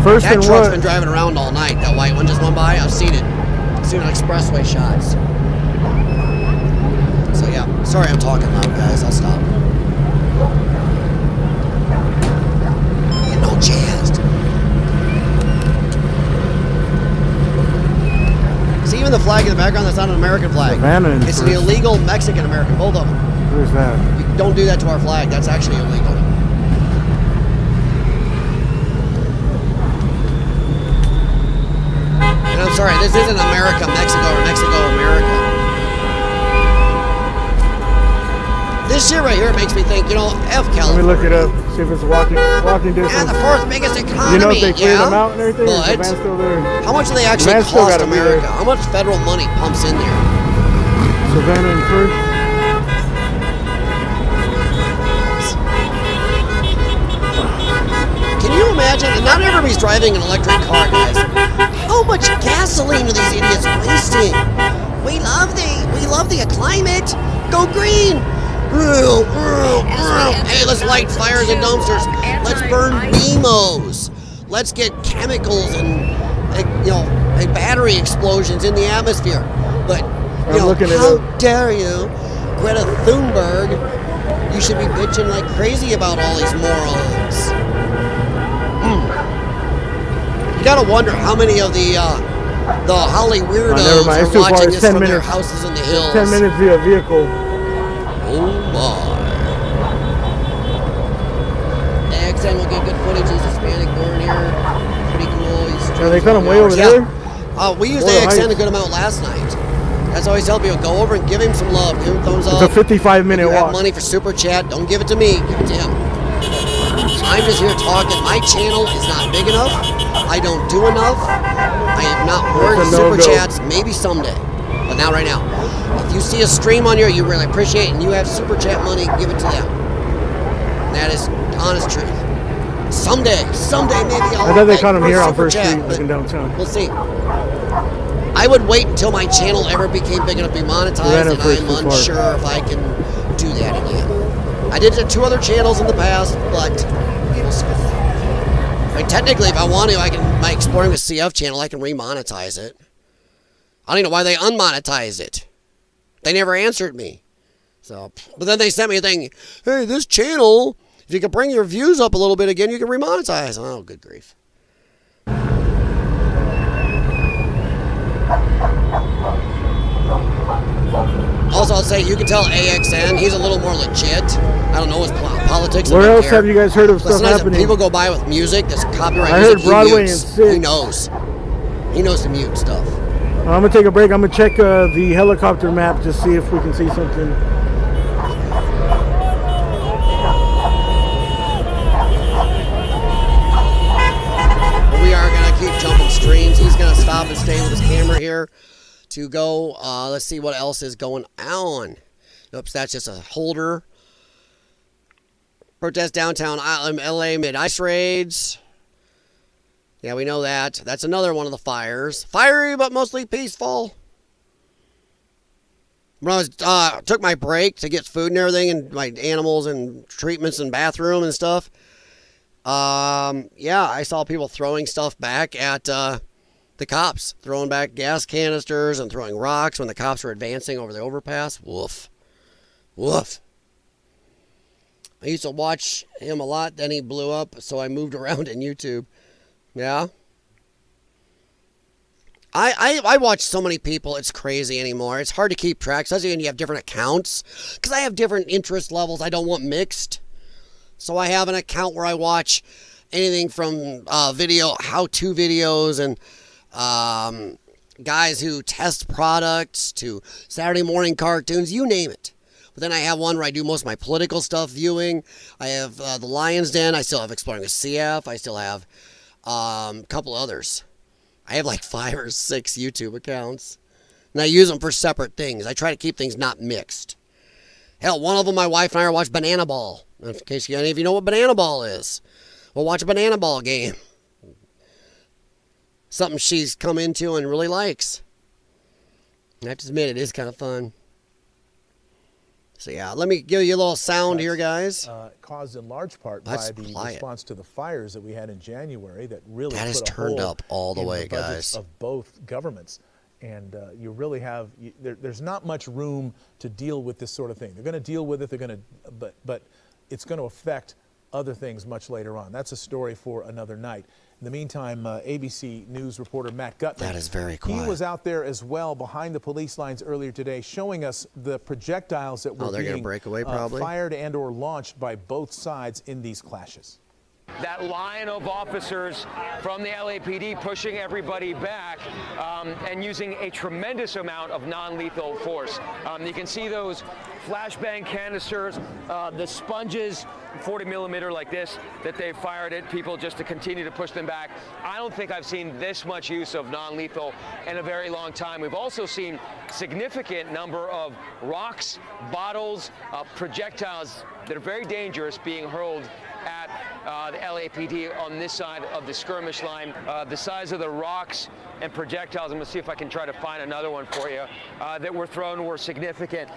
That truck's been driving around all night. That white one just went by. I've seen it. I've seen expressway shots. So yeah, sorry I'm talking loud, guys. I'll stop. Getting all jazzed. See, even the flag in the background, that's not an American flag. It's an illegal Mexican-American, both of them. Where's that? You don't do that to our flag. That's actually illegal. And I'm sorry, this isn't America, Mexico, or Mexico, America. This shit right here makes me think, you know, F California. Let me look it up, see if it's walking distance. Yeah, the fourth biggest economy. You know if they cleared them out and everything? Is the van still there? How much do they actually cost America? How much federal money pumps in there? Savannah and First. Can you imagine? And not everybody's driving an electric car, guys. How much gasoline are these idiots wasting? We love the climate. Go green. Hey, let's light fires and dumpsters. Let's burn demos. Let's get chemicals and battery explosions in the atmosphere. But how dare you, Greta Thunberg? You should be bitching like crazy about all these morons. You gotta wonder how many of the Holly weirdos are watching this from their houses in the hills. 10 minutes via vehicle. Oh my. AXN will get good footage of Hispanic born here. Pretty cool. Are they kind of way over there? We used AXN a good amount last night. That's always tell people, go over and give him some love. Give him thumbs up. It's a 55-minute walk. If you have money for Super Chat, don't give it to me. Give it to him. I'm just here talking. My channel is not big enough. I don't do enough. I am not worth Super Chats. Maybe someday. But not right now. If you see a stream on here you really appreciate and you have Super Chat money, give it to them. And that is honest truth. Someday maybe I'll. I bet they caught him here on First Street, looking downtown. We'll see. I would wait until my channel ever became big enough to be monetized, and I'm unsure if I can do that again. I did 2 other channels in the past, but we'll see. I mean, technically, if I want to, my Exploring with CF channel, I can remonetize it. I don't even know why they unmonetized it. They never answered me. So, but then they sent me a thing, hey, this channel, if you can bring your views up a little bit again, you can remonetize. Oh, good grief. Also, I'll say, you can tell AXN, he's a little more legit. I don't know his politics. Where else have you guys heard of stuff happening? People go by with music, that's copyright music. I heard Broadway and 6. He knows. He knows to mute stuff. I'm going to take a break. I'm going to check the helicopter map to see if we can see something. We are going to keep jumping streams. He's going to stop and stay with his camera here to go. Let's see what else is going on. Oops, that's just a holder. Protest downtown LA mid ice raids. Yeah, we know that. That's another one of the fires. Fiery, but mostly peaceful. when I was took my break to get food and everything, and my animals and treatments and bathroom and stuff. Yeah, I saw people throwing stuff back at the cops, throwing back gas canisters and throwing rocks when the cops were advancing over the overpass. Woof, woof. I used to watch him a lot. Then he blew up, so I moved around in YouTube. Yeah. I watch so many people, it's crazy anymore. It's hard to keep track, especially when you have different accounts. Because I have different interest levels I don't want mixed. So I have an account where I watch anything from how-to videos and guys who test products to Saturday morning cartoons, you name it. But then I have one where I do most of my political stuff viewing. I have the Lyons Den. I still have Exploring with CF. I still have a couple others. I have like 5 or 6 YouTube accounts. And I use them for separate things. I try to keep things not mixed. Hell, one of them, my wife and I watch Banana Ball. In case any of you know what Banana Ball is. We'll watch a Banana Ball game. Something she's come into and really likes. I have to admit, it is kind of fun. So yeah, let me give you a little sound here, guys. Caused in large part by the response to the fires that we had in January that really that has turned up all the way, guys. Of both governments, and you really have there's not much room to deal with this sort of thing. They're going to deal with it. They're going to, but it's going to affect other things much later on. That's a story for another night. In the meantime, ABC News reporter Matt Gutman. That is very quiet. He was out there as well behind the police lines earlier today showing us the projectiles that were being break away, probably. Fired and or launched by both sides in these clashes. That line of officers from the LAPD pushing everybody back and using a tremendous amount of non-lethal force. You can see those flashbang canisters, the sponges, 40 millimeter like this, that they fired at people just to continue to push them back. I don't think I've seen this much use of non-lethal in a very long time. We've also seen significant number of rocks, bottles, projectiles that are very dangerous being hurled at the LAPD on this side of the skirmish line. The size of the rocks and projectiles, I'm going to see if I can try to find another one for you, that were thrown were significant.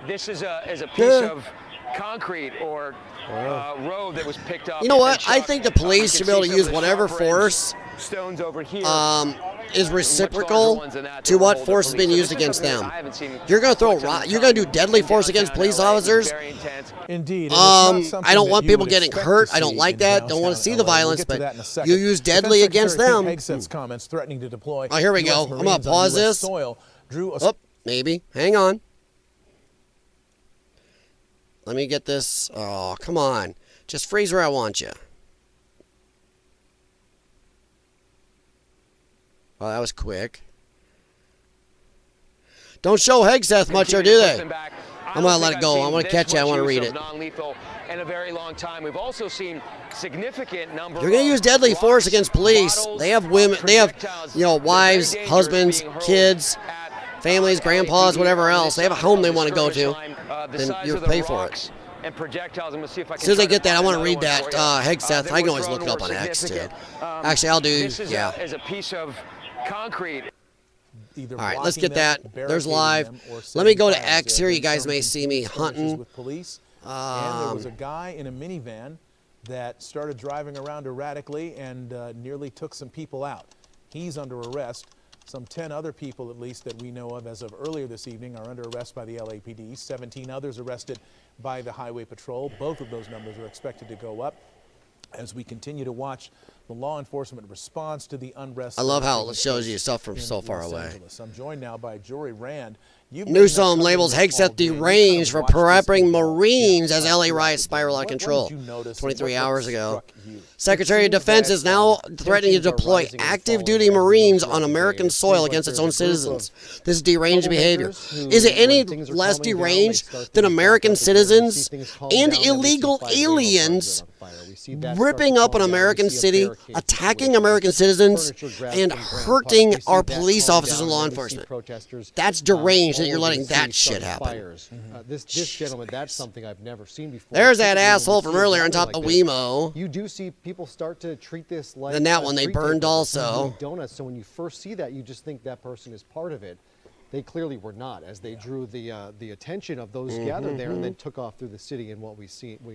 This is a piece of concrete or road that was picked up. You know what? I think the police should be able to use whatever force stones over here. Is reciprocal to what force has been used against them. You're going to throw you're going to do deadly force against police officers? Indeed. I don't want people getting hurt. I don't like that. Don't want to see the violence, but you use deadly against them. Comments threatening to deploy. Oh, here we go. I'm going to pause this. Oh, maybe. Hang on. Let me get this. Oh, come on. Just freeze where I want you. Well, that was quick. Don't show Hegseth much, or do they? I'm going to let it go. I want to catch it. I want to read it. In a very long time. We've also seen significant number. You're going to use deadly force against police. They have women. They have, wives, husbands, kids, families, grandpas, whatever else. They have a home they want to go to. Then you pay for it. And projectiles. I'm going to see if I can. As soon as I get that, I want to read that Hegseth. I can always look it up on X too. Actually, I'll do. This is a piece of concrete. All right, let's get that. There's live. Let me go to X here. You guys may see me hunting. With police. And there was a guy in a minivan that started driving around erratically and nearly took some people out. He's under arrest. Some 10 other people, at least, that we know of as of earlier this evening are under arrest by the LAPD. 17 others arrested by the Highway Patrol. Both of those numbers are expected to go up as we continue to watch the law enforcement response to the unrest. I love how it shows you stuff from so far away. I'm joined now by Jory Rand. Newsom labels Hegseth deranged for prepping Marines as LA riots spiral out of control. 23 hours ago. Secretary of Defense is now threatening to deploy active duty Marines on American soil against its own citizens. This is deranged behavior. Is it any less deranged than American citizens and illegal aliens ripping up an American city, attacking American citizens, and hurting our police officers and law enforcement? That's deranged that you're letting that shit happen. This gentleman, that's something I've never seen before. There's that asshole from earlier on top of Wemo. You do see people start to treat this like. And that one they burned also. Donuts. So when you first see that, you just think that person is part of it. They clearly were not, as they drew the attention of those gathered there, and then took off through the city. And what we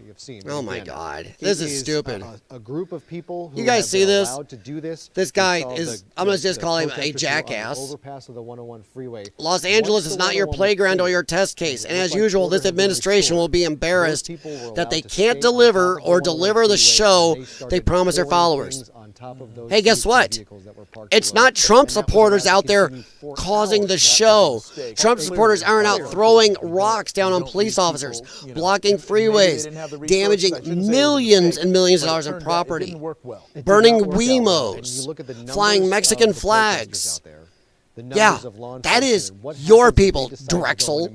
have seen. Oh my God, this is stupid. A group of people who you guys see this? allowed to do this. This guy is. I'm gonna just call him a jackass. Overpass of the 101 freeway. Los Angeles is not your playground or your test case, and as usual, this administration will be embarrassed that they can't deliver or deliver the show they promise their followers. Hey, guess what? It's not Trump supporters out there causing the show. Trump supporters aren't out throwing rocks down on police officers, blocking freeways, damaging millions and millions of dollars in property, burning Wemos, flying Mexican flags. Yeah, that is your people, Drexel.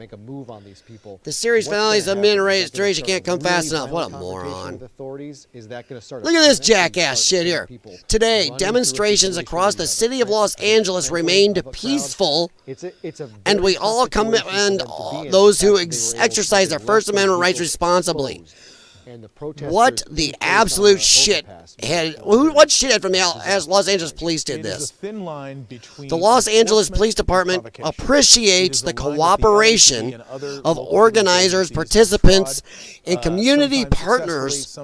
The series finale's administration can't come fast enough. What a moron. Look at this jackass shit here. Today, demonstrations across the city of Los Angeles remained peaceful, and we all commend those who exercise their First Amendment rights responsibly. What the absolute shithead? What shithead from the Los Angeles police did this? The Los Angeles Police Department appreciates the cooperation of organizers, participants, and community partners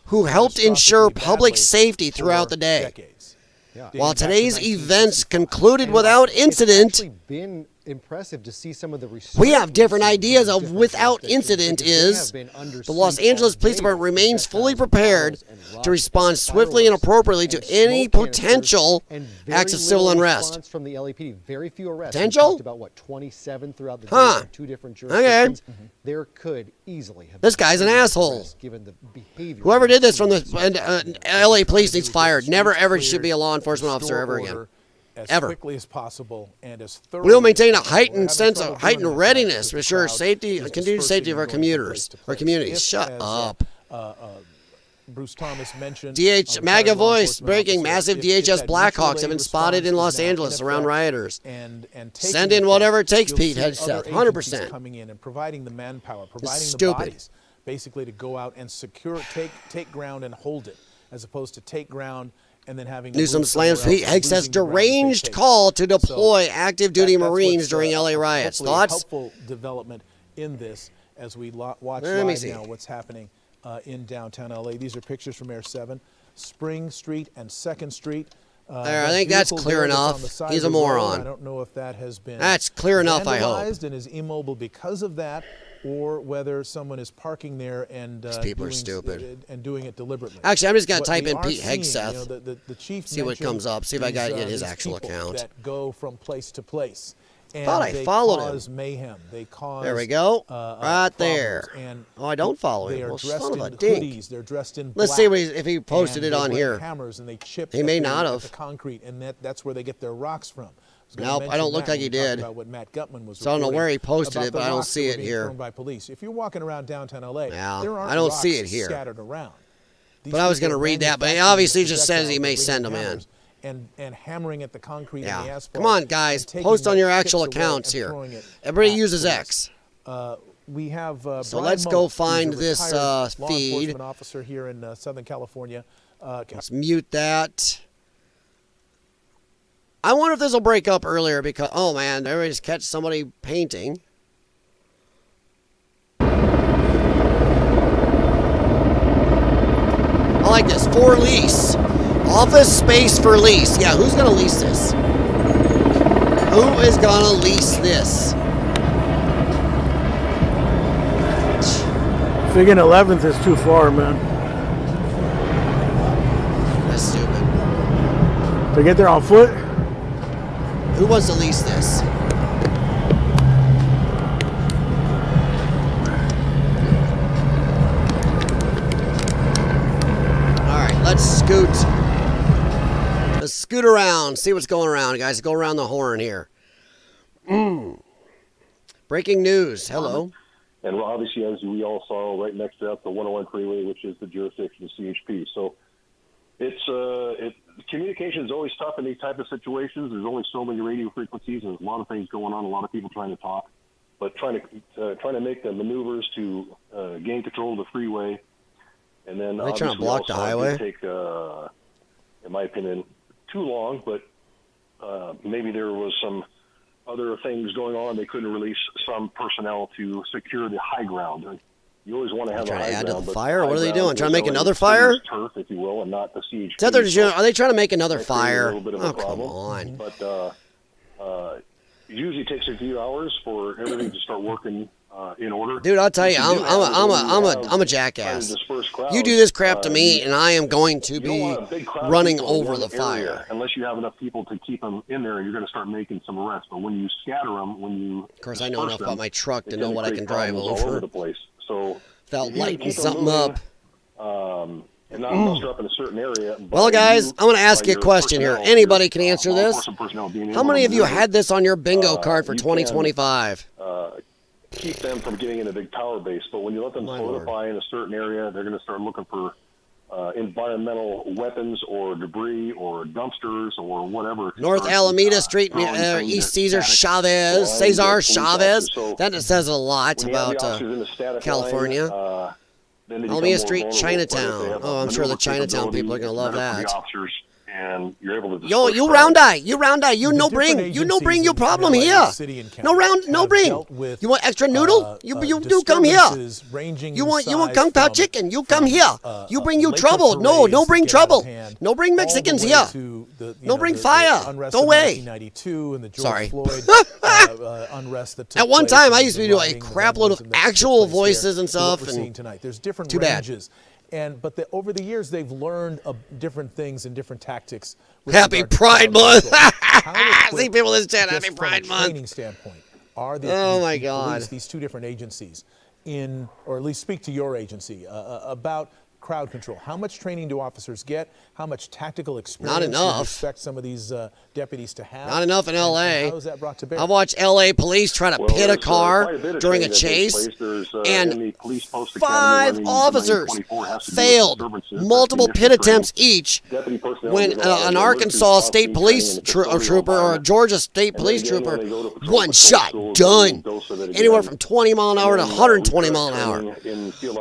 who helped ensure public safety throughout the day. While today's events concluded without incident, impressive to see some of the we have different ideas of without incident is. The Los Angeles Police Department remains fully prepared to respond swiftly and appropriately to any potential acts of civil unrest. From the LAPD, very few arrests. Potential? About what, 27 throughout the day in 2 different jurisdictions. There could easily have. This guy's an asshole. Given the behavior. Whoever did this from the LA police needs fired. Never ever should be a law enforcement officer ever again. As quickly as possible and as thoroughly. We will maintain a heightened sense of heightened readiness to ensure safety and continued safety of our commuters, our communities. Shut up. Bruce Thomas mentioned. MAGA voice breaking. Massive DHS Blackhawks have been spotted in Los Angeles around rioters. Send in whatever it takes, Pete Hegseth. 100%. Coming in and providing the manpower, providing the bodies, basically to go out and secure, take ground and hold it, as opposed to take ground. And then having Newsom slams Pete Hegseth's deranged call to deploy active duty Marines during LA riots. Thoughts? Helpful development in this as we watch live now what's happening in downtown LA. These are pictures from Air 7, Spring Street and 2nd Street. There, I think that's clear enough. He's a moron. I don't know if that has been that's clear enough, I hope. And is immobile because of that, or whether someone is parking there and these people are stupid and doing it deliberately. Actually, I'm just going to type in Pete Hegseth. You know, the chief see what comes up. See if I got his actual account. That go from place to place. And thought I followed him. Cause mayhem. They cause. There we go. Right there. And oh, I don't follow him. Well, son of a dink. Hoodies. They're dressed in Let's see what if he posted it on here. Hammers and they chip. He may not have. The concrete, and that's where they get their rocks from. Nope, I don't look like he did. About what Matt Gutman was so I don't know where he posted it, but I don't see it here. By police. If you're walking around downtown LA, yeah, there aren't I don't rocks see it here. Scattered around. But I was going to read that, but he obviously just says he may send them in. And hammering at the concrete and the asphalt. Come on, guys, post on your actual accounts here. Everybody uses X. We have so let's go find this feed. Law enforcement officer here in Southern California. Let's mute that. I wonder if this will break up earlier because, oh man, there just catch somebody painting. I like this. For lease. Office space for lease. Yeah, who's going to lease this? Who is going to lease this? Thinking 11th is too far, man. That's stupid. To get there on foot? Who wants to lease this? All right, let's scoot. Let's scoot around, see what's going around, guys. Go around the horn here. Breaking news. Hello. And obviously, as we all saw, right next to that, the 101 freeway, which is the jurisdiction of CHP. So communication is always tough in these type of situations. There's only so many radio frequencies, and there's a lot of things going on, a lot of people trying to talk. But trying to make the maneuvers to gain control of the freeway, and then are they trying to block the highway? Take, in my opinion, too long. But maybe there was some other things going on, they couldn't release some personnel to secure the high ground. You always want to have a high ground. Trying to add to the fire? What are they doing? Trying to make another fire? Turf, if you will, and not the CHP. Are they trying to make another fire? Oh, come on. But it usually takes a few hours for everything to start working in order. Dude, I'll tell you, I'm a jackass. You do this crap to me, and I am going to be running over the fire. Unless you have enough people to keep them in there, you're going to start making some arrests. But when you scatter them, of course, I know enough about my truck to know what I can drive all over the place. So without lighting something up. And not muster up in a certain area. Well, guys, I'm going to ask you a question here. Anybody can answer this. How many of you had this on your bingo card for 2025? Keep them from getting in a big power base, but when you let them solidify in a certain area, they're going to start looking for environmental weapons or debris or dumpsters or whatever. North Alameda Street, East Cesar Chavez. That says a lot about California. Alameda Street, Chinatown. Oh, I'm sure the Chinatown people are going to love that. And you're able to you round eye, you no bring your problem here. No bring. You want extra noodle? You do come here. You want kung pao chicken? You come here. You bring you trouble. No bring trouble. No bring Mexicans here. No bring fire. Go away. Sorry. At one time, I used to do a crap load of actual voices and stuff. There's different too bad. ranges. But over the years, they've learned different things and different tactics. Happy Pride Month! See people in this chat. Happy Pride Month. Training standpoint, are my God, these two different agencies or at least speak to your agency about crowd control? How much training do officers get? How much tactical experience do you expect some of these deputies to have? Not enough in L.A. How is that brought to bear? I watched L.A. police try to pit a car during a chase, and 5 officers failed multiple pit attempts each when an Arkansas State Police trooper or a Georgia State Police trooper, one shot, done. Anywhere from 20 mile an hour to 120 mile an hour.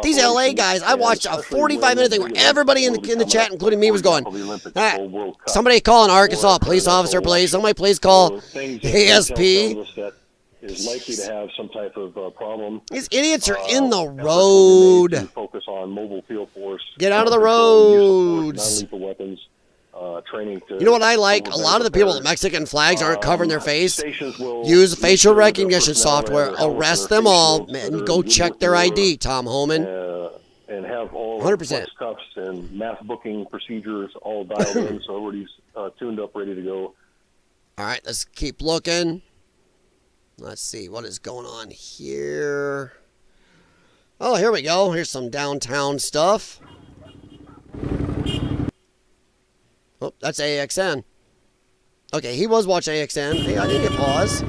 These L.A. guys, I watched a 45-minute thing where everybody in the chat, including me, was going, somebody call an Arkansas police officer, please. Somebody please call ASP. Is likely to have some type of problem. These idiots are in the road. Focus on mobile field force. Get out of the roads. Non-lethal weapons. Training to, you know what I like? A lot of the people with Mexican flags aren't covering their face. Use facial recognition software. Arrest them all and go check their ID, Tom Homan. And have all 100% cuffs and mass booking procedures all dialed in, so everybody's tuned up, ready to go. All right, let's keep looking. Let's see what is going on here. Oh, here we go. Here's some downtown stuff. Oh, that's AXN. Okay, he was watching AXN. Hey, I didn't get pause.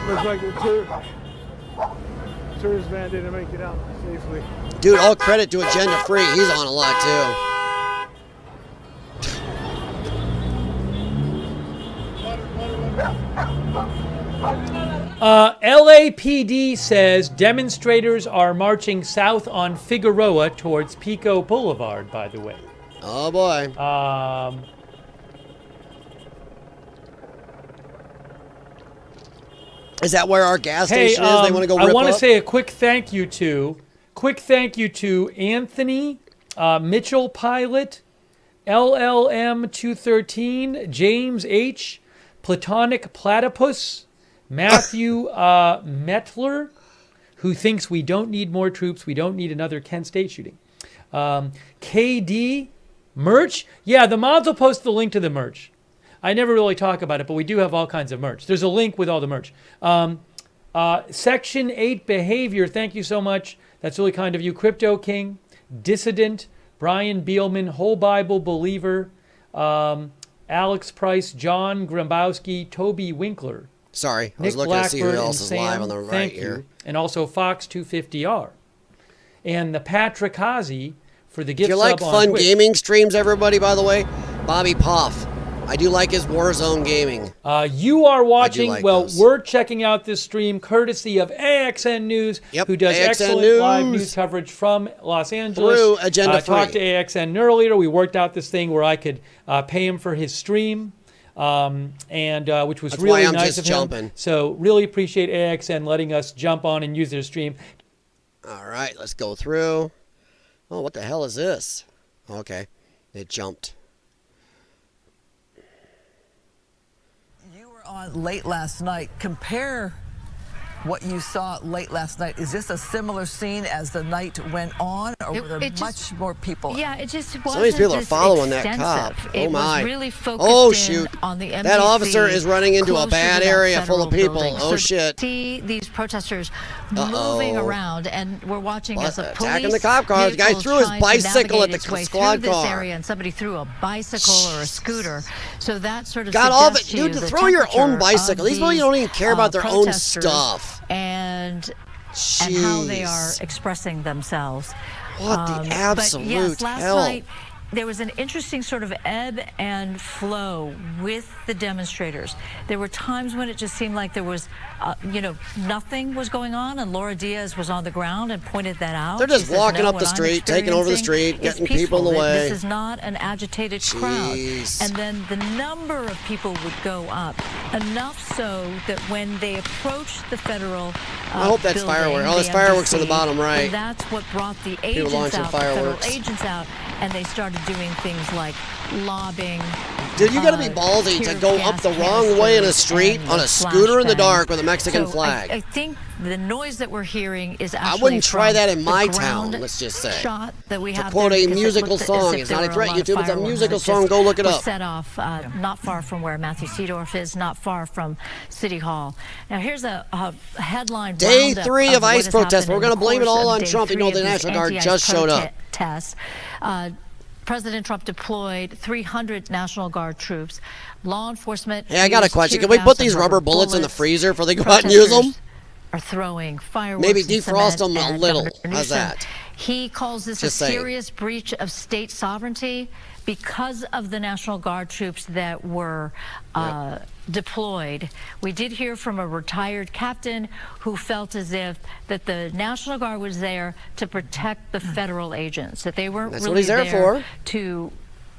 Looks like the tourist van didn't make it out safely. Dude, all credit to Agenda Free. He's on a lot too. LAPD says demonstrators are marching south on Figueroa towards Pico Boulevard, by the way. Oh, boy. Is that where our gas station is? They want to go rip I want to up? say a quick thank you to Anthony, Mitchell Pilot, LLM 213, James H, Platonic Platypus, Matthew Metler, who thinks we don't need more troops, we don't need another Kent State shooting. KD, merch. Yeah, the mods will post the link to the merch. I never really talk about it, but we do have all kinds of merch. There's a link with all the merch. Section 8 Behavior, thank you so much. That's really kind of you. Crypto King, Dissident, Brian Beelman, Whole Bible Believer, Alex Price, John Grambowski, Toby Winkler. Sorry, I Nick was looking to see who Blackburn else is and live Sam, on the right thank here. you. And also Fox 250R. And the Patrick Hazy for the gift If you sub like on fun Twitch. gaming streams, everybody, by the way, Bobby Poff. I do like his Warzone gaming. You are watching, like well, those. we're checking out this stream courtesy of AXN News, who does AXN excellent News. live news coverage from Los Angeles. Through Agenda Free. Talked to AXN earlier. We worked out this thing where I could pay him for his stream, and which was That's really why I'm nice just of him. jumping. So really appreciate AXN letting us jump on and use their stream. All right, let's go through. Oh, what the hell is this? Okay, it jumped. You were on late last night. Compare what you saw late last night. Is this a similar scene as the night went on, or were there much more people? Yeah, it just wasn't. Some of these people are following that cop. Oh my! Really focused oh shoot! On the that officer is running into a bad area full of people. Building. Oh so shit! See these protesters moving around, and we're watching as a attacking the cop car. The guy threw his bicycle at the squad car. car. Area, and somebody threw a bicycle or a scooter. So that sort of got all of it, suggests dude. you To the throw your own temperature bicycle. of These people don't even care about their own protesters stuff. And how they are expressing themselves. What the absolute but yes, last hell? night there was an interesting sort of ebb and flow with the demonstrators. There were times when it just seemed like there was, nothing was going on, and Laura Diaz was on the ground and pointed that out. They're just She says, walking "No, up the what I'm street, taking over the experiencing street, getting is peaceful. people in the way." This is not an agitated crowd. And then the number of people would go up, enough so that when they approached the federal I hope that's building, fireworks. Oh, there's the fireworks in the embassy, bottom right. and that's what brought the People agents launching out, the federal fireworks. agents out, and they started doing things like lobbing. Dude, you gotta be ballsy to go up the wrong way in a street on a scooter in the dark with a Mexican flag. I think the noise that we're hearing is actually I wouldn't try from that in my the town, ground let's just say. shot that we To have quote there, a because it musical looked as song. if It's there not a were threat, lot of YouTube. It's a fireworks musical that song. just Go look it were up. Set off not far from where Matthew Seedorf is, not far from City Hall. Now here's a headline. Day roundup 3 of what ICE has protests. happened We're going to in the blame it course all of on day Trump. You 3 know, of the these National Guard anti-ICE just showed up. protests. President Trump deployed 300 National Guard troops. Law enforcement. Hey, I got a used question. tear Can we gas put and these rubber bullets in the bullets. freezer before they go out and use them? Are throwing fireworks. Maybe and defrost cement them a at little. Governor How's Newsom. that? He calls this Just a saying. serious breach of state sovereignty because of the National Guard troops that were deployed. We did hear from a retired captain who felt as if that the National Guard was there to protect the federal agents, that they weren't That's really what he's there for.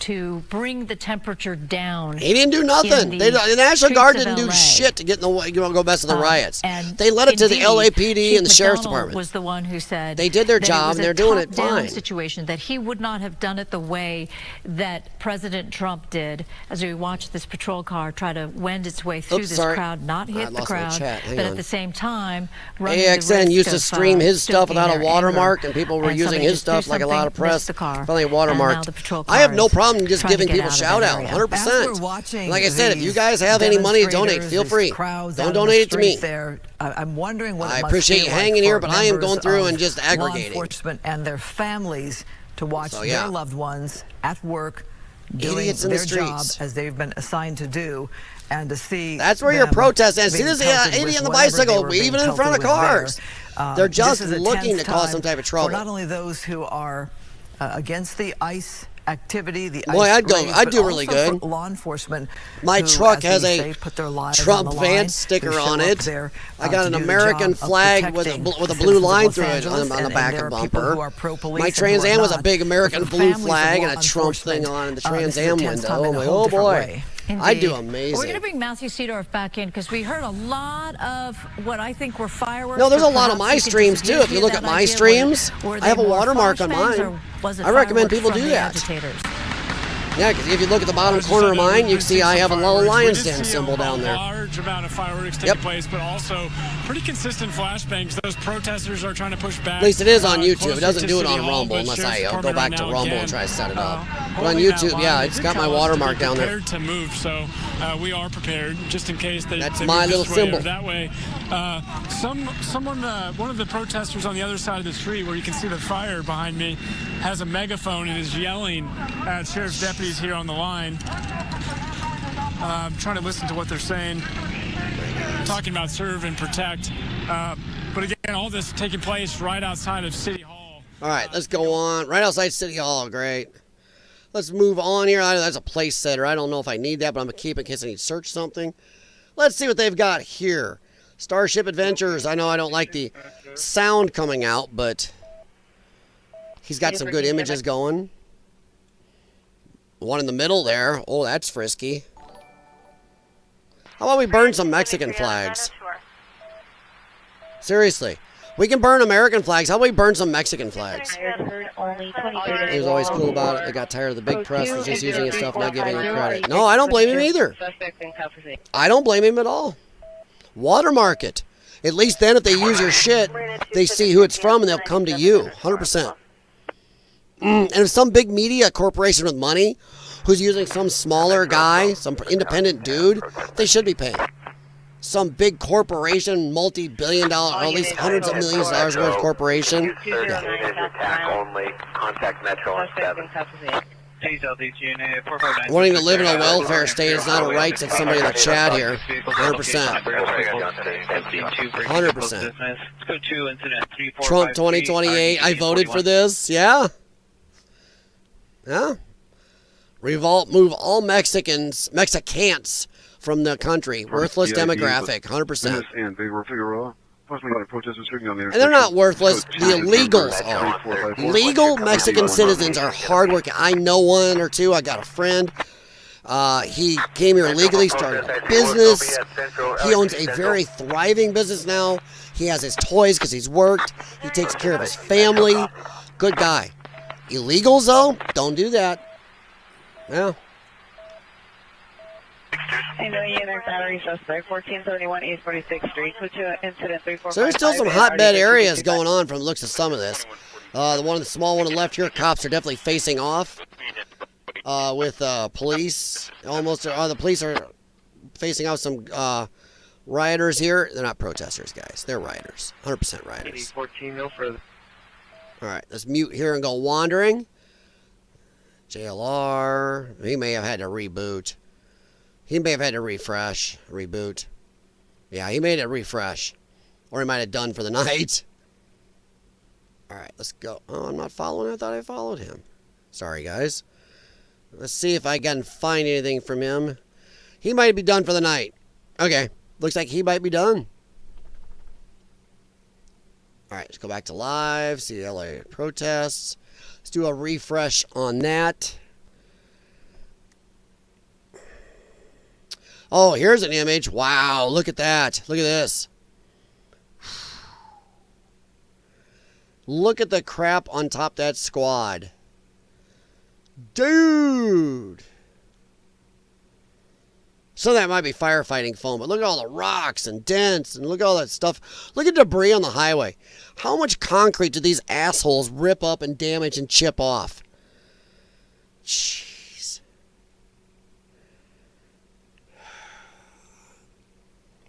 to bring the temperature down. He didn't do nothing. The National Guard didn't do shit to get in the way, go mess with the riots. They led it to the Indeed, LAPD Chief and the Sheriff's McDonald Department. was the one who said They did their that it job, was and a they're doing it top-down fine. situation, that he would not have done it the way that President Trump did, as we watched this patrol car try to wend its way through this crowd, not hit the crowd, but at the same time, running the AXN risk used to of, stream his stuff stoking without their a watermark, anger. and people were And using somebody his just threw stuff like a lot of something, missed press. the car, Finally and now watermarked. the patrol I have car no is problem just trying to giving get people out of shout that out, area. 100%. Like I said, if you guys have any money to donate, feel free. Don't donate it to me. I'm wondering what I it must appreciate feel you like hanging here, for but I am members going through of and just law aggregating. enforcement and their families to watch So, yeah. their loved ones at work doing Idiots in the their job streets. as they've been assigned to do, and to see That's where your them protest is. See being this pelted idiot with on the whatever they bicycle, were being even in front of pelted with cars. there. They're just This is a looking tense to cause time some type of trouble. for not only those who are against the ICE activity, the Boy, ICE I'd raids, do but really also good. for law enforcement. My who, truck as has we a say, put their lives Trump on the van line, sticker who show on up it. there, I got to an do the American job of flag with a protecting blue citizens line of through Los it Angeles, on the and back there of are people bumper. who are pro-police My and who Trans are Am was a not. big American For blue families of flag law and a Trump thing enforcement, on in the this Trans is a Am tense window. time in I'm a like, whole oh different boy. way. I do Indeed. amazing. We're going to bring Matthew Seedorf back in because we heard a lot of what I think were fireworks. No, there's a but lot of perhaps my you could streams just too. give If you me look that at my idea. streams, Were I they have a more watermark on flashbangs, mine. or was it I recommend fireworks people from do the that. agitators? Yeah, because if you look at the bottom corner of mine, you can see I have a little Lyons Den symbol down there. A large amount of fireworks taking place, but also pretty consistent flashbangs. Those protesters are trying to push back. At least it is on YouTube. closer It doesn't to do it City on Hall, Rumble but unless Sheriff's I go Department back right to now, Rumble again, and try to set it up. But on holding that YouTube, line. yeah, They it's did got my tell us to be watermark down there. prepared to move, so we are prepared just in case they. That's they my move little this way or symbol. That way, one of the protesters on the other side of the street, where you can see the fire behind me, has a megaphone and is yelling at sheriff's deputies here on the line. I'm trying to listen to what they're saying, talking about serve and protect. But again, all this taking place right outside of City Hall. All right, let's go on. Right outside City Hall, great. Let's move on here. That's a place setter. I don't know if I need that, but I'm going to keep it in case I need to search something. Let's see what they've got here. Starship Adventures. I know I don't like the sound coming out, but he's got some good images going. One in the middle there. Oh, that's frisky. How about we burn some Mexican flags? Seriously. We can burn American flags. How about we burn some Mexican flags? He was always cool about it. They got tired of the big press was just using his stuff, not giving him credit. No, I don't blame him either. I don't blame him at all. Watermark it. At least then if they use your shit, they see who it's from and they'll come to you. 100%. And if some big media corporation with money who's using some smaller guy, some independent dude, they should be paying. Some big corporation, multi-billion dollar, or at least hundreds of millions of dollars worth of corporation. Wanting to live in a welfare state is not a right, said somebody in the chat here. 100%. 100%. Trump 2028, I voted for this. Yeah. Yeah. Revolt, move all Mexicans from the country. Worthless demographic, 100%. And they're not worthless. The illegals are. Legal Mexican citizens are hardworking. I know one or two. I got a friend. He came here legally, started a business. He owns a very thriving business now. He has his toys because he's worked. He takes care of his family. Good guy. Illegals, though, don't do that. Yeah. So there's still some hotbed areas going on from the looks of some of this. The small one on the left here, cops are definitely facing off with police. The police are facing off some rioters here. They're not protesters, guys. They're rioters. 100% rioters. All right, let's mute here and go wandering. JLR. He may have had to reboot. He may have had to reboot. Yeah, he made it refresh. Or he might have done for the night. All right, let's go. Oh, I'm not following. I thought I followed him. Sorry, guys. Let's see if I can find anything from him. He might be done for the night. Okay, looks like he might be done. All right, let's go back to live. See the LA protests. Let's do a refresh on that. Oh, here's an image. Wow, look at that. Look at this. Look at the crap on top of that squad. Dude. Some of that might be firefighting foam, but look at all the rocks and dents and look at all that stuff. Look at debris on the highway. How much concrete do these assholes rip up and damage and chip off? Jeez.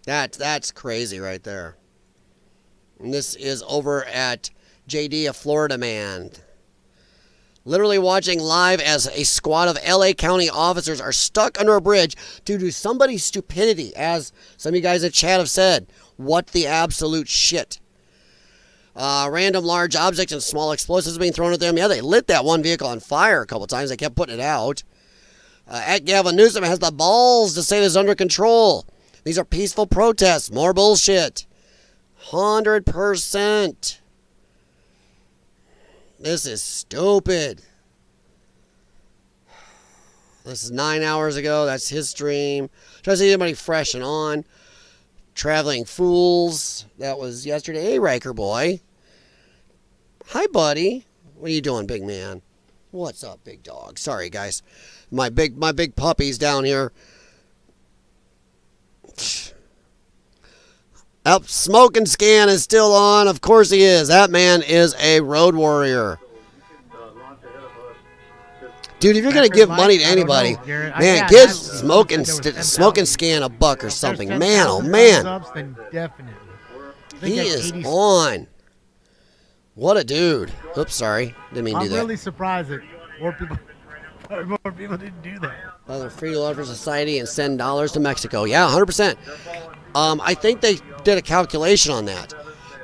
That's crazy right there. And this is over at JD, a Florida man. Literally watching live as a squad of LA County officers are stuck under a bridge due to somebody's stupidity. As some of you guys in chat have said, what the absolute shit. Random large objects and small explosives being thrown at them. Yeah, they lit that one vehicle on fire a couple times. They kept putting it out. At Gavin Newsom has the balls to say this is under control. These are peaceful protests. More bullshit. 100%. This is stupid. This is 9 hours ago. That's his stream. Try to see anybody fresh and on. Traveling Fools. That was yesterday. Hey, Riker boy. Hi, buddy. What are you doing, big man? What's up, big dog? Sorry, guys. My big puppy's down here. Up, smoking scan is still on. Of course he is. That man is a road warrior. Dude, if you're going to give money to anybody, man, give smoking scan $1 or something. Man, oh man. He is on. What a dude. Oops, sorry. Didn't mean to do that. I'm really surprised that more people didn't do that. Other Free Lover Society and send dollars to Mexico. Yeah, 100%. I think they did a calculation on that.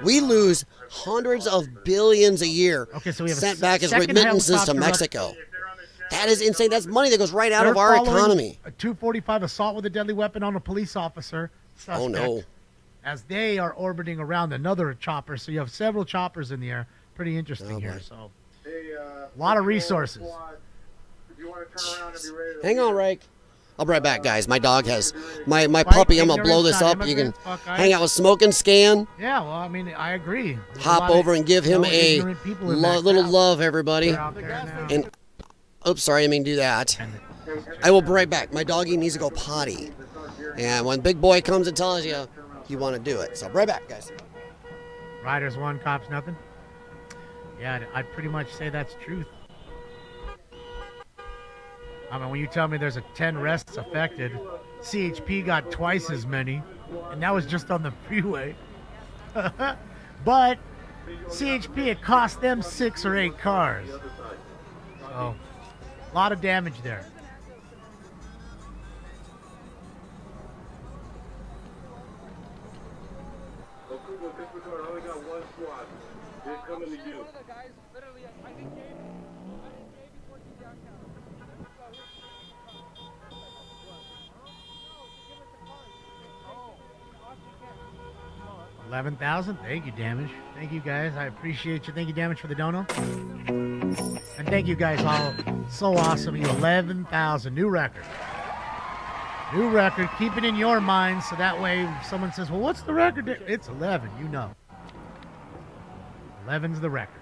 We lose hundreds of billions a year so we have sent back as remittances to Mexico. That is insane. That's money that goes right out of our economy. A 245 assault with a deadly weapon on a police officer. Suspect, oh, no. As they are orbiting around another chopper. So you have several choppers in the air. Pretty interesting here. So a lot of resources. Hang on, Rake. I'll be right back, guys. My dog has my puppy. I'm gonna blow this up. You can hang out with Smoke and Scan. Yeah, well, I mean, I agree. Hop over and give him a little love, everybody. And oops, sorry, I mean do that. I will be right back. My doggy needs to go potty, and when Big Boy comes and tells you want to do it, so I'll be right back, guys. Riders won, cops nothing. Yeah, I'd pretty much say that's truth. I mean, when you tell me there's 10 arrests affected, CHP got twice as many, and that was just on the freeway. But CHP, it cost them 6 or 8 cars. So, a lot of damage there. $11,000. Thank you, Damage. Thank you, guys. I appreciate you. Thank you, Damage, for the dono. And thank you, guys, all. So awesome. You 11,000. New record. New record. Keep it in your mind so that way if someone says, well, what's the record? It's 11. You know. 11's the record.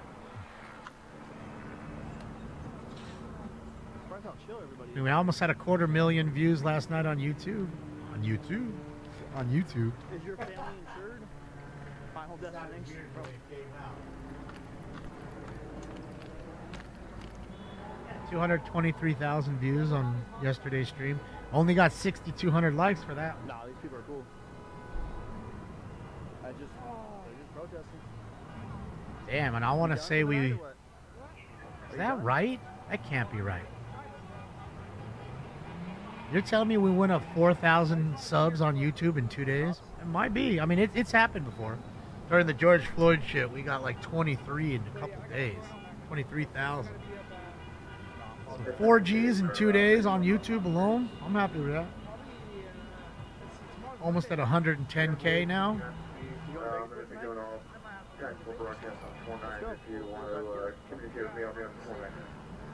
We almost had 250,000 views last night on YouTube. On YouTube. Is your family insured? Final destination. 223,000 views on yesterday's stream. Only got 6,200 likes for that. Nah, these people are cool. They're just protesting. Damn, and I want to say is that right? That can't be right. You're telling me we went up 4,000 subs on YouTube in 2 days? It might be. I mean, it's happened before. During the George Floyd shit, we got like 23 in a couple of days. 23,000. So 4 Gs in 2 days on YouTube alone. I'm happy with that. Almost at 110K now.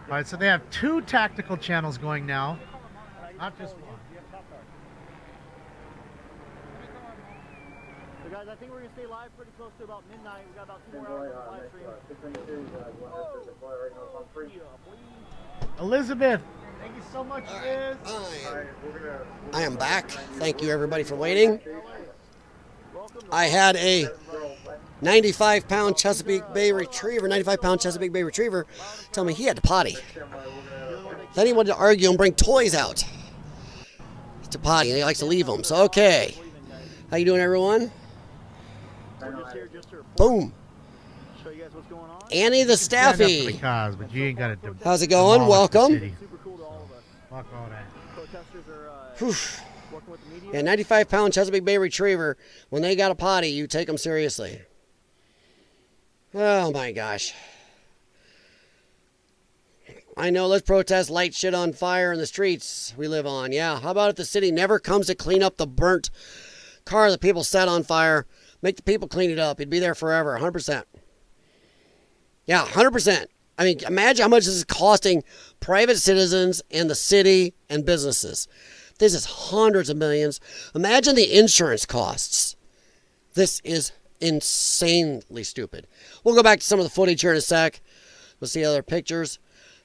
All right, so they have 2 tactical channels going now. Not just one. So guys, I think we're going to stay live pretty close to about midnight. We got about 2 more hours of live stream. Elizabeth, thank you so much, Liz. I am back. Thank you, everybody, for waiting. I had a 95-pound Chesapeake Bay Retriever, 95-pound Chesapeake Bay Retriever, tell me he had to potty. Then he wanted to argue and bring toys out to potty, and he likes to leave them. So, okay. How you doing, everyone? Boom. Annie the Staffy. How's it going? Welcome. Whew. Yeah, 95-pound Chesapeake Bay Retriever. When they got a potty, you take them seriously. Oh, my gosh. I know, let's protest, light shit on fire in the streets we live on. Yeah, how about if the city never comes to clean up the burnt car that people set on fire? Make the people clean it up. It'd be there forever, 100%. Yeah, 100%. I mean, imagine how much this is costing private citizens and the city and businesses. This is hundreds of millions. Imagine the insurance costs. This is insanely stupid. We'll go back to some of the footage here in a sec. We'll see other pictures.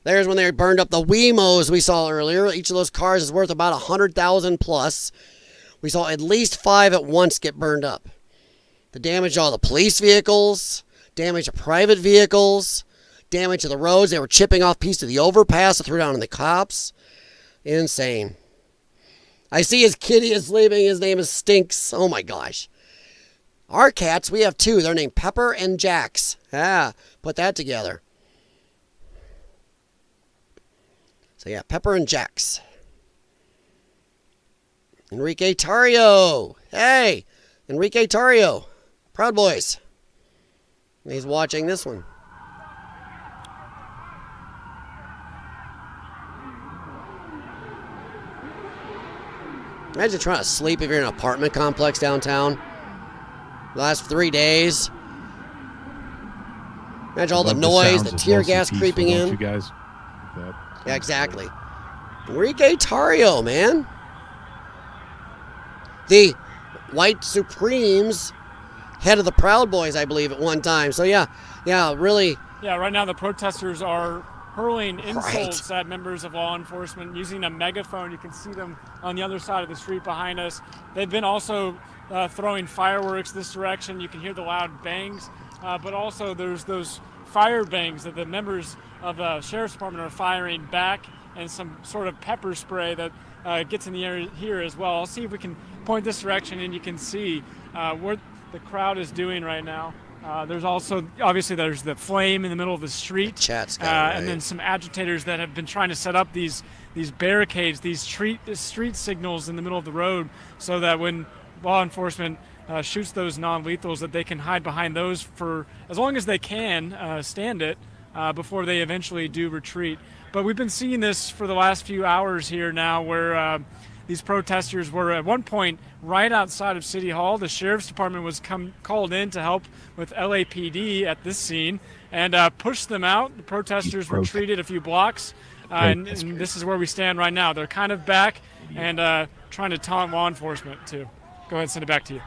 There's when they burned up the Wemos we saw earlier. Each of those cars is worth about 100,000 plus. We saw at least 5 at once get burned up. The damage to all the police vehicles, damage to private vehicles, damage to the roads. They were chipping off pieces of the overpass to throw down on the cops. Insane. I see his kitty is sleeping. His name is Stinks. Oh my gosh. Our cats, we have 2. They're named Pepper and Jax. Ah, put that together. So yeah, Pepper and Jax. Enrique Tario. Hey, Enrique Tario. Proud Boys. He's watching this one. Imagine trying to sleep if you're in an apartment complex downtown. The last 3 days. Imagine all the noise, the tear gas creeping in. You guys? Yeah, exactly. Enrique Tarrio, man. The white Supremes, head of the Proud Boys, I believe, at one time. So, yeah, really. Yeah, right now the protesters are hurling insults at members of law enforcement using a megaphone. You can see them on the other side of the street behind us. They've been also throwing fireworks this direction. You can hear the loud bangs, but also there's those fire bangs that the members of the Sheriff's Department are firing back, and some sort of pepper spray that gets in the air here as well. I'll see if we can point this direction and you can see what the crowd is doing right now. There's also, obviously, there's the flame in the middle of the street, and then some agitators that have been trying to set up these barricades, these street signals in the middle of the road, so that when law enforcement shoots those non-lethals, that they can hide behind those for as long as they can, stand it, before they eventually do retreat. But we've been seeing this for the last few hours here now, where these protesters were at one point right outside of City Hall. The Sheriff's Department was called in to help with LAPD at this scene and pushed them out. The protesters retreated a few blocks, and this is where we stand right now. They're kind of back and trying to taunt law enforcement too. Go ahead, send it back to you.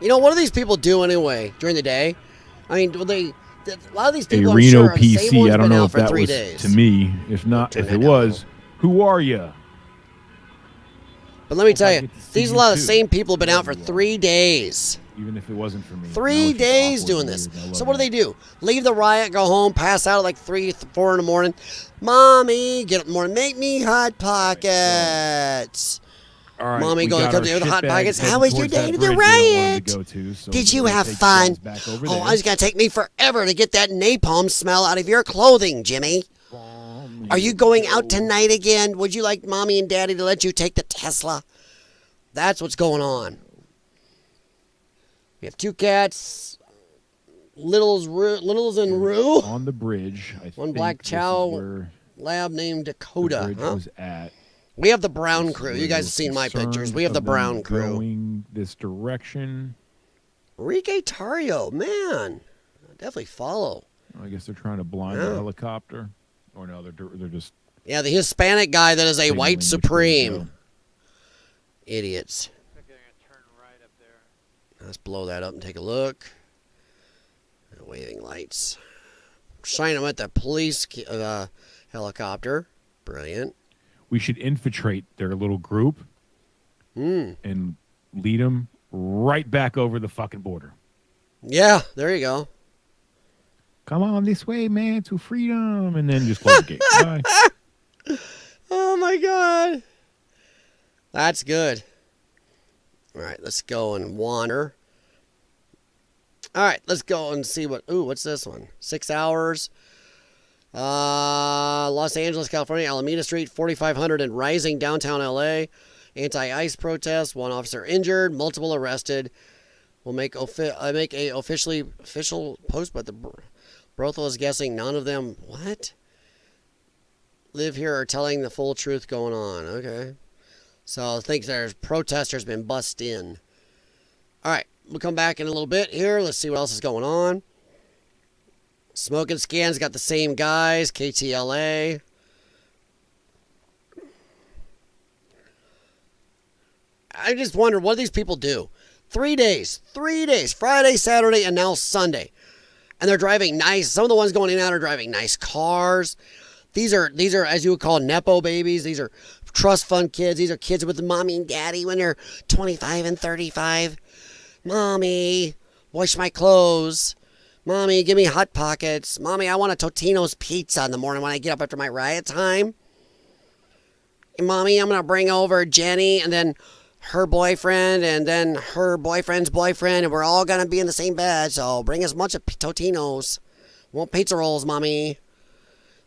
You know, what do these people do anyway during the day? I mean, a lot of these people a are Reno sure PC. I don't know if that was days. to me. If not, if it was, who are you? But let me tell you, these are a lot of the same people have been out for 3 days. Even if it wasn't for me. 3 days doing this. So what do? Leave the riot, go home, pass out at like 3, 4 in the morning. Mommy, get up in the morning, make me Hot Pockets. All right, Mommy going to come to the Hot Pockets. How was your day to the bridge riot? So Did you have fun? Oh, it's going to take me forever to get that napalm smell out of your clothing, Jimmy. Are you going out tonight again? Would you like Mommy and Daddy to let you take the Tesla? That's what's going on. We have 2 cats, Littles and Rue. On the bridge. One black chow lab named Dakota. The bridge was at. We have the brown crew. You guys have seen my pictures. We have the brown crew. Going this direction. Enrique Tarrio, man. I'll definitely follow. I guess they're trying to blind the helicopter. Or no, they're just... Yeah, the Hispanic guy that is a white Supreme. Idiots. Let's blow that up and take a look. Waving lights. Shine them at the police helicopter. Brilliant. We should infiltrate their little group and lead them right back over the fucking border. Yeah, there you go. Come on this way, man, to freedom. And then just close the gate. Bye. Oh, my God. That's good. All right, let's go and wander. All right, let's go and see what... Ooh, what's this one? 6 hours. Los Angeles, California, Alameda Street, 4500 and rising, downtown LA. Anti-ICE protests, 1 officer injured, multiple arrested. We'll make a official post, but the brothel is guessing none of them live here are telling the full truth going on. Okay, so I think there's protesters been bussed in. All right, we'll come back in a little bit here. Let's see what else is going on. Smoking Scans got the same guys, KTLA. I just wonder, what do these people do? 3 days, Friday, Saturday, and now Sunday. And they're driving nice, some of the ones going in and out are driving nice cars. These are, as you would call, Nepo babies. These are trust fund kids. These are kids with mommy and daddy when they're 25 and 35. Mommy, wash my clothes. Mommy, give me Hot Pockets. Mommy, I want a Totino's pizza in the morning when I get up after my riot time. And Mommy, I'm going to bring over Jenny and then her boyfriend and then her boyfriend's boyfriend, and we're all going to be in the same bed, so bring us a bunch of Totino's. Want pizza rolls, Mommy.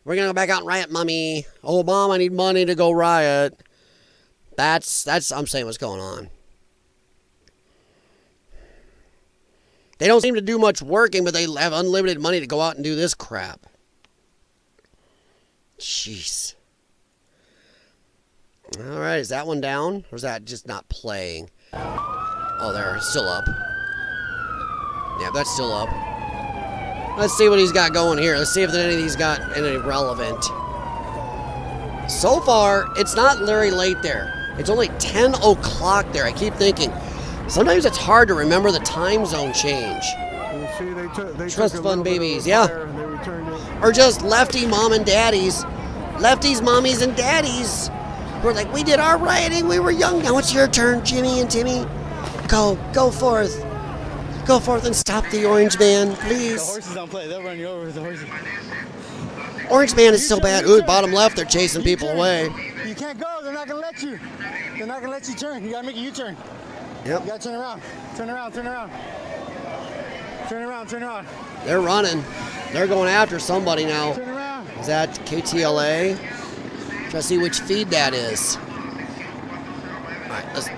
We're going to go back out and riot, Mommy. Oh, Mom, I need money to go riot. That's I'm saying what's going on. They don't seem to do much working, but they have unlimited money to go out and do this crap. Jeez. All right, is that one down? Or is that just not playing? Oh, there. It's still up. Yeah, that's still up. Let's see what he's got going here. Let's see if any of these got any relevant. So far, it's not very late there. It's only 10 o'clock there. I keep thinking. Sometimes it's hard to remember the time zone change. See, they Trust fund babies, yeah. Or just lefty mom and daddies. Lefties, mommies, and daddies. Who are like, we did our rioting, we were young. Now it's your turn, Jimmy and Timmy. Go forth. Go forth and stop the orange man, please. The horses don't play. They'll run you over with the horses. Orange man is still bad. Ooh, bottom left, they're chasing people away. You can't go. They're not going to let you. They're not going to let you turn. You got to make a U-turn. Yep. You got to turn around. Turn around, turn around. Turn around, turn around. They're running. They're going after somebody now. Turn around. Is that KTLA? Try to see which feed that is. All right, let's...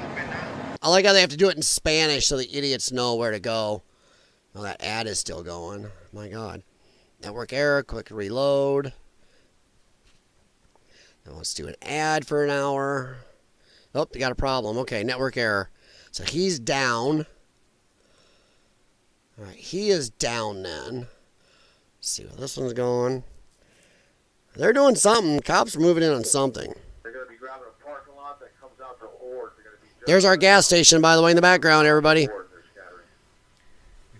I like how they have to do it in Spanish so the idiots know where to go. Oh, that ad is still going. My God. Network error, quick reload. Now let's do an ad for an hour. Oh, you got a problem. Okay, network error. So he's down. All right, he is down then. Let's see where this one's going. They're doing something. Cops are moving in on something. They're going to be grabbing a parking lot that comes out to Ord. There's our gas station, by the way, in the background, everybody.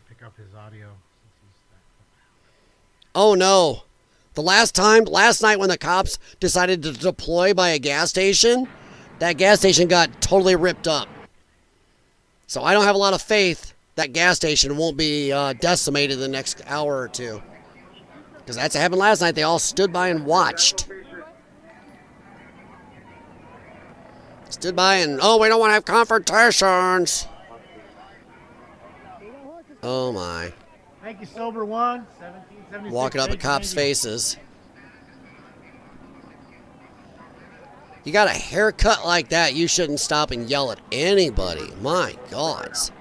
Pick up his audio. Oh, no. The last night when the cops decided to deploy by a gas station, that gas station got totally ripped up. So I don't have a lot of faith that gas station won't be decimated in the next hour or two. Because that's what happened last night. They all stood by and watched. Stood by and, oh, we don't want to have confrontations. Oh, my. Thank you, Sober One. 1776. Walking up at cops' faces. You got a haircut like that, you shouldn't stop and yell at anybody. My gods.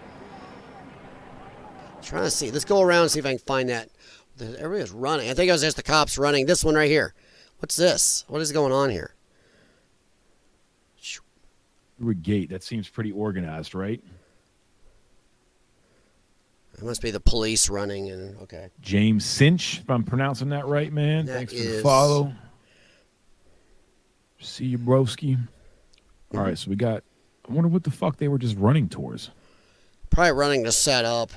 Trying to see. Let's go around and see if I can find that. Everybody's running. I think it was just the cops running. This one right here. What's this? What is going on here? Gate. That seems pretty organized, right? It must be the police running. And okay. James Cinch, if I'm pronouncing that right, man. Thanks for the follow. See you, broski. All right, so we got... I wonder what the fuck they were just running towards. Probably running to set up.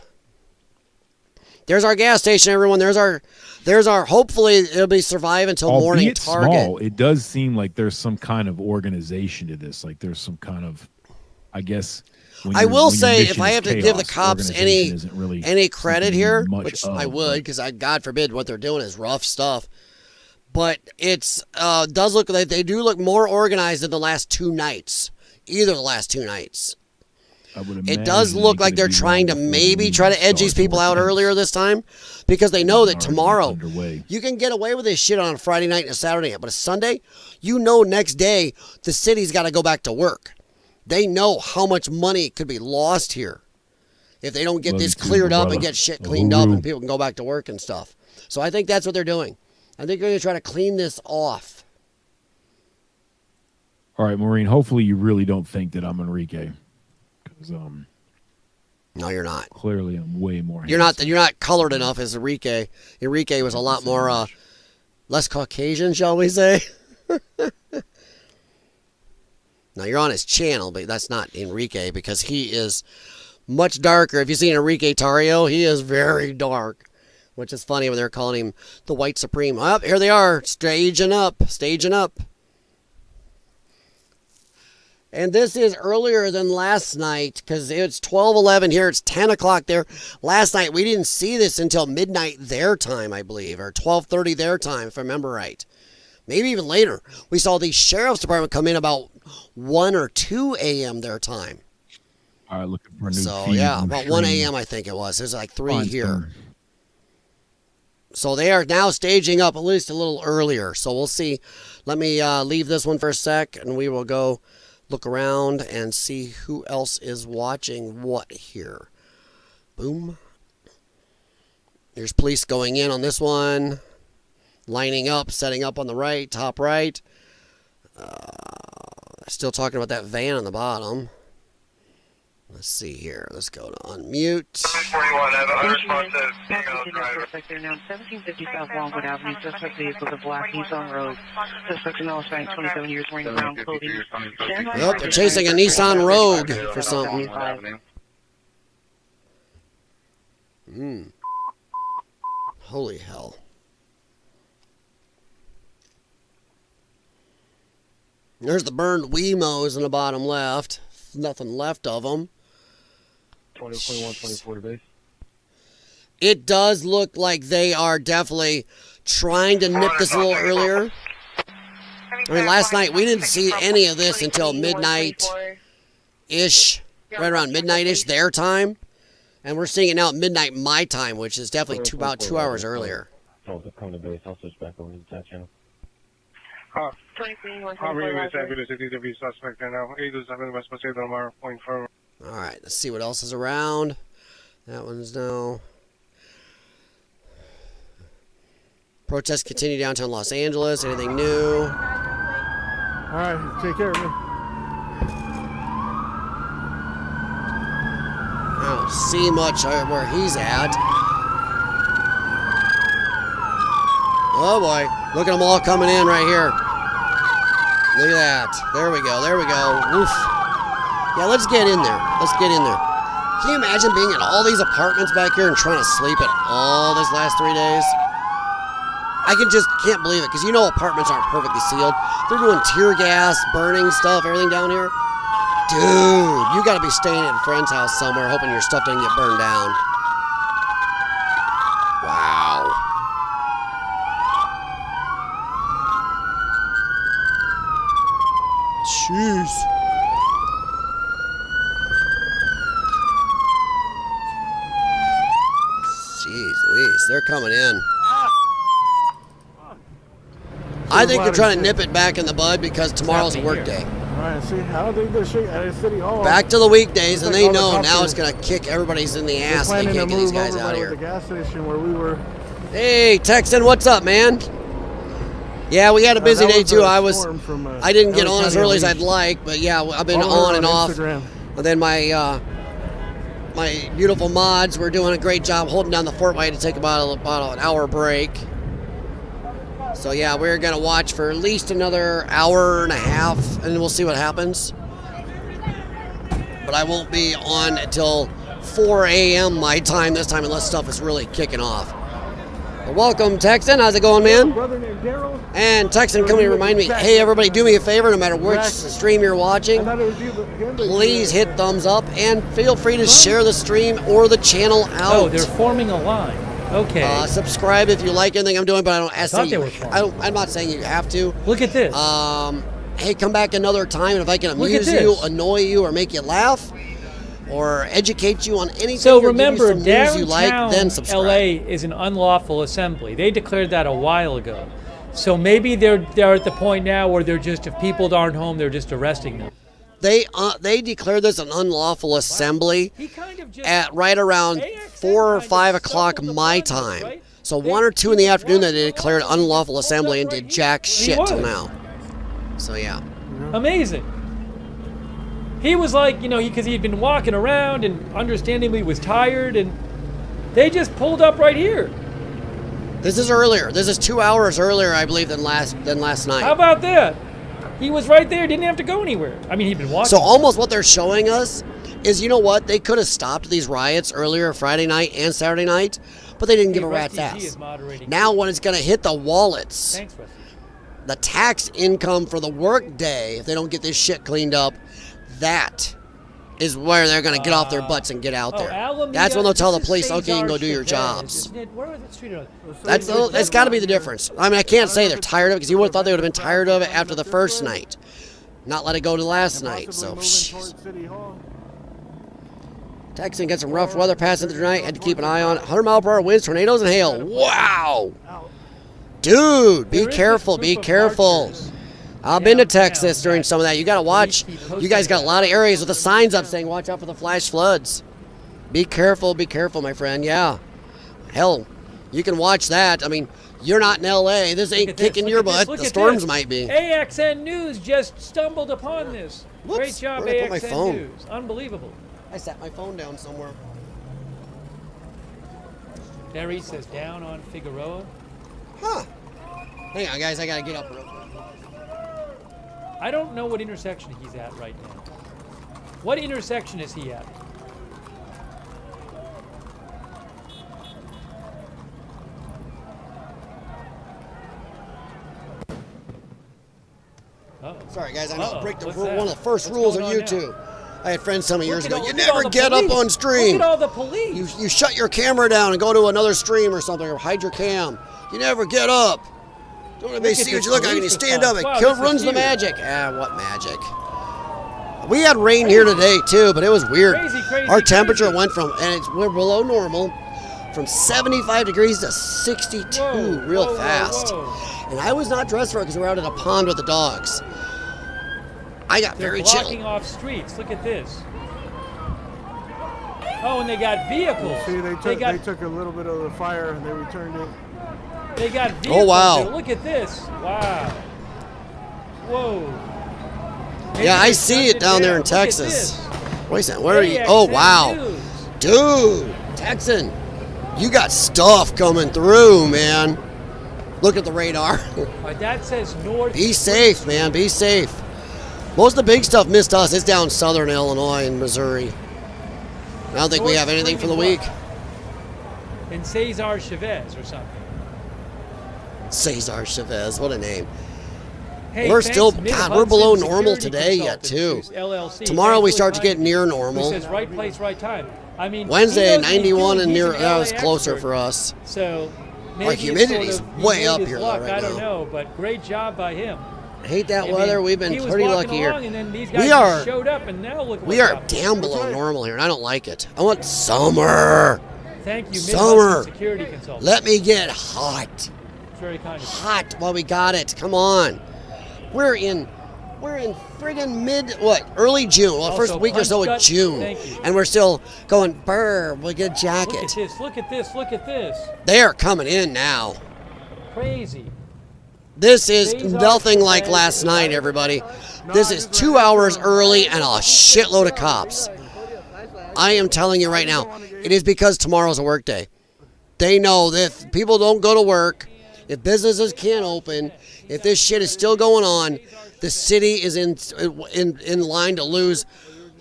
There's our gas station, everyone. There's our hopefully it'll be survive until morning Albeit target. Small, it does seem like there's some kind of organization to this. Like there's some kind of, I guess. I will say, if I have to give the cops any credit here, which I would, because God forbid what they're doing is rough stuff. But it's does look like they do look more organized than the last two nights. Either the last two nights. It does look like they're trying to maybe try to edge these people out earlier this time, because they know that tomorrow you can get away with this shit on a Friday night and a Saturday night, but a Sunday, you know, next day the city's got to go back to work. They know how much money could be lost here if they don't get this cleared up and get shit cleaned up and people can go back to work and stuff. So I think that's what they're doing. I think they're going to try to clean this off. All right, Maureen, hopefully you really don't think that I'm Enrique. No, you're not. Clearly, I'm way more. You're not colored enough as Enrique. Enrique was a lot more less Caucasian, shall we say? Now you're on his channel, but that's not Enrique because he is much darker. If you see Enrique Tarrio, he is very dark, which is funny when they're calling him the White Supreme. Up here they are, staging up. And this is earlier than last night because it's 12:11 here. It's 10 o'clock there. Last night, we didn't see this until midnight their time, I believe, or 12:30 their time, if I remember right. Maybe even later. We saw the sheriff's department come in about 1 or 2 a.m. their time. All right, looking for a new feed. Yeah, about 1 a.m. I think it was. There's like 3 here. So they are now staging up at least a little earlier. So we'll see. Let me leave this one for a sec, and we will go look around and see who else is watching what here. Boom. There's police going in on this one. lining up, setting up on the right, top right. Still talking about that van on the bottom. Let's see here. Let's go to unmute. 41, I have an unresponsive female driver. Suspect now 1750 South Longwood Avenue. Suspect vehicle is black. He's on road. Suspect in Ellis Bank, 27 years, wearing brown clothing. Yep, they're chasing a Nissan Rogue for something. Holy hell. There's the burned Wemos in the bottom left. Nothing left of them. 2021, 24 to base. It does look like they are definitely trying to nip this a little earlier. I mean, last night we didn't see any of this until midnight-ish, right around midnight-ish their time. And we're seeing it now at midnight my time, which is definitely about 2 hours earlier. Come to base. I'll switch back over to the chat channel. Suspect now. 827 West Potato Lamar, point forward. All right, let's see what else is around. That one's no. Protests continue downtown Los Angeles. Anything new? All right, take care of me. I don't see much where he's at. Oh boy, look at them all coming in right here. Look at that. There we go. There we go. Oof. Yeah, let's get in there. Let's get in there. Can you imagine being in all these apartments back here and trying to sleep at all this last 3 days? I can't believe it, because you know apartments aren't perfectly sealed. They're doing tear gas, burning stuff, everything down here. Dude, you got to be staying at a friend's house somewhere hoping your stuff doesn't get burned down. Wow. Jeez. Jeez Louise, they're coming in. I think they're trying to nip it back in the bud because tomorrow's a work day. All right, see, I don't think they're shooting at City Hall. Back to the weekdays, and they know now it's going to kick everybody's in the ass if they can't get these guys out of here. The gas station where we were. Hey, Texan, what's up, man? Yeah, we had a busy day too. I didn't get on as early as I'd like, but yeah, I've been on and off. And then my my beautiful mods were doing a great job holding down the Fort Wayne to take about an hour break. So yeah, we're gonna watch for at least another hour and a half, and we'll see what happens. But I won't be on until 4 a.m. my time this time, unless stuff is really kicking off. But welcome, Texan. How's it going, man? And Texan, come here, remind me. Hey, everybody, do me a favor. No matter which stream you're watching, please hit thumbs up and feel free to share the stream or the channel out. Oh, they're forming a line. Okay. Subscribe if you like anything I'm doing, but I'm not saying you have to. Look at this. Hey, come back another time, and if I can amuse you, annoy you, or make you laugh, or educate you on anything. So remember, downtown you like, then subscribe. LA is an unlawful assembly. They declared that a while ago. So maybe they're at the point now where they're just, if people aren't home, they're just arresting them. They declared this an unlawful assembly at right around 4 or 5 o'clock my time. Right? So 1 or 2 in the afternoon they declared unlawful assembly and did jack shit till now. So yeah. Amazing. He was like, because he'd been walking around and understandably was tired, and they just pulled up right here. This is earlier. This is 2 hours earlier, I believe, than last night. How about that? He was right there, didn't have to go anywhere. I mean, he'd been walking. So almost what they're showing us is, you know what? They could have stopped these riots earlier Friday night and Saturday night, but they didn't give a rat's ass. Now when it's going to hit the wallets, the tax income for the work day, if they don't get this shit cleaned up, that is where they're going to get off their butts and get out there. Alameda, that's when they'll tell the police, okay, you can go do your jobs. That's got to be the difference. I mean, I can't say they're tired of it, because you would have thought they would have been tired of it after the first night. Not let it go to last night. So, Texan got some rough weather passing through tonight. Had to keep an eye on it. 100-mile-per-hour winds, tornadoes, and hail. Wow! Dude, be careful, be careful. I've been to Texas during some of that. You got to watch. You guys got a lot of areas with the signs up saying, watch out for the flash floods. Be careful, my friend. Yeah. Hell, you can watch that. I mean, You're not in L.A. This ain't kicking your butt. The storms might be. AXN News just stumbled upon this. Whoops, Great job, where'd I put my AXN phone? News. Unbelievable. I set my phone down somewhere. Barry says down on Figueroa. Huh. Hang on, guys. I got to get up real quick. I don't know what intersection he's at right now. What intersection is he at? Sorry, guys. I know I break the What's rule. that? One of the first What's rules of going on YouTube. now? I had friends tell me years ago, you Look at all never the get up police. on stream. Look at all the police. You shut your camera down and go to another stream or something, or hide your cam. You never get up. Don't let me see what you look like, and you stand up. It ruins the magic. Ah, what magic? We had rain here today too, but it was weird. Our temperature went from, and we're below normal, from 75 degrees to 62 real fast. And I was not dressed for it because we were out at a pond with the dogs. I got very chill. Blocking off streets. Look at this. Oh, and they got vehicles. See, they took a little bit of the fire and they returned it. They got vehicles. Oh, wow. There. Look at this. Wow. Whoa. Maybe Yeah, I they see shut it down there in Look at Texas. this. Wait a second, where are you? AXN Oh, wow. News. Dude, Texan, you got stuff coming through, man. Look at the radar. My dad says north. Be safe, man, be safe. Most of the big stuff missed us. It's down southern Illinois and Missouri. I don't think we have anything for the week. And Cesar Chavez or something. Cesar Chavez, what a name. Hey, We're thanks, still, Mid God, we're Hudson below normal Security today yet, Consultants, too. LLC. Tomorrow we Thanks start for to get the near time. normal. He says right place, right time. I mean, Wednesday, he knows what he's 91 doing. and He's near, an that was LA closer expert. for us. So maybe Our it's humidity's sort of, way he made up his here luck. right I don't now. know, but great job by him. Hate that I mean, weather. We've been he was pretty walking lucky here. along and then these guys We just are, showed up, and now look. we are down below normal here, and I don't like it. I want summer. Thank you, Mid Summer. Hudson Security Consultant. Let me get hot. It's very kind of you. Hot while we got it. Come on. We're in friggin' early June. Well, first week or so of June. Thank you. And we're still going, brr, we'll get a jacket. Look at this, look at this, look at this. They're coming in now. Crazy. This is nothing like last night, everybody. This is 2 hours early and a shitload of cops. I am telling you right now, it is because tomorrow's a work day. They know that if people don't go to work, if businesses can't open, if this shit is still going on, the city is in line to lose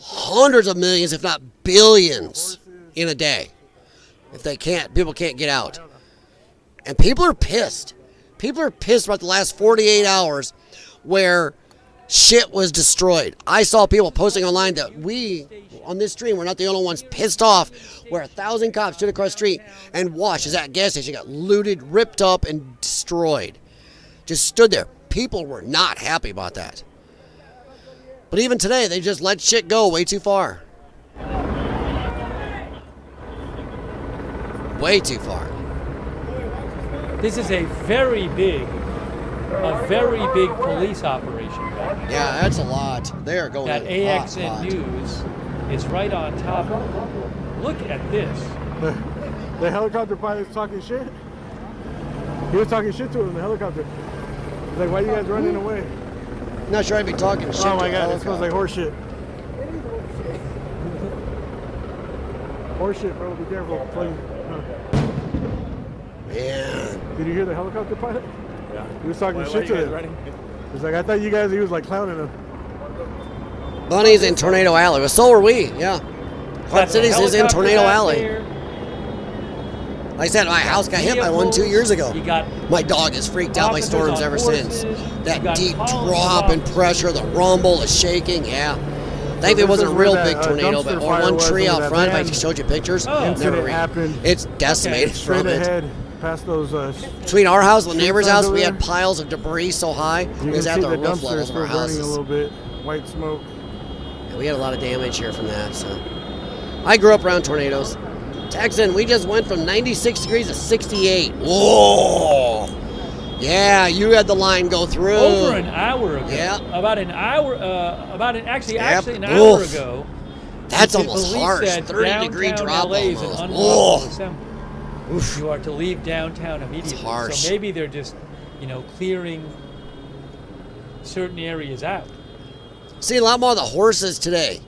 hundreds of millions, if not billions, in a day. If people can't get out. And people are pissed. People are pissed about the last 48 hours where shit was destroyed. I saw people posting online that we, on this stream, we're not the only ones pissed off where 1,000 cops stood across the street and watched as that gas station got looted, ripped up, and destroyed. Just stood there. People were not happy about that. But even today, they just let shit go way too far. Way too far. This is a very big police operation. Yeah, that's a lot. They are going that in hot, AXN hot. News is right on top of it. Look at this. The helicopter pilot's talking shit. He was talking shit to him in the helicopter. He's like, why are you guys running away? Not sure I'd be talking shit. Oh my to god, a it smells like horse shit. Horse shit, bro. Be careful. Man. Did you hear the helicopter pilot? Yeah. He was talking Why shit you to guys him. running? He's like, I thought you guys, he was like clowning him. Bunny's in Tornado Alley. Well, so are we, yeah. Quad Cities is in Tornado Alley. Like I said, my house got hit by one 2 years ago. My dog has freaked out by storms ever since. That deep drop in pressure, the rumble, the shaking, yeah. Thankfully, it wasn't a real big tornado, but one tree out front, if I showed you pictures, Incident happened. It's decimated straight from it. ahead, past those. Between our house and the street neighbor's signs house, over we there. had piles of debris so high, You it can was see at the the roof dumpster levels of still our burning a houses. little bit. White smoke. Yeah, we had a lot of damage here from that, so. I grew up around tornadoes. Texan, we just went from 96 degrees to 68. Whoa! Yeah, you had the line go through. Over an hour ago. Yeah. About an hour. Actually an Oof. hour ago. That's the almost police harsh. said 30-degree downtown drop LA is an almost. unlawful Oh. assembly. You are to leave downtown immediately. It's harsh. So maybe they're just, clearing certain areas out. See a lot more of the horses today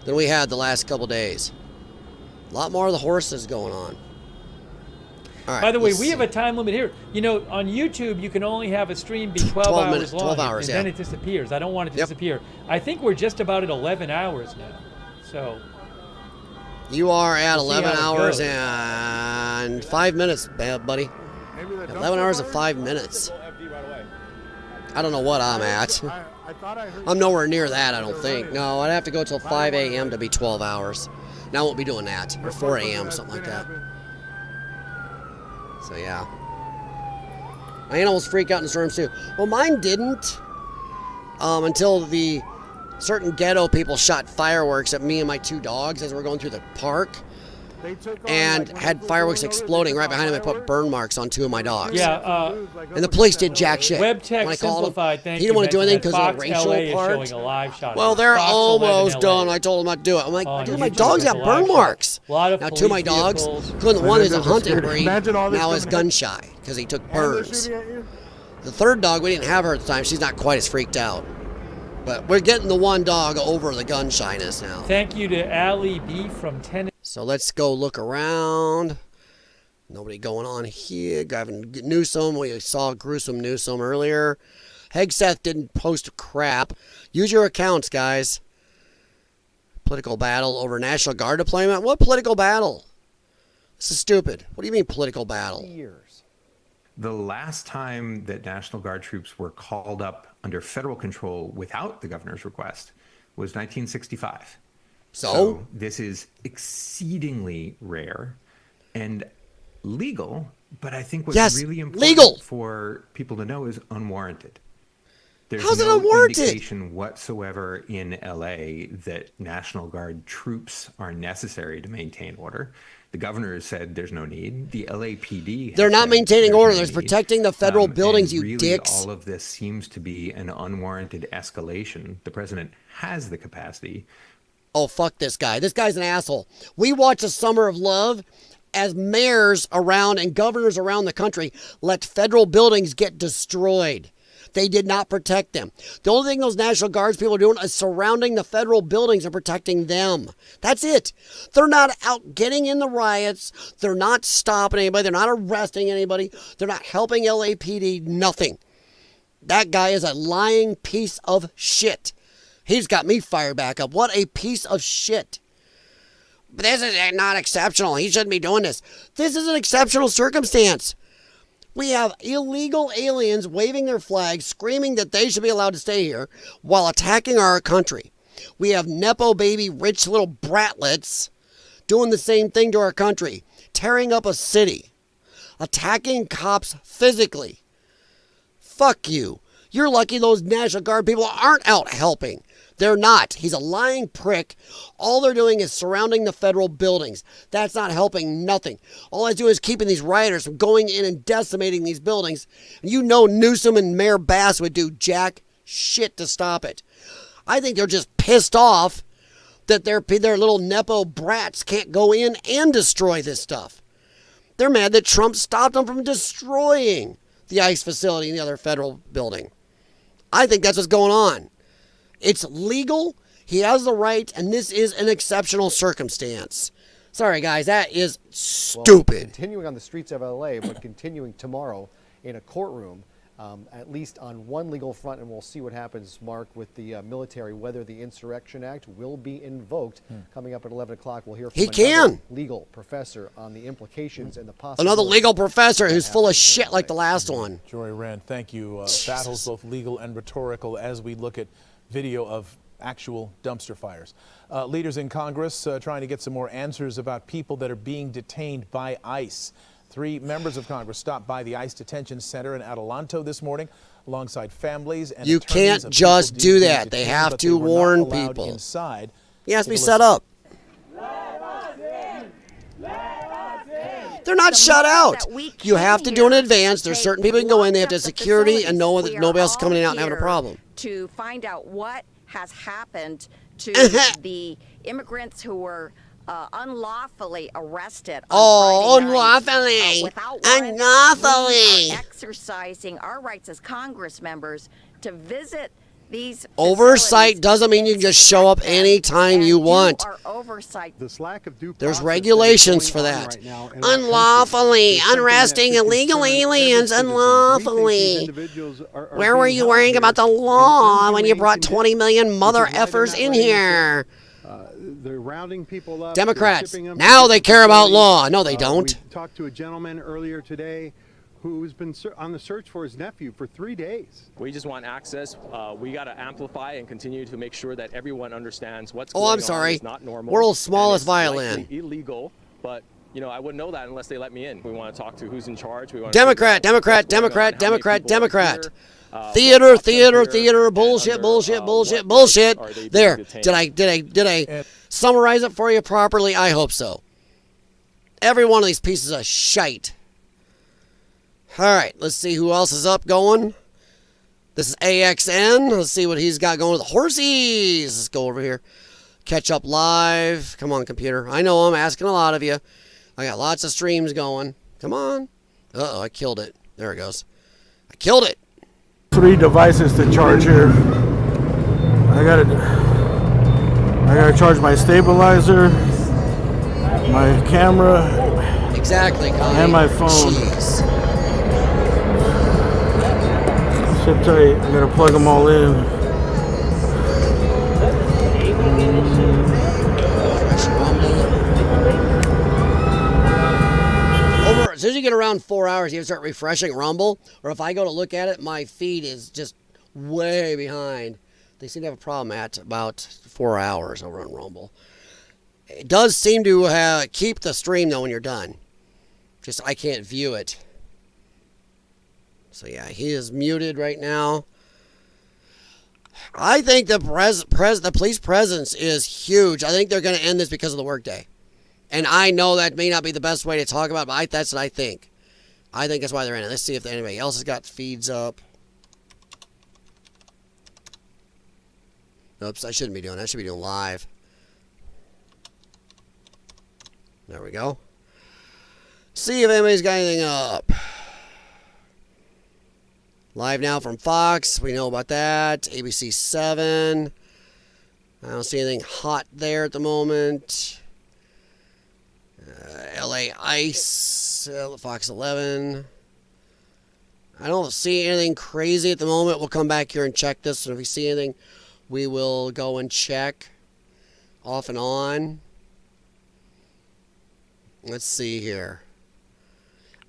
than we had the last couple days. A lot more of the horses going on. All right, by the way, we have a time limit here. On YouTube, you can only have a stream be 12 hours minutes, long. 12 hours, and then it disappears. I don't want it to disappear. I think we're just about at 11 hours now. So you are at 11 hours and 5 minutes, buddy. 11 hours and 5 minutes. I don't know what I'm at. I'm nowhere near that, I don't think. No, I'd have to go till 5 a.m. to be 12 hours. Now I won't be doing that. Or 4 a.m., something like that. So, yeah. My animals freak out in storms, too. Well, mine didn't until the certain ghetto people shot fireworks at me and my 2 dogs as we were going through the park. And had fireworks exploding right behind him and put burn marks on 2 of my dogs. Yeah, and the police did jack shit. Web Tech when I called Simplified, him, he didn't want to do anything because of the racial part. A live shot well, they're almost done. I told them not to do it. I'm like, dude, my dogs got burn marks. Now, 2 of my dogs, including the one who's a hunting breed, now is gun shy because he took burns. The 3rd dog, we didn't have her at the time. She's not quite as freaked out. But we're getting the 1 dog over the gun shyness now. Thank you to Allie B from Tennessee. So let's go look around. Nobody going on here. Gavin Newsom, we saw gruesome Newsom earlier. Hegseth didn't post crap. Use your accounts, guys. Political battle over National Guard deployment. What political battle? This is stupid. What do you mean political battle? The last time that National Guard troops were called up under federal control without the governor's request was 1965. So this is exceedingly rare and legal, but I think what's really important for people to know is unwarranted. There's no indication whatsoever in LA that National Guard troops are necessary to maintain order. The governor has said there's no need. The LAPD they're not maintaining order. They're protecting the federal buildings, you really dicks. All of this seems to be an unwarranted escalation. The president has the capacity. Oh, fuck this guy. This guy's an asshole. We watch a summer of love as mayors around and governors around the country let federal buildings get destroyed. They did not protect them. The only thing those National Guards people are doing is surrounding the federal buildings and protecting them. That's it. They're not out getting in the riots. They're not stopping anybody. They're not arresting anybody. They're not helping LAPD. Nothing. That guy is a lying piece of shit. He's got me fired back up. What a piece of shit. But this is not exceptional. He shouldn't be doing this. This is an exceptional circumstance. We have illegal aliens waving their flags, screaming that they should be allowed to stay here while attacking our country. We have Nepo baby rich little bratlets doing the same thing to our country, tearing up a city, attacking cops physically. Fuck you. You're lucky those National Guard people aren't out helping. They're not. He's a lying prick. All they're doing is surrounding the federal buildings. That's not helping nothing. All that's doing is keeping these rioters from going in and decimating these buildings. You know Newsom and Mayor Bass would do jack shit to stop it. I think they're just pissed off that their little Nepo brats can't go in and destroy this stuff. They're mad that Trump stopped them from destroying the ICE facility and the other federal building. I think that's what's going on. It's legal. He has the right, and this is an exceptional circumstance. Sorry, guys, that is stupid. Well, continuing on the streets of LA, but continuing tomorrow in a courtroom, at least on one legal front, and we'll see what happens, Mark, with the military, whether the Insurrection Act will be invoked. Coming up at 11 o'clock, we'll hear from another legal professor on the implications and the possibilities. Another legal professor who's full of shit like the last one. Joy Rand, thank you. Battles both legal and rhetorical as we look at video of actual dumpster fires. Leaders in Congress trying to get some more answers about people that are being detained by ICE. 3 members of Congress stopped by the ICE detention center in Adelanto this morning alongside families and you can't just do that. They have to warn people. Inside. He has to be set up. They're not shut out. You have to do it in advance. There's certain people who can go in. They have to have security and know that nobody else is coming in and out and having a problem. To find out what has happened to the immigrants who were unlawfully arrested. Oh, on Friday night, unlawfully. without warrants. Unlawfully. We are exercising our rights as Congress members to visit these Oversight doesn't mean you can just show up anytime you want. This lack of due There's regulations for that. right now in Unlawfully unresting illegal aliens unlawfully. Where were you worrying about the law when you brought 20 million mother effers in here? They're rounding people up. Democrats, they're shipping them now to they different care about facilities. law. No, they don't. We talked to a gentleman earlier today who's been on the search for his nephew for 3 days. We just want access. We got to amplify and continue to make sure that everyone understands what's going on. I'm sorry. It's not normal. World's smallest and it's violin. likely illegal, but you know, I wouldn't know that unless they let me in. We want to talk to who's in charge. We want Democrat, Democrat, Democrat, Democrat, Democrat. Theater, bullshit, bullshit. There. Did I summarize it for you properly? I hope so. Every one of these pieces of shite. All right, let's see who else is up going. This is AXN. Let's see what he's got going with the horsies. Let's go over here. Catch up live. Come on, computer. I know I'm asking a lot of you. I got lots of streams going. Come on. Uh-oh, I killed it. There it goes. I killed it. 3 devices to charge here. I gotta charge my stabilizer, my camera, exactly, Connie. and my phone. Jeez. Sit tight. I gotta plug them all in. As soon as you get around 4 hours, you start refreshing Rumble. Or if I go to look at it, my feed is just way behind. They seem to have a problem at about 4 hours over on Rumble. It does seem to keep the stream, though, when you're done. Just I can't view it. So, yeah, he is muted right now. I think the police presence is huge. I think they're going to end this because of the workday. And I know that may not be the best way to talk about it, but that's what I think. I think that's why they're in it. Let's see if anybody else has got feeds up. Oops, I shouldn't be doing that. I should be doing live. There we go. See if anybody's got anything up. Live now from Fox. We know about that. ABC 7. I don't see anything hot there at the moment. LA Ice. Fox 11. I don't see anything crazy at the moment. We'll come back here and check this. And if we see anything, we will go and check off and on. Let's see here.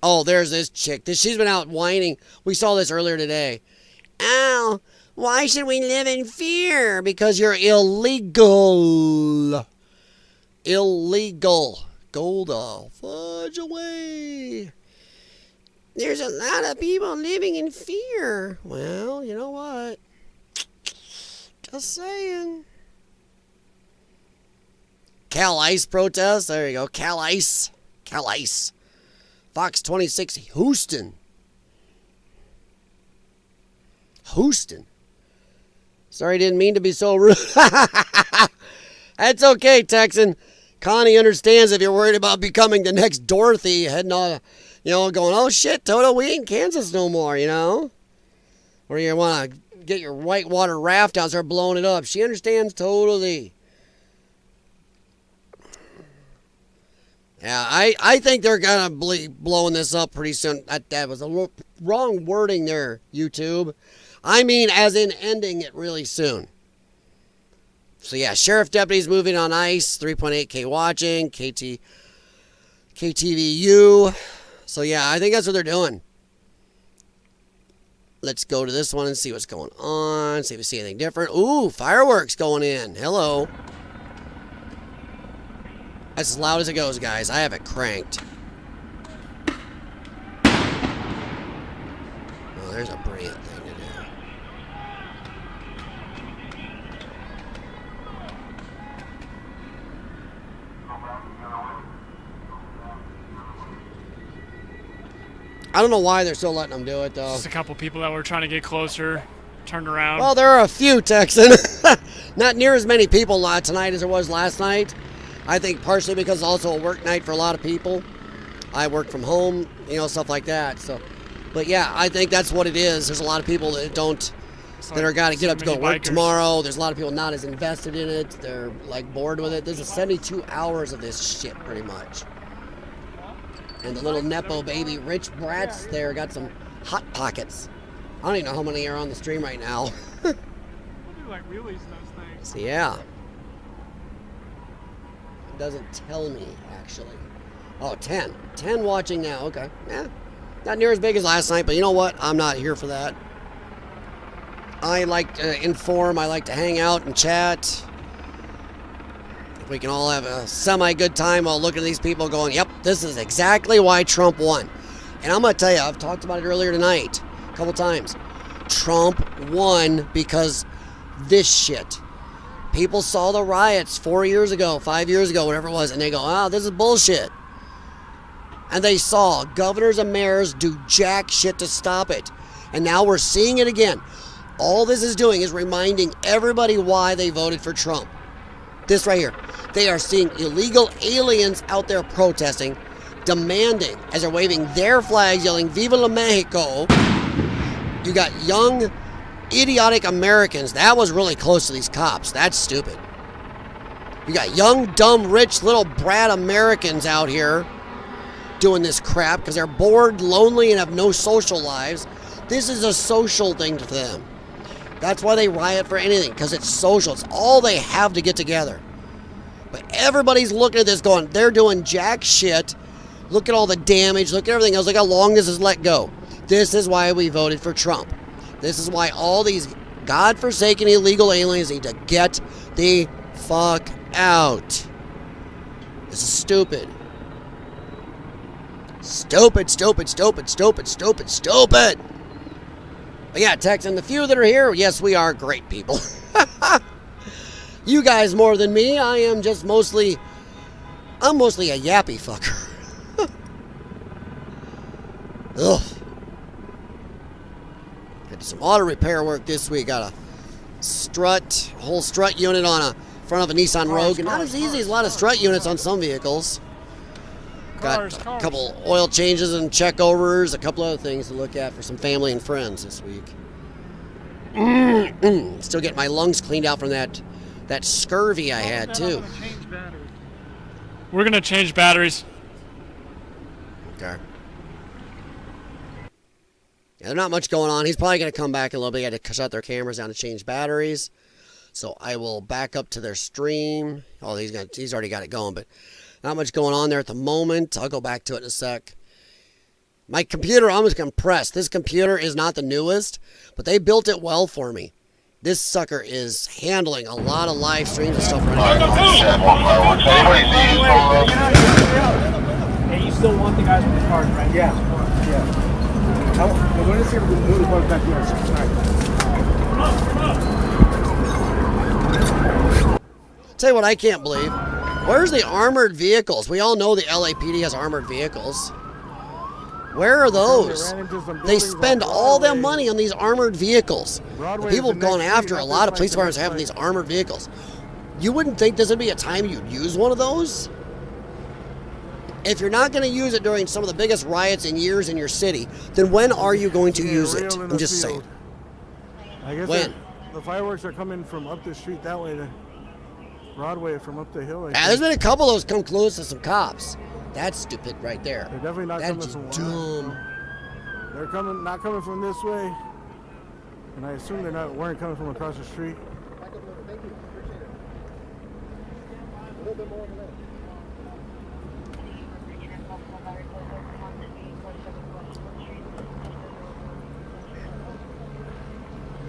Oh, there's this chick. She's been out whining. We saw this earlier today. Oh, why should we live in fear? Because you're illegal. Illegal. Go the fudge away. There's a lot of people living in fear. Well, you know what? Just saying. Cal Ice protest. There you go. Cal Ice. Cal Ice. Fox 26, Houston. Houston. Sorry, didn't mean to be so rude. That's okay, Texan. Connie understands if you're worried about becoming the next Dorothy, heading on, going, oh shit, Toto, we ain't Kansas no more, Or you want to get your whitewater raft out and start blowing it up. She understands totally. Yeah, I think they're going to be blowing this up pretty soon. That was a wrong wording there, YouTube. I mean as in ending it really soon. So yeah, sheriff deputies moving on ICE, 3.8K watching, KTVU. So yeah, I think that's what they're doing. Let's go to this one and see what's going on, see if we see anything different. Ooh, fireworks going in. Hello. That's as loud as it goes, guys. I have it cranked. Oh, there's a brilliant thing to do. I don't know why they're still letting them do it, though. Just a couple people that were trying to get closer, turned around. Well, there are a few, Texan. Not near as many people tonight as there was last night. I think partially because it's also a work night for a lot of people. I work from home, you know, stuff like that. So, but yeah, I think that's what it is. There's a lot of people that that are got to get up to go to work tomorrow. There's a lot of people not as invested in it. They're like bored with it. There's 72 hours of this shit pretty much. And the little Nepo baby rich brats there got some hot pockets. I don't even know how many are on the stream right now. Like wheelies and those things. So yeah. It doesn't tell me, actually. Oh, 10. 10 watching now. Okay. Yeah. Not near as big as last night, but you know what? I'm not here for that. I like to inform. I like to hang out and chat. If we can all have a semi-good time while looking at these people going, yep, this is exactly why Trump won. And I'm going to tell you, I've talked about it earlier tonight a couple times. Trump won because this shit. People saw the riots 4 years ago, 5 years ago, whatever it was, and they go, oh, this is bullshit. And they saw governors and mayors do jack shit to stop it. And now we're seeing it again. All this is doing is reminding everybody why they voted for Trump. This right here. They are seeing illegal aliens out there protesting, demanding, as they're waving their flags, yelling, Viva la Mexico. You got young, idiotic Americans. That was really close to these cops. That's stupid. You got young, dumb, rich, little brat Americans out here doing this crap because they're bored, lonely, and have no social lives. This is a social thing to them. That's why they riot for anything, because it's social. It's all they have to get together. But everybody's looking at this going, they're doing jack shit. Look at all the damage. Look at everything else. Look how long this is let go. This is why we voted for Trump. This is why all these godforsaken illegal aliens need to get the fuck out. This is stupid. Stupid, stupid, stupid, stupid, stupid, stupid. But yeah, Tex, and the few that are here, yes, we are great people. You guys more than me. I am just mostly a yappy fucker. Ugh. Did some auto repair work this week. Got a whole strut unit on a front of a Nissan Rogue. And not as easy as a lot of strut units on some vehicles. Got a couple oil changes and check overs, a couple other things to look at for some family and friends this week. Still getting my lungs cleaned out from that scurvy I had too. We're gonna change batteries. Okay. Yeah, there's not much going on. He's probably gonna come back in a little bit. He had to shut their cameras down to change batteries. So I will back up to their stream. Oh, he's already got it going, but not much going on there at the moment. I'll go back to it in a sec. My computer, I'm just going to press. This computer is not the newest, but they built it well for me. This sucker is handling a lot of live streams and stuff right now. Hey, you still want the guys with the cars, right? Yeah. Yeah. I want to see if we can move the cars back here. Tell you what I can't believe. Where's the armored vehicles? We all know the LAPD has armored vehicles. Where are those? They spend all thetheir money on these armored vehicles. The people have gone after a lot of police departments having these armored vehicles. You wouldn't think this would be a time you'd use one of those? If you're not going to use it during some of the biggest riots in years in your city, then when are you going to use it? I'm just saying. I guess when? The fireworks are coming from up the street that way to Broadway from up the hill. There's been a couple of those come close to some cops. That's stupid right there. They're definitely not coming from dumb. They're not coming from this way, and I assume weren't coming from across the street.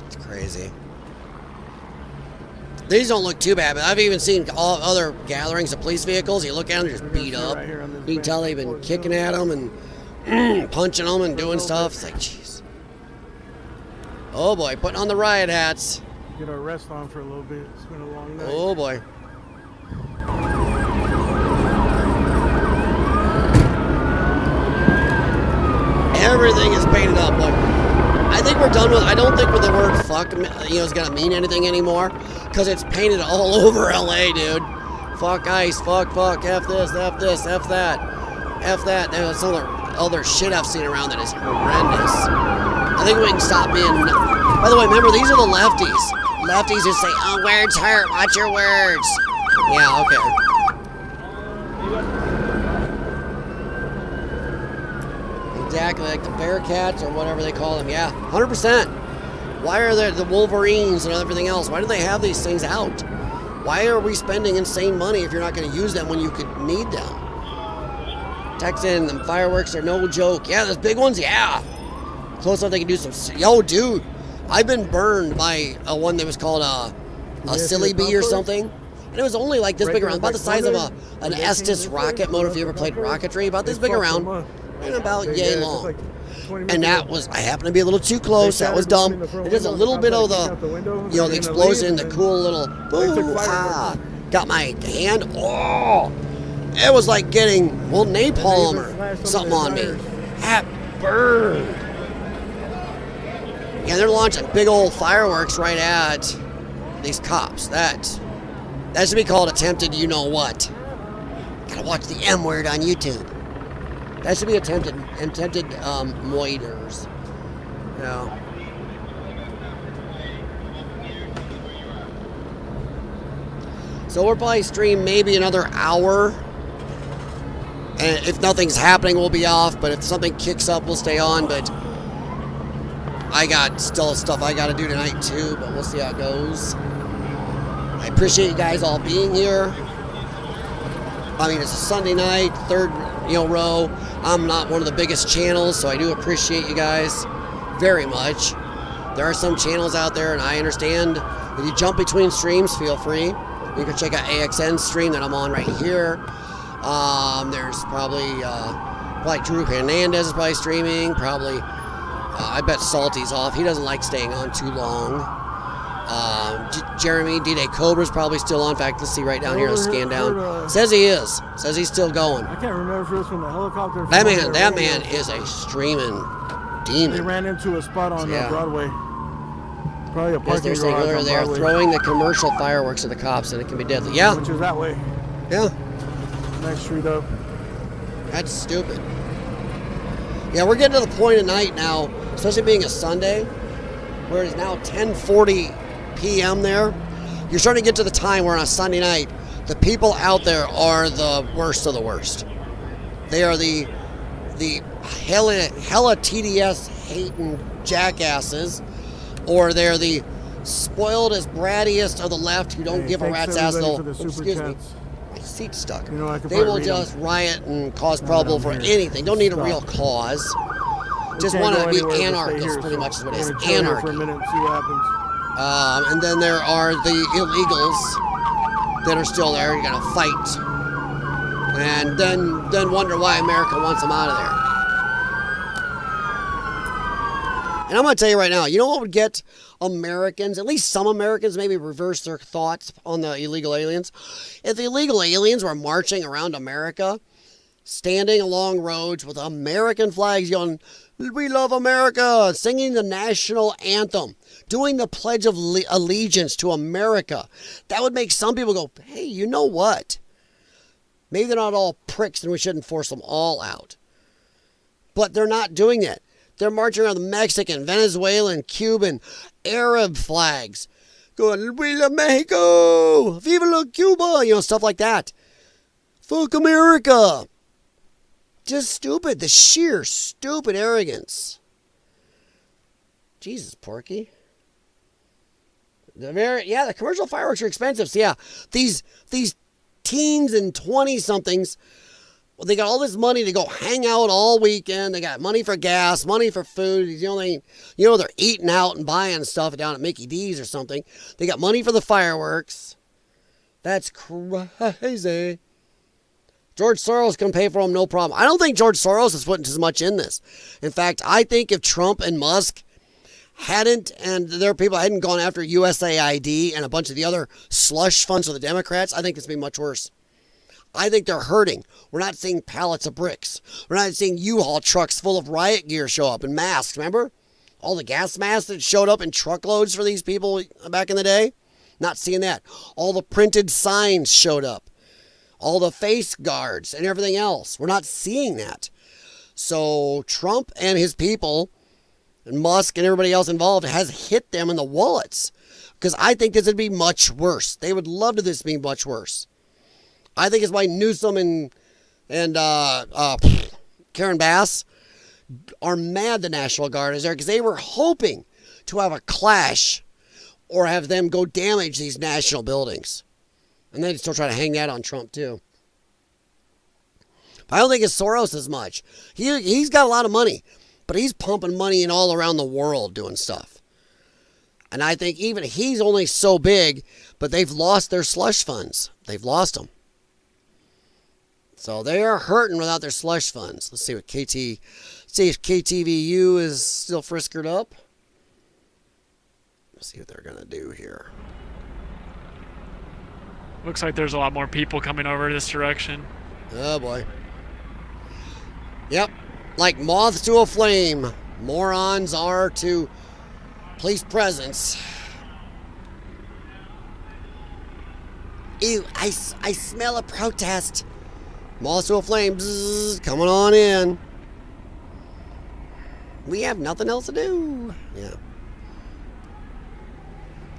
It's crazy. These don't look too bad, but I've even seen all other gatherings of police vehicles. You look at them, they're just beat up. You can tell they've been kicking at them and punching them and doing stuff. It's like, jeez. Oh boy, putting on the riot hats. Get our rest on for a little bit. It's been a long night. Oh boy. Everything is painted up. Look, I think we're done with. I don't think with the word "fuck" is gonna mean anything anymore, because it's painted all over LA, dude. Fuck ICE. Fuck. F this. F this. F that. F that. There's some other shit I've seen around that is horrendous. I think we can stop being... By the way, remember, these are the lefties. Lefties who say, oh, words hurt. Watch your words. Yeah, okay. Exactly, like the Bearcats or whatever they call them. Yeah, 100%. Why are there the Wolverines and everything else? Why do they have these things out? Why are we spending insane money if you're not going to use them when you could need them? Texan, the fireworks are no joke. Yeah, those big ones, yeah. Close enough they can do some... Yo, dude, I've been burned by one that was called a silly bee or something. And it was only like this big around, about the size of an Estes rocket motor, if you ever played rocketry, about this big around, and about yay long. And that was, I happened to be a little too close, that was dumb. It is a little bit of the, the explosion, the cool little, boo, got my hand, oh, it was like getting, well, napalm or something on me. That burned. Yeah, they're launching big old fireworks right at these cops. That should be called attempted you know what. Gotta watch the M word on YouTube. That should be attempted moiters. Yeah. So we'll probably stream maybe another hour. And if nothing's happening, we'll be off. But if something kicks up, we'll stay on. But I got still stuff I got to do tonight too. But we'll see how it goes. I appreciate you guys all being here. I mean, it's a Sunday night, third row. I'm not one of the biggest channels, so I do appreciate you guys very much. There are some channels out there, and I understand if you jump between streams, feel free. You can check out AXN's stream that I'm on right here. There's probably Drew Hernandez is probably streaming. Probably, I bet Salty's off. He doesn't like staying on too long. Jeremy D-Day Cobra's probably still on. In fact, let's see right down here. Let's scan down. Says he is. Says he's still going. I can't remember if it was from the helicopter. That man is a streaming demon. He ran into a spot on Broadway. Probably a parking garage on Broadway. They're throwing the commercial fireworks at the cops, and it can be deadly. Yeah. Which is that way. Yeah. Next street up. That's stupid. Yeah, we're getting to the point of night now, especially being a Sunday, where it is now 10:40 p.m. there. You're starting to get to the time where on a Sunday night, the people out there are the worst of the worst. They are the hella TDS hating jackasses, or they're the spoiled as brattiest of the left who don't give a rat's ass. Excuse me, my seat's stuck. They will just riot and cause trouble for anything. Don't need a real cause. Just want to be anarchists, pretty much is what it is. Anarchy. For a minute and see what happens. And then there are the illegals that are still there. You're gonna fight, and then wonder why America wants them out of there. And I'm gonna tell you right now, you know what would get Americans, at least some Americans, maybe reverse their thoughts on the illegal aliens? If the illegal aliens were marching around America, standing along roads with American flags, yelling, "We love America," singing the national anthem, doing the Pledge of Allegiance to America, that would make some people go, hey, you know what? Maybe they're not all pricks and we shouldn't force them all out. But they're not doing that. They're marching around the Mexican, Venezuelan, Cuban, Arab flags, going, "We love Mexico! Viva la Cuba!" Stuff like that. Fuck America! Just stupid. The sheer stupid arrogance. Jesus, Porky. The commercial fireworks are expensive. So yeah, these teens and 20-somethings, well, they got all this money to go hang out all weekend. They got money for gas, money for food. They're eating out and buying stuff down at Mickey D's or something. They got money for the fireworks. That's crazy. George Soros can pay for them, no problem. I don't think George Soros is putting as much in this. In fact, I think if Trump and Musk and their people hadn't gone after USAID and a bunch of the other slush funds for the Democrats, I think this would be much worse. I think they're hurting. We're not seeing pallets of bricks. We're not seeing U-Haul trucks full of riot gear show up and masks, remember? All the gas masks that showed up in truckloads for these people back in the day? Not seeing that. All the printed signs showed up. all the face guards and everything else. We're not seeing that. So Trump and his people and Musk and everybody else involved has hit them in the wallets. Because I think this would be much worse. They would love to this be much worse. I think it's why Newsom and Karen Bass are mad the National Guard is there, because they were hoping to have a clash or have them go damage these national buildings. And they still try to hang that on Trump too. I don't think it's Soros as much. He's got a lot of money, but he's pumping money in all around the world doing stuff. And I think even he's only so big, but they've lost their slush funds. They've lost them. So they are hurting without their slush funds. Let's see what see if KTVU is still friskered up. Let's see what they're going to do here. Looks like there's a lot more people coming over this direction. Oh, boy. Yep. Like moths to a flame. Morons are to police presence. Ew, I smell a protest. Moths to a flame. Bzzz, coming on in. We have nothing else to do. Yeah.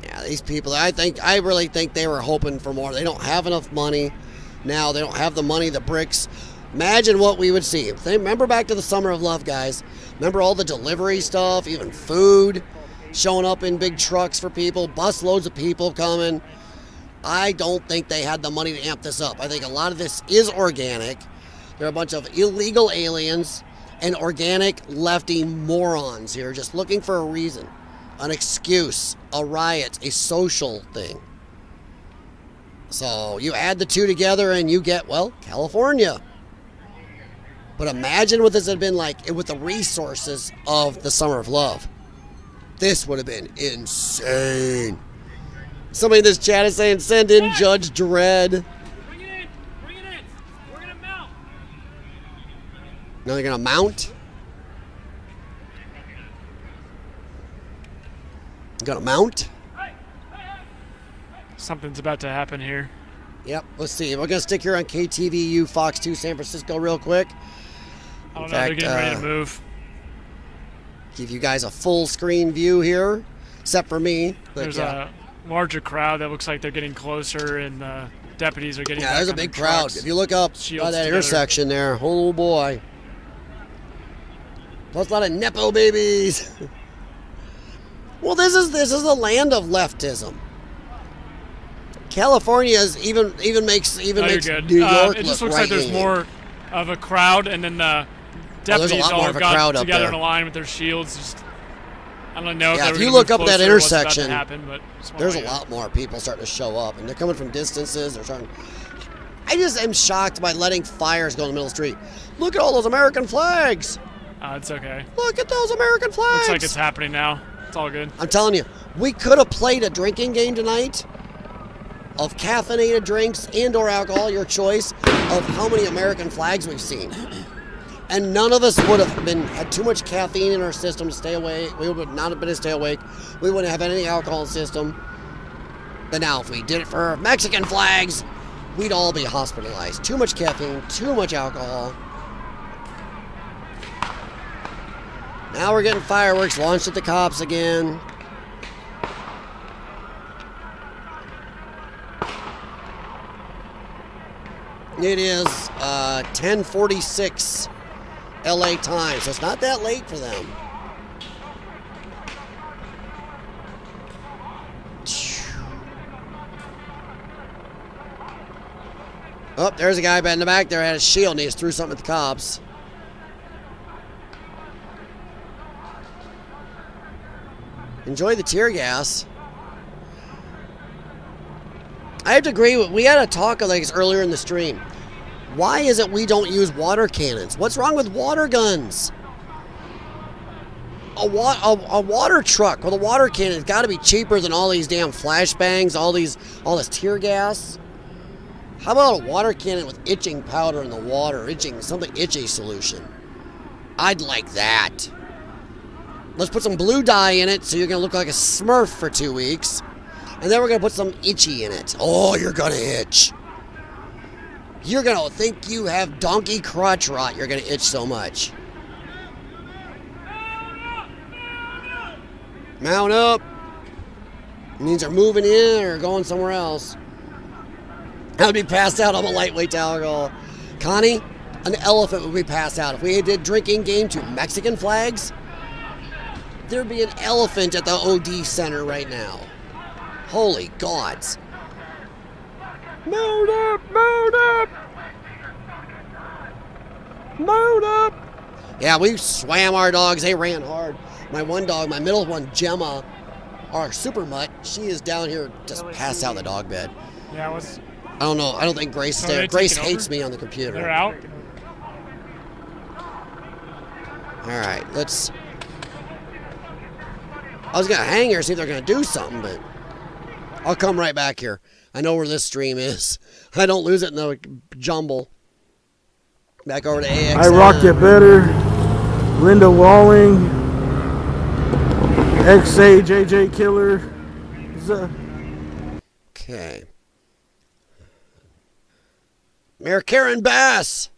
Yeah, these people, I really think they were hoping for more. They don't have enough money now. They don't have the money, the bricks. Imagine what we would see. Remember back to the Summer of Love, guys. Remember all the delivery stuff, even food showing up in big trucks for people, bus loads of people coming. I don't think they had the money to amp this up. I think a lot of this is organic. There are a bunch of illegal aliens and organic lefty morons here just looking for a reason, an excuse, a riot, a social thing. So you add the two together and you get, well, California. But imagine what this had been like with the resources of the Summer of Love. This would have been insane. Somebody in this chat is saying, send in Judge Dredd. Bring it in. Bring it in. We're going to mount. Now they're going to mount? Going to mount? Something's about to happen here. Yep, let's see. We're going to stick here on KTVU Fox 2 San Francisco real quick. I don't know, they're getting ready to move. Give you guys a full screen view here, except for me. But there's a larger crowd that looks like they're getting closer, and deputies are getting back there's a on big their crowd. trucks. If you look up Shields that together. intersection there, oh boy. Plus a lot of Nepo babies. Well, this is the land of leftism. California is even makes New York it just look looks like there's right-leaning. more of a crowd, and then the there's a deputies lot more all of a got crowd up together there. in a line with their shields. Just, I don't know. Yeah, if if they you were look gonna up move that closer, what's about to intersection, happen, but just wanna there's a let you know. lot more people starting to show up, and they're coming from distances. They're starting. I just am shocked by letting fires go in the middle of the street. Look at all those American flags. It's okay. Look at those American flags. Looks like it's happening now. It's all good. I'm telling you, we could have played a drinking game tonight of caffeinated drinks and/or alcohol, your choice, of how many American flags we've seen. And none of us would have had too much caffeine in our system to stay awake. We would not have been able to stay awake. We wouldn't have any alcohol in the system. But now, if we did it for Mexican flags, we'd all be hospitalized. Too much caffeine, too much alcohol. Now we're getting fireworks launched at the cops again. It is 10:46 LA time, so it's not that late for them. Oh, there's a guy in the back there had a shield and he just threw something at the cops. Enjoy the tear gas. I have to agree with, we had a talk like this earlier in the stream. Why is it we don't use water cannons? What's wrong with water guns? A water truck with a water cannon has got to be cheaper than all these damn flashbangs, all this tear gas. How about a water cannon with itching powder in the water, something itchy solution? I'd like that. Let's put some blue dye in it so you're going to look like a Smurf for 2 weeks. And then we're going to put some itchy in it. Oh, you're going to itch. You're going to think you have donkey crotch rot. You're going to itch so much. Mount up. It means they're moving in or going somewhere else. I would be passed out. I'm a lightweight to alcohol. Connie, an elephant would be passed out. If we did drinking game to Mexican flags, there'd be an elephant at the OD center right now. Holy gods. Mount up! Mount up! Mount up! Yeah, we swam our dogs. They ran hard. My one dog, my middle one, Gemma, our super mutt, she is down here just passed out in the dog bed. Yeah, what's... I don't know. I don't think Grace there. Grace hates me on the computer. They're out? All right, let's... I was going to hang here, see if they're going to do something, but I'll come right back here. I know where this stream is. I don't lose it in the jumble. Back over to AXN. I Rock It Better. Linda Walling. XA JJ Killer. Okay. Mayor Karen Bass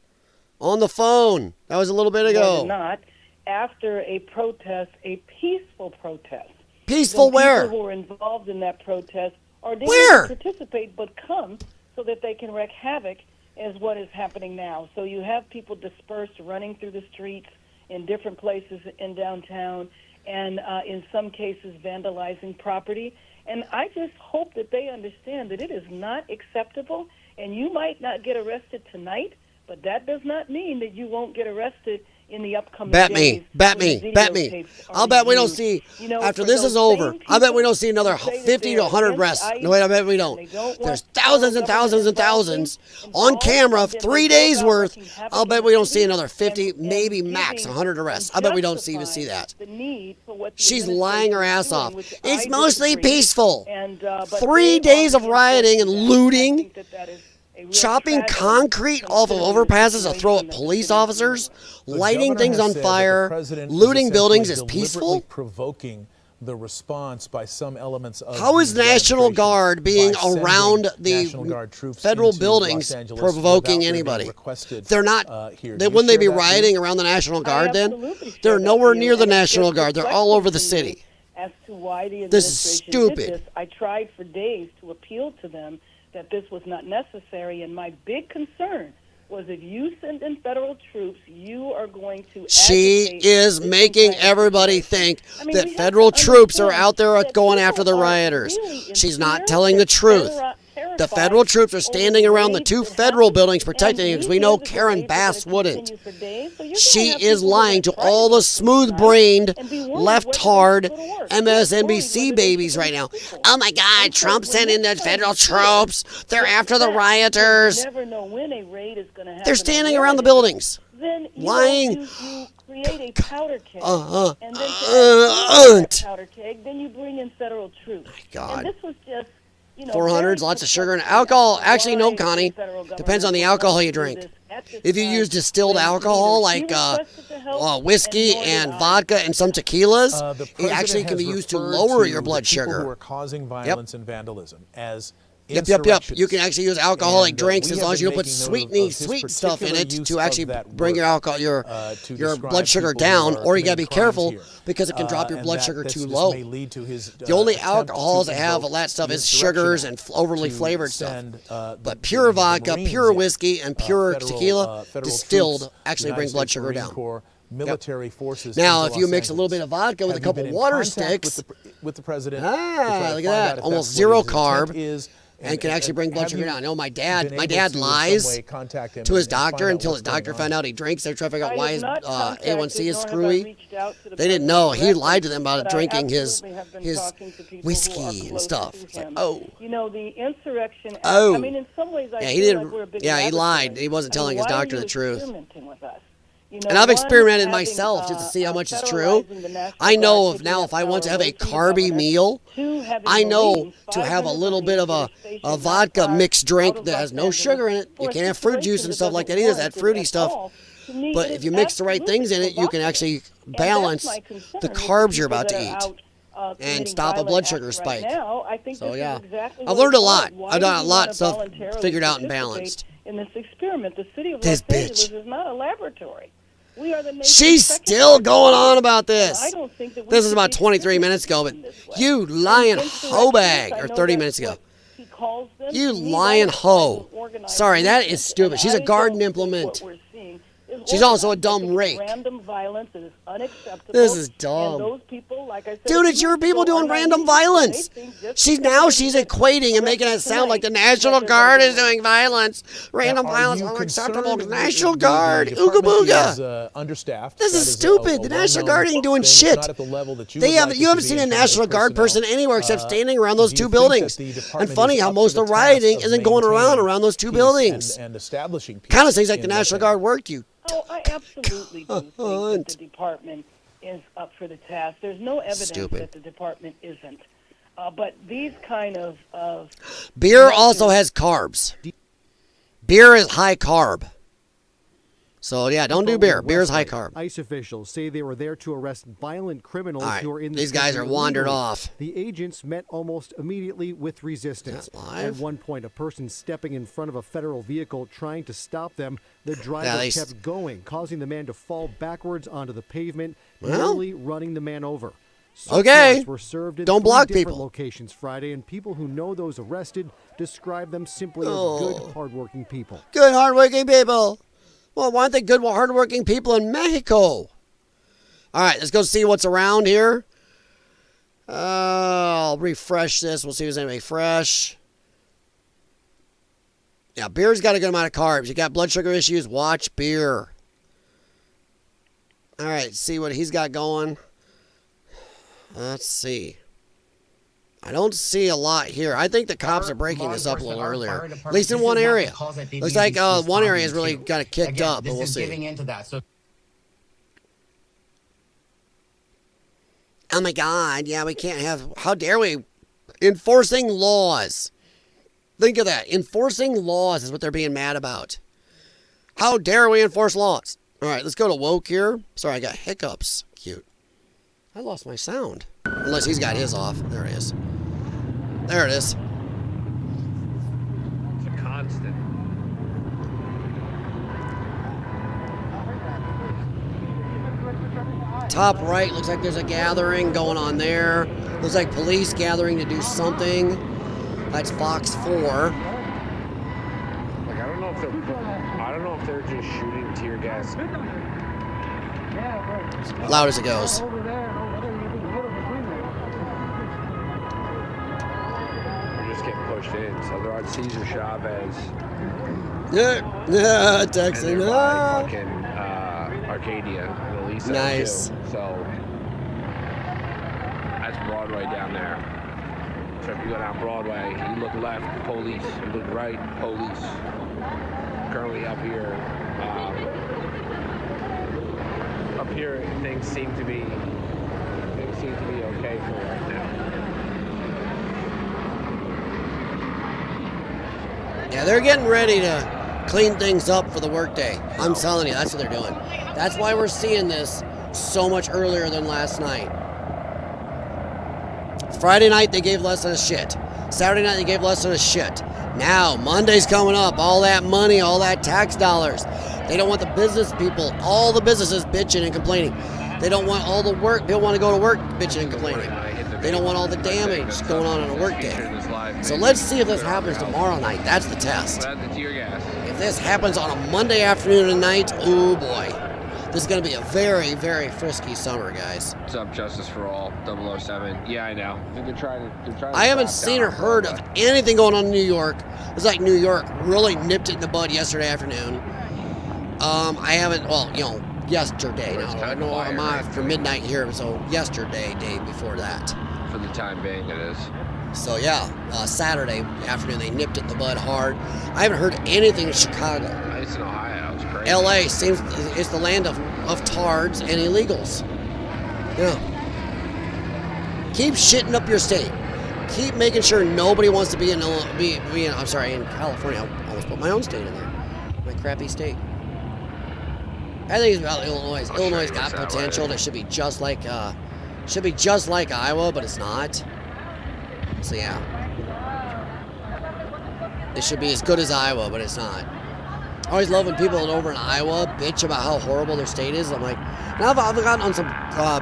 on the phone. That was a little bit ago. More than not, after a protest, a peaceful protest. Peaceful where? People who were involved in that protest or didn't Where? even participate but come so that they can wreak havoc is what is happening now. So you have people dispersed running through the streets in different places in downtown and in some cases vandalizing property. And I just hope that they understand that it is not acceptable, and you might not get arrested tonight, but that does not mean that you won't get arrested in the upcoming days. Bet me. I'll bet we don't see, after this is over, I bet we don't see another 50 to 100 arrests. No, wait, I bet we don't. There's thousands and thousands and thousands on camera, 3 days worth. I'll bet we don't see another 50, maybe max 100 arrests. I bet we don't even see that. She's lying her ass off. It's mostly peaceful. 3 days of rioting and looting. Chopping concrete off of overpasses to throw at police officers, lighting things on fire, looting buildings is peaceful? Provoking the response by some elements of how is National Guard being around the federal buildings provoking anybody? They're not. Wouldn't they be rioting around the National Guard then? They're nowhere near the National Guard. They're all over the city. As to why the this is administration did stupid. this, I tried for days to appeal to them that this was not necessary, and my big concern was if you send in federal troops, you are going to She is making everybody think that federal troops are out there going after the rioters. She's not telling the truth. The federal troops are standing around the two federal buildings protecting you because we know Karen Bass wouldn't. She is lying to all the smooth-brained, left-hard MSNBC babies right now. Oh my God, Trump sent in the federal troops. They're after the rioters. They're standing around the buildings, lying. Create a powder keg, and then powder keg, then you bring in federal troops. God. And this was just 400s, lots of sugar and alcohol. Actually, no, Connie. Depends on the alcohol you drink. If you use distilled alcohol like whiskey and vodka and some tequilas, it actually can be used to lower your blood sugar. Who are causing violence and vandalism as Yep. You can actually use alcoholic drinks as long as you don't put sweet stuff in it to actually bring your blood sugar down, or you gotta be careful because it can drop your blood sugar too low. The only alcohols that have all that stuff is sugars and overly flavored stuff. But pure vodka, pure whiskey, and pure tequila, distilled, actually bring blood sugar down. Military forces. Now, if you mix a little bit of vodka with a couple water sticks, with the president, look at that, almost zero carb. And can actually bring blood sugar down. I know my dad lies to his doctor until his doctor found out he drinks. They're trying to figure out why his A1C is screwy. They didn't know. He lied to them about drinking his whiskey and stuff. It's like, oh. The insurrection. Oh. I mean, in some ways, I he feel didn't. like we're a big He lied. He wasn't telling his doctor the why are you truth. experimenting with us? And I've experimented myself just to see how much is true. I know if I want to have a carby meal, I know to have a little bit of a vodka mixed drink that has no sugar in it. You can't have fruit juice and stuff like that either, that fruity stuff. But if you mix the right things in it, you can actually balance the carbs you're about to eat. and stop a blood sugar spike. Right now, I think so this yeah, is exactly I've learned a lot. Why I've done a do you lot want of to stuff voluntarily figured out and participate balanced. In this experiment, the city of This Los Angeles bitch. is not a laboratory. We are the nation's She's second still largest going city, on about and this. I don't think that we This is should about be 23 minutes ago, but you lying hoe bag, or 30 minutes ago. He calls them. You To me, lying that is hoe. organized Sorry, that movement, is stupid. and She's a I garden don't think implement. what we're seeing is She's also a organized. dumb I think rake. Random violence is unacceptable. This is dumb. And those people, like I said, Dude, it's your people doing random violence. She's equating and making it sound like the National Guard is doing violence. Random violence unacceptable. The National Guard, ooga booga. Understaffed. This is stupid. The National Guard ain't doing shit. You haven't seen a National Guard person anywhere except standing around those two buildings. And funny how most of the rioting isn't going around those two buildings. And establishing peace. Kind of seems like the National Guard worked you. Oh, I absolutely do think that the department is up for the task. There's no evidence that the department isn't. But these kind of beer also has carbs. Beer is high carb. So yeah, don't do beer. Beer is high carb. ICE officials say they were there to arrest violent criminals who are in the these guys are wandered off. The agents met almost immediately with resistance. At one point, a person stepping in front of a federal vehicle trying to stop them, the driver kept going, causing the man to fall backwards onto the pavement, nearly running the man over. Okay. Were served in Don't block different people. Locations Friday, and people who know those arrested describe them simply as good, hardworking people. Good, hardworking people. Well, why aren't they good, hardworking people in Mexico? All right, let's go see what's around here. I'll refresh this. We'll see if there's anybody fresh. Yeah, beer's got a good amount of carbs. You got blood sugar issues, watch beer. All right, see what he's got going. Let's see. I don't see a lot here. I think the cops are breaking this up a little earlier, at least in one area. Looks like one area is really kind of kicked up, but we'll see. Oh my God, yeah, we can't have, how dare we, enforcing laws. Think of that, enforcing laws is what they're being mad about. How dare we enforce laws? All right, let's go to woke here. Sorry, I got hiccups. Cute. I lost my sound. Unless he's got his off. There it is. There it is. It's a constant. Top right, looks like there's a gathering going on there. Looks like police gathering to do something. That's Fox 4. Like, I don't know if they're just shooting tear gas. Loud as it goes. Getting pushed in. So they're on Cesar Chavez. Yeah, Texan. Fucking Arcadia and Elisa. Nice. Too. So that's Broadway down there. So if you go down Broadway, you look left, police. You look right, police. Currently up here. Up here, things seem to be okay for right now. Yeah, they're getting ready to clean things up for the workday. I'm telling you, that's what they're doing. That's why we're seeing this so much earlier than last night. Friday night, they gave less than a shit. Saturday night, they gave less than a shit. Now, Monday's coming up. All that money, all that tax dollars. They don't want the business people, all the businesses bitching and complaining. They don't want all the work. They don't want to go to work bitching and complaining. They don't want all the damage going on a work day. So let's see if this happens tomorrow night. That's the test. If this happens on a Monday afternoon and night, oh boy. This is going to be a very, very frisky summer, guys. What's up, Justice for All, 007? Yeah, I know. They're trying to I haven't seen or heard of anything going on in New York. It's like New York really nipped it in the bud yesterday afternoon. I haven't, well, you know, yesterday. Now, I know I'm after midnight here, so yesterday, day before that. For the time being, it is. So yeah, Saturday afternoon they nipped it in the bud hard. I haven't heard anything in Chicago. It's in Ohio. It's crazy. LA seems it's the land of tards and illegals. Yeah. Keep shitting up your state. Keep making sure nobody wants to be in California. I almost put my own state in there. My crappy state. I think it's about Illinois. Illinois got potential that should be just like Should be just like Iowa, but it's not. So yeah. It should be as good as Iowa, but it's not. I always love when people over in Iowa bitch about how horrible their state is. I'm like, now I've gotten on some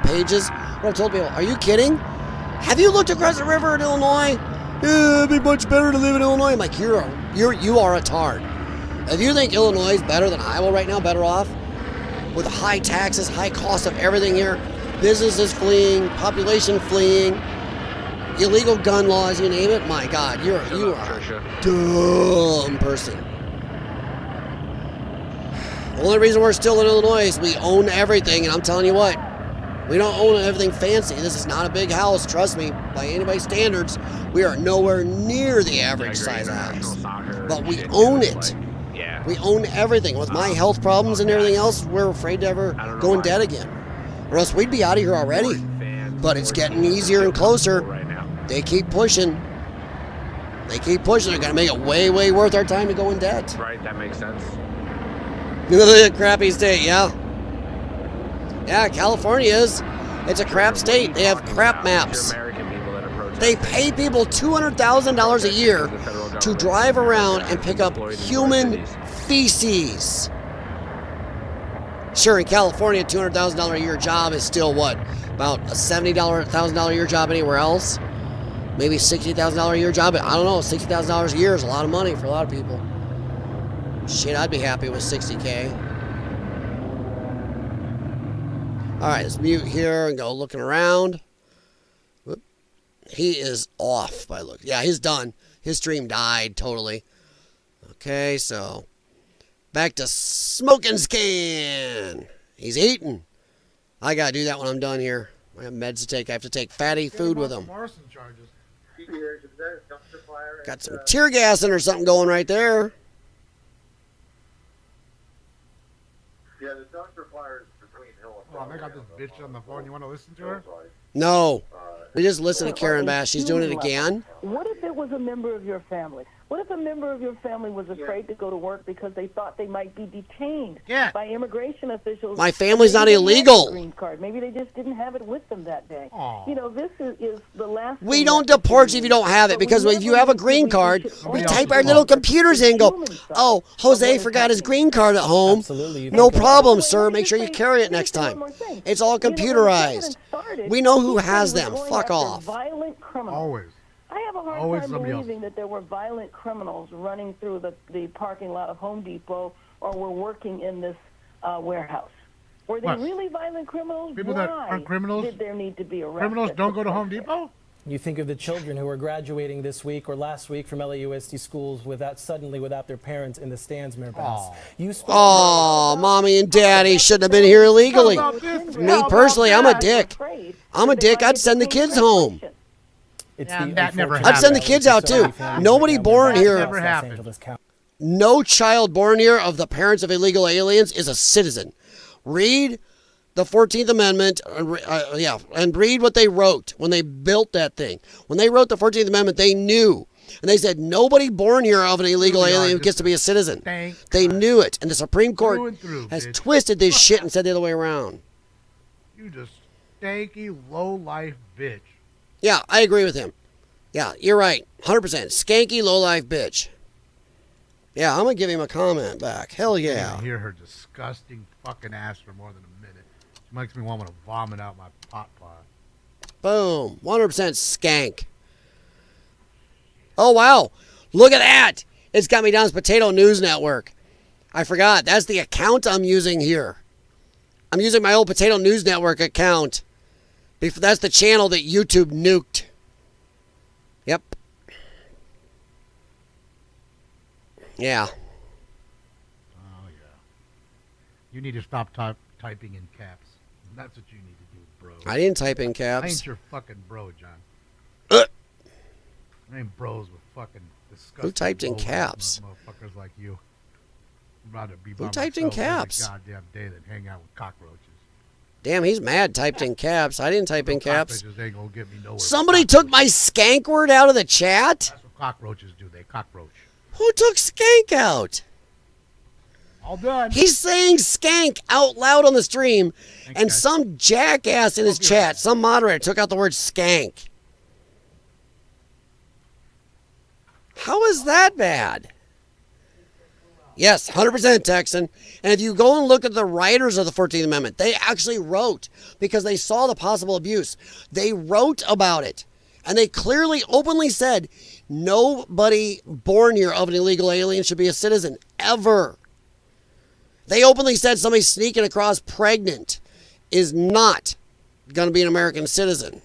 pages where I've told people, are you kidding? Have you looked across the river in Illinois? Yeah, it'd be much better to live in Illinois. I'm like, you are a tard. If you think Illinois is better than Iowa right now, better off, with high taxes, high cost of everything here, businesses fleeing, population fleeing, illegal gun laws, you name it, my God, you are a dumb person. The only reason we're still in Illinois is we own everything, and I'm telling you what, we don't own everything fancy. This is not a big house, trust me. By anybody's standards, we are nowhere near the average size house. But we own it. We own everything. With my health problems and everything else, we're afraid to ever go in debt again. Or else we'd be out of here already. But it's getting easier and closer. They keep pushing. They keep pushing. They're going to make it way, way worth our time to go in debt. Right, that makes sense. Look at crappy state, yeah. Yeah, California is. It's a crap state. They have crap maps. They pay people $200,000 a year to drive around and pick up human feces. Sure, in California, $200,000 a year job is still what? About a $70,000 a year job anywhere else? Maybe $60,000 a year job. I don't know. $60,000 a year is a lot of money for a lot of people. Shit, I'd be happy with $60K. All right, let's mute here and go looking around. Whoop. He is off by look. Yeah, he's done. His stream died totally. Okay, so back to smoking scan. He's eating. I gotta do that when I'm done here. I have meds to take. I have to take fatty food with him. Got some tear gassing or something going right there. Yeah, the dumpster fire is between Hill and Oh, I got this bitch on the phone. You want to listen to her? No. We just listen to Karen Bass. She's doing it again. What if it was a member of your family? What if a member of your family was afraid to go to work because they thought they might be detained by immigration officials? My family's not illegal. Green card. Maybe they just didn't have it with them that day. You know, this is the last. We don't deport you if you don't have it, because if you have a green card, we type our little computers in and go, oh, Jose forgot his green card at home. No problem, sir. Make sure you carry it next time. It's all computerized. We know who has them. Fuck off. Violent criminals. Always. I have a hard time believing that there were violent criminals running through the parking lot of Home Depot or were working in this warehouse. Were they really violent criminals? People that aren't criminals? Did there need to be arrested? Criminals don't go to Home Depot? You think of the children who are graduating this week or last week from LAUSD schools suddenly without their parents in the stands, Mayor Bass. Oh, mommy and daddy shouldn't have been here illegally. Me personally, I'm a dick. I'm a dick. I'd send the kids home. That never happened. I'd send the kids out too. Nobody born here. Never happened. No child born here of the parents of illegal aliens is a citizen. Read the 14th Amendment, and read what they wrote when they built that thing. When they wrote the 14th Amendment, they knew. And they said nobody born here of an illegal alien gets to be a citizen. They knew it. And the Supreme Court has twisted this shit and said the other way around. You just stanky, low-life bitch. Yeah, I agree with him. Yeah, you're right. 100%. Skanky, low-life bitch. Yeah, I'm going to give him a comment back. Hell yeah. I hear her disgusting fucking ass for more than a minute. It makes me want to vomit out my pot pot. Boom. 100% skank. Oh, wow. Look at that. It's got me down as Potato News Network. I forgot. That's the account I'm using here. I'm using my old Potato News Network account. That's the channel that YouTube nuked. Yep. Yeah. Oh, yeah. You need to stop typing in caps. That's what you need to do, bro. I didn't type in caps. I ain't your fucking bro, John. I ain't bros with fucking disgusting. Who typed in caps? Motherfuckers like you. I'd rather be Who typed in caps? Every goddamn day than hang out with cockroaches. Damn, he's mad. Typed in caps. I didn't type in caps. Ain't gonna get me nowhere. Somebody took my skank word out of the chat? That's what cockroaches do. They cockroach. Who took skank out? All done. He's saying skank out loud on the stream, and some jackass in his chat, some moderator, took out the word skank. How is that bad? Yes, 100% Texan. And if you go and look at the writers of the 14th Amendment, they actually wrote, because they saw the possible abuse, they wrote about it. And they clearly, openly said, nobody born here of an illegal alien should be a citizen, ever. They openly said somebody sneaking across pregnant is not going to be an American citizen.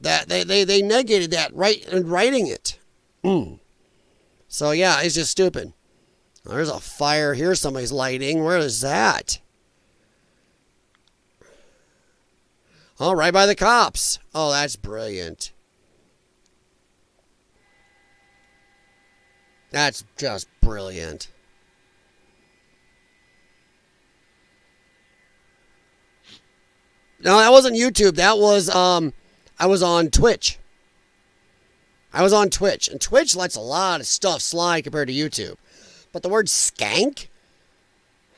That they negated that right in writing it. So yeah, it's just stupid. There's a fire here somebody's lighting. Where is that? Oh, right by the cops. Oh, that's brilliant. That's just brilliant. No, that wasn't YouTube. That was, I was on Twitch. And Twitch lets a lot of stuff slide compared to YouTube. But the word skank?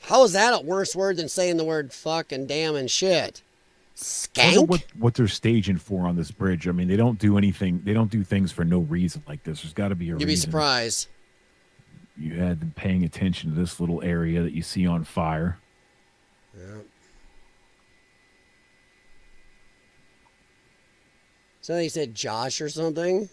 How is that a worse word than saying the word fuck and damn and shit? Skank? I wonder what they're staging for on this bridge. I mean, they don't do anything. They don't do things for no reason like this. There's got to be a reason. You'd be surprised. You had them paying attention to this little area that you see on fire. Yeah. So he said Josh or something?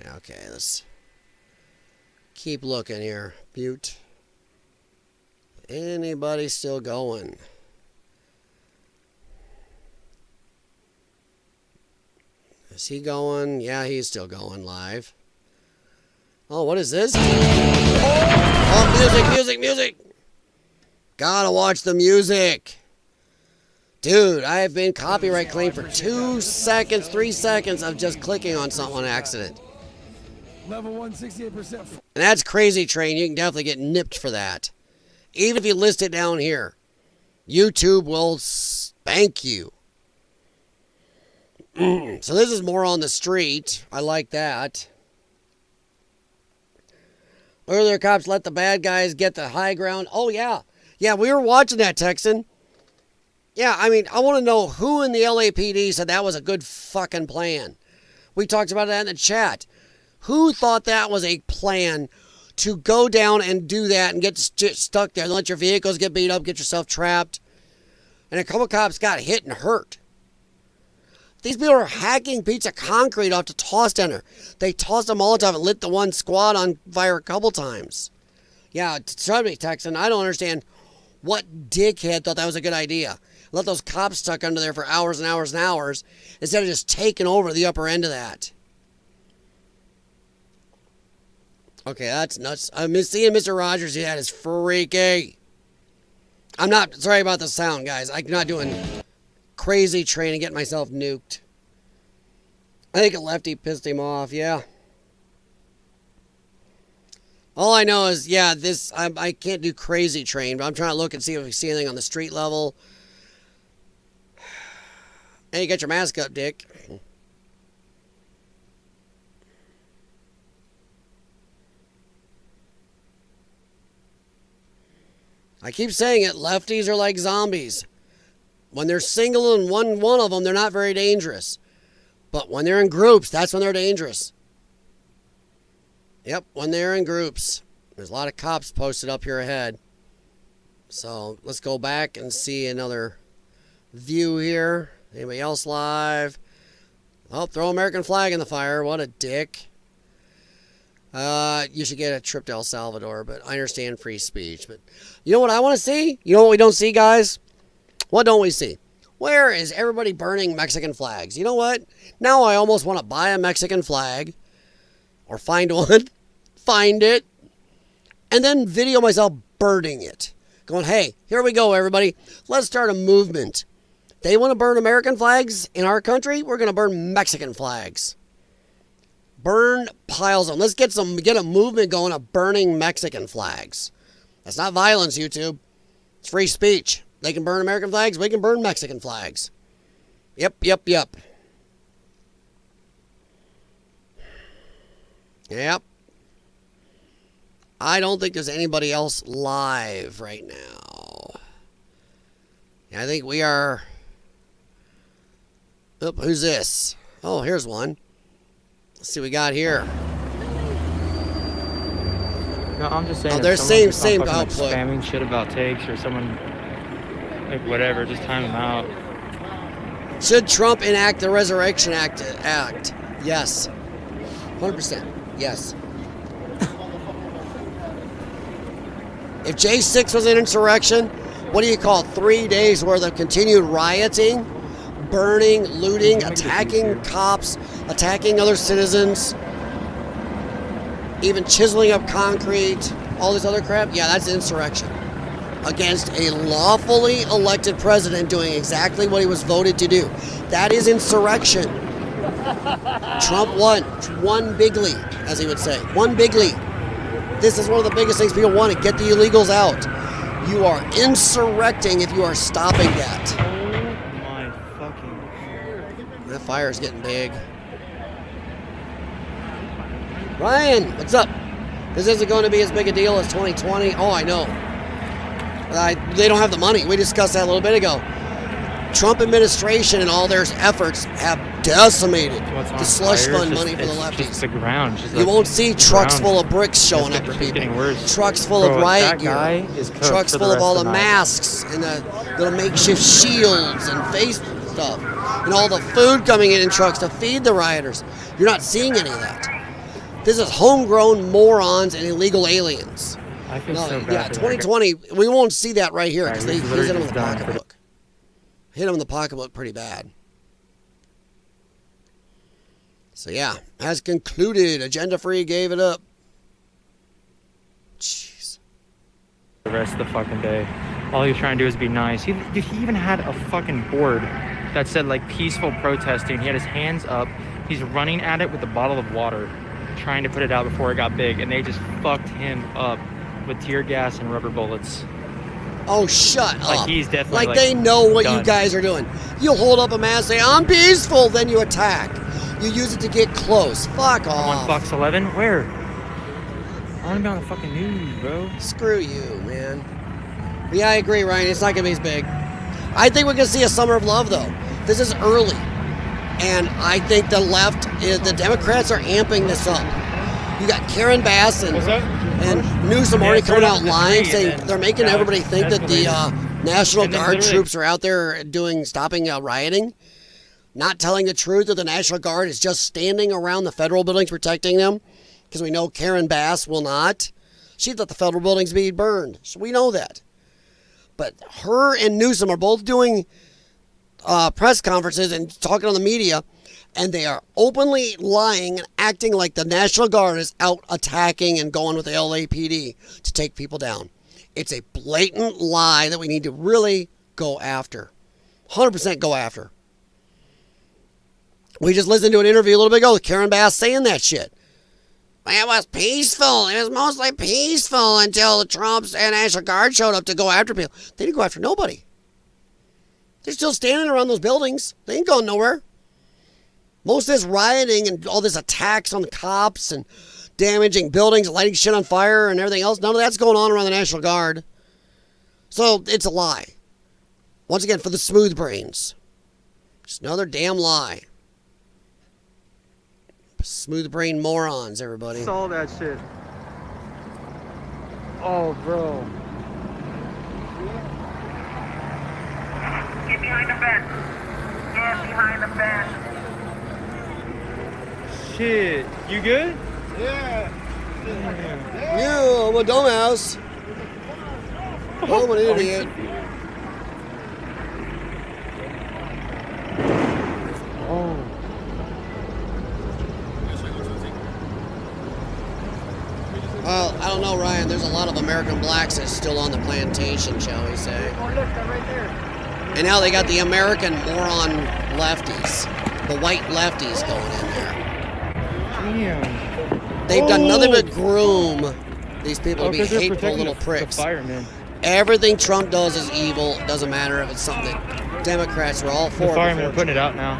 Yeah, okay, let's keep looking here. Butte. Anybody still going? Is he going? Yeah, he's still going live. Oh, what is this? Oh, music. Gotta watch the music. Dude, I have been copyright claimed for 2 seconds, 3 seconds of just clicking on something on accident. Level 1, 68%. And that's Crazy Train. You can definitely get nipped for that. Even if you list it down here. YouTube will spank you. So this is more on the street. I like that. Earlier, cops let the bad guys get the high ground. Oh, yeah. Yeah, we were watching that, Texan. Yeah, I mean, I want to know who in the LAPD said that was a good fucking plan. We talked about that in the chat. Who thought that was a plan to go down and do that and get stuck there and let your vehicles get beat up, get yourself trapped? And a couple cops got hit and hurt. These people are hacking pieces of concrete off the toss center. They tossed a Molotov and lit the one squad on fire a couple times. Yeah, trust me, Texan, I don't understand what dickhead thought that was a good idea. Let those cops stuck under there for hours and hours and hours instead of just taking over the upper end of that. Okay, that's nuts. I'm seeing Mr. Rogers. That is freaky. I'm not sorry about the sound, guys. I'm not doing Crazy Train and getting myself nuked. I think a lefty pissed him off. Yeah. All I know is, yeah, this I can't do Crazy Train, but I'm trying to look and see if we see anything on the street level. Hey, you got your mask up, Dick. I keep saying it, lefties are like zombies. When they're single and one of them, they're not very dangerous. But when they're in groups, that's when they're dangerous. Yep, when they're in groups. There's a lot of cops posted up here ahead. So let's go back and see another view here. Anybody else live? Oh, throw American flag in the fire. What a dick. You should get a trip to El Salvador, but I understand free speech. But you know what I want to see? You know what we don't see, guys? What don't we see? Where is everybody burning Mexican flags? You know what? Now I almost want to buy a Mexican flag or find one, find it, and then video myself burning it. Going, hey, here we go, everybody. Let's start a movement. They want to burn American flags in our country? We're going to burn Mexican flags. Burn piles of them. Let's get a movement going of burning Mexican flags. That's not violence, YouTube. It's free speech. They can burn American flags. We can burn Mexican flags. Yep. Yep. I don't think there's anybody else live right now. I think we are... Oh, who's this? Oh, here's one. Let's see what we got here. No, I'm just saying. Oh, they're same output. Like spamming shit about takes or someone, like whatever, just time them out. Should Trump enact the Resurrection Act? Yes. 100%. Yes. If J6 was an insurrection, what do you call 3 days worth of continued rioting, burning, looting, attacking cops, attacking other citizens, even chiseling up concrete, all this other crap? Yeah, that's insurrection. Against a lawfully elected president doing exactly what he was voted to do. That is insurrection. Trump won. One bigly, as he would say. One bigly. This is one of the biggest things people want to get the illegals out. You are insurrecting if you are stopping that. Oh my fucking... That fire's getting big. Ryan, what's up? This isn't going to be as big a deal as 2020. Oh, I know. They don't have the money. We discussed that a little bit ago. Trump administration and all their efforts have decimated the slush fund money for the lefties. The ground. You won't see trucks full of bricks showing up for people. Trucks full of riot gear. Trucks full of all the masks and the little makeshift shields and face stuff. And all the food coming in trucks to feed the rioters. You're not seeing any of that. This is homegrown morons and illegal aliens. I feel so bad. Yeah, 2020, we won't see that right here because they hit him in the pocketbook. Hit him in the pocketbook pretty bad. So yeah, as concluded, Agenda Free gave it up. Jeez. The rest of the fucking day, all he was trying to do is be nice. He even had a fucking board that said like peaceful protesting. He had his hands up. He's running at it with a bottle of water, trying to put it out before it got big, and they just fucked him up with tear gas and rubber bullets. Oh, shut up. Like he's definitely like they know what done. You guys are doing. You'll hold up a mask, say, I'm peaceful, then you attack. You use it to get close. Fuck off. On Fox 11? Where? I want to be on the fucking news, bro. Screw you, man. But yeah, I agree, Ryan. It's not going to be as big. I think we're going to see a summer of love, though. This is early. And I think the left, the Democrats are amping this up. You got Karen Bass and Newsom already coming out lying, saying they're making everybody think that the National Guard troops are out there stopping rioting. Not telling the truth that the National Guard is just standing around the federal buildings protecting them. Because we know Karen Bass will not. She thought the federal buildings be burned. So we know that. But her and Newsom are both doing press conferences and talking on the media. And they are openly lying and acting like the National Guard is out attacking and going with the LAPD to take people down. It's a blatant lie that we need to really go after. 100% go after. We just listened to an interview a little bit ago with Karen Bass saying that shit. It was peaceful. It was mostly peaceful until the Trumps and National Guard showed up to go after people. They didn't go after nobody. They're still standing around those buildings. They ain't going nowhere. Most of this rioting and all this attacks on the cops and damaging buildings, lighting shit on fire and everything else, none of that's going on around the National Guard. So it's a lie. Once again, for the smooth brains. Just another damn lie. Smooth brain morons, everybody. Saw that shit. Oh, bro. Get behind the fence. Get behind the fence. Shit. You good? Yeah. Yeah, I'm a dumbass. I'm an idiot. Oh. Well, I don't know, Ryan. There's a lot of American blacks that's still on the plantation, shall we say. Oh, look, they're right there. And now they got the American moron lefties, the white lefties going in there. Damn. They've done nothing but groom these people to be hateful little pricks. Firemen. Everything Trump does is evil. It doesn't matter if it's something that Democrats are all for The it. firemen are putting it out now.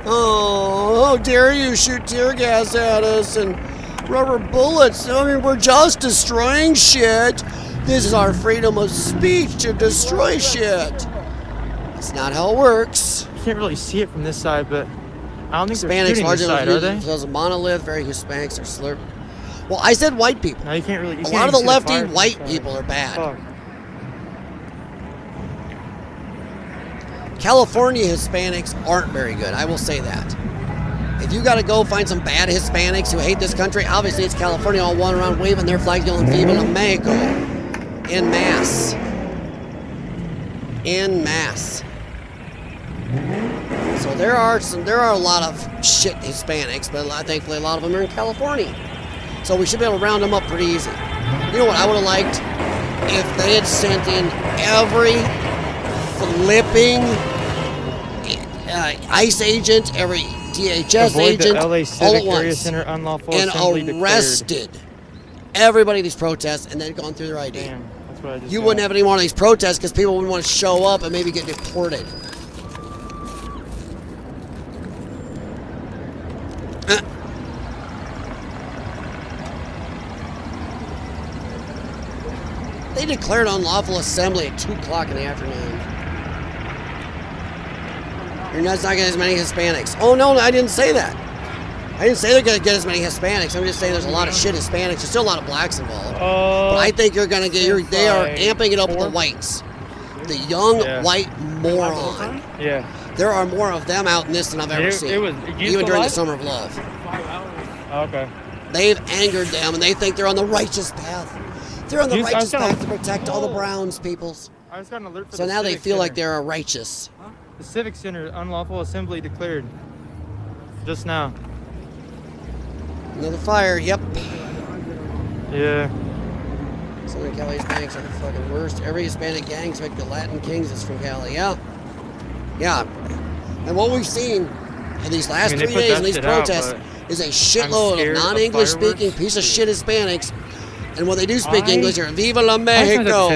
Oh, how dare you shoot tear gas at us and rubber bullets. I mean, we're just destroying shit. This is our freedom of speech to destroy shit. That's not how it works. You can't really see it from this side, but I don't think they're Hispanics shooting this side, are they? There's a monolith, very Hispanics are slurp. Well, I said white people. No, you can't really. A lot of the lefty white people are bad. Fuck. California Hispanics aren't very good. I will say that. If you got to go find some bad Hispanics who hate this country, obviously it's California all one around waving their flags, yelling "Viva la Mexico" en masse. En masse. So there are a lot of shit Hispanics, but thankfully a lot of them are in California. So we should be able to round them up pretty easy. You know what I would have liked? If they had sent in every flipping ICE agent, every DHS Avoid agent, the LA all Civic at Area once, Center unlawful and assembly arrested everybody at these protests, and then gone through their ID. Damn, that's what I just You got. wouldn't have any more of these protests because people wouldn't want to show up and maybe get deported. They declared unlawful assembly at 2 o'clock in the afternoon. You're not going to get as many Hispanics. Oh, no, I didn't say that. I didn't say they're going to get as many Hispanics. I'm just saying there's a lot of shit Hispanics. There's still a lot of blacks involved. But I think you're going to get, they are amping it up with the whites. The young white moron. Yeah. There are more of them out in this than I've ever seen. Even during the Summer of Love. Okay. They've angered them, and they think they're on the righteous path. They're on the righteous path to protect all the Browns peoples. I just got an alert for So the now they Civic feel Center. like they're righteous. The Civic Center unlawful assembly declared. Just now. Another fire, yep. Yeah. Southern Cali Hispanics are the fucking worst. Every Hispanic gangs make the Latin Kings is from Cali, yeah. Yeah. And what we've seen in these last 3 days in these protests is a shitload of non-English speaking piece of shit Hispanics. And when they do speak English, they're "Viva la Mexico."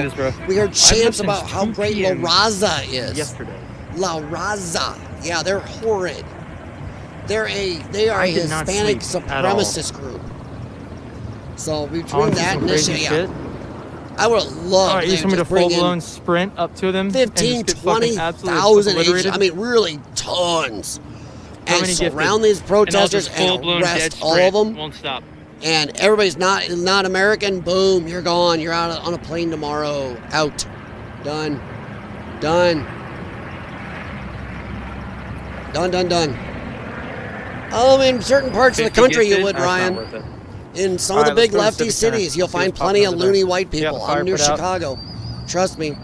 We heard chants about how great La Raza is. Yesterday. La Raza. Yeah, they're horrid. They are a Hispanic supremacist group. So between that and this shit, yeah. I would have loved you want me to full-blown sprint up to them? 15, 20,000 agents. I mean, really tons. And surround these protesters and arrest all of them. Won't stop. And everybody's not American. Boom, you're gone. You're out on a plane tomorrow. Out. Done. Done. Done. In certain parts of the country you would, Ryan. In some of the big lefty cities, you'll find plenty of loony white people. I'm near Chicago. Trust me.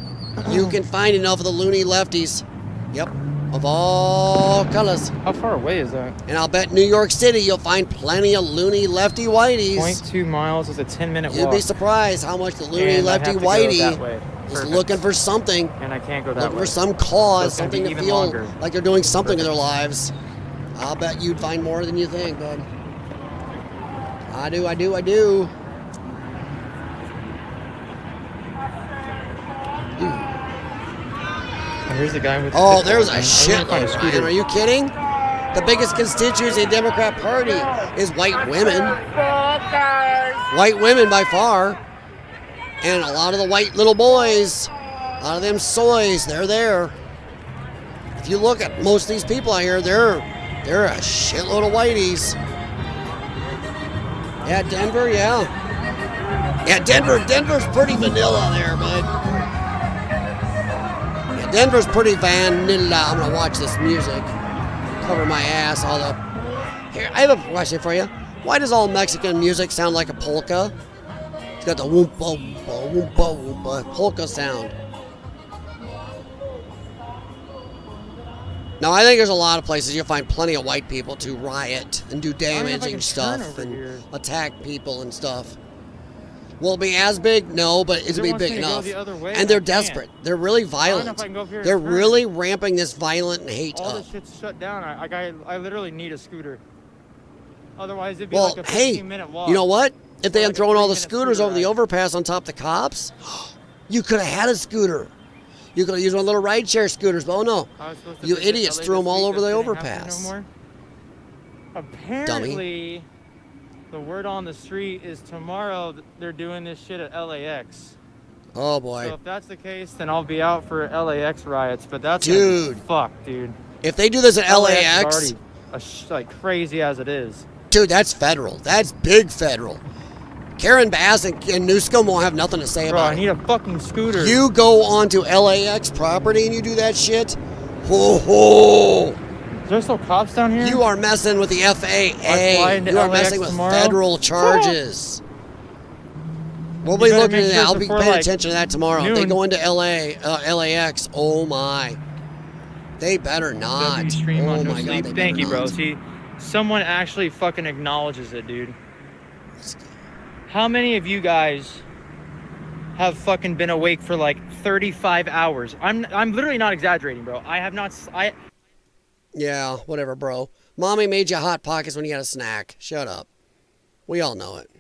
You can find enough of the loony lefties. Yep. Of all colors. How far away is that? And I'll bet New York City you'll find plenty of loony lefty whiteys. 0.2 miles is a 10-minute walk. You'd be surprised how much the loony lefty whitey is looking for something. And I can't go that looking way. for some cause, So it's something gonna to be feel even longer. like they're doing something in their lives. I'll bet you'd find more than you think, bud. I do. Here's the guy with the Oh, there's a shitload. shitload, Ryan. Are you kidding? The biggest constituency of the Democrat Party is white women. White women by far. And a lot of the white little boys, a lot of them soys, they're there. If you look at most of these people out here, they're a shitload of whiteys. Yeah, Denver, yeah. Yeah, Denver's pretty vanilla there, bud. Yeah, Denver's pretty vanilla. I'm gonna watch this music. Cover my ass all up. Here, I have a question for you. Why does all Mexican music sound like a polka? It's got the whoompa whoompa whoompa whoompa polka sound. Now, I think there's a lot of places you'll find plenty of white people to riot and do damaging stuff and attack people and stuff. Will it be as big? No, but it'll be big enough. And they're desperate. They're really violent. They're really ramping this violent and hate All up. this shit's shut down. I literally need a scooter. Otherwise, it'd be Well, like a hey, 15-minute walk. you know what? If they had thrown all the scooters over the overpass on top of the cops, You could have had a scooter. You could have used one of little rideshare scooters, but oh no. You idiots threw them all over the overpass. Apparently, the word on the street is tomorrow they're doing this shit at LAX. Oh boy. So if that's the case, then I'll be out for LAX riots. But that's dude. Fuck, dude. If they do this at LAX, is already like crazy as it is. Dude, that's federal. That's big federal. Karen Bass and Newsom won't have nothing to say about it. I need a fucking scooter. You go onto LAX property and you do that shit. Ho ho. Is there still cops down here? You are messing with the FAA. You are messing with federal charges. We'll be looking at that. I'll be paying attention to that tomorrow. If they go into LAX, oh my. They better not. Oh my God. Thank you, bro. See, someone actually fucking acknowledges it, dude. How many of you guys have fucking been awake for like 35 hours? I'm literally not exaggerating, bro. I have not. Yeah, whatever, bro. Mommy made you Hot Pockets when you had a snack. Shut up. We all know it.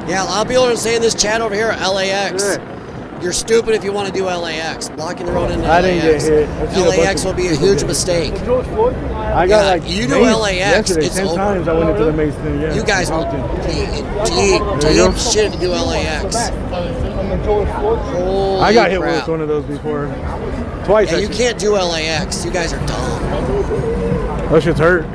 Yeah, a lot of people are saying this chat over here at LAX. Yeah. You're stupid if you want to do LAX. Blocking the road into LAX. Didn't get hit. LAX will be a huge mistake. I got you do LAX, it's 10 over. times I went into the maze thing, yeah. You guys will be in deep shit if you do LAX. Holy I got hit crap. with one of those before. Twice, Yeah, you can't do LAX. You guys are dumb. Those shit's hurt.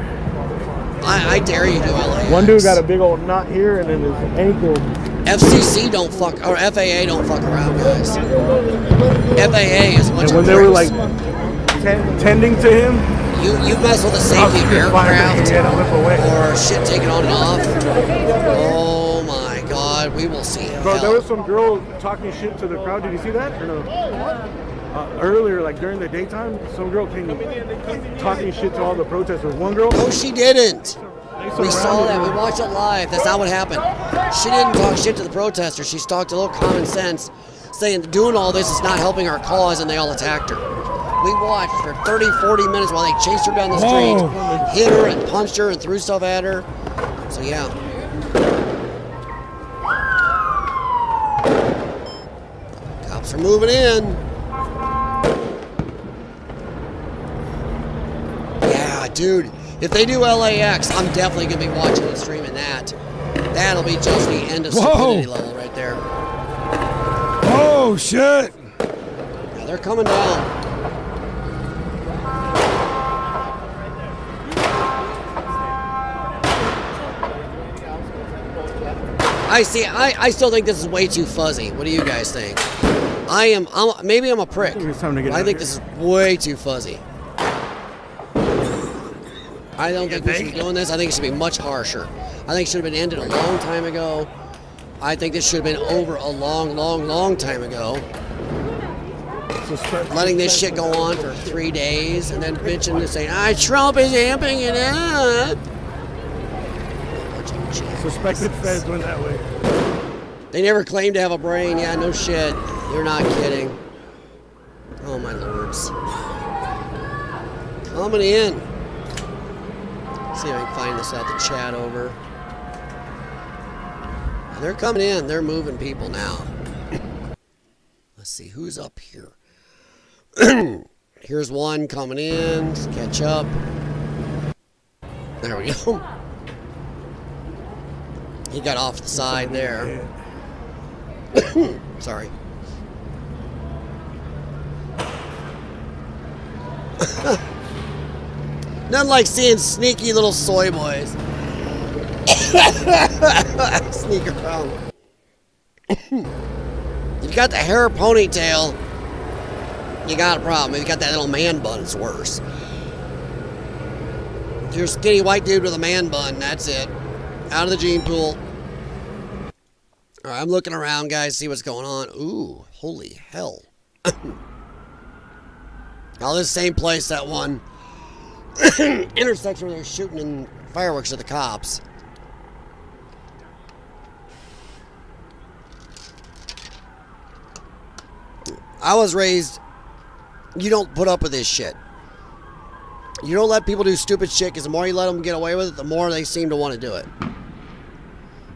I dare you to do LAX. One dude got a big old knot here and then his ankle. FCC don't fuck, or FAA don't fuck around, guys. FAA is much. And when they were like tending to him, you mess with the safety of aircraft or shit taken on and off. Oh my God, we will see. Bro, there was some girl talking shit to the crowd. Did you see that or no? Earlier, like during the daytime, some girl came talking shit to all the protesters. One girl. No, she didn't. We saw that. We watched it live. That's not what happened. She didn't talk shit to the protesters. She talked a little common sense, saying doing all this is not helping our cause, and they all attacked her. We watched for 30, 40 minutes while they chased her down the street, hit her and punched her and threw stuff at her. So, yeah. Cops are moving in. Yeah, dude. If they do LAX, I'm definitely going to be watching and streaming that. That'll be just the end of stupidity level right there. Oh, shit. Yeah, they're coming down. I still think this is way too fuzzy. What do you guys think? Maybe I'm a prick. I think this is way too fuzzy. I don't think we should be doing this. I think it should be much harsher. I think it should have been ended a long time ago. I think this should have been over a long, long, long time ago. Letting this shit go on for 3 days and then bitching and saying, Trump is amping it up. Suspected feds went that way. They never claimed to have a brain. Yeah, no shit. You're not kidding. Oh, my lords. Coming in. See if I can find this out the chat over. They're coming in. They're moving people now. Let's see who's up here. Here's one coming in. Let's catch up. There we go. He got off the side there. Sorry. Nothing like seeing sneaky little soy boys sneak around. If you got the hair ponytail, you got a problem. If you got that little man bun, it's worse. If you're a skinny white dude with a man bun, that's it. Out of the gene pool. All right, I'm looking around, guys, see what's going on. Ooh, holy hell. Now, this same place, that one intersection where they're shooting in fireworks at the cops. I was raised, you don't put up with this shit. You don't let people do stupid shit, because the more you let them get away with it, the more they seem to want to do it.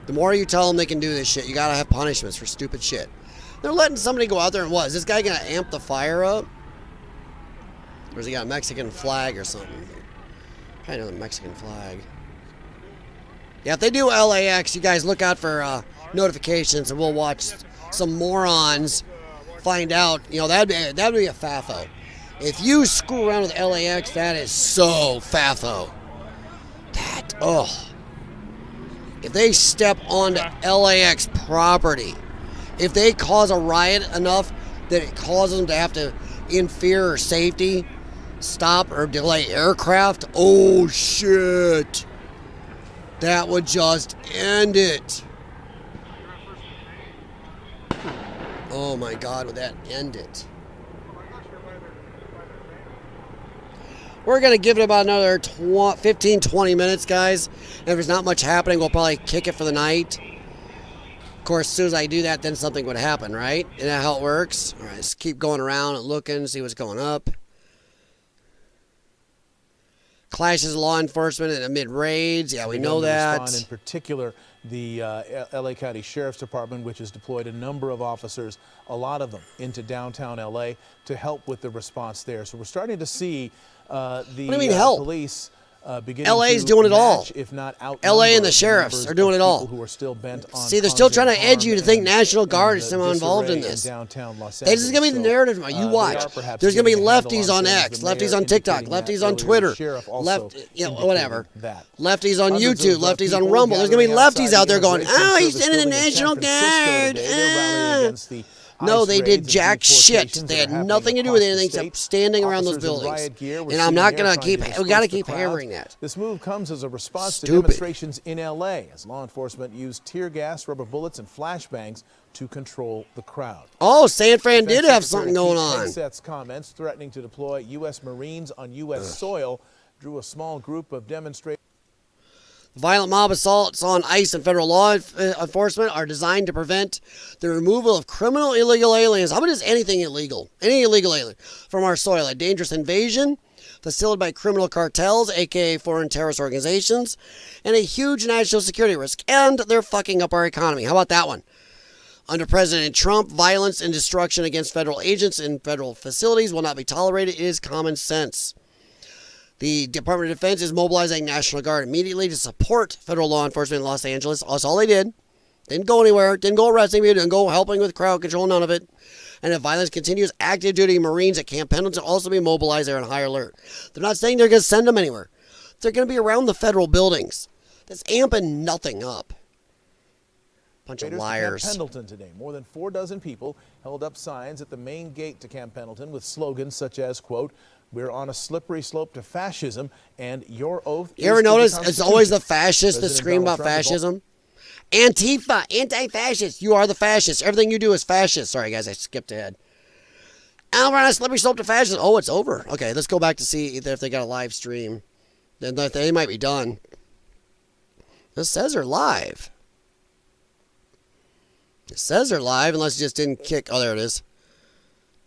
The more you tell them they can do this shit, you gotta have punishments for stupid shit. They're letting somebody go out there and what? Is this guy gonna amp the fire up? Or has he got a Mexican flag or something? Probably another Mexican flag. Yeah, if they do LAX, you guys look out for notifications, and we'll watch some morons find out. You know, that'd be a FAFO. If you screw around with LAX, that is so FAFO. If they step onto LAX property, if they cause a riot enough that it causes them to have to, in fear or safety, stop or delay aircraft, oh shit. That would just end it. Oh my God, would that end it? We're going to give it about another 15, 20 minutes, guys. And if there's not much happening, we'll probably kick it for the night. Of course, as soon as I do that, then something would happen, right? Isn't that how it works? All right, let's keep going around and looking, see what's going up. Clashes of law enforcement amid raids. Yeah, we know that. In particular, the LA County Sheriff's Department, which has deployed a number of officers, a lot of them, into downtown LA to help with the response there. So we're starting to see police beginning LA's to doing it all. match, if not LA and the sheriffs are doing it all. Who are still bent on See, they're still trying to edge you to think National Guard is somehow involved in this. This is going to be the narrative. You watch. There's going to be lefties on X, lefties on TikTok, lefties on Twitter, whatever. Lefties on YouTube, lefties on Rumble. There's going to be lefties out there going, oh, he's sending the National Guard. No, they did jack shit. They had nothing to do with anything except standing around those buildings. And I'm not going to keep, we got to keep hammering that. This move comes as a response to demonstrations in LA as law enforcement used tear gas, rubber bullets, and flashbangs to control the crowd. Oh, San Fran did have something going on. Seth's comments threatening to deploy U.S. Marines on U.S. soil drew a small group of demonstrators. Violent mob assaults on ICE and federal law enforcement are designed to prevent the removal of criminal illegal aliens. How about just anything illegal? Any illegal alien from our soil. A dangerous invasion facilitated by criminal cartels, aka foreign terrorist organizations, and a huge national security risk. And they're fucking up our economy. How about that one? Under President Trump, violence and destruction against federal agents and federal facilities will not be tolerated. It is common sense. The Department of Defense is mobilizing National Guard immediately to support federal law enforcement in Los Angeles. That's all they did. Didn't go anywhere. Didn't go arresting people. Didn't go helping with crowd control. None of it. And if violence continues, active duty Marines at Camp Pendleton will also be mobilized. They're on high alert. They're not saying they're going to send them anywhere. They're going to be around the federal buildings. That's amping nothing up. Bunch of liars. Camp Pendleton today. More than 4 dozen people held up signs at the main gate to Camp Pendleton with slogans such as, quote, "We're on a slippery slope to fascism, and your oath." You ever notice it's always the fascists that scream about fascism? Antifa, anti-fascist. You are the fascist. Everything you do is fascist. Sorry, guys, I skipped ahead. And we're on a slippery slope to fascism. Oh, it's over. Okay, let's go back to see if they got a live stream. Then they might be done. This says they're live. It says they're live, unless it just didn't kick. Oh, there it is.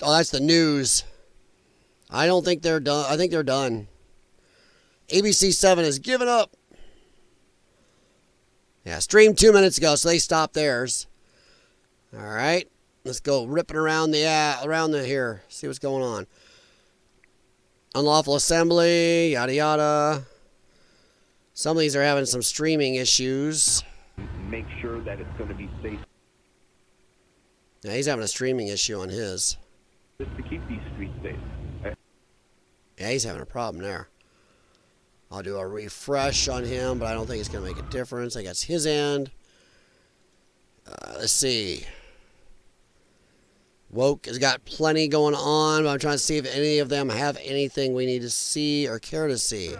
Oh, that's the news. I don't think they're done. I think they're done. ABC 7 has given up. Yeah, streamed 2 minutes ago, so they stopped theirs. All right, let's go ripping around the here. See what's going on. Unlawful assembly, yada yada. Some of these are having some streaming issues. Make sure that it's going to be safe. Yeah, he's having a streaming issue on his. Just to keep these streets safe. Yeah, he's having a problem there. I'll do a refresh on him, but I don't think it's going to make a difference. I think that's his end. Let's see. Woke has got plenty going on, but I'm trying to see if any of them have anything we need to see or care to see.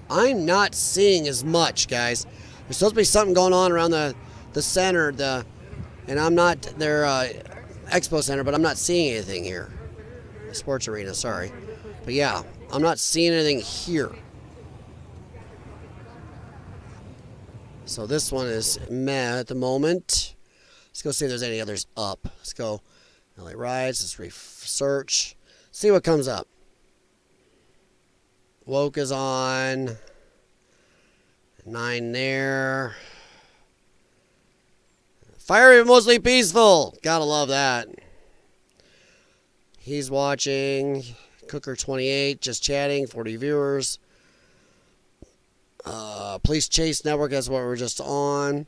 I'm not seeing as much, guys. There's supposed to be something going on around the center, and I'm not their expo center, but I'm not seeing anything here. The sports arena, sorry. But yeah, I'm not seeing anything here. So this one is meh at the moment. Let's go see if there's any others up. Let's go LA riots. Let's research. See what comes up. Woke is on. 9 there. Fire mostly peaceful. Gotta love that. He's watching. Cooker 28 just chatting. 40 viewers. Police Chase Network, that's what we're just on.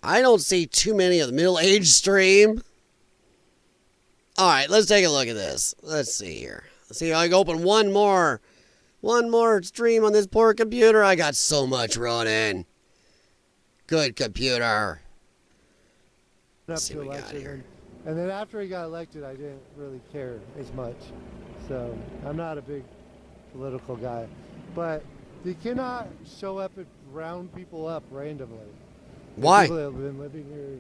I don't see too many of the middle-aged stream. Alright, let's take a look at this. Let's see here. Let's see if I can open one more stream on this poor computer. I got so much running. Good computer. Let's see what we got here. And then after he got elected, I didn't really care as much. So I'm not a big political guy. But you cannot show up and round people up randomly. Why? People that have been living here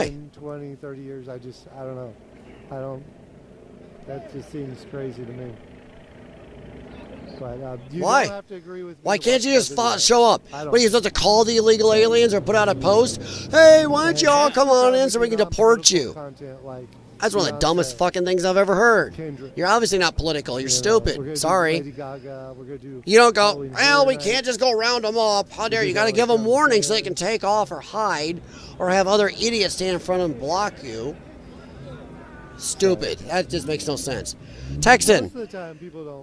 10, 20, 30 years, I don't know. That just seems crazy to me. But you Why? don't have to agree with me. Why can't you just show up? What, are you supposed to call the illegal aliens or put out a post? Hey, why don't you all come on in so we can deport you? That's one of the dumbest fucking things I've ever heard. You're obviously not political. You're stupid. Sorry. You don't go, well, we can't just go round them up. How dare you? You got to give them warning so they can take off or hide or have other idiots stand in front of them and block you. Stupid. That just makes no sense. Texan.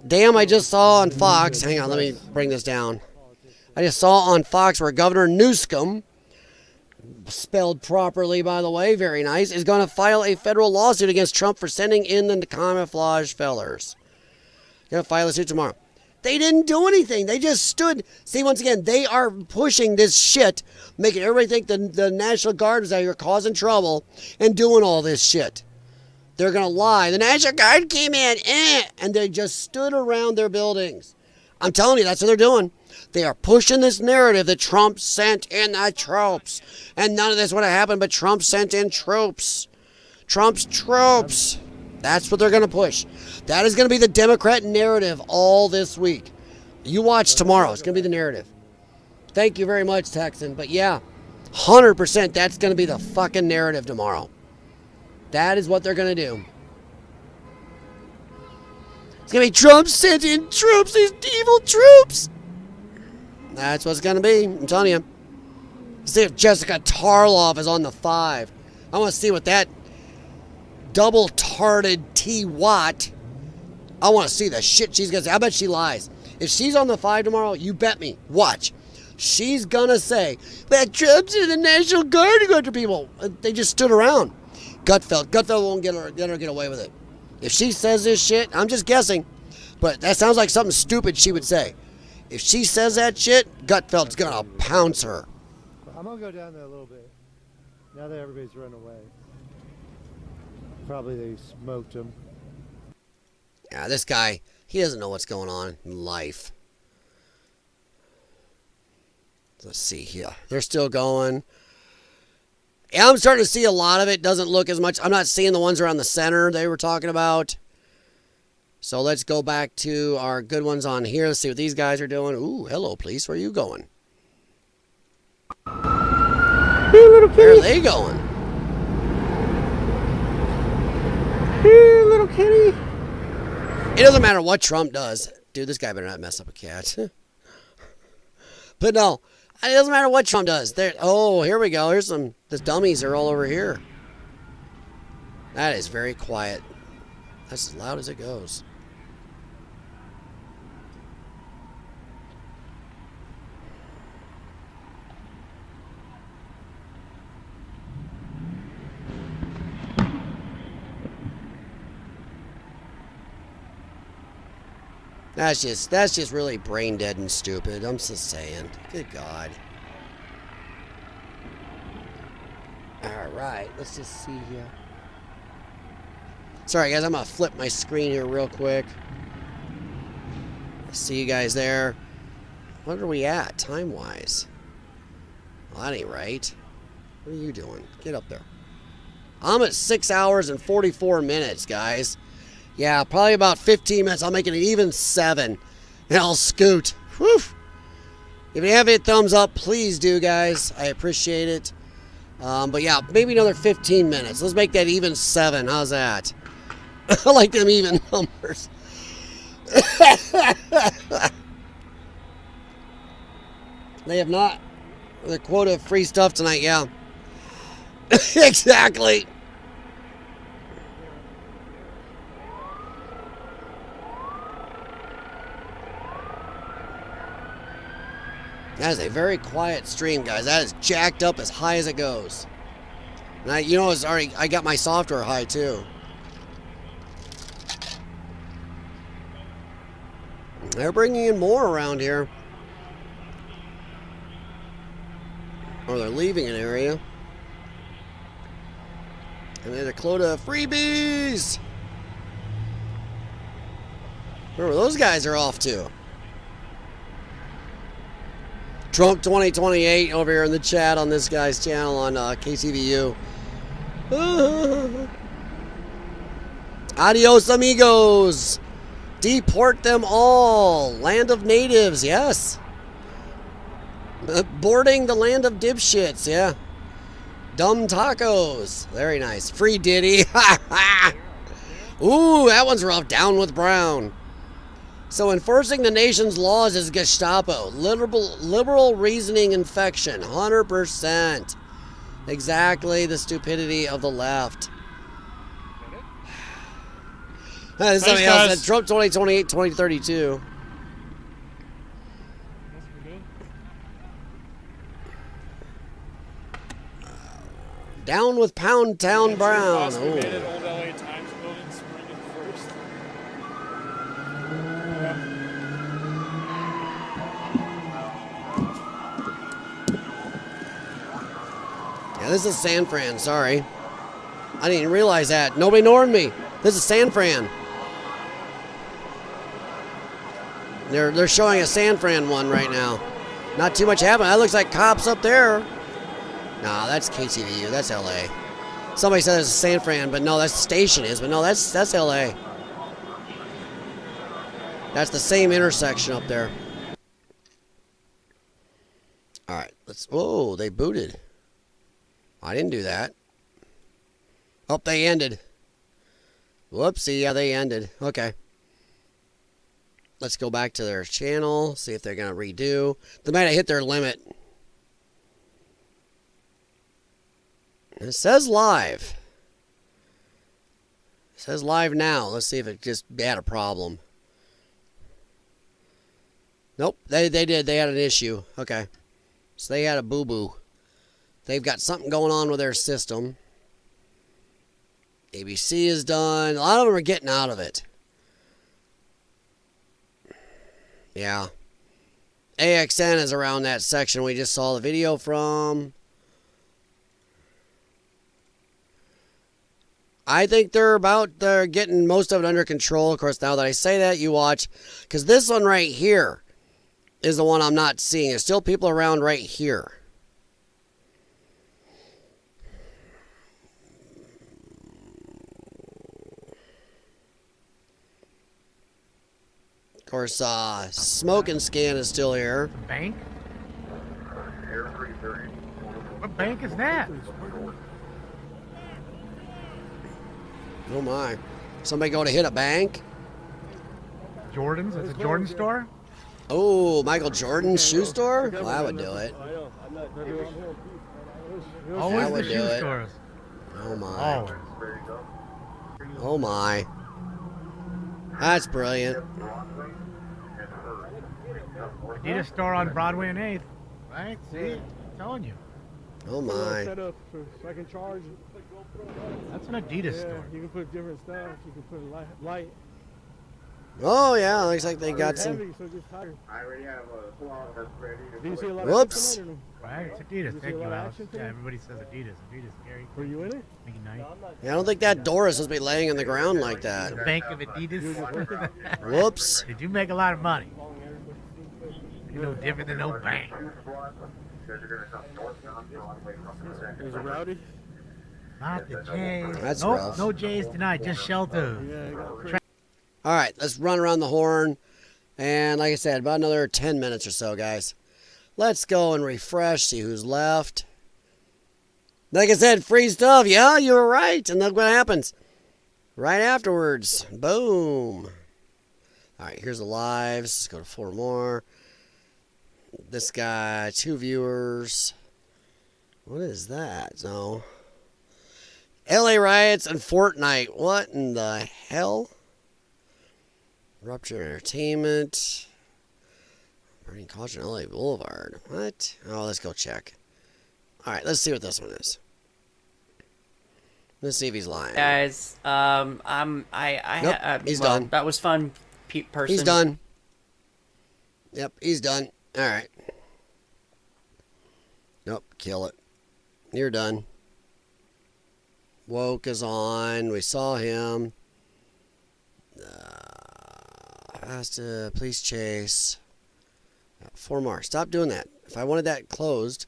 Damn, I just saw on Fox. Hang on, let me bring this down. I just saw on Fox where Governor Newsom, spelled properly, by the way, very nice, is going to file a federal lawsuit against Trump for sending in the camouflage fellers. Going to file a suit tomorrow. They didn't do anything. They just stood. See, once again, they are pushing this shit, making everybody think the National Guard is out here causing trouble and doing all this shit. They're going to lie. The National Guard came in, and they just stood around their buildings. I'm telling you, that's what they're doing. They are pushing this narrative that Trump sent in the troops. And none of this would have happened, but Trump sent in troops. Trump's troops. That's what they're going to push. That is going to be the Democrat narrative all this week. You watch tomorrow. It's going to be the narrative. Thank you very much, Texan. But yeah, 100% that's going to be the fucking narrative tomorrow. That is what they're going to do. It's going to be Trump sent in troops, these evil troops. That's what it's going to be. I'm telling you. See if Jessica Tarloff is on the 5. I want to see what that double-tarted T-Watt. I want to see the shit she's going to say. I bet she lies. If she's on the 5 tomorrow, you bet me. Watch. She's going to say, that Trump's in the National Guard to go to people. They just stood around. Gutfeld won't let her get away with it. If she says this shit, I'm just guessing, but that sounds like something stupid she would say. If she says that shit, Gutfeld's gonna pounce her. I'm gonna go down there a little bit. Now that everybody's run away. Probably they smoked him. Yeah, this guy, he doesn't know what's going on in life. Let's see here. They're still going. Yeah, I'm starting to see a lot of it. Doesn't look as much. I'm not seeing the ones around the center they were talking about. So let's go back to our good ones on here. Let's see what these guys are doing. Ooh, hello, police. Where are you going? Hey, little kitty. Where are they going? Hey, little kitty. It doesn't matter what Trump does. Dude, this guy better not mess up a cat. But no. It doesn't matter what Trump does. Oh, here we go. Here's some. The dummies are all over here. That is very quiet. That's as loud as it goes. That's just really brain dead and stupid. I'm just saying. Good God. Alright, let's just see here. Sorry guys, I'm gonna flip my screen here real quick. See you guys there. What are we at, time-wise? Well, that ain't right. What are you doing? Get up there. I'm at 6 hours and 44 minutes, guys. Yeah, probably about 15 minutes. I'll make it an even 7. And I'll scoot. Whew. If you haven't hit thumbs up, please do, guys. I appreciate it. But yeah, maybe another 15 minutes. Let's make that even 7. How's that? I like them even numbers. They have not. Their quota of free stuff tonight, yeah. Exactly. That is a very quiet stream, guys. That is jacked up as high as it goes. And you know, I got my software high too. They're bringing in more around here. Or they're leaving an area. And there's a quota of freebies. Where those guys are off to? Trump 2028 over here in the chat on this guy's channel on KCVU. Adios, amigos. Deport them all. Land of natives, yes. Boarding the land of dipshits, yeah. Dumb tacos. Very nice. Free Diddy. Ooh, that one's rough. Down with Brown. So enforcing the nation's laws is Gestapo. Liberal reasoning infection. 100%. Exactly the stupidity of the left. This is something else. Said Trump 2028, 2032. Down with Pound Town Brown. Ooh. Yeah, this is San Fran, sorry. I didn't even realize that. Nobody warned me. This is San Fran. They're showing a San Fran one right now. Not too much happening. That looks like cops up there. Nah, that's KCVU. That's LA. Somebody said it's a San Fran, but no, that's the station is. But no, that's LA. That's the same intersection up there. All right, let's. Whoa, they booted. I didn't do that. Oh, they ended. Whoopsie, yeah, they ended. Okay. Let's go back to their channel, see if they're going to redo. They might have hit their limit. It says live. It says live now. Let's see if it just had a problem. Nope, they did. They had an issue. Okay. So they had a boo-boo. They've got something going on with their system. ABC is done. A lot of them are getting out of it. Yeah. AXN is around that section we just saw the video from. I think they're getting most of it under control. Of course, now that I say that, you watch. Because this one right here is the one I'm not seeing. There's still people around right here. Of course, Smoke and Scan is still here. Bank? What bank is that? Oh my. Somebody go to hit a bank? Jordan's? It's a Jordan store? Oh, Michael Jordan's shoe store? Well, I would do it. Always the shoe stores. Oh my. Oh my. That's brilliant. Adidas store on Broadway and 8th. Right? See? I'm telling you. Oh my. Set up so I can charge. That's an Adidas store. You can put different stuff. You can put a light. Oh yeah, looks like they got some. Heavy, so it gets tired. I already have a full-on that's ready. Do you see a lot Whoops. Of right, it's Adidas. Thank you, Alex. Yeah, everybody says Adidas. Adidas, Gary. Were you in it? Yeah, I don't think that door is supposed to be laying on the ground like that. The Bank of Adidas. Whoops. Did you make a lot of money? You're no different than no bank. There's a rowdy. Not the Jays. That's nope, rough. No Jays tonight, just Shelter. All right, let's run around the horn. And like I said, about another 10 minutes or so, guys. Let's go and refresh, see who's left. Like I said, free stuff. Yeah, you were right. And look what happens. Right afterwards. Boom. All right, here's the lives. Let's go to 4 more. This guy, 2 viewers. What is that? No. LA riots and Fortnite. What in the hell? Rupture Entertainment. Burning caution LA Boulevard. What? Oh, let's go check. All right, let's see what this one is. Let's see if he's lying. Guys, nope, he's done. That was fun, person. He's done. Yep, he's done. All right. Nope, kill it. You're done. Woke is on. We saw him. Fast police chase. 4 more. Stop doing that. If I wanted that closed.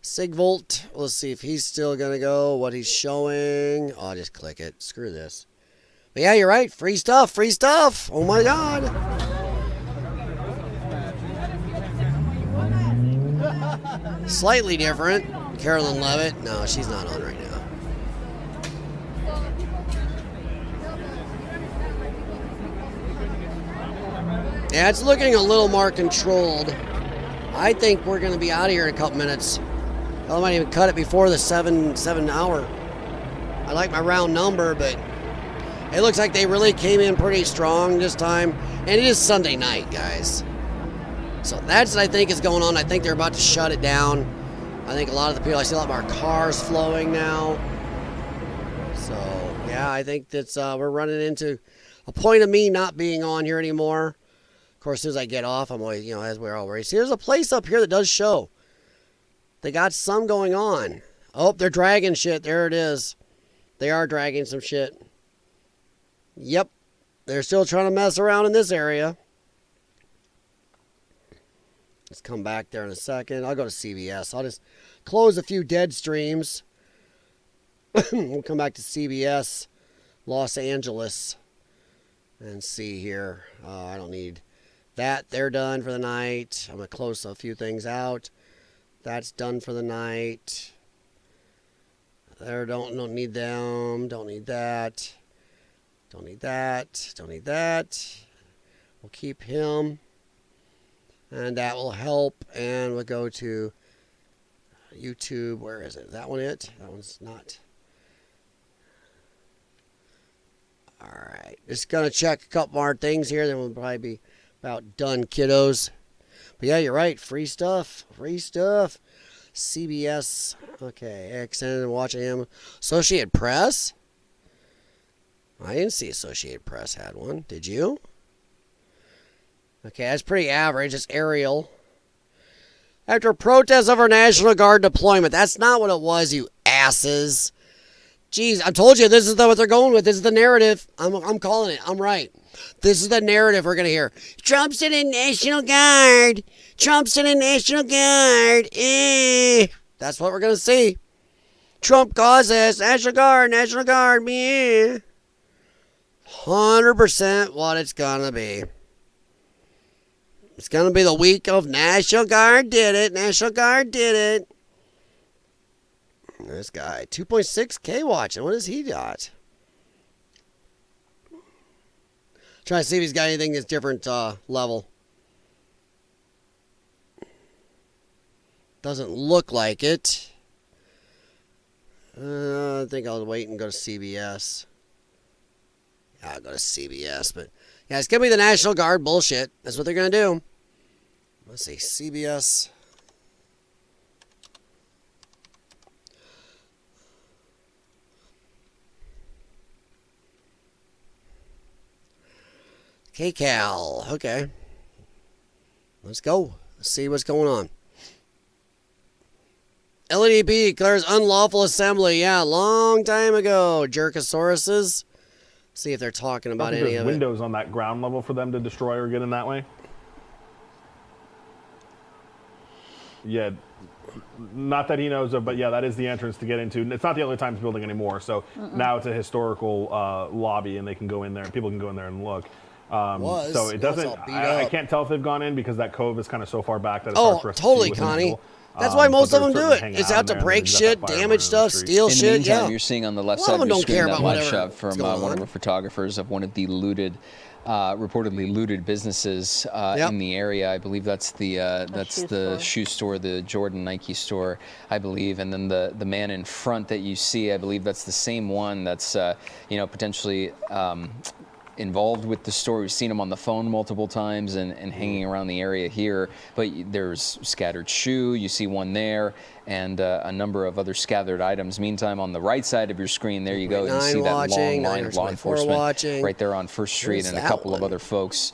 Sigvolt. Let's see if he's still going to go. What he's showing. Oh, I'll just click it. Screw this. But yeah, you're right. Free stuff. Free stuff. Oh my God. Slightly different. Carolyn Levitt. No, she's not on right now. Yeah, it's looking a little more controlled. I think we're going to be out of here in a couple minutes. I might even cut it before the 7 hour. I like my round number, but it looks like they really came in pretty strong this time. And it is Sunday night, guys. So that's what I think is going on. I think they're about to shut it down. I think a lot of the people, I see a lot more cars flowing now. So, yeah, I think that's we're running into a point of me not being on here anymore. Of course, as soon as I get off, I'm always, as we're already. See, there's a place up here that does show. They got some going on. Oh, they're dragging shit. There it is. They are dragging some shit. Yep. They're still trying to mess around in this area. Let's come back there in a second. I'll go to CBS. I'll just close a few dead streams. We'll come back to CBS Los Angeles and see here. I don't need that. They're done for the night. I'm going to close a few things out. That's done for the night. There, don't need them. Don't need that. Don't need that. Don't need that. We'll keep him. And that will help. And we'll go to YouTube. Where is it? Is that one it? That one's not. All right. Just going to check a couple more things here. Then we'll probably be about done, kiddos. But yeah, you're right. Free stuff. Free stuff. CBS. Okay. XN. Watching him. Associated Press. I didn't see Associated Press had one. Did you? Okay, that's pretty average. It's Ariel. After protests over National Guard deployment. That's not what it was, you asses. Jeez, I told you this is what they're going with. This is the narrative. I'm calling it. I'm right. This is the narrative we're going to hear. Trump's in a National Guard. Trump's in a National Guard. That's what we're going to see. Trump causes National Guard, National Guard. 100% what it's going to be. It's going to be the week of National Guard did it. National Guard did it. This guy, 2.6K watching. What has he got? Trying to see if he's got anything that's different level. Doesn't look like it. I think I'll wait and go to CBS. Yeah, I'll go to CBS. But yeah, it's going to be the National Guard bullshit. That's what they're going to do. Let's see, CBS. KCAL. Okay. Let's go. Let's see what's going on. LADP declares unlawful assembly. Yeah, long time ago. Jerkosauruses. See if they're talking about any of it. Windows on that ground level for them to destroy or get in that way? Yeah, not that he knows of, but yeah, that is the entrance to get into. It's not the LA Times building anymore, so now it's a historical lobby, and they can go in there. People can go in there and look. Now So it it's doesn't. all beat I up. can't tell if they've gone in because that cove is kind of so far back that it's Oh, hard for us totally, to see what's Connie. visible. That's why most But of them they're do certainly it. hanging It's out out in to there, and break there's that shit, fire burning damage in the stuff, street. steal In the shit. meantime, Yeah. you're seeing on the left A lot side of of them your don't screen care that about live whatever shot from going one of on. our photographers of one of the looted, reportedly looted businesses in the area. I believe that's the shoe store, the Jordan Nike store, I believe. And then the man in front that you see, I believe that's the same one that's potentially involved with the store. We've seen him on the phone multiple times and hanging around the area here. But there's scattered shoe, you see one there, and a number of other scattered items. Meantime, on the right side of your screen, there you go. You see that long line of law enforcement right there on First Street, and a couple of other folks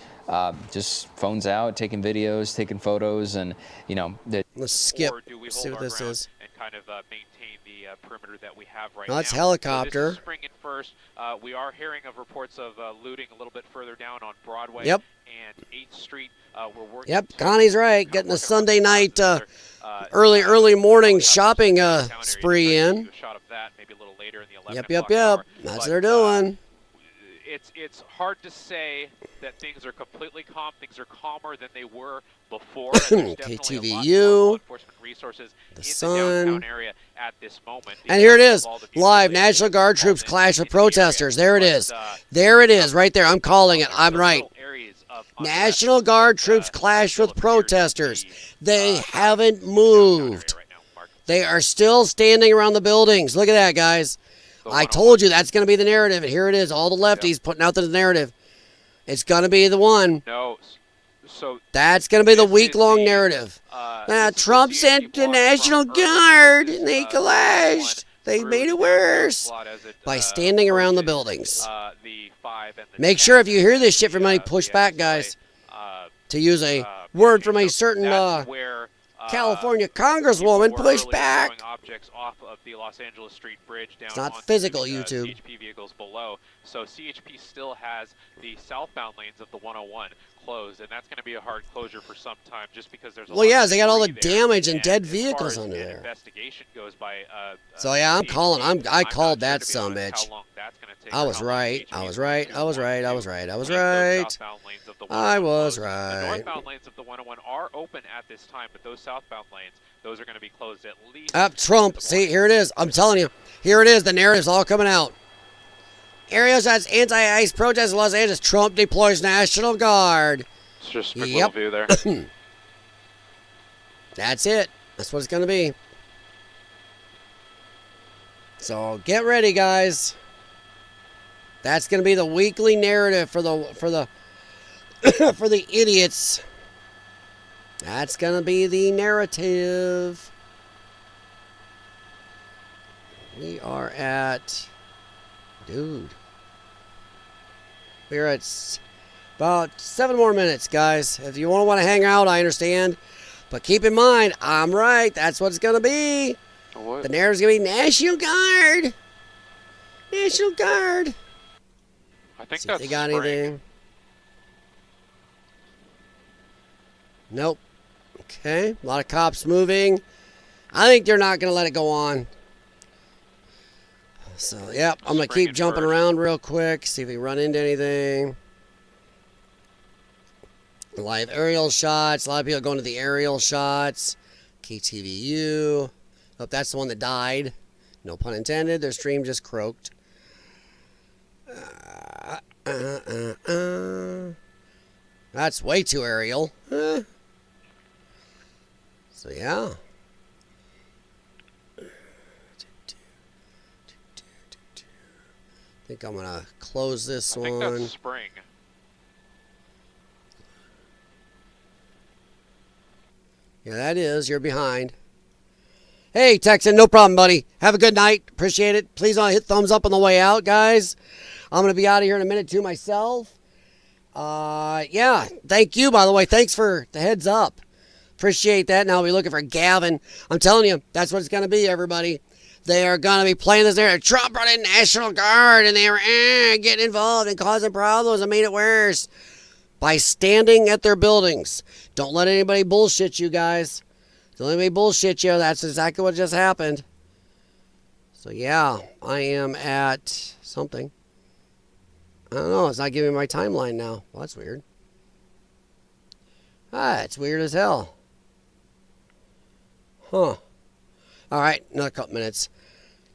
just phones out, taking videos, taking photos, and let's skip. Or do we See hold what our this ground is. and kind of maintain the perimeter that we have right No, now? it's helicopter. So this is springing first. We are hearing of reports of looting a little bit further down on Broadway Yep. and 8th Street. We're working. Yep, Connie's right. Getting a Sunday night, early morning shopping spree in. A shot of that, maybe a little later in the 11 Yep. o'clock hour. That's But, what they're doing. It's hard to say that things are completely calm. Things are calmer than they were before. And there's definitely a lot more law KTVU, enforcement resources the in Sun. the downtown area at this moment. And here it because is, of all the live. vehicles National Guard troops involved clash with in the area. protesters. There it But, is. There it is, right there. I'm calling it. I'm right. areas of National Guard troops clash with protesters. They haven't moved. They are still standing around the buildings. Look at that, guys. I told you that's going to be the narrative, and here it is. All the lefties putting out the narrative. It's going to be the one. No, so that's going to be the week-long narrative. Trump sent the National Guard, and they clashed. They made it worse by standing around the buildings. Make sure if you hear this shit from any pushback, guys, to use a word from a certain California Congresswoman, push back. Objects off of the Los Angeles Street Bridge down It's not onto physical, the, YouTube. CHP vehicles below. So CHP still has the southbound lanes of the 101 closed, and that's going to be a hard closure for some time, just because there's a lot of they got all the debris there. damage and dead as vehicles far as under an there. Investigation goes by, So yeah, I'm CHP, calling. I called not that sure, to be honest, sumbitch. how long that's gonna take I or was how long right. CHP I is was going right. to I was want right. I to was right. I was keep those right. southbound lanes of the I 101 was closed. The right. northbound lanes of the 101 are open at this time, but those southbound lanes, those are going to be closed at least. Trump. See, here it is. I'm telling you. Here it is. The narrative's all coming out. Area shots anti-ICE protests in Los Angeles. Trump deploys National Guard. It's just a quick little view there. That's it. That's what it's going to be. So get ready, guys. That's going to be the weekly narrative for the for the idiots. That's going to be the narrative. We are at, dude. We're at about 7 more minutes, guys. If you want to hang out, I understand. But keep in mind, I'm right. That's what it's going to be. What? The narrative's going to be National Guard. National Guard. I think See that's if they got spring. anything. Nope. Okay. A lot of cops moving. I think they're not going to let it go on. So, yep. I'm going to keep jumping around real quick. See if we run into anything. Live aerial shots. A lot of people going to the aerial shots. KTVU. Oh, that's the one that died. No pun intended. Their stream just croaked. That's way too aerial. So, yeah. I think I'm going to close this one. I think that's spring. Yeah, that is. You're behind. Hey, Texan, no problem, buddy. Have a good night. Appreciate it. Please hit thumbs up on the way out, guys. I'm going to be out of here in a minute, too, myself. Yeah, thank you, by the way. Thanks for the heads up. Appreciate that. Now we're looking for Gavin. I'm telling you, that's what it's going to be, everybody. They are going to be playing this there. Trump brought in National Guard, and they were getting involved and causing problems and made it worse by standing at their buildings. Don't let anybody bullshit you, guys. Don't let anybody bullshit you. That's exactly what just happened. So, yeah, I am at something. I don't know. It's not giving me my timeline now. Well, that's weird. It's weird as hell. Huh. All right, another couple minutes.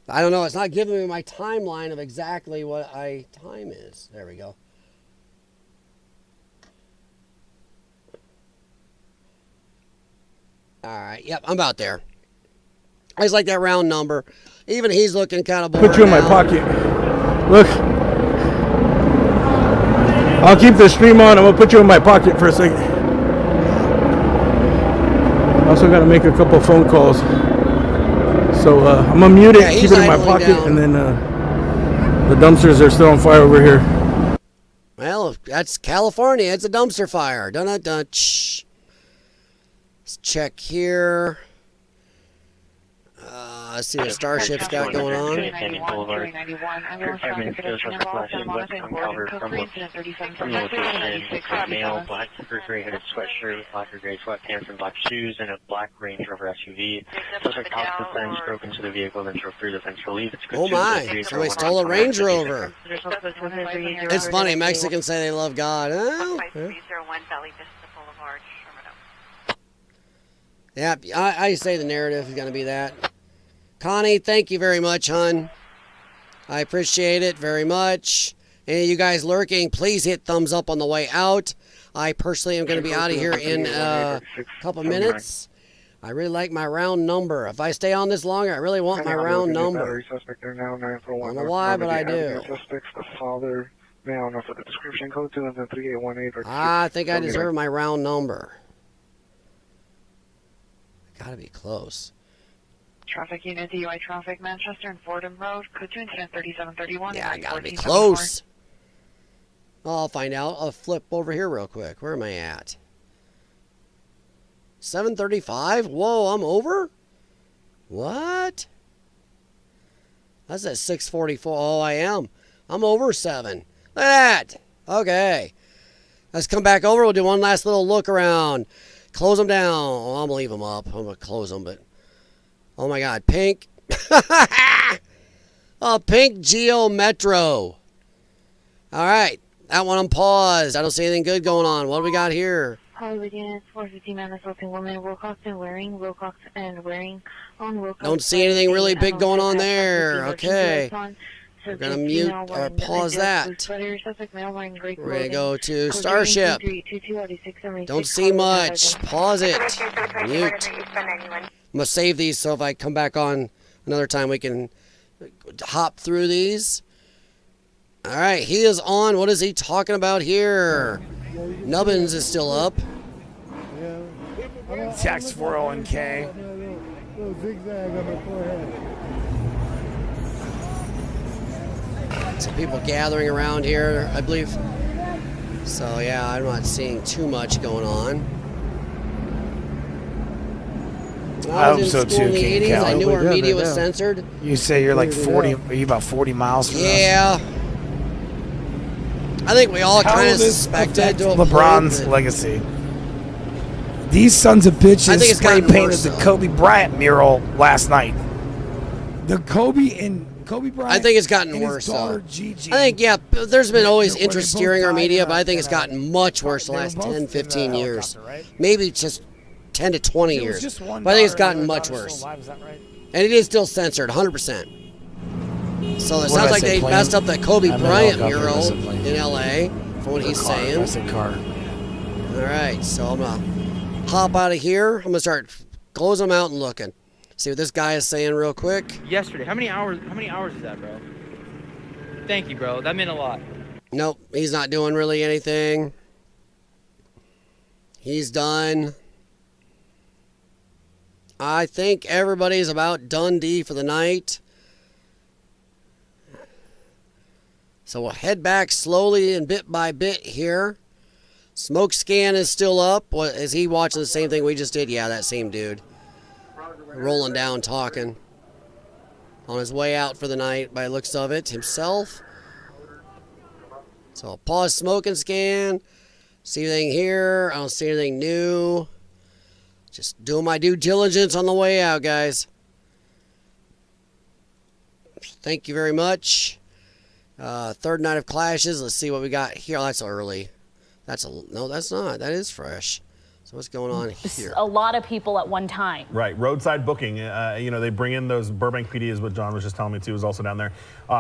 I don't know. It's not giving me my timeline of exactly what time is. There we go. All right. Yep, I'm about there. I just like that round number. Even he's looking kind of bored. Put you in my pocket. Look. I'll keep the stream on. I'm going to put you in my pocket for a second. Also got to make a couple phone calls. So I'm going to mute it, keep it in my pocket, and then the dumpsters are still on fire over here. Well, that's California. It's a dumpster fire. Dun-dun-dun. Shh. Let's check here. Let's see what Starship's got going on. Male, black gray-headed sweatshirt, black or gray sweatpants, and black shoes, and a black Range Rover SUV. Suspect hopped the fence, broke into the vehicle, then drove through the fence to leave. Oh my! Somebody stole a Range Rover. It's funny. Mexicans say they love God. Yeah, I say the narrative is going to be that. Connie, thank you very much, hon. I appreciate it very much. Any of you guys lurking, please hit thumbs up on the way out. I personally am going to be out of here in a couple minutes. I really like my round number. If I stay on this longer, I really want my round number. I don't know why, but I do. I think I deserve my round number. Gotta be close. Traffic unit, DUI traffic, Manchester and Fordham Road, code 2 incident 3731. Yeah, I gotta be close. I'll find out. I'll flip over here real quick. Where am I at? 7:35? Whoa, I'm over? What? That's at 6:44. Oh, I am. I'm over 7. Look at that. Okay. Let's come back over. We'll do one last little look around. Close them down. Oh, I'm going to leave them up. I'm going to close them, but... Oh, my God. Pink. Oh, Pink Geo Metro. All right. That one I'm paused. I don't see anything good going on. What do we got here? Hollywood units, 450 man assaulting woman, Wilcox and wearing on Wilcox. Don't see anything really big going on there. Okay. We're going to mute or pause that. We're going to go to Starship. Don't see much. Pause it. Mute. I'm going to save these so if I come back on another time we can hop through these. All right, he is on. What is he talking about here? Nubbins is still up. Tax 401k. Little zigzag on my forehead. Some people gathering around here, I believe. So yeah, I'm not seeing too much going on. I hope so too, King Cal. I knew our media was censored. You say you're like 40, are you about 40 miles from us? Yeah. I think we all kind of suspected to LeBron's legacy. These sons of bitches spray painted the Kobe Bryant mural last night. The Kobe Bryant. I think it's gotten worse, though. I think, yeah, there's been always interest steering our media, but I think it's gotten much worse the last 10, 15 years. Maybe just 10 to 20 years. But I think it's gotten much worse. And it is still censored, 100%. So it sounds like they messed up that Kobe Bryant mural in L.A., from what he's saying. All right, so I'm going to hop out of here. I'm going to start closing them out and looking. See what this guy is saying real quick. Yesterday, how many hours is that, bro? Thank you, bro. That meant a lot. Nope, he's not doing really anything. He's done. I think everybody's about Dundee for the night. So we'll head back slowly and bit by bit here. Smoke scan is still up. What, is he watching the same thing we just did? Yeah, that same dude. Rolling down, talking. On his way out for the night, by the looks of it, himself. So I'll pause smoke and scan. See anything here? I don't see anything new. Just doing my due diligence on the way out, guys. Thank you very much. Third night of clashes. Let's see what we got here. Oh, that's early. No, that's not. That is fresh. So what's going on here? A lot of people at one time. Right, roadside booking. They bring in those. Burbank PD is what John was just telling me too. Is also down there.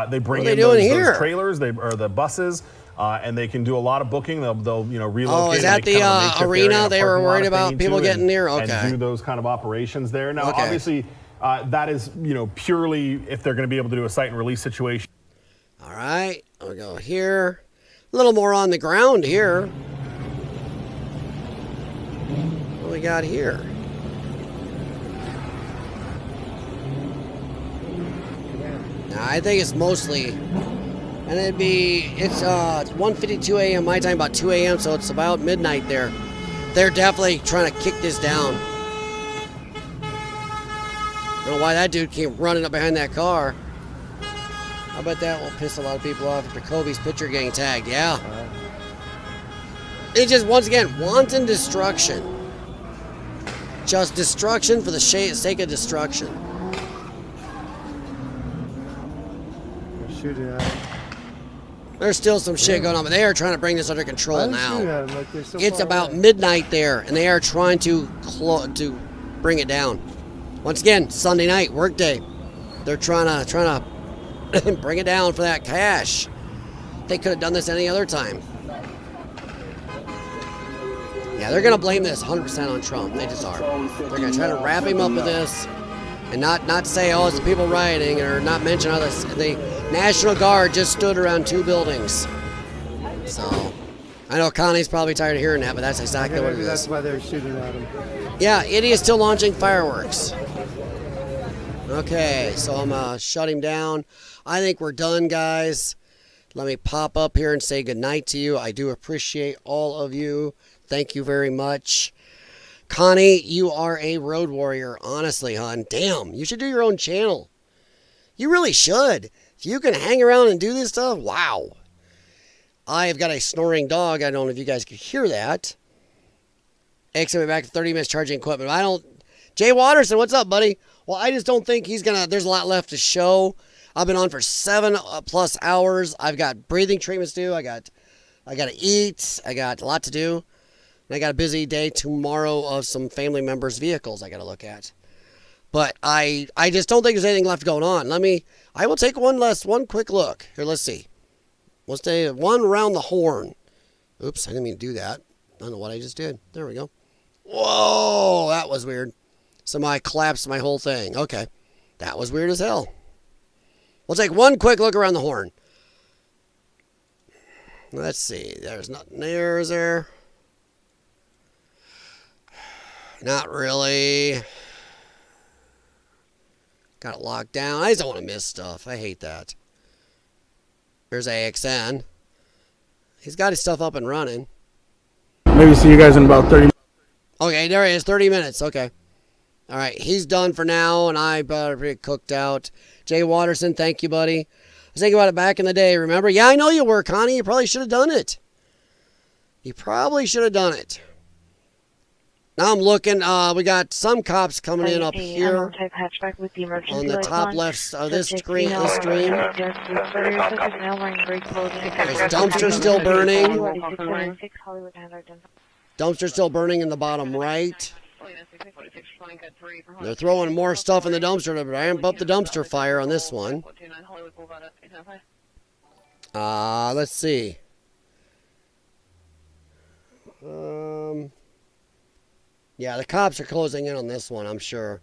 They bring in those trailers. Or the buses. And they can do a lot of booking. They'll relocate. Oh, is that the arena they were worried about people getting near? Okay. And do those kind of operations there. Now, obviously, that is purely if they're going to be able to do a site and release situation. All right, I'll go here. A little more on the ground here. What do we got here? Now, I think it's mostly. And it's 1:52 a.m. my time, about 2 a.m., so it's about midnight there. They're definitely trying to kick this down. I don't know why that dude came running up behind that car. I bet that will piss a lot of people off after Kobe's picture getting tagged. Yeah. It's just, once again, wanton destruction. Just destruction for the sake of destruction. They're shooting at him. There's still some shit going on, but they are trying to bring this under control now. So it's about midnight there, and they are trying to bring it down. Once again, Sunday night, work day. They're trying to bring it down for that cash. They could have done this any other time. Yeah, they're going to blame this 100% on Trump. They just are. They're going to try to wrap him up with this and not say, oh, it's the people rioting, or not mention how the National Guard just stood around 2 buildings. So, I know Connie's probably tired of hearing that, but that's exactly what it is. That's why they're shooting at him. Yeah, Indy's still launching fireworks. Okay, so I'm shut him down. I think we're done, guys. Let me pop up here and say goodnight to you. I do appreciate all of you. Thank you very much. Connie, you are a road warrior. Honestly, hon. Damn, you should do your own channel. You really should. If you can hang around and do this stuff, wow. I have got a snoring dog. I don't know if you guys could hear that. Exit back to 30 minutes charging equipment. Jay Watterson, what's up, buddy? Well, I just don't think there's a lot left to show. I've been on for 7+ hours. I've got breathing treatments to do. I got to eat. I got a lot to do. And I got a busy day tomorrow of some family members' vehicles I got to look at. But I just don't think there's anything left going on. I will take one quick look. Here, let's see. Let's take one around the horn. Oops, I didn't mean to do that. I don't know what I just did. There we go. Whoa, that was weird. Somebody collapsed my whole thing. Okay, that was weird as hell. We'll take one quick look around the horn. Let's see. There's nothing there, is there? Not really. Got it locked down. I just don't want to miss stuff. I hate that. There's AXN. He's got his stuff up and running. Maybe see you guys in about 30 minutes. Okay, there he is. 30 minutes. Okay. All right. He's done for now, and I better be cooked out. Jay Watterson, thank you, buddy. I was thinking about it back in the day, remember? Yeah, I know you were, Connie. You probably should have done it. You probably should have done it. Now I'm looking. We got some cops coming in up here on the top left of this stream. There's dumpster still burning. Dumpster still burning in the bottom right. They're throwing more stuff in the dumpster to ramp up the dumpster fire on this one. Let's see. Yeah, the cops are closing in on this one, I'm sure.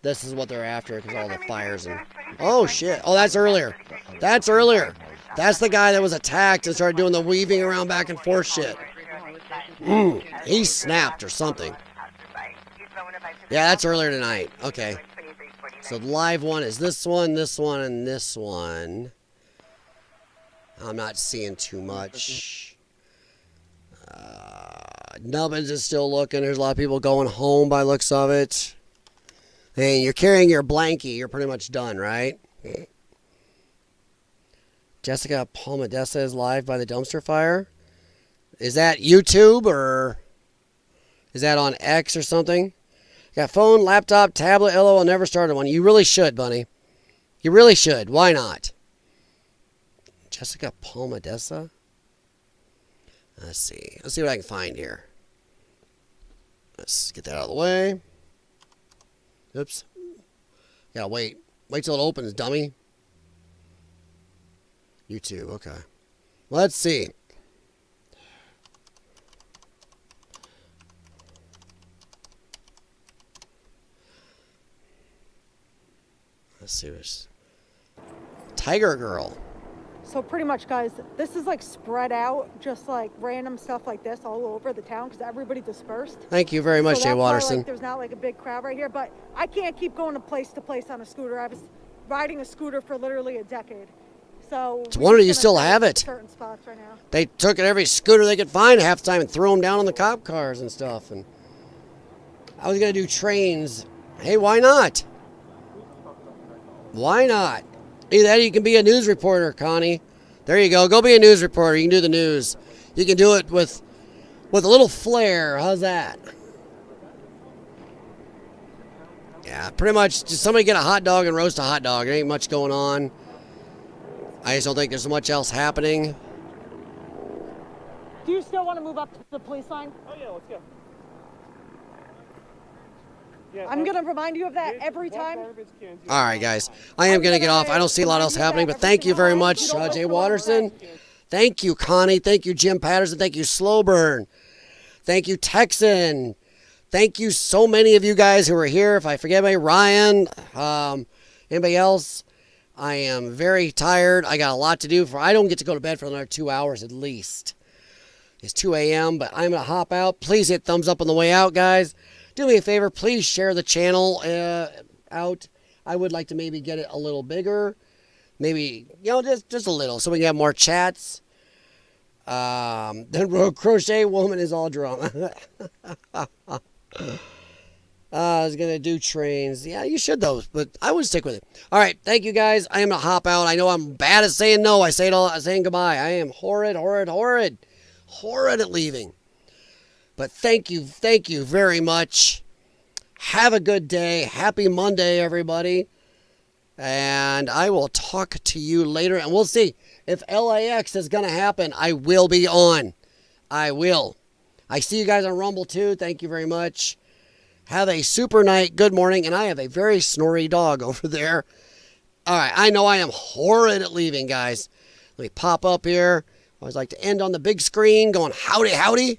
This is what they're after because all the fires and... Oh, shit. Oh, that's earlier. That's earlier. That's the guy that was attacked and started doing the weaving around back and forth shit. He snapped or something. Yeah, that's earlier tonight. Okay. So the live one is this one, and this one. I'm not seeing too much. Nubbins is still looking. There's a lot of people going home by looks of it. And you're carrying your blankie. You're pretty much done, right? Jessica Palmadessa is live by the dumpster fire. Is that YouTube or is that on X or something? Got phone, laptop, tablet. LOL, never started one. You really should, Bunny. You really should. Why not? Jessica Palmadessa? Let's see. Let's see what I can find here. Let's get that out of the way. Oops. Yeah, wait. Wait till it opens, dummy. YouTube, okay. Let's see. Let's see what's Tiger Girl. So pretty much, guys, this is like spread out, just like random stuff like this all over the town because everybody dispersed. Thank you very much, so Jay that's Watterson. why, like, there's not like a big crowd right here, but I can't keep going to place on a scooter. I was riding a scooter for literally a decade. So It's a wonder you still have it. Certain spots right now. They took it every scooter they could find half the time and threw them down on the cop cars and stuff. And I was going to do trains. Hey, why not? Why not? Either that or you can be a news reporter, Connie. There you go. Go be a news reporter. You can do the news. You can do it with a little flair. How's that? Yeah, pretty much just somebody get a hot dog and roast a hot dog. There ain't much going on. I just don't think there's much else happening. Do you still want to move up to the police line? Oh yeah, let's go. Yeah, I'm going to remind you of that every time. All right, guys. I am going to get off. I don't see a lot else happening, but thank you very much, Jay Watterson. Thank you, Connie. Thank you, Jim Patterson. Thank you, Slowburn. Thank you, Texan. Thank you, so many of you guys who are here. If I forget anybody, Ryan, anybody else, I am very tired. I got a lot to do. I don't get to go to bed for another 2 hours at least. It's 2 a.m., but I'm going to hop out. Please hit thumbs up on the way out, guys. Do me a favor, please share the channel out. I would like to maybe get it a little bigger. Maybe, just a little, so we can have more chats. Then Crochet Woman is all drama. I was going to do trains. Yeah, you should, though, but I would stick with it. All right, thank you, guys. I am going to hop out. I know I'm bad at saying no. I say it all, saying goodbye. I am horrid at leaving. But thank you very much. Have a good day. Happy Monday, everybody. And I will talk to you later. And we'll see if LAX is going to happen. I will be on. I will. I see you guys on Rumble, too. Thank you very much. Have a super night. Good morning. And I have a very snory dog over there. All right. I know I am horrid at leaving, guys. Let me pop up here. I always like to end on the big screen going howdy, howdy.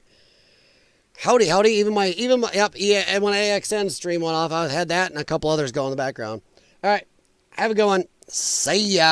Howdy, howdy. Even my, yep, and when AXN stream went off, I had that and a couple others go in the background. All right. Have a good one. See ya.